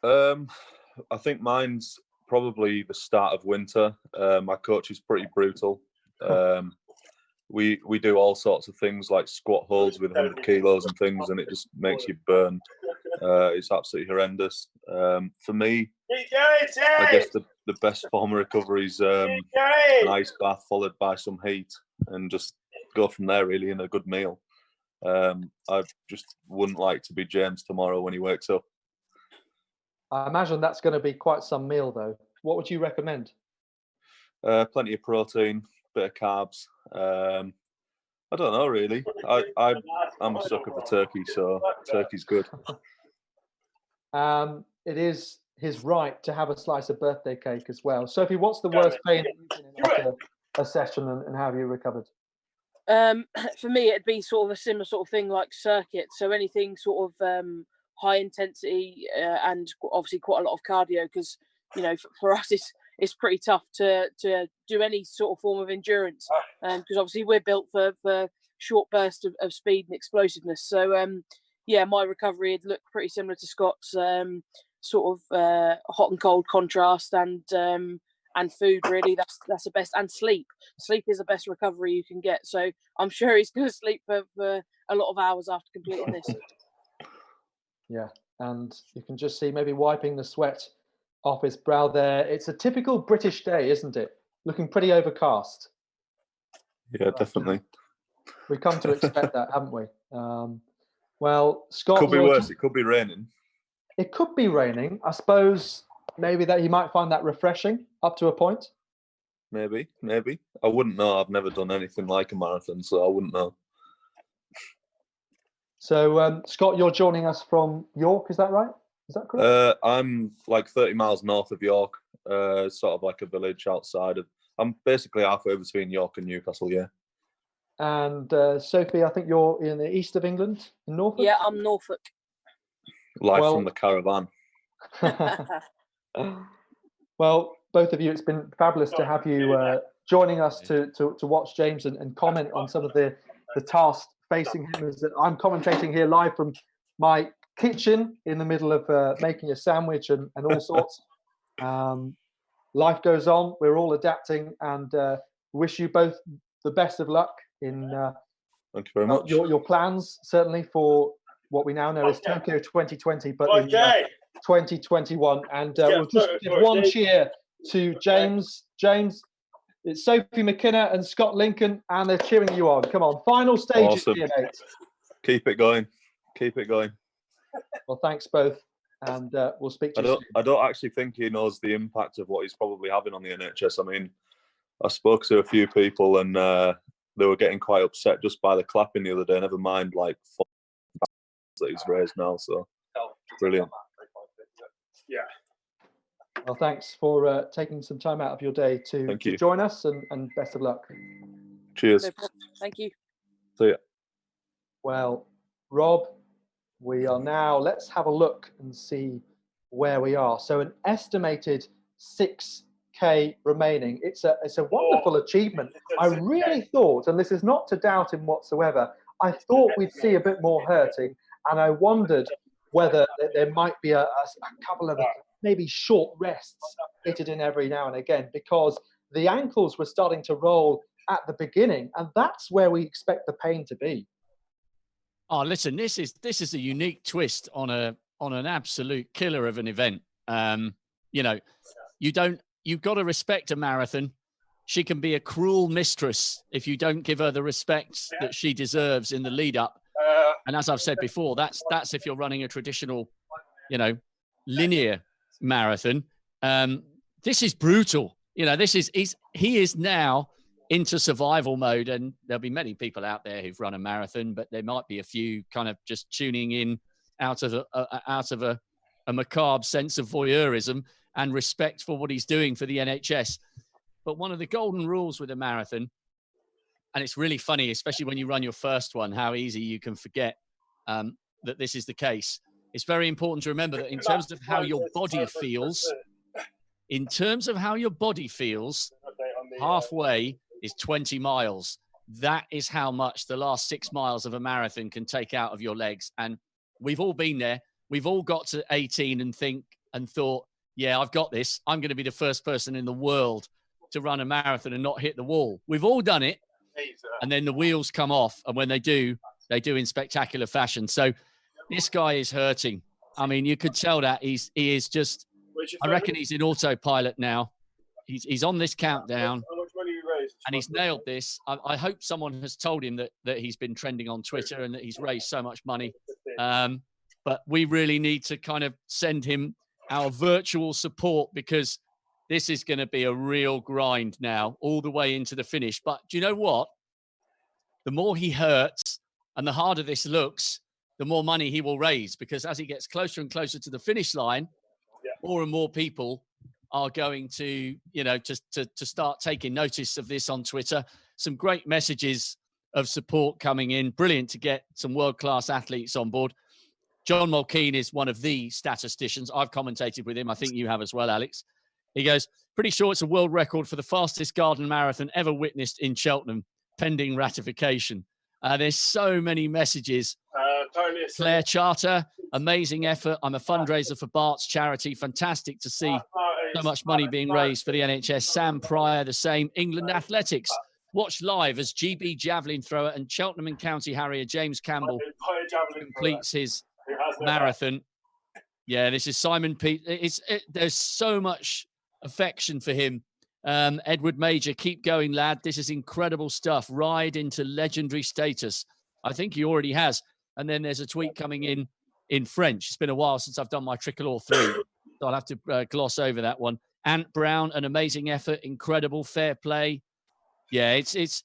I think mine's probably the start of winter. My coach is pretty brutal. We do all sorts of things like squat holds with 100 kilos and things, and it just makes you burn. It's absolutely horrendous. For me, I guess the best form of recovery is an ice bath followed by some heat, and just go from there really in a good meal. I just wouldn't like to be James tomorrow when he wakes up. I imagine that's going to be quite some meal though. What would you recommend? Plenty of protein, bit of carbs. I don't know really. I'm a sucker for turkey, so turkey's good. It is his right to have a slice of birthday cake as well. Sophie, what's the worst pain that you've been in after a session, and how have you recovered? For me, it'd be sort of a similar sort of thing like circuit. So anything sort of high intensity and obviously quite a lot of cardio, because for us it's pretty tough to do any sort of form of endurance, because obviously we're built for short bursts of speed and explosiveness. So my recovery would look pretty similar to Scott's, sort of hot and cold contrast, and food really. That's the best, and sleep is the best recovery you can get. So I'm sure he's going to sleep for a lot of hours after completing this. Yeah, and you can just see maybe wiping the sweat off his brow there. It's a typical British day, isn't it? Looking pretty overcast. Yeah, definitely. We've come to expect that, haven't we? Well, Scott, could be worse. It could be raining. It could be raining. I suppose maybe that he might find that refreshing up to a point. Maybe. I wouldn't know. I've never done anything like a marathon, so I wouldn't know. So, Scott, you're joining us from York, is that right? Is that correct? I'm like 30 miles north of York, sort of like a village outside of. I'm basically halfway between York and Newcastle, yeah. And Sophie, I think you're in the east of England, in Norfolk? Yeah, I'm Norfolk. Live from the caravan. Well, both of you, it's been fabulous to have you joining us to watch James and comment on some of the tasks facing him. As I'm commentating here live from my kitchen in the middle of making a sandwich and all sorts. Life goes on. We're all adapting, and wish you both the best of luck in thank you very much. Your plans, certainly for what we now know is Tokyo 2020, but in 2021. And we'll just give one cheer to James. James, it's Sophie McKenna and Scott Lincoln, and they're cheering you on. Come on, final stages here, mate. Keep it going. Well, thanks both, and we'll speak to you soon. I don't actually think he knows the impact of what he's probably having on the NHS. I mean, I spoke to a few people, and they were getting quite upset just by the clapping the other day, never mind like that he's raised now. So brilliant. Yeah. Well, thanks for taking some time out of your day to join us, and best of luck. Cheers. No problem. Thank you. See ya. Well, Rob, we are now, let's have a look and see where we are. So an estimated 6K remaining. It's a wonderful achievement. I really thought, and this is not to doubt him whatsoever, I thought we'd see a bit more hurting, and I wondered whether there might be a couple of maybe short rests fitted in every now and again, because the ankles were starting to roll at the beginning, and that's where we expect the pain to be. Oh, listen, this is a unique twist on an absolute killer of an event. You've got to respect a marathon. She can be a cruel mistress if you don't give her the respect that she deserves in the lead up. And as I've said before, that's if you're running a traditional, linear marathon. This is brutal. You know, he is now into survival mode, and there'll be many people out there who've run a marathon, but there might be a few kind of just tuning in out of a macabre sense of voyeurism and respect for what he's doing for the NHS. But one of the golden rules with a marathon, and it's really funny, especially when you run your first one, how easy you can forget that this is the case. It's very important to remember that in terms of how your body feels, halfway is 20 miles. That is how much the last 6 miles of a marathon can take out of your legs. And we've all been there. We've all got to 18 and thought, yeah, I've got this. I'm going to be the first person in the world to run a marathon and not hit the wall. We've all done it. And then the wheels come off. And when they do in spectacular fashion. So this guy is hurting. I mean, you could tell that he is just, I reckon he's in autopilot now. He's on this countdown. And he's nailed this. I hope someone has told him that he's been trending on Twitter and that he's raised so much money. But we really need to kind of send him our virtual support, because this is going to be a real grind now all the way into the finish. But do you know what? The more he hurts and the harder this looks, the more money he will raise, because as he gets closer and closer to the finish line, more and more people are going to, you know, to start taking notice of this on Twitter. Some great messages of support coming in. Brilliant to get some world-class athletes on board. John Mulkeen is one of the statisticians. I've commentated with him. I think you have as well, Alex. He goes, pretty sure it's a world record for the fastest garden marathon ever witnessed in Cheltenham, pending ratification. There's so many messages. Claire Charter, amazing effort. I'm a fundraiser for Bart's charity. Fantastic to see so much money being raised for the NHS. Sam Pryor, the same. England Athletics. Watch live as GB javelin thrower and Cheltenham and County Harrier James Campbell completes his marathon. Yeah, this is Simon Pete. There's so much affection for him. Edward Major, keep going, lad. This is incredible stuff. Ride into legendary status. I think he already has. And then there's a tweet coming in French. It's been a while since I've done my Tricolore 3, so I'll have to gloss over that one. Ant Brown, an amazing effort, incredible, fair play. Yeah, it's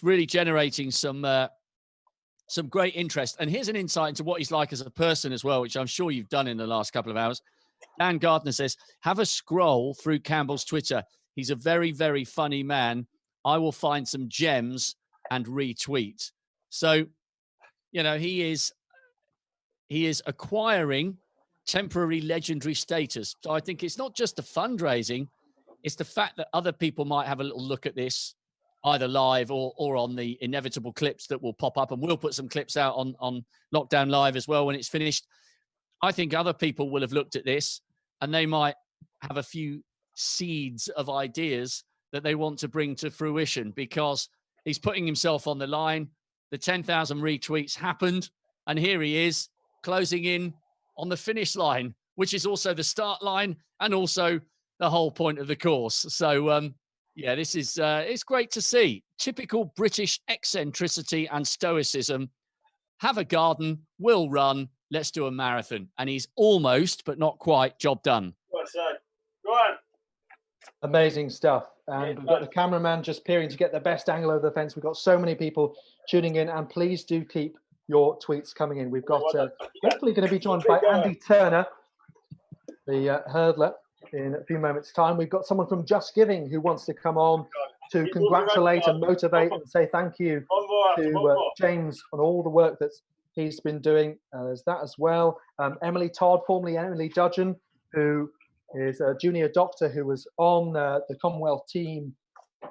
really generating some great interest. And here's an insight into what he's like as a person as well, which I'm sure you've done in the last couple of hours. Dan Gardner says, have a scroll through Campbell's Twitter. He's a very, very funny man. I will find some gems and retweet. So, you know, he is acquiring temporary legendary status. So I think it's not just the fundraising, it's the fact that other people might have a little look at this, either live or on the inevitable clips that will pop up. And we'll put some clips out on Lockdown Live as well when it's finished. I think other people will have looked at this and they might have a few seeds of ideas that they want to bring to fruition, because he's putting himself on the line. The 10,000 retweets happened, and here he is closing in on the finish line, which is also the start line and also the whole point of the course. So, yeah, this is it's great to see. Typical British eccentricity and stoicism. Have a garden, will run, let's do a marathon. And he's almost, but not quite, job done. Go on. Amazing stuff. And we've got the cameraman just peering to get the best angle over the fence. We've got so many people tuning in, and please do keep your tweets coming in. We've got hopefully going to be joined by Andy Turner, the hurdler, in a few moments' time. We've got someone from Just Giving who wants to come on to congratulate and motivate and say thank you to James on all the work that he's been doing. There's that as well. Emily Todd, formerly Emily Dudgeon, who is a junior doctor who was on the Commonwealth team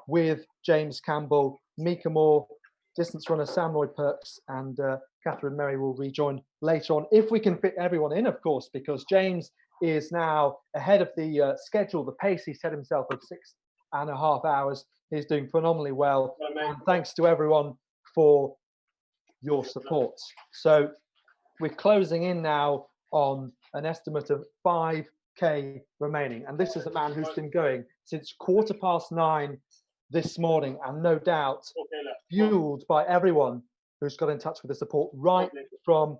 with James Campbell, Mika Moore, distance runner Sam Lloyd Perks, and Catherine Merry will rejoin later on, if we can fit everyone in, of course, because James is now ahead of the schedule, the pace he set himself of 6.5 hours. He's doing phenomenally well. And thanks to everyone for your support. So we're closing in now on an estimate of 5K remaining. And this is a man who's been going since 9:15 this morning, and no doubt fueled by everyone who's got in touch with the support right from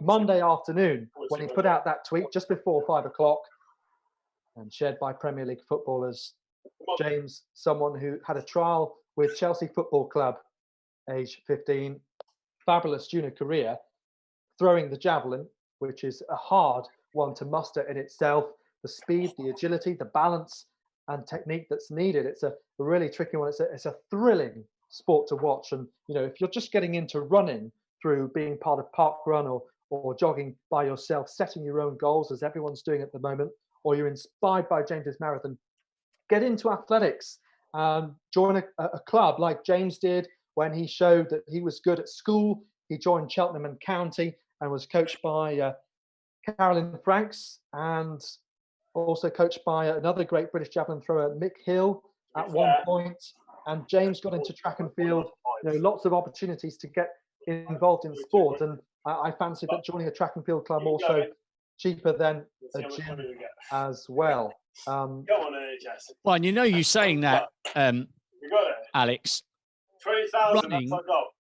Monday afternoon when he put out that tweet just before 5 o'clock and shared by Premier League footballers. James, someone who had a trial with Chelsea Football Club, age 15, fabulous junior career, throwing the javelin, which is a hard one to muster in itself. The speed, the agility, the balance and technique that's needed. It's a really tricky one. It's a thrilling sport to watch. And, you know, if you're just getting into running through being part of Park Run or jogging by yourself, setting your own goals, as everyone's doing at the moment, or you're inspired by James's marathon, get into athletics. Join a club like James did when he showed that he was good at school. He joined Cheltenham and County and was coached by Carolyn Franks, and also coached by another great British javelin thrower, Mick Hill, at one point. And James got into track and field, you know, lots of opportunities to get involved in sport. And I fancied that joining a track and field club also cheaper than a gym as well. Well, and you know, you saying that, Alex, running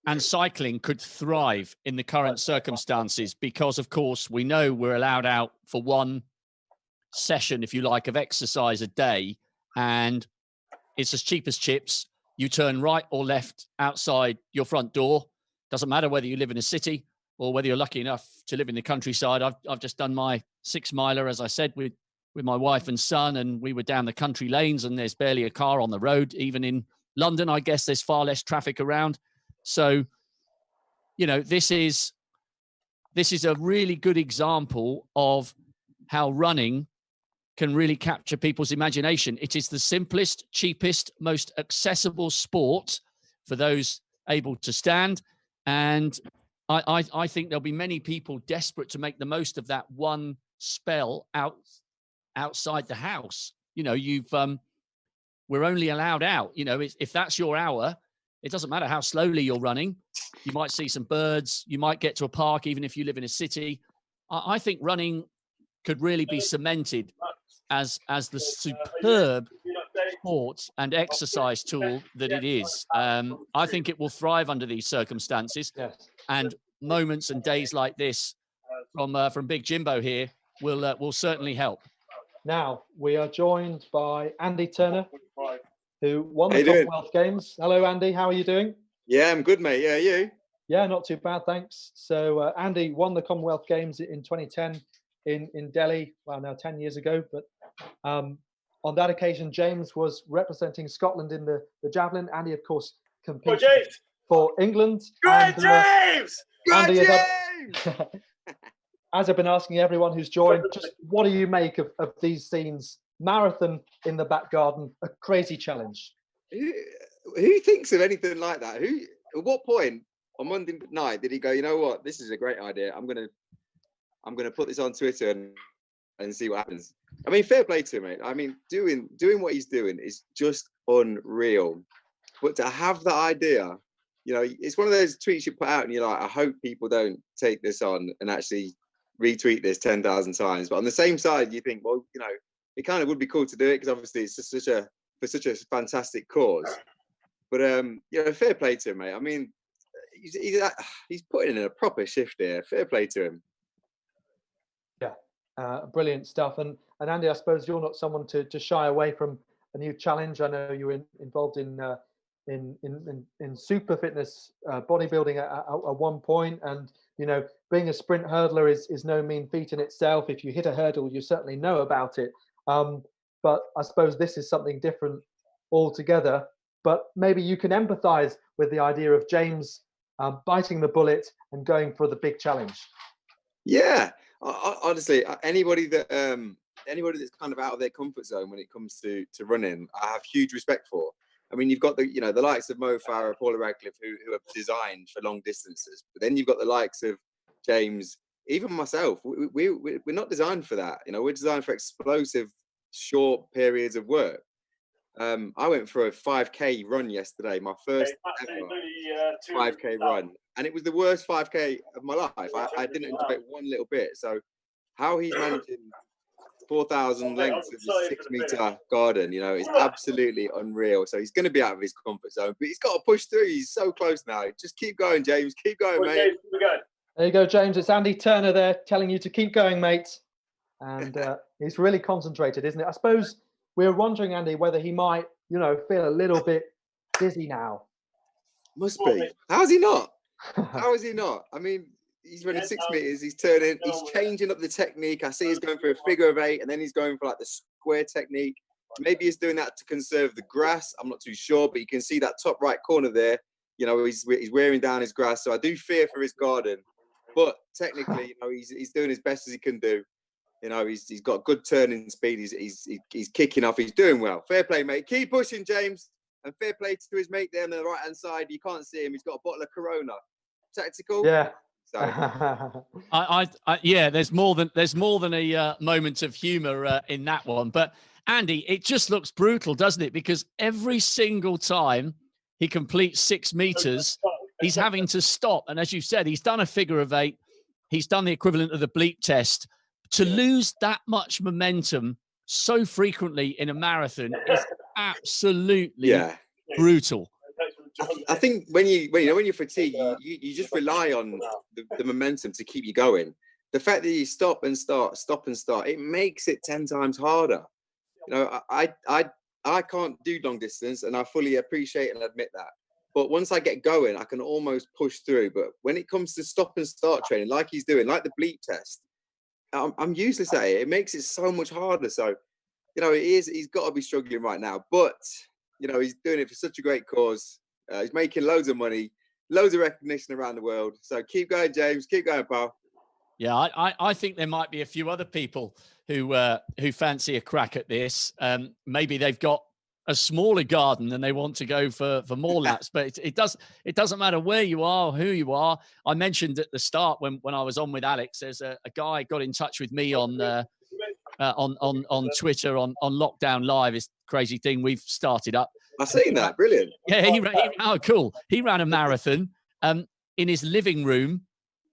and cycling could thrive in the current circumstances because, of course, we know we're allowed out for one session, if you like, of exercise a day, and it's as cheap as chips. You turn right or left outside your front door. Doesn't matter whether you live in a city or whether you're lucky enough to live in the countryside. I've just done my 6 miler, as I said, with my wife and son, and we were down the country lanes and there's barely a car on the road. Even in London, I guess there's far less traffic around. So, you know, this is a really good example of how running can really capture people's imagination. It is the simplest, cheapest, most accessible sport for those able to stand. And I think there'll be many people desperate to make the most of that one spell outside the house. You know, we're only allowed out. You know, if that's your hour, it doesn't matter how slowly you're running. You might see some birds. You might get to a park, even if you live in a city. I think running could really be cemented as the superb sport and exercise tool that it is. I think it will thrive under these circumstances. Yes. And moments and days like this from Big Jimbo here will certainly help. Now we are joined by Andy Turner, who won the Commonwealth Games. Hello, Andy. How are you doing? Yeah, I'm good, mate. Yeah, you? Yeah, not too bad, thanks. So Andy won the Commonwealth Games in 2010 in Delhi. Well, now 10 years ago, but on that occasion, James was representing Scotland in the javelin. Andy, of course, competed for England. Great, James! Andy, as I've been asking everyone who's joined, just what do you make of these scenes? Marathon in the back garden, a crazy challenge. Who thinks of anything like that? At what point on Monday night did he go, you know what, this is a great idea. I'm gonna put this on Twitter and see what happens. I mean, fair play to him, mate. I mean, doing what he's doing is just unreal. But to have that idea, you know, it's one of those tweets you put out and you're like, I hope people don't take this on and actually retweet this 10,000 times. But on the same side, you think, well, you know, it kind of would be cool to do it because obviously it's just for such a fantastic cause. But you know, fair play to him, mate. I mean, he's putting in a proper shift here. Fair play to him. Yeah, brilliant stuff. And Andy, I suppose you're not someone to shy away from a new challenge. I know you were involved in super fitness bodybuilding at one point, and you know, being a sprint hurdler is no mean feat in itself. If you hit a hurdle, you certainly know about it. But I suppose this is something different altogether. But maybe you can empathise with the idea of James biting the bullet and going for the big challenge. Yeah, honestly, anybody that's kind of out of their comfort zone when it comes to running, I have huge respect for. I mean, you've got the likes of Mo Farah, Paula Radcliffe, who are designed for long distances. But then you've got the likes of James, even myself. We're not designed for that. You know, we're designed for explosive, short periods of work. I went for a 5K run yesterday, my first ever 5K run, and it was the worst 5K of my life. I didn't enjoy it one little bit. So, how he's managing 4,000 lengths of a 6-meter garden, you know, is absolutely unreal. So he's going to be out of his comfort zone, but he's got to push through. He's so close now. Just keep going, James. Keep going, mate. James, keep going. There you go, James. It's Andy Turner there telling you to keep going, mate. And he's really concentrated, isn't it? I suppose we were wondering, Andy, whether he might, you know, feel a little bit dizzy now. Must be. How's he not? How is he not? I mean, he's running 6 meters. He's turning. He's changing up the technique. I see he's going for a figure of 8, and then he's going for like the square technique. Maybe he's doing that to conserve the grass. I'm not too sure, but you can see that top right corner there. You know, he's wearing down his grass. So I do fear for his garden. But technically, you know, he's doing as best as he can do. You know, he's got good turning speed. He's kicking off. He's doing well. Fair play, mate. Keep pushing, James. And fair play to his mate there on the right hand side. You can't see him. He's got a bottle of Corona. Tactical. Yeah. So. Yeah. There's more than a moment of humour in that one. But Andy, it just looks brutal, doesn't it? Because every single time he completes 6 meters, he's having to stop. And as you said, he's done a figure of 8. He's done the equivalent of the bleep test. To lose that much momentum so frequently in a marathon is absolutely brutal. I think when you're fatigued, you just rely on the momentum to keep you going. The fact that you stop and start, it makes it 10 times harder. You know, I can't do long distance, and I fully appreciate and admit that. But once I get going, I can almost push through. But when it comes to stop and start training, like he's doing, like the bleep test, I'm useless at it. It makes it so much harder. So, you know, he's got to be struggling right now. But, you know, he's doing it for such a great cause. He's making loads of money, loads of recognition around the world. So keep going, James. Keep going, pal. Yeah, I think there might be a few other people who fancy a crack at this. Maybe they've got a smaller garden and they want to go for more laps, but it doesn't matter where you are, who you are. I mentioned at the start when I was on with Alex, there's a guy got in touch with me on Twitter on Lockdown Live. It's a crazy thing we've started up. I've seen that. Brilliant. Yeah, oh cool. He ran a marathon in his living room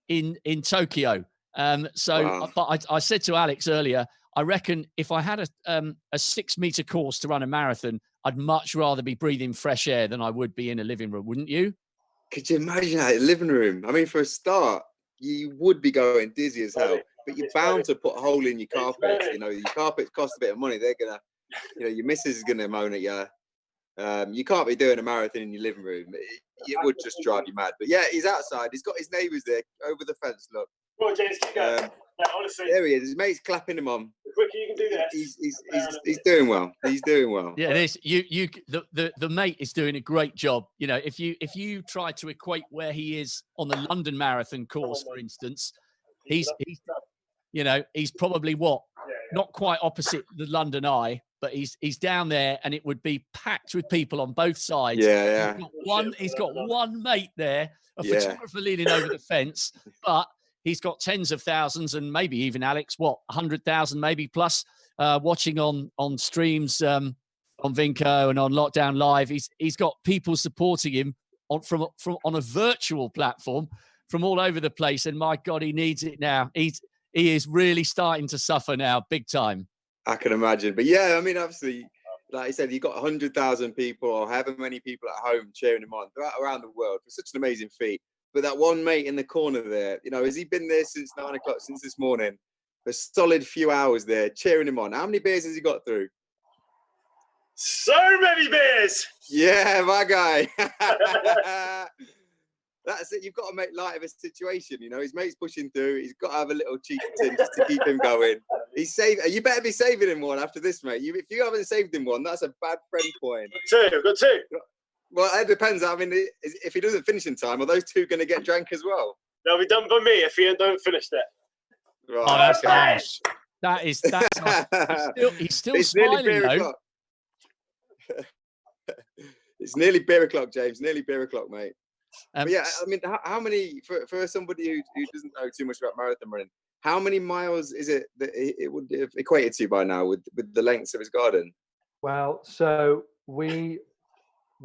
in Tokyo. Wow. But I said to Alex earlier, I reckon if I had a 6 meter course to run a marathon, I'd much rather be breathing fresh air than I would be in a living room, wouldn't you? Could you imagine that, living room? I mean, for a start, you would be going dizzy as hell, but you're bound to put a hole in your carpet. You know, your carpets cost a bit of money. They're gonna, you know, your missus is gonna moan at you. You can't be doing a marathon in your living room. It would just drive you mad. But yeah, he's outside. He's got his neighbours there over the fence. Look. Come on, James, keep going. Honestly, there he is. His mate's clapping him on. The quicker you can do this. He's doing well. He's doing well. Yeah, it is. The mate is doing a great job. You know, if you try to equate where he is on the London Marathon course, for instance, he's probably not quite opposite the London Eye, but he's down there, and it would be packed with people on both sides. Yeah. He's got one mate there, a photographer leaning over the fence, but he's got tens of thousands, and maybe even Alex, 100,000 maybe plus watching on streams on Vinco and on Lockdown Live. He's got people supporting him from on a virtual platform from all over the place, and my God, he needs it now. He is really starting to suffer now, big time. I can imagine, but yeah, I mean, obviously, like I said, you've got 100,000 people or however many people at home cheering him on around the world for such an amazing feat. But that one mate in the corner there, you know, has he been there since 9 o'clock, since this morning? A solid few hours there, cheering him on. How many beers has he got through? So many beers! Yeah, my guy. That's it. You've got to make light of a situation. You know, his mate's pushing through. He's got to have a little cheeky tin just to keep him going. He's saving. You better be saving him one after this, mate. If you haven't saved him one, that's a bad friend point. I've got two. Well, it depends. I mean, if he doesn't finish in time, are those two going to get drank as well? They'll be done by me if he don't finish that. Right, oh, that's harsh. That's harsh. He's still smiling, though. It's nearly beer o'clock, James. Nearly beer o'clock, mate. But yeah, I mean, how many for somebody who doesn't know too much about marathon running? How many miles is it that it would have equated to by now with the lengths of his garden? Well, so we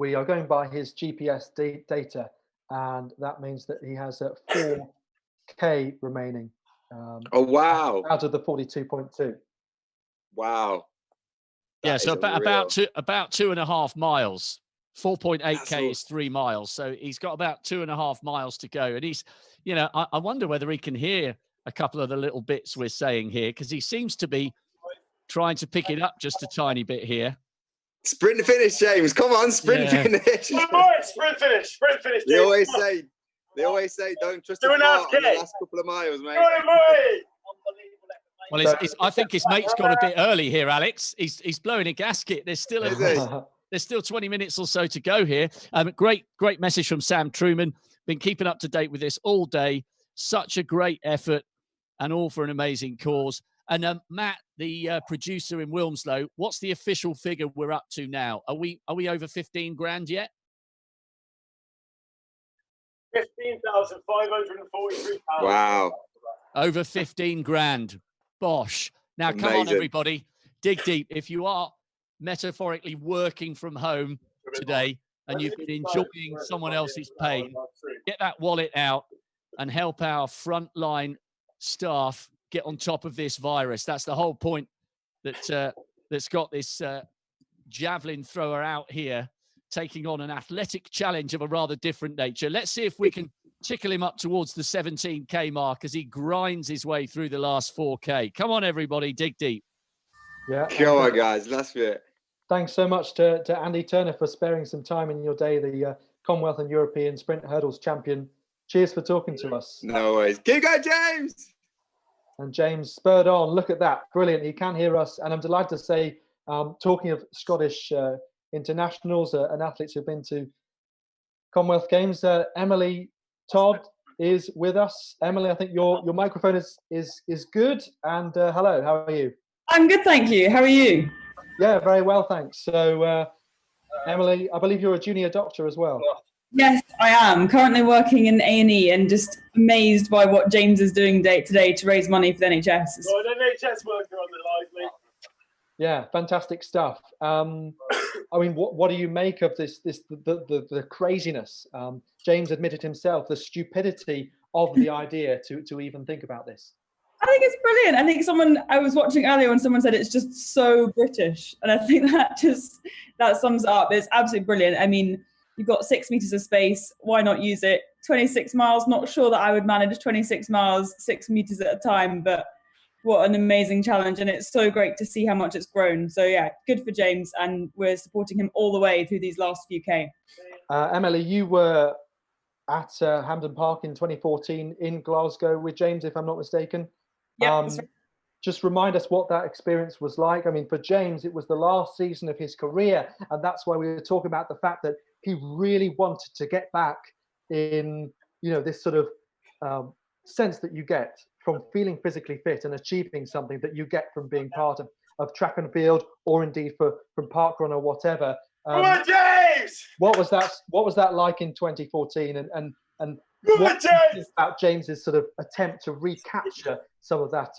are going by his GPS data, and that means that he has 4K remaining. Oh wow! Out of the 42.2. Wow. Yeah, so about 2.5 miles. 4.8K is 3 miles, so he's got about 2.5 miles to go, and he's you know, I wonder whether he can hear a couple of the little bits we're saying here, because he seems to be trying to pick it up just a tiny bit here. Sprint finish, James. Come on, sprint finish. Sprint finish. Sprint finish. They always say, don't trust the car on the last couple of miles, mate. Well, I think his mate's got a bit early here, Alex. He's blowing a gasket. There's still 20 minutes or so to go here. Great message from Sam Truman. Been keeping up to date with this all day. Such a great effort, and all for an amazing cause. And Matt, the producer in Wilmslow, what's the official figure we're up to now? Are we over 15 grand yet? 15,543 pounds. Wow. Over 15 grand. Bosh. Now, come on, everybody. Dig deep. If you are metaphorically working from home today and you've been enjoying someone else's pain, get that wallet out and help our frontline staff get on top of this virus. That's the whole point that's got this javelin thrower out here taking on an athletic challenge of a rather different nature. Let's see if we can tickle him up towards the 17K mark as he grinds his way through the last 4K. Come on, everybody, dig deep. Yeah. Come on, guys. That's it. Thanks so much to Andy Turner for sparing some time in your day, the Commonwealth and European Sprint Hurdles champion. Cheers for talking to us. No worries. Keep going, James. And James spurred on. Look at that. Brilliant. He can hear us. And I'm delighted to say, talking of Scottish internationals and athletes who've been to Commonwealth Games, Emily Todd is with us. Emily, I think your microphone is good. And hello, how are you? I'm good, thank you. How are you? Yeah, very well, thanks. So, Emily, I believe you're a junior doctor as well. Yes, I am. Currently working in A&E and just amazed by what James is doing today to raise money for the NHS. Well, an NHS worker on the live, mate. Yeah, fantastic stuff. I mean, what do you make of the craziness? James admitted himself the stupidity of the idea to even think about this. I think it's brilliant. I think I was watching earlier when someone said it's just so British, and I think that sums it up. It's absolutely brilliant. I mean, you've got 6 meters of space. Why not use it? 26 miles. Not sure that I would manage 26 miles, 6 meters at a time, but what an amazing challenge. And it's so great to see how much it's grown. So yeah, good for James. And we're supporting him all the way through these last few K. Emily, you were at Hampden Park in 2014 in Glasgow with James, if I'm not mistaken. Yeah, that's right. Just remind us what that experience was like. I mean, for James, it was the last season of his career. And that's why we were talking about the fact that he really wanted to get back in, this sort of sense that you get from feeling physically fit and achieving something that you get from being part of track and field, or indeed from parkrun or whatever. Come on, James! What was that like in 2014? And what is about James's sort of attempt to recapture some of that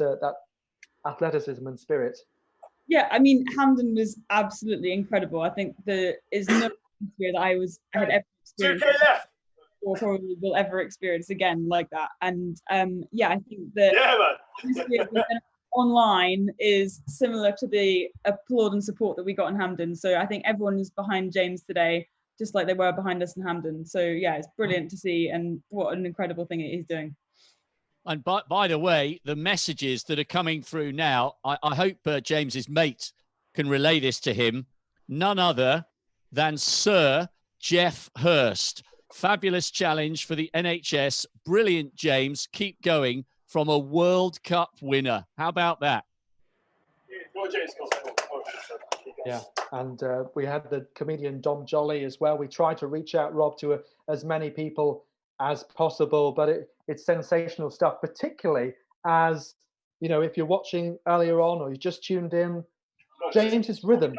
athleticism and spirit? Yeah, I mean, Hampden was absolutely incredible. I think there is no atmosphere that I had ever experienced or probably will ever experience again like that. And yeah, I think that online is similar to the applaud and support that we got in Hampden. So I think everyone is behind James today, just like they were behind us in Hampden. So yeah, it's brilliant to see, and what an incredible thing he's doing. And by the way, the messages that are coming through now, I hope James's mate can relay this to him. None other than Sir Geoff Hurst. Fabulous challenge for the NHS. Brilliant, James. Keep going, from a World Cup winner. How about that? Yeah, and we had the comedian Dom Jolly as well. We tried to reach out, Rob, to as many people as possible, but it's sensational stuff, particularly as, if you're watching earlier on or you just tuned in, James's rhythm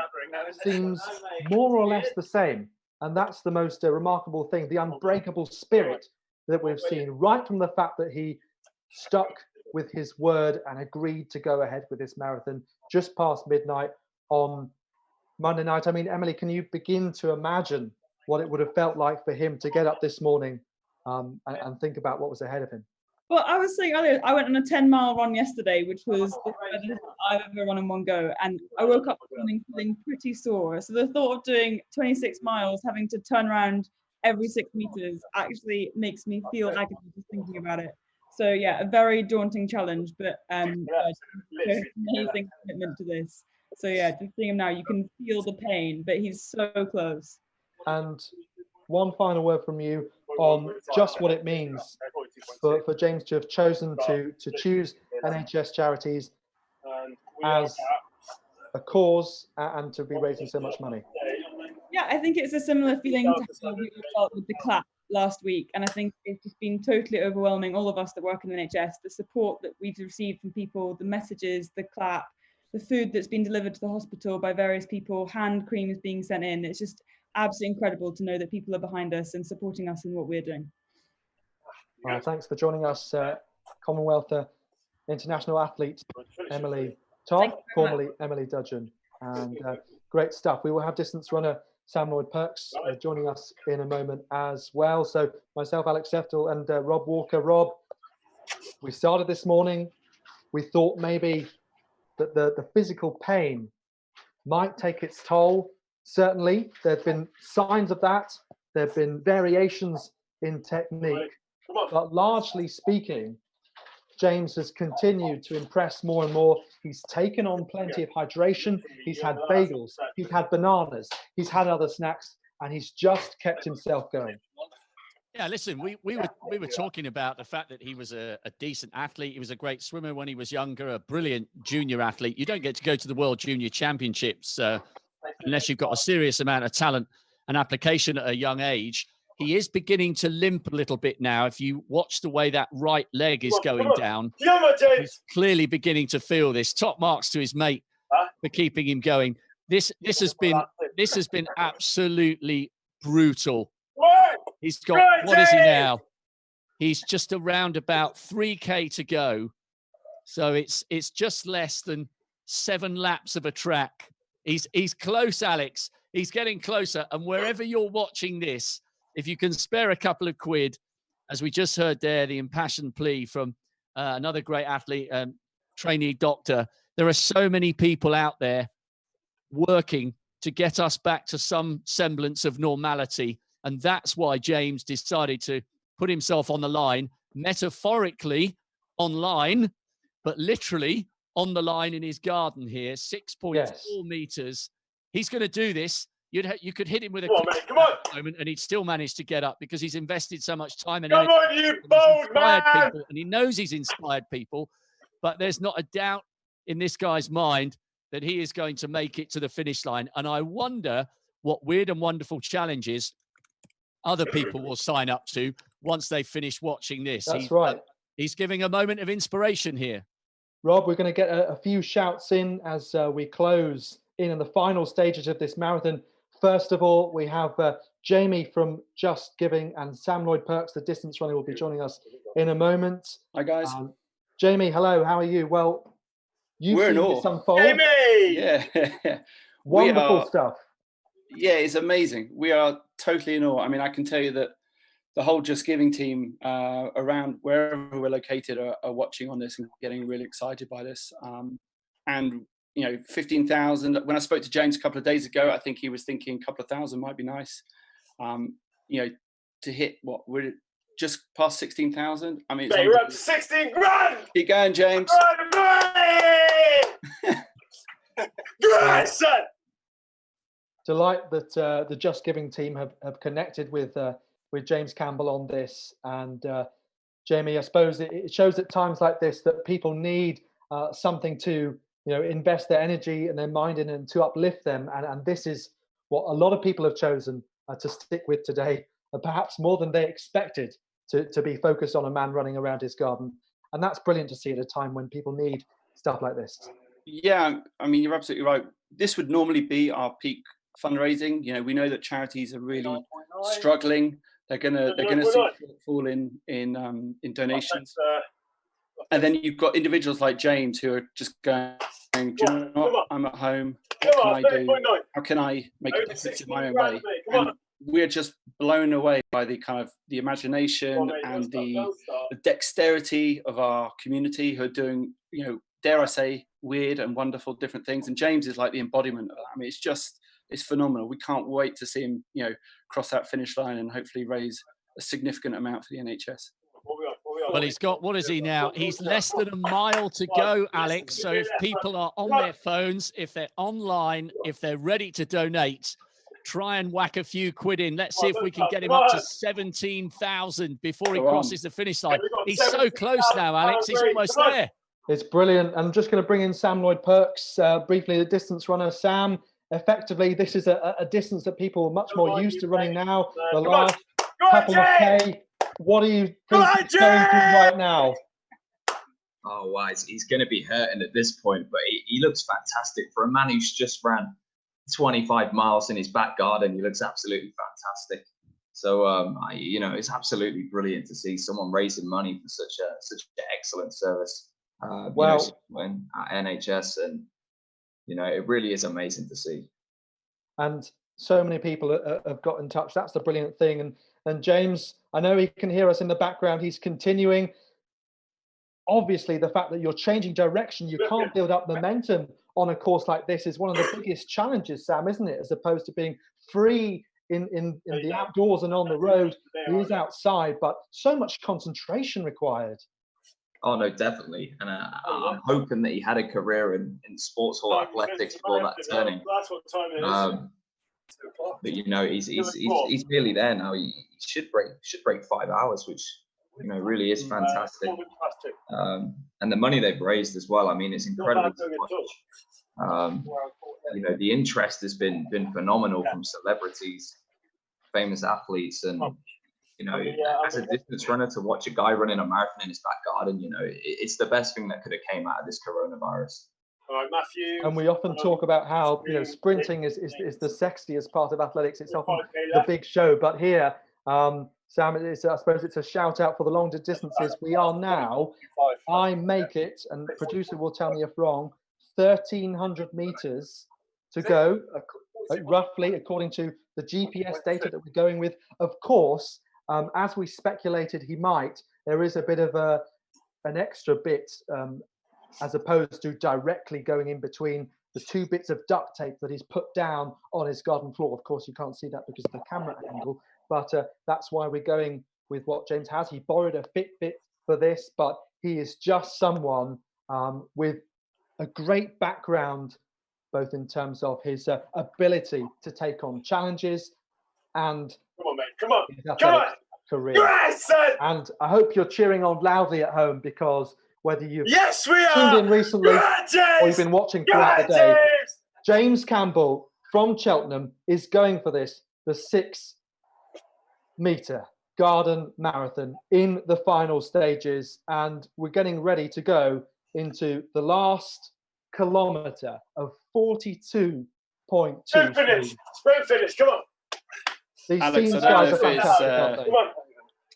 seems more or less the same. And that's the most remarkable thing, the unbreakable spirit that we've seen, right from the fact that he stuck with his word and agreed to go ahead with this marathon just past midnight on Monday night. I mean, Emily, can you begin to imagine what it would have felt like for him to get up this morning and think about what was ahead of him? Well, I was saying earlier, I went on a 10-mile run yesterday, which was the furthest I've ever run in one go. And I woke up this morning feeling pretty sore. So the thought of doing 26 miles, having to turn around every 6 meters actually makes me feel agony just thinking about it. So yeah, a very daunting challenge, but amazing commitment to this. So yeah, just seeing him now, you can feel the pain, but he's so close. And one final word from you on just what it means for James to have chosen to choose NHS Charities as a cause and to be raising so much money. Yeah, I think it's a similar feeling to how we felt with the clap last week, and I think it's just been totally overwhelming, all of us that work in the NHS, the support that we've received from people, the messages, the clap, the food that's been delivered to the hospital by various people, hand creams being sent in. It's just absolutely incredible to know that people are behind us and supporting us in what we're doing. Thanks for joining us, Commonwealth international athlete Emily Todd, formerly Emily Dudgeon, and great stuff. We will have distance runner Sam Lloyd-Perks joining us in a moment as well. So myself, Alex Seftel, and Rob Walker. Rob, we started this morning. We thought maybe that the physical pain might take its toll. Certainly, there have been signs of that. There have been variations in technique. But largely speaking, James has continued to impress more and more. He's taken on plenty of hydration. He's had bagels. He's had bananas. He's had other snacks, and he's just kept himself going. Yeah, listen, we were talking about the fact that he was a decent athlete. He was a great swimmer when he was younger, a brilliant junior athlete. You don't get to go to the World Junior Championships unless you've got a serious amount of talent and application at a young age. He is beginning to limp a little bit now. If you watch the way that right leg is going down, he's clearly beginning to feel this. Top marks to his mate for keeping him going. This has been absolutely brutal. He's got, what is he now? He's just around about 3K to go. So it's just less than 7 laps of a track. He's close, Alex. He's getting closer. And wherever you're watching this, if you can spare a couple of quid, as we just heard there, the impassioned plea from another great athlete, trainee doctor, there are so many people out there working to get us back to some semblance of normality. And that's why James decided to put himself on the line, metaphorically online, but literally on the line in his garden here, 6.4 meters. He's going to do this. You could hit him with a moment and he'd still manage to get up because he's invested so much time and energy. Come on, you bold man! People, and he knows he's inspired people, but there's not a doubt in this guy's mind that he is going to make it to the finish line. And I wonder what weird and wonderful challenges other people will sign up to once they finish watching this. That's right. He's giving a moment of inspiration here. Rob, we're going to get a few shouts in as we close in the final stages of this marathon. First of all, we have Jamie from Just Giving and Sam Lloyd-Perks, the distance runner, will be joining us in a moment. Hi, guys. Jamie, hello. How are you? Well, you've seen this unfold. Jamie! Yeah. Wonderful stuff. Yeah, it's amazing. We are totally in awe. I mean, I can tell you that the whole Just Giving team around wherever we're located are watching on this and getting really excited by this. And 15,000. When I spoke to James a couple of days ago, I think he was thinking a couple of thousand might be nice. To hit what we're just past 16,000. I mean, you're up to 16 grand. Keep going, James. Great, son. Delight that the Just Giving team have connected with James Campbell on this. And Jamie, I suppose it shows at times like this that people need something to invest their energy and their mind in and to uplift them. And this is what a lot of people have chosen to stick with today, perhaps more than they expected to be focused on a man running around his garden. And that's brilliant to see at a time when people need stuff like this. Yeah, I mean, you're absolutely right. This would normally be our peak fundraising. We know that charities are really struggling. They're gonna see a fall in donations. And then you've got individuals like James who are just going, do you know what? I'm at home. What can I do? How can I make a difference in my own way? And we're just blown away by the imagination and the dexterity of our community who are doing, dare I say, weird and wonderful different things. And James is like the embodiment of that. I mean, it's just is phenomenal. We can't wait to see him, cross that finish line and hopefully raise a significant amount for the NHS. Well, he's got, what is he now? He's less than a mile to go, Alex. So if people are on their phones, if they're online, if they're ready to donate, try and whack a few quid in. Let's see if we can get him up to 17,000 before he crosses the finish line. He's so close now, Alex. He's almost there. It's brilliant. I'm just going to bring in Sam Lloyd-Perks, briefly, the distance runner. Sam, effectively, this is a distance that people are much more used to running now. The last couple of K. What are you thinking going through right now? Oh, wow. He's going to be hurting at this point, but he looks fantastic. For a man who's just ran 25 miles in his back garden, he looks absolutely fantastic. So, it's absolutely brilliant to see someone raising money for such an excellent service. At NHS, and it really is amazing to see. And so many people have got in touch. That's the brilliant thing. And James, I know he can hear us in the background. He's continuing. Obviously, the fact that you're changing direction, you can't build up momentum on a course like this is one of the biggest challenges, Sam, isn't it? As opposed to being free in the outdoors and on the road, he is outside, but so much concentration required. Oh, no, definitely. And I'm hoping that he had a career in sports hall athletics before that turning. But he's nearly there now. He should break 5 hours, which really is fantastic. And the money they've raised as well. I mean, it's incredible to watch. The interest has been phenomenal from celebrities, famous athletes, and as a distance runner, to watch a guy running a marathon in his back garden, it's the best thing that could have came out of this coronavirus. All right, Matthew. And we often talk about how sprinting is the sexiest part of athletics. It's often the big show, but here, Sam, I suppose it's a shout out for the longer distances. We are now, I make it, and the producer will tell me if wrong, 1,300 meters to go, roughly, according to the GPS data that we're going with. Of course, as we speculated he might, there is a bit of an extra bit as opposed to directly going in between the two bits of duct tape that he's put down on his garden floor. Of course, you can't see that because of the camera angle, but that's why we're going with what James has. He borrowed a Fitbit for this, but he is just someone with a great background, both in terms of his ability to take on challenges and come on, mate, come on, career. Yes, son! And I hope you're cheering on loudly at home, because whether you've tuned in recently or you've been watching throughout the day, James Campbell from Cheltenham is going for the 6-meter garden marathon in the final stages, and we're getting ready to go into the last kilometre of 42.2. Sprint finish, come on. These Alex, guys are fantastic, I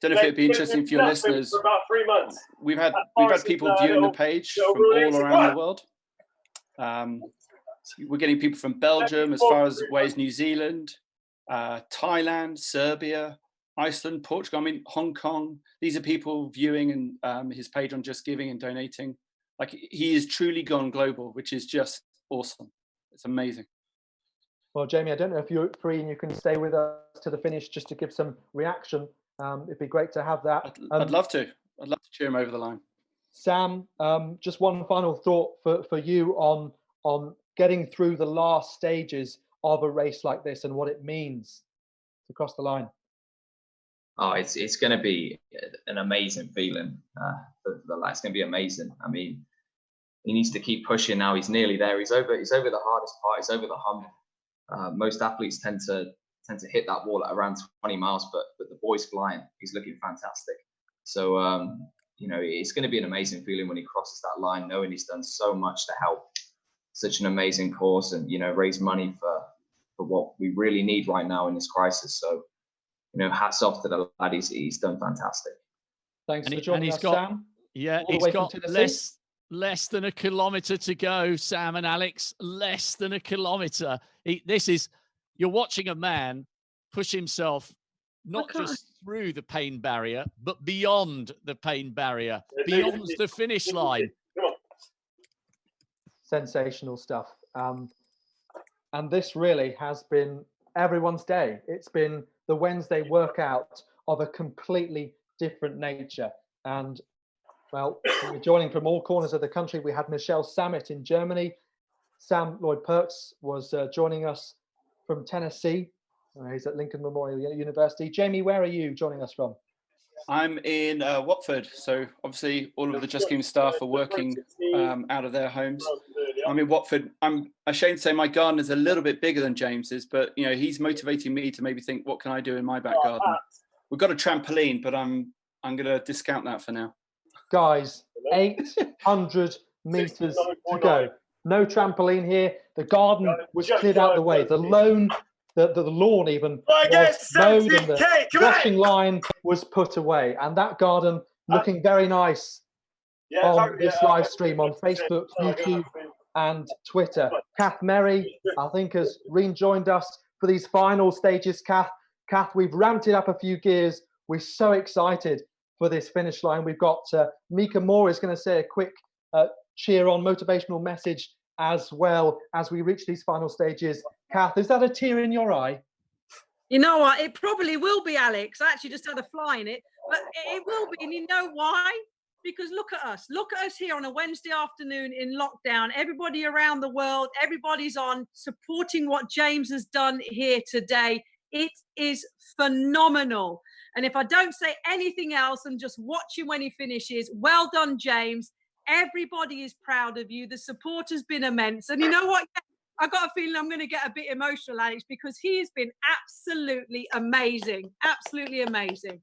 don't know if it'd be interesting for your listeners. For about 3 months. We've had people viewing the page from all around the world. We're getting people from Belgium, as far as away as New Zealand, Thailand, Serbia, Iceland, Portugal. I mean, Hong Kong. These are people viewing and his page on Just Giving and donating. Like, he is truly gone global, which is just awesome. It's amazing. Well, Jamie, I don't know if you're free and you can stay with us to the finish just to give some reaction. It'd be great to have that. I'd love to. I'd love to cheer him over the line. Sam, just one final thought for you on getting through the last stages of a race like this and what it means to cross the line. Oh, it's going to be an amazing feeling. It's going to be amazing. I mean, he needs to keep pushing now. He's nearly there. He's over the hardest part. He's over the hump. Most athletes tend to hit that wall at around 20 miles, but the boy's flying. He's looking fantastic. So, it's going to be an amazing feeling when he crosses that line, knowing he's done so much to help such an amazing cause and, raise money for what we really need right now in this crisis. So, hats off to the lad. He's done fantastic. Thanks for joining us, Sam. Yeah, he's got less than a kilometre to go, Sam and Alex. Less than a kilometre. You're watching a man push himself not just through the pain barrier, but beyond the pain barrier, beyond the finish line. Sensational stuff. And this really has been everyone's day. It's been the Wednesday workout of a completely different nature. And well, we're joining from all corners of the country. We had Michelle Samet in Germany. Sam Lloyd-Perks was joining us from Tennessee. He's at Lincoln Memorial University. Jamie, where are you joining us from? I'm in Watford. So obviously all of the Just Game staff are working out of their homes. I'm in Watford. I'm ashamed to say my garden is a little bit bigger than James's, but you know, he's motivating me to maybe think, what can I do in my back garden? We've got a trampoline, but I'm going to discount that for now. Guys, 800 meters to go. No trampoline here. The garden was cleared out the way. The lawn even was mowed, and the washing line was put away. And that garden looking very nice on this live stream on Facebook, YouTube, and Twitter. Kath Merry, I think, has rejoined us for these final stages. Kath, we've ramped it up a few gears. We're so excited for this finish line. We've got Mika Moore is going to say a quick cheer on motivational message as well as we reach these final stages. Kath, is that a tear in your eye? You know what? It probably will be, Alex. I actually just had a fly in it, but it will be. And you know why? Because look at us. Look at us here on a Wednesday afternoon in lockdown. Everybody around the world, everybody's on supporting what James has done here today. It is phenomenal. And if I don't say anything else and just watch him when he finishes, well done, James. Everybody is proud of you. The support has been immense. And you know what? I got a feeling I'm going to get a bit emotional, Alex, because he has been absolutely amazing. Absolutely amazing.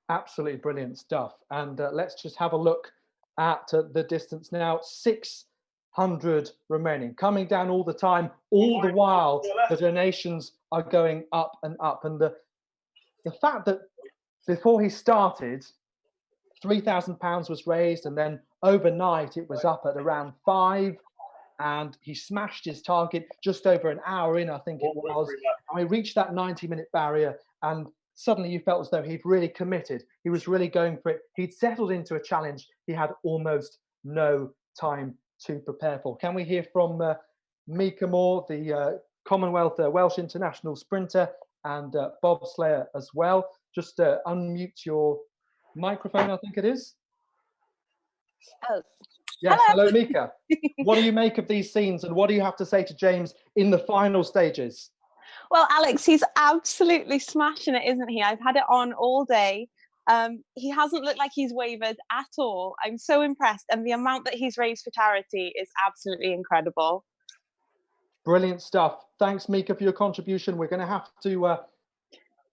Absolutely brilliant stuff. And let's just have a look at the distance now. 600 remaining, coming down all the time. All the while, the donations are going up and up. And the fact that before he started, £3,000 was raised, and then overnight it was up at around 5, and he smashed his target just over an hour in, I think it was. And we reached that 90-minute barrier, and suddenly you felt as though he'd really committed. He was really going for it. He'd settled into a challenge he had almost no time to prepare for. Can we hear from Mika Moore, the Commonwealth Welsh International sprinter, and bobslayer as well? Just unmute your microphone, I think it is. Oh. Yes, hello Mika. What do you make of these scenes, and what do you have to say to James in the final stages? Well, Alex, he's absolutely smashing it, isn't he? I've had it on all day. He hasn't looked like he's wavered at all. I'm so impressed, and the amount that he's raised for charity is absolutely incredible. Brilliant stuff. Thanks, Mika, for your contribution. We're going to have to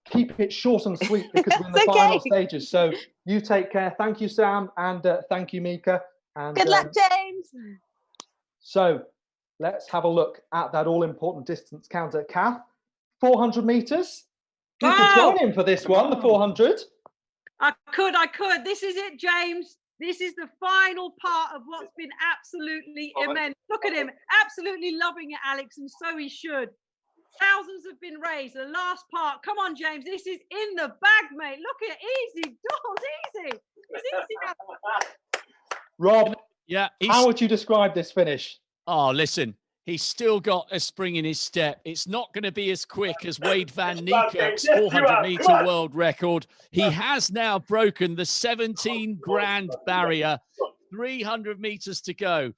keep it short and sweet because we're in the final stages. So you take care. Thank you, Sam, and thank you, Mika. And good luck, James. So let's have a look at that all-important distance counter. Kath, 400 meters. You could join him for this one, the 400. I could. This is it, James. This is the final part of what's been absolutely immense. Look at him, absolutely loving it, Alex, and so he should. Thousands have been raised. The last part, come on, James. This is in the bag, mate. Look at it, easy doors, easy. It's easy. Rob, yeah, how would you describe this finish? Oh, listen, he's still got a spring in his step. It's not going to be as quick as Wade van Niekerk's 400-meter world record. He has now broken the 17 grand barrier, 300 meters to go.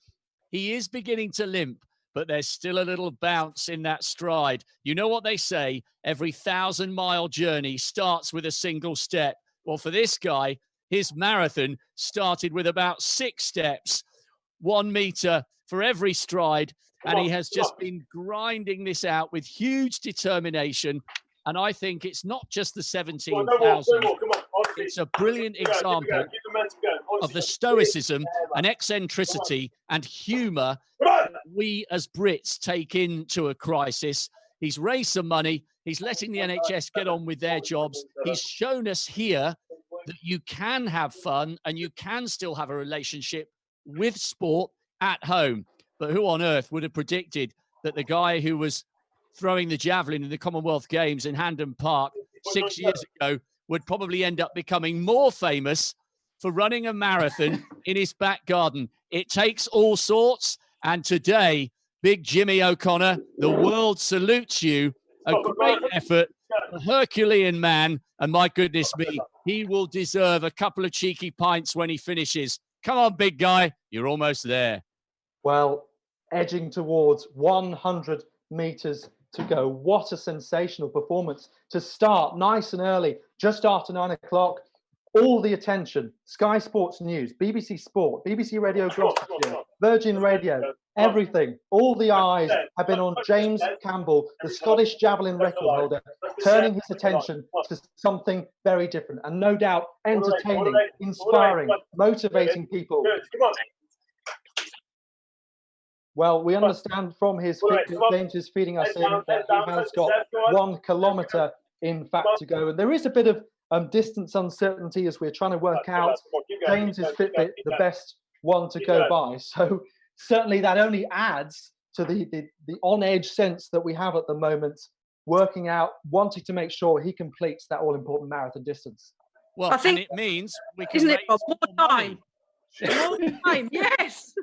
He is beginning to limp, but there's still a little bounce in that stride. You know what they say, every 1,000-mile journey starts with a single step. Well, for this guy, his marathon started with about 6 steps, 1 meter for every stride, and he has just been grinding this out with huge determination. And I think it's not just the 17,000. It's a brilliant example of the stoicism and eccentricity and humour we as Brits take into a crisis. He's raised some money. He's letting the NHS get on with their jobs. He's shown us here that you can have fun and you can still have a relationship with sport at home. But who on earth would have predicted that the guy who was throwing the javelin in the Commonwealth Games in Hampden Park 6 years ago would probably end up becoming more famous for running a marathon in his back garden? It takes all sorts. And today, Big Jimmy O'Connor, the world salutes you. A great effort, a Herculean man, and my goodness me, he will deserve a couple of cheeky pints when he finishes. Come on, big guy, you're almost there. Well, edging towards 100 meters to go. What a sensational performance to start nice and early, just after 9 o'clock. All the attention, Sky Sports News, BBC Sport, BBC Radio Gloucestershire, Virgin Radio, everything, all the eyes have been on James Campbell, the Scottish javelin record holder, turning his attention to something very different and no doubt entertaining, inspiring, motivating people. Well, we understand from his Fitbit, James is feeding us in that he has got 1 kilometre in fact to go. And there is a bit of distance uncertainty as we're trying to work out James's Fitbit, the best one to go by. So certainly that only adds to the on-edge sense that we have at the moment, working out, wanting to make sure he completes that all-important marathon distance. Well, I think, and it means we can isn't it, raise more time? More time, yes.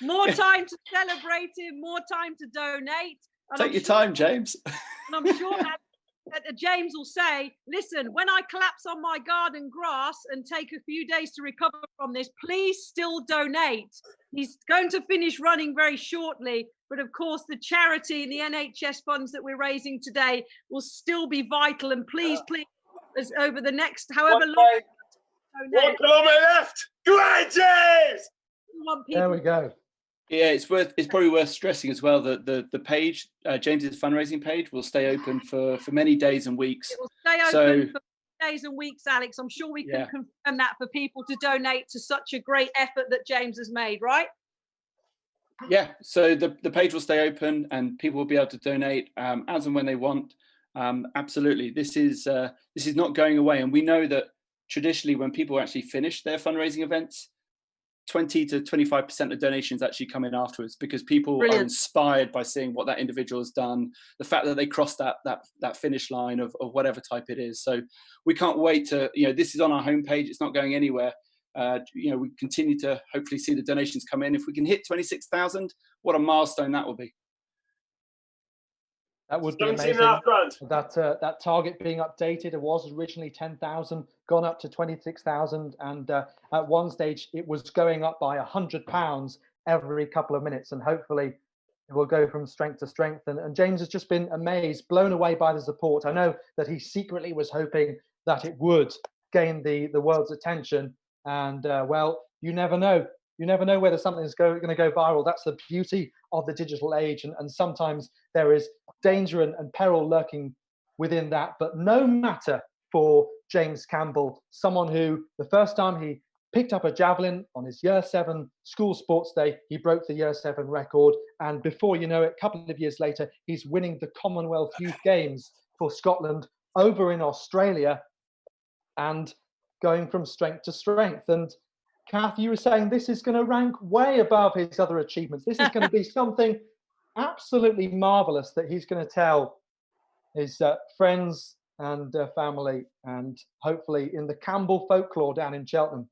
More time to celebrate him, more time to donate. And Take your time, James. And I'm sure that James will say, listen, when I collapse on my garden grass and take a few days to recover from this, please still donate. He's going to finish running very shortly, but of course the charity and the NHS funds that we're raising today will still be vital. And please, as over the next however long. 1 kilometre left. Go on, James. There we go. Yeah, it's probably worth stressing as well that the page, James's fundraising page, will stay open for many days and weeks. It will stay open for days and weeks, Alex. I'm sure we can confirm that for people to donate to such a great effort that James has made, right? Yeah, so the page will stay open and people will be able to donate as and when they want. Absolutely, this is not going away, and we know that traditionally when people actually finish their fundraising events, 20 to 25% of donations actually come in afterwards because people are inspired by seeing what that individual has done, the fact that they crossed that finish line of whatever type it is. So we can't wait to, this is on our homepage, it's not going anywhere. We continue to hopefully see the donations come in. If we can hit 26,000, what a milestone that will be. That would be amazing. That target being updated. It was originally 10,000, gone up to 26,000, and at one stage it was going up by £100 every couple of minutes, and hopefully it will go from strength to strength. And James has just been amazed, blown away by the support. I know that he secretly was hoping that it would gain the world's attention, and well, you never know. You never know whether something's going to go viral. That's the beauty of the digital age. And sometimes there is danger and peril lurking within that. But no matter for James Campbell, someone who the first time he picked up a javelin on his Year 7 school sports day, he broke the Year 7 record. And before you know it, a couple of years later, he's winning the Commonwealth Youth Games for Scotland over in Australia and going from strength to strength. And Kath, you were saying this is going to rank way above his other achievements. This is going to be something absolutely marvelous that he's going to tell his friends and family, and hopefully in the Campbell folklore down in Cheltenham.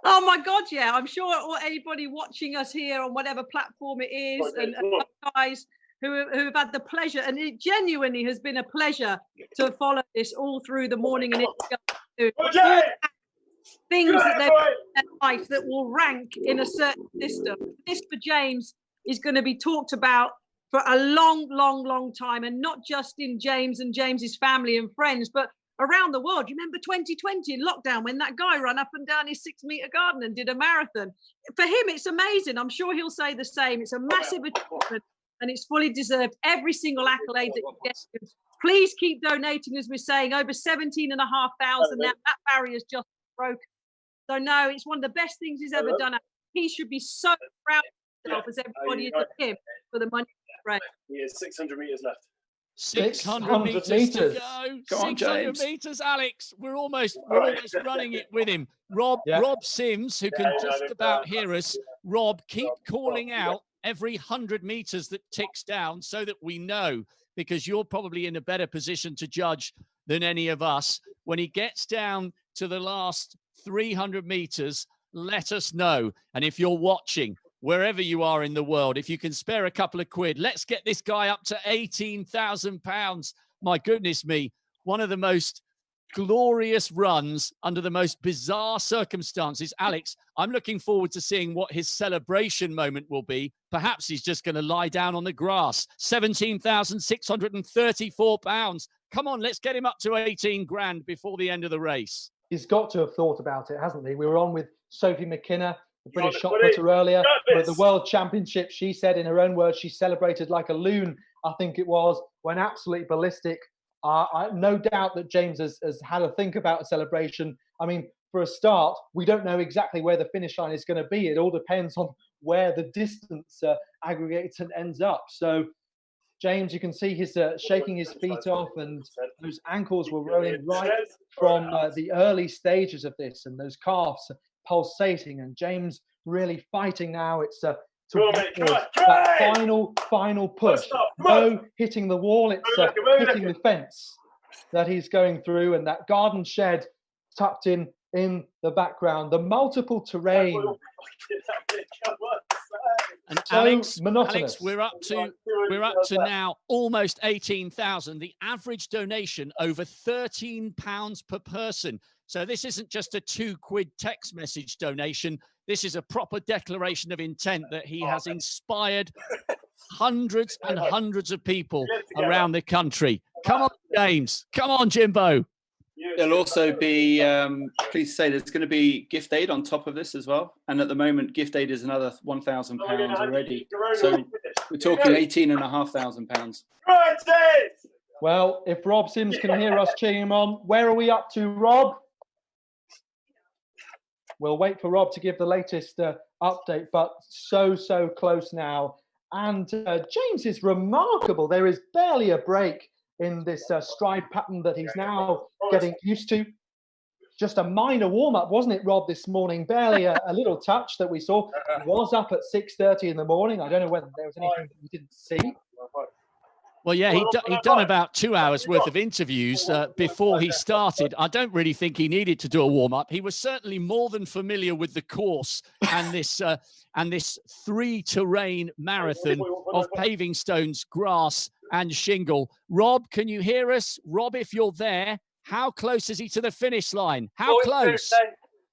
Oh my God, yeah. I'm sure anybody watching us here on whatever platform it is, and guys who have had the pleasure, and it genuinely has been a pleasure to follow this all through the morning and things that they've done in their life that will rank in a certain system. This for James is going to be talked about for a long, long, long time, and not just in James and James's family and friends, but around the world. You remember 2020 in lockdown when that guy ran up and down his 6-meter garden and did a marathon? For him, it's amazing. I'm sure he'll say the same. It's a massive achievement and it's fully deserved. Every single accolade that he gets. Please keep donating, as we're saying, over 17,500 now. That barrier's just broken. So no, it's one of the best things he's ever done. He should be so proud of himself as everybody is of him for the money. Right. He has 600 meters left. 600 meters to go. Go on, 600 meters, Alex. We're almost running it with him. Rob Sims, who can just about hear us. Rob, keep calling out every 100 meters that ticks down so that we know, because you're probably in a better position to judge than any of us. When he gets down to the last 300 meters, let us know. And if you're watching, wherever you are in the world, if you can spare a couple of quid, let's get this guy up to £18,000. My goodness me, one of the most glorious runs under the most bizarre circumstances. Alex, I'm looking forward to seeing what his celebration moment will be. Perhaps he's just going to lie down on the grass. £17,634. Come on, let's get him up to 18 grand before the end of the race. He's got to have thought about it, hasn't he? We were on with Sophie McKenna, the British shot putter earlier, at the World Championship. She said in her own words, she celebrated like a loon, I think it was, went absolutely ballistic. No doubt that James has had a think about a celebration. I mean, for a start, we don't know exactly where the finish line is going to be. It all depends on where the distance aggregates and ends up. So, James, you can see he's shaking his feet off, and those ankles were rolling right from the early stages of this, and those calves pulsating, and James really fighting now. It's that final push. No hitting the wall, it's hitting the fence that he's going through, and that garden shed tucked in the background. The multiple terrain. And so Alex, monotonous. we're up to now almost 18,000. The average donation over £13 per person. So this isn't just a £2 text message donation. This is a proper declaration of intent that he has inspired hundreds and hundreds of people around the country. Come on, James. Come on, Jimbo. There'll also be, please say, there's going to be gift aid on top of this as well. And at the moment, gift aid is another £1,000 already. So we're talking £18,500. Well, if Rob Sims can hear us cheering him on, where are we up to, Rob? We'll wait for Rob to give the latest update, but so close now. And James is remarkable. There is barely a break in this stride pattern that he's now getting used to. Just a minor warm-up, wasn't it, Rob, this morning? Barely a little touch that we saw. He was up at 6:30 in the morning. I don't know whether there was anything that we didn't see. Well, yeah, he'd done about 2 hours worth of interviews before he started. I don't really think he needed to do a warm-up. He was certainly more than familiar with the course and this three-terrain marathon of paving stones, grass and shingle. Rob, can you hear us? Rob, if you're there, how close is he to the finish line? How close?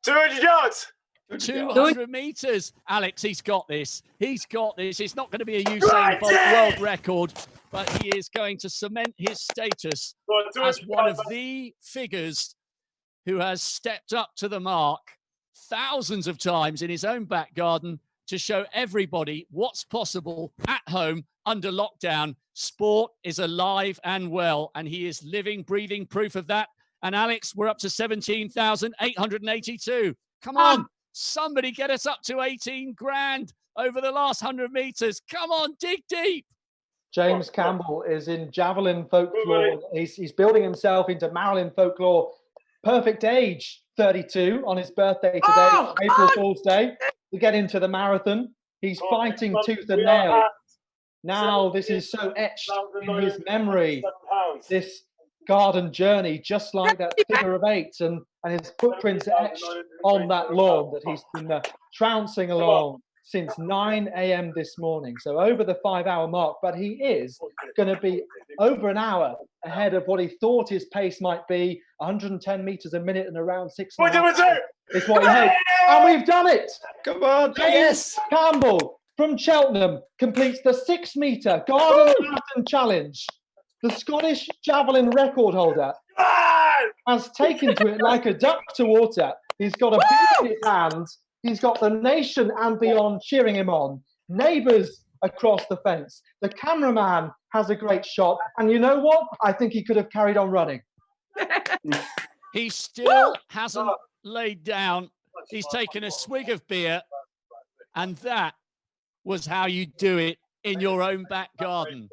200 yards. 200 meters. Alex, he's got this. He's got this. It's not going to be a Usain Bolt world record, but he is going to cement his status as one of the figures who has stepped up to the mark thousands of times in his own back garden to show everybody what's possible at home under lockdown. Sport is alive and well, and he is living, breathing proof of that. And Alex, we're up to 17,882. Come on, somebody get us up to 18 grand over the last 100 meters. Come on, dig deep. James Campbell is in javelin folklore. He's building himself into Marilyn folklore. Perfect age, 32, on his birthday today, April Fool's Day, to get into the marathon. He's fighting tooth and nail. Now this is so etched in his memory, this garden journey, just like that figure of 8, and his footprints are etched on that lawn that he's been trouncing along since 9 a.m. this morning. So over the 5-hour mark, but he is going to be over an hour ahead of what he thought his pace might be, 110 meters a minute and around 6 miles. It's what he hoped. And we've done it. Come on. James Campbell from Cheltenham completes the 6-meter Garden Marathon Challenge. The Scottish javelin record holder has taken to it like a duck to water. He's got a beer in his hands. He's got the nation and beyond cheering him on. Neighbours across the fence. The cameraman has a great shot. And you know what? I think he could have carried on running. He still hasn't laid down. He's taken a swig of beer. And that was how you do it in your own back garden.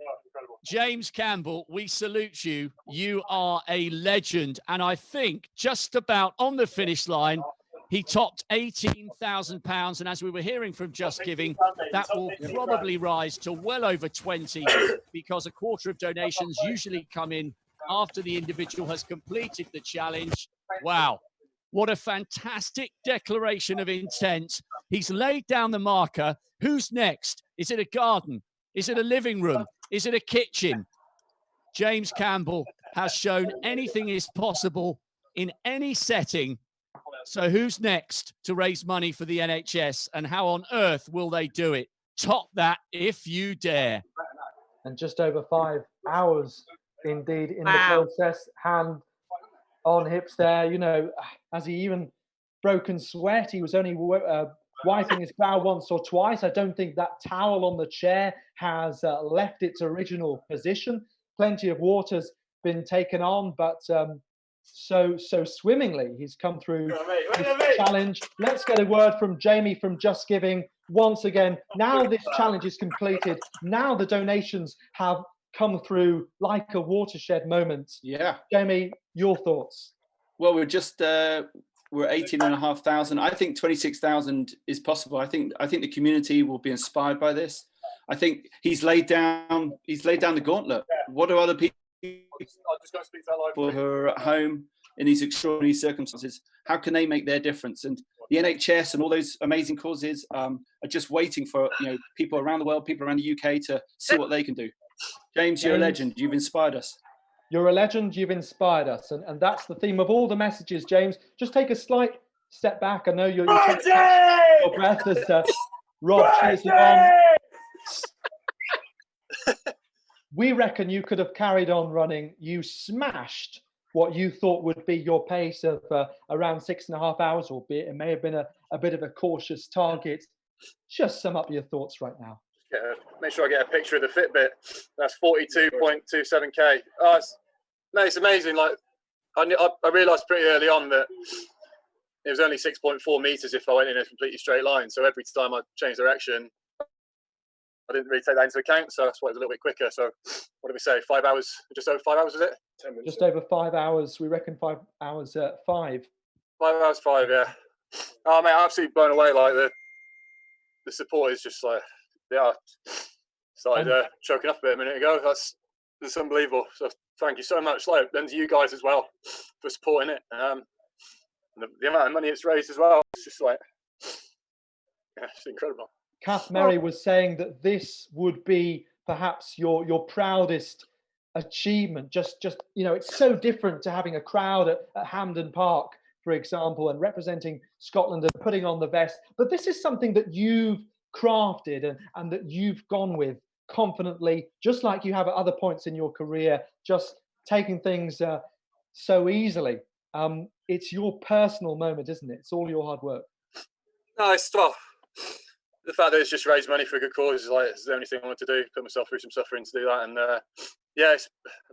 James Campbell, we salute you. You are a legend. And I think just about on the finish line, he topped £18,000. And as we were hearing from Just Giving, that will probably rise to well over 20, because a quarter of donations usually come in after the individual has completed the challenge. Wow. What a fantastic declaration of intent. He's laid down the marker. Who's next? Is it a garden? Is it a living room? Is it a kitchen? James Campbell has shown anything is possible in any setting. So who's next to raise money for the NHS, and how on earth will they do it? Top that if you dare. And just over 5 hours indeed in the process, hand on hips there, you know, as he even broken sweat, he was only wiping his brow once or twice. I don't think that towel on the chair has left its original position. Plenty of water's been taken on, but so swimmingly he's come through this challenge. Let's get a word from Jamie from Just Giving once again. Now this challenge is completed. Now the donations have come through like a watershed moment. Yeah. Jamie, your thoughts? Well, we're 18,500. I think 26,000 is possible. I think the community will be inspired by this. I think he's laid down the gauntlet. What do other people who are at home in these extraordinary circumstances, how can they make their difference? And the NHS and all those amazing causes are just waiting for people around the world, people around the UK to see what they can do. James, you're a legend. You've inspired us. You're a legend. You've inspired us, and that's the theme of all the messages. James, just take a slight step back. I know you're trying to catch your breath as Rob cheers you on. We reckon you could have carried on running. You smashed what you thought would be your pace of around 6.5 hours, albeit it may have been a bit of a cautious target. Just sum up your thoughts right now. Make sure I get a picture of the Fitbit. That's 42.27k. Oh, it's amazing. Like I realised pretty early on that it was only 6.4 meters if I went in a completely straight line. So every time I changed direction, I didn't really take that into account. So that's why it was a little bit quicker. So what did we say? 5 hours? Just over 5 hours, is it? 10 minutes. Just over 5 hours. We reckon 5 hours. 5. 5 hours 5. Yeah. Oh man, I'm absolutely blown away. Like the support is just like. Yeah, started choking up a bit a minute ago. That's unbelievable. So thank you so much, like, and to you guys as well for supporting it. The amount of money it's raised as well. It's just like, yeah, it's incredible. Kath Merry was saying that this would be perhaps your proudest achievement. Just it's so different to having a crowd at Hampden Park, for example, and representing Scotland and putting on the vest. But this is something that you've crafted and that you've gone with confidently, just like you have at other points in your career, just taking things so easily. It's your personal moment, isn't it? It's all your hard work. No, it's tough. The fact that it's just raised money for a good cause is like it's the only thing I wanted to do. Put myself through some suffering to do that, and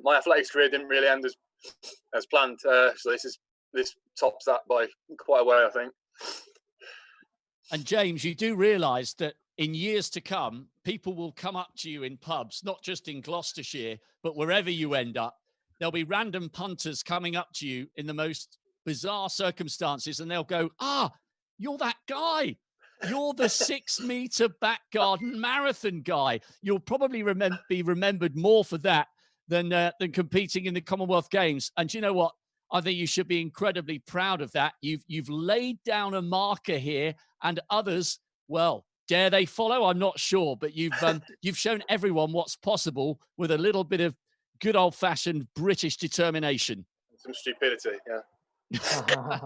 my athletics career didn't really end as planned. So this tops that by quite a way, I think. And James, you do realise that in years to come, people will come up to you in pubs, not just in Gloucestershire, but wherever you end up. There'll be random punters coming up to you in the most bizarre circumstances, and they'll go, you're that guy. You're the 6-meter back garden marathon guy. You'll probably be remembered more for that than competing in the Commonwealth Games. And you know what? I think you should be incredibly proud of that. You've laid down a marker here, and others, well, dare they follow? I'm not sure, but you've shown everyone what's possible with a little bit of good old-fashioned British determination. Some stupidity, yeah.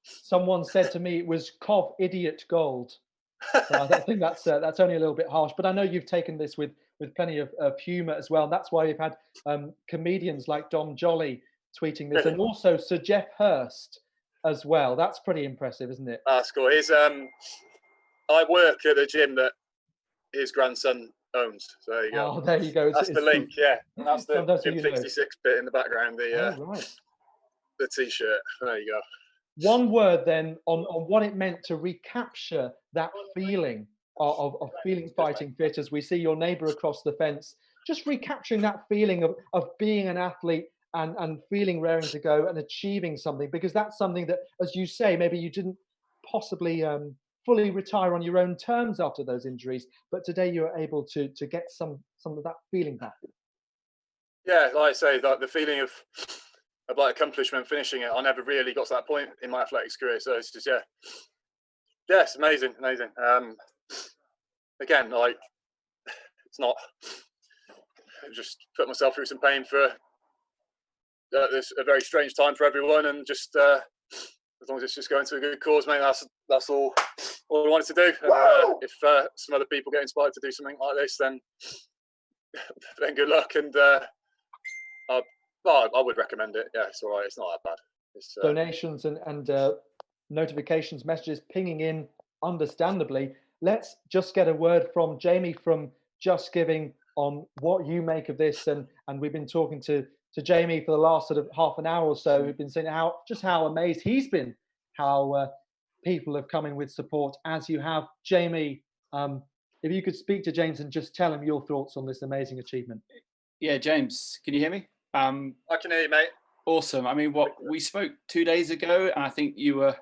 Someone said to me it was Cov idiot gold. So I think that's only a little bit harsh, but I know you've taken this with plenty of humour as well. And that's why you've had comedians like Dom Jolly tweeting this, and also Sir Geoff Hurst as well. That's pretty impressive, isn't it? That's cool. I work at a gym that his grandson owns. So there you go. Oh, there you go. That's the link. Yeah, that's the Gym 66 bit in the background. Right. The T-shirt. There you go. One word then on what it meant to recapture that feeling of feeling fighting fit, as we see your neighbour across the fence, just recapturing that feeling of being an athlete and feeling raring to go and achieving something, because that's something that, as you say, maybe you didn't possibly fully retire on your own terms after those injuries, but today you're able to get some of that feeling back. Yeah, like I say, the feeling of of like accomplishment finishing it. I never really got to that point in my athletics career. So it's just, yeah, it's amazing. Again, like, it's not, just put myself through some pain for this a very strange time for everyone, and just as long as it's just going to a good cause, mate, that's all I wanted to do. And, if some other people get inspired to do something like this, then good luck. And I would recommend it. Yeah, it's all right. It's not that bad. It's, donations and notifications, messages pinging in, understandably. Let's just get a word from Jamie from Just Giving on what you make of this. And we've been talking to Jamie for the last sort of half an hour or so. We've been saying how amazed he's been, how people have come in with support as you have. Jamie, if you could speak to James and just tell him your thoughts on this amazing achievement. Yeah, James, can you hear me? I can hear you, mate. Awesome. I mean, we spoke 2 days ago, and I think you were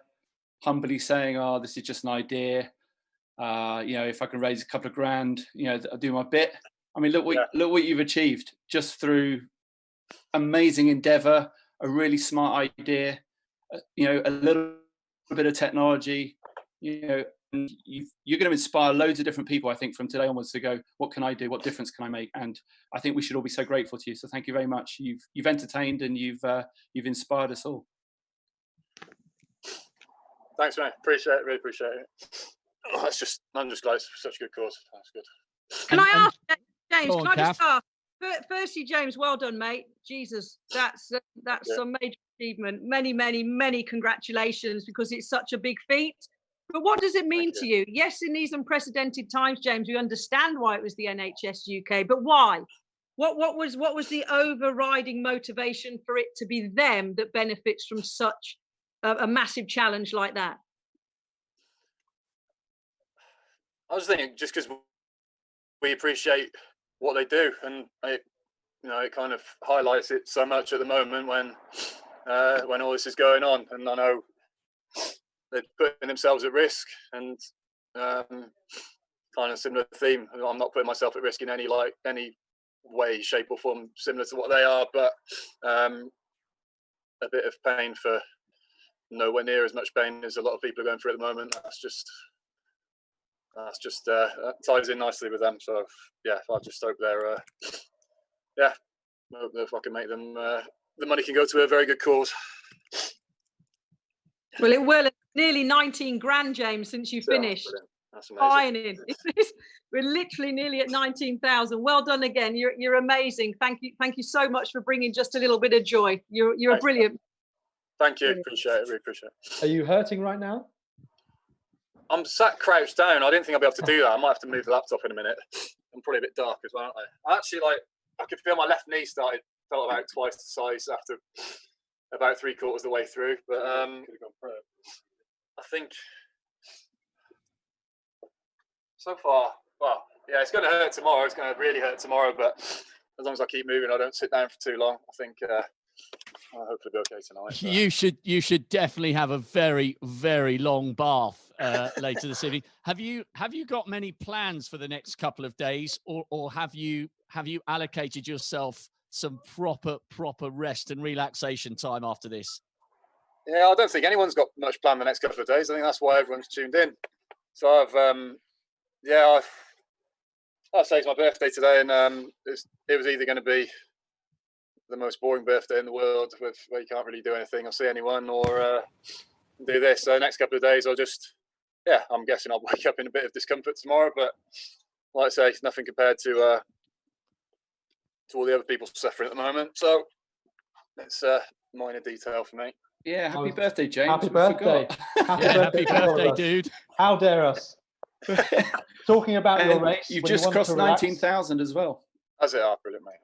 humbly saying, "Oh, this is just an idea. If I can raise a couple of grand, I'll do my bit." I mean, look what you've achieved just through amazing endeavor, a really smart idea, a little bit of technology, and you're going to inspire loads of different people, I think, from today onwards to go, what can I do? What difference can I make? And I think we should all be so grateful to you. So thank you very much. You've entertained and you've inspired us all. Thanks, mate. Appreciate it. Really appreciate it. I'm just glad it's such a good cause. That's good. Can I ask, James? Can I just ask? Firstly, James, well done, mate. Jesus, that's some major achievement. Many, many, many congratulations, because it's such a big feat. But what does it mean to you? Yes, in these unprecedented times, James, we understand why it was the NHS UK, but why? What was the overriding motivation for it to be them that benefits from such a massive challenge like that? I was thinking, just because we appreciate what they do, and it kind of highlights it so much at the moment when all this is going on. And I know they're putting themselves at risk, and kind of similar theme. I'm not putting myself at risk in any way, shape or form similar to what they are, but a bit of pain for nowhere near as much pain as a lot of people are going through at the moment. That ties in nicely with them. So yeah, I just hope they're hope if I can make them, the money can go to a very good cause. Well, it will. Nearly 19 grand, James, since you finished. That's amazing. We're literally nearly at 19,000. Well done again. You're amazing. Thank you so much for bringing just a little bit of joy. You're brilliant. Thank you. Appreciate it. Really appreciate it. Are you hurting right now? I'm sat crouched down. I didn't think I'd be able to do that. I might have to move the laptop in a minute. I'm probably a bit dark as well, aren't I? Actually, I could feel my left knee felt about twice the size after about 3/4 of the way through. But I think so far, well, yeah, it's going to hurt tomorrow. It's going to really hurt tomorrow. But as long as I keep moving, I don't sit down for too long, I think I'll hopefully be okay tonight. So. You should definitely have a very, very long bath later this evening. Have you got many plans for the next couple of days, or have you allocated yourself some proper rest and relaxation time after this? Yeah, I don't think anyone's got much planned the next couple of days. I think that's why everyone's tuned in. So I'll say it's my birthday today, and it was either going to be the most boring birthday in the world where you can't really do anything or see anyone, or do this. So next couple of days I'll just, I'm guessing I'll wake up in a bit of discomfort tomorrow, but like I say, it's nothing compared to all the other people suffering at the moment. So it's a minor detail for me. Yeah, happy birthday, James. Happy birthday. Happy birthday, dude. How dare us. Talking about your race. You've just crossed 19,000 as well. That's it. Brilliant, mate.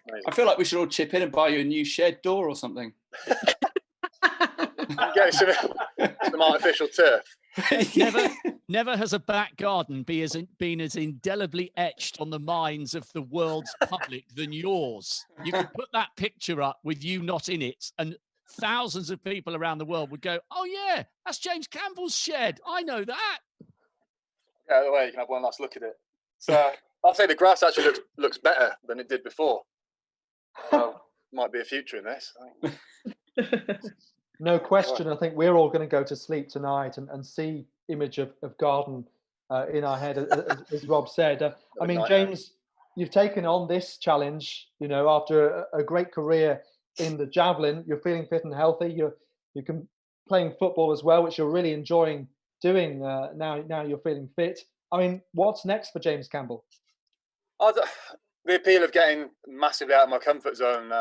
Amazing. I feel like we should all chip in and buy you a new shed door or something. Get some artificial turf. Never has a back garden been as indelibly etched on the minds of the world's public than yours. You could put that picture up with you not in it, and thousands of people around the world would go, "Oh yeah, that's James Campbell's shed. I know that." Yeah, the way you can have one last look at it. So I'll say the grass actually looks better than it did before. So might be a future in this. No question. I think we're all going to go to sleep tonight and see image of Garden in our head, as Rob said. I mean, James, you've taken on this challenge, you know, after a great career in the javelin. You're feeling fit and healthy. You're playing football as well, which you're really enjoying doing now you're feeling fit. I mean, what's next for James Campbell? The appeal of getting massively out of my comfort zone.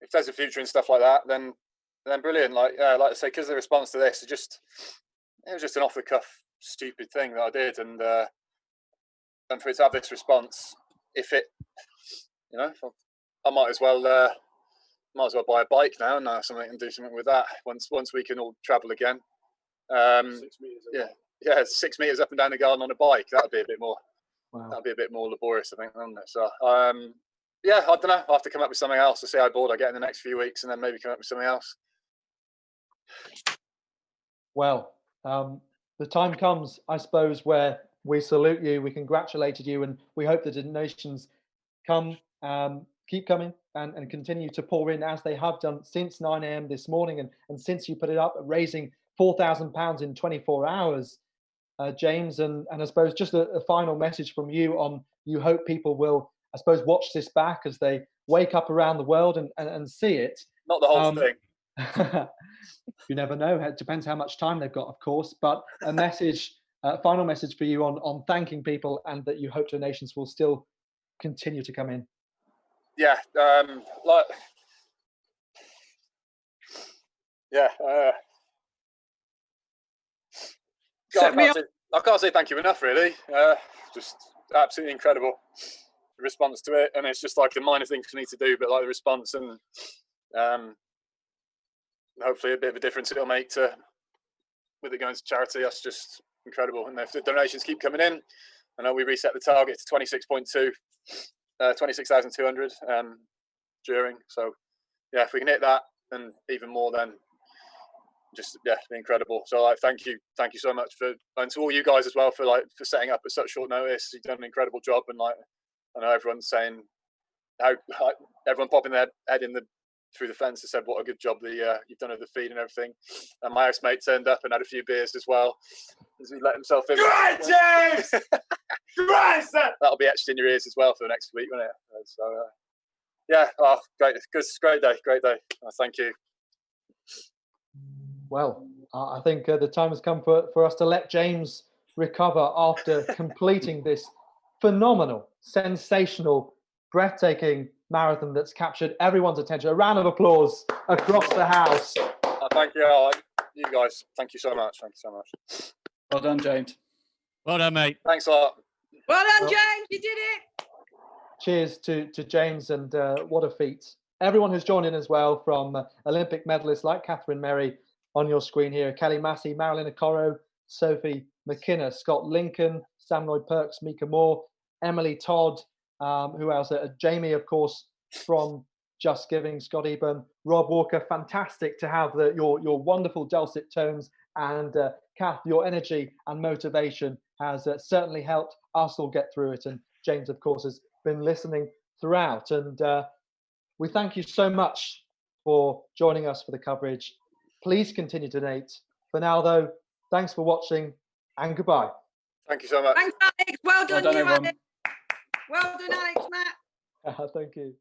If there's a future and stuff like that, then brilliant. Like I say, because the response to this, it was just an off the cuff, stupid thing that I did, and for it to have this response, if it, you know, I might as well buy a bike now and something and do something with that once we can all travel again. 6 meters. Yeah, 6 meters up and down the garden on a bike. That'd be a bit more. Wow. That'd be a bit more laborious, I think, wouldn't it? So, yeah, I don't know. I'll have to come up with something else to see how bored I get in the next few weeks, and then maybe come up with something else. Well, the time comes, I suppose, where we salute you, we congratulated you, and we hope the donations keep coming and continue to pour in as they have done since 9 a.m. this morning, and since you put it up, raising £4,000 in 24 hours, James. And I suppose just a final message from you on, you hope people will, I suppose, watch this back as they wake up around the world and see it. Not the whole thing. You never know. It depends how much time they've got, of course. But a message, final message for you on thanking people, and that you hope donations will still continue to come in. Yeah, I can't say thank you enough, really. Just absolutely incredible response to it, and it's just like the minor things we need to do, but like the response, and hopefully a bit of a difference it'll make with it going to charity. That's just incredible. And if the donations keep coming in, I know we reset the target to 26,200 during. So yeah, if we can hit that and even more, then just incredible. So like, thank you so much and to all you guys as well for setting up at such short notice. You've done an incredible job, and like I know everyone's saying how everyone popping their head through the fence has said what a good job you've done with the feed and everything. And my housemate turned up and had a few beers as well as he let himself in. Right, James! Right, that'll be etched in your ears as well for the next week, won't it? So yeah, great day. Thank you. Well, I think the time has come for us to let James recover after completing this phenomenal, sensational, breathtaking marathon that's captured everyone's attention. A round of applause across the house. Thank you, you guys. Thank you so much. Well done, James. Well done, mate. Thanks a lot. Well done, James. You did it. Cheers to James, and what a feat. Everyone who's joined in as well, from Olympic medalists like Catherine Merry on your screen here, Kelly Massey, Marilyn Okoro, Sophie McKinnon, Scott Lincoln, Sam Lloyd Perks, Mika Moore, Emily Todd, who else? Jamie, of course, from Just Giving, Scott Eburn, Rob Walker. Fantastic to have your wonderful dulcet tones, and Kath, your energy and motivation has certainly helped us all get through it. And James, of course, has been listening throughout. And we thank you so much for joining us for the coverage. Please continue to donate. For now, though, thanks for watching, and goodbye. Thank you so much. Thanks, Alex. Well done, everyone. Alex. Well done, Alex, Matt. Thank you.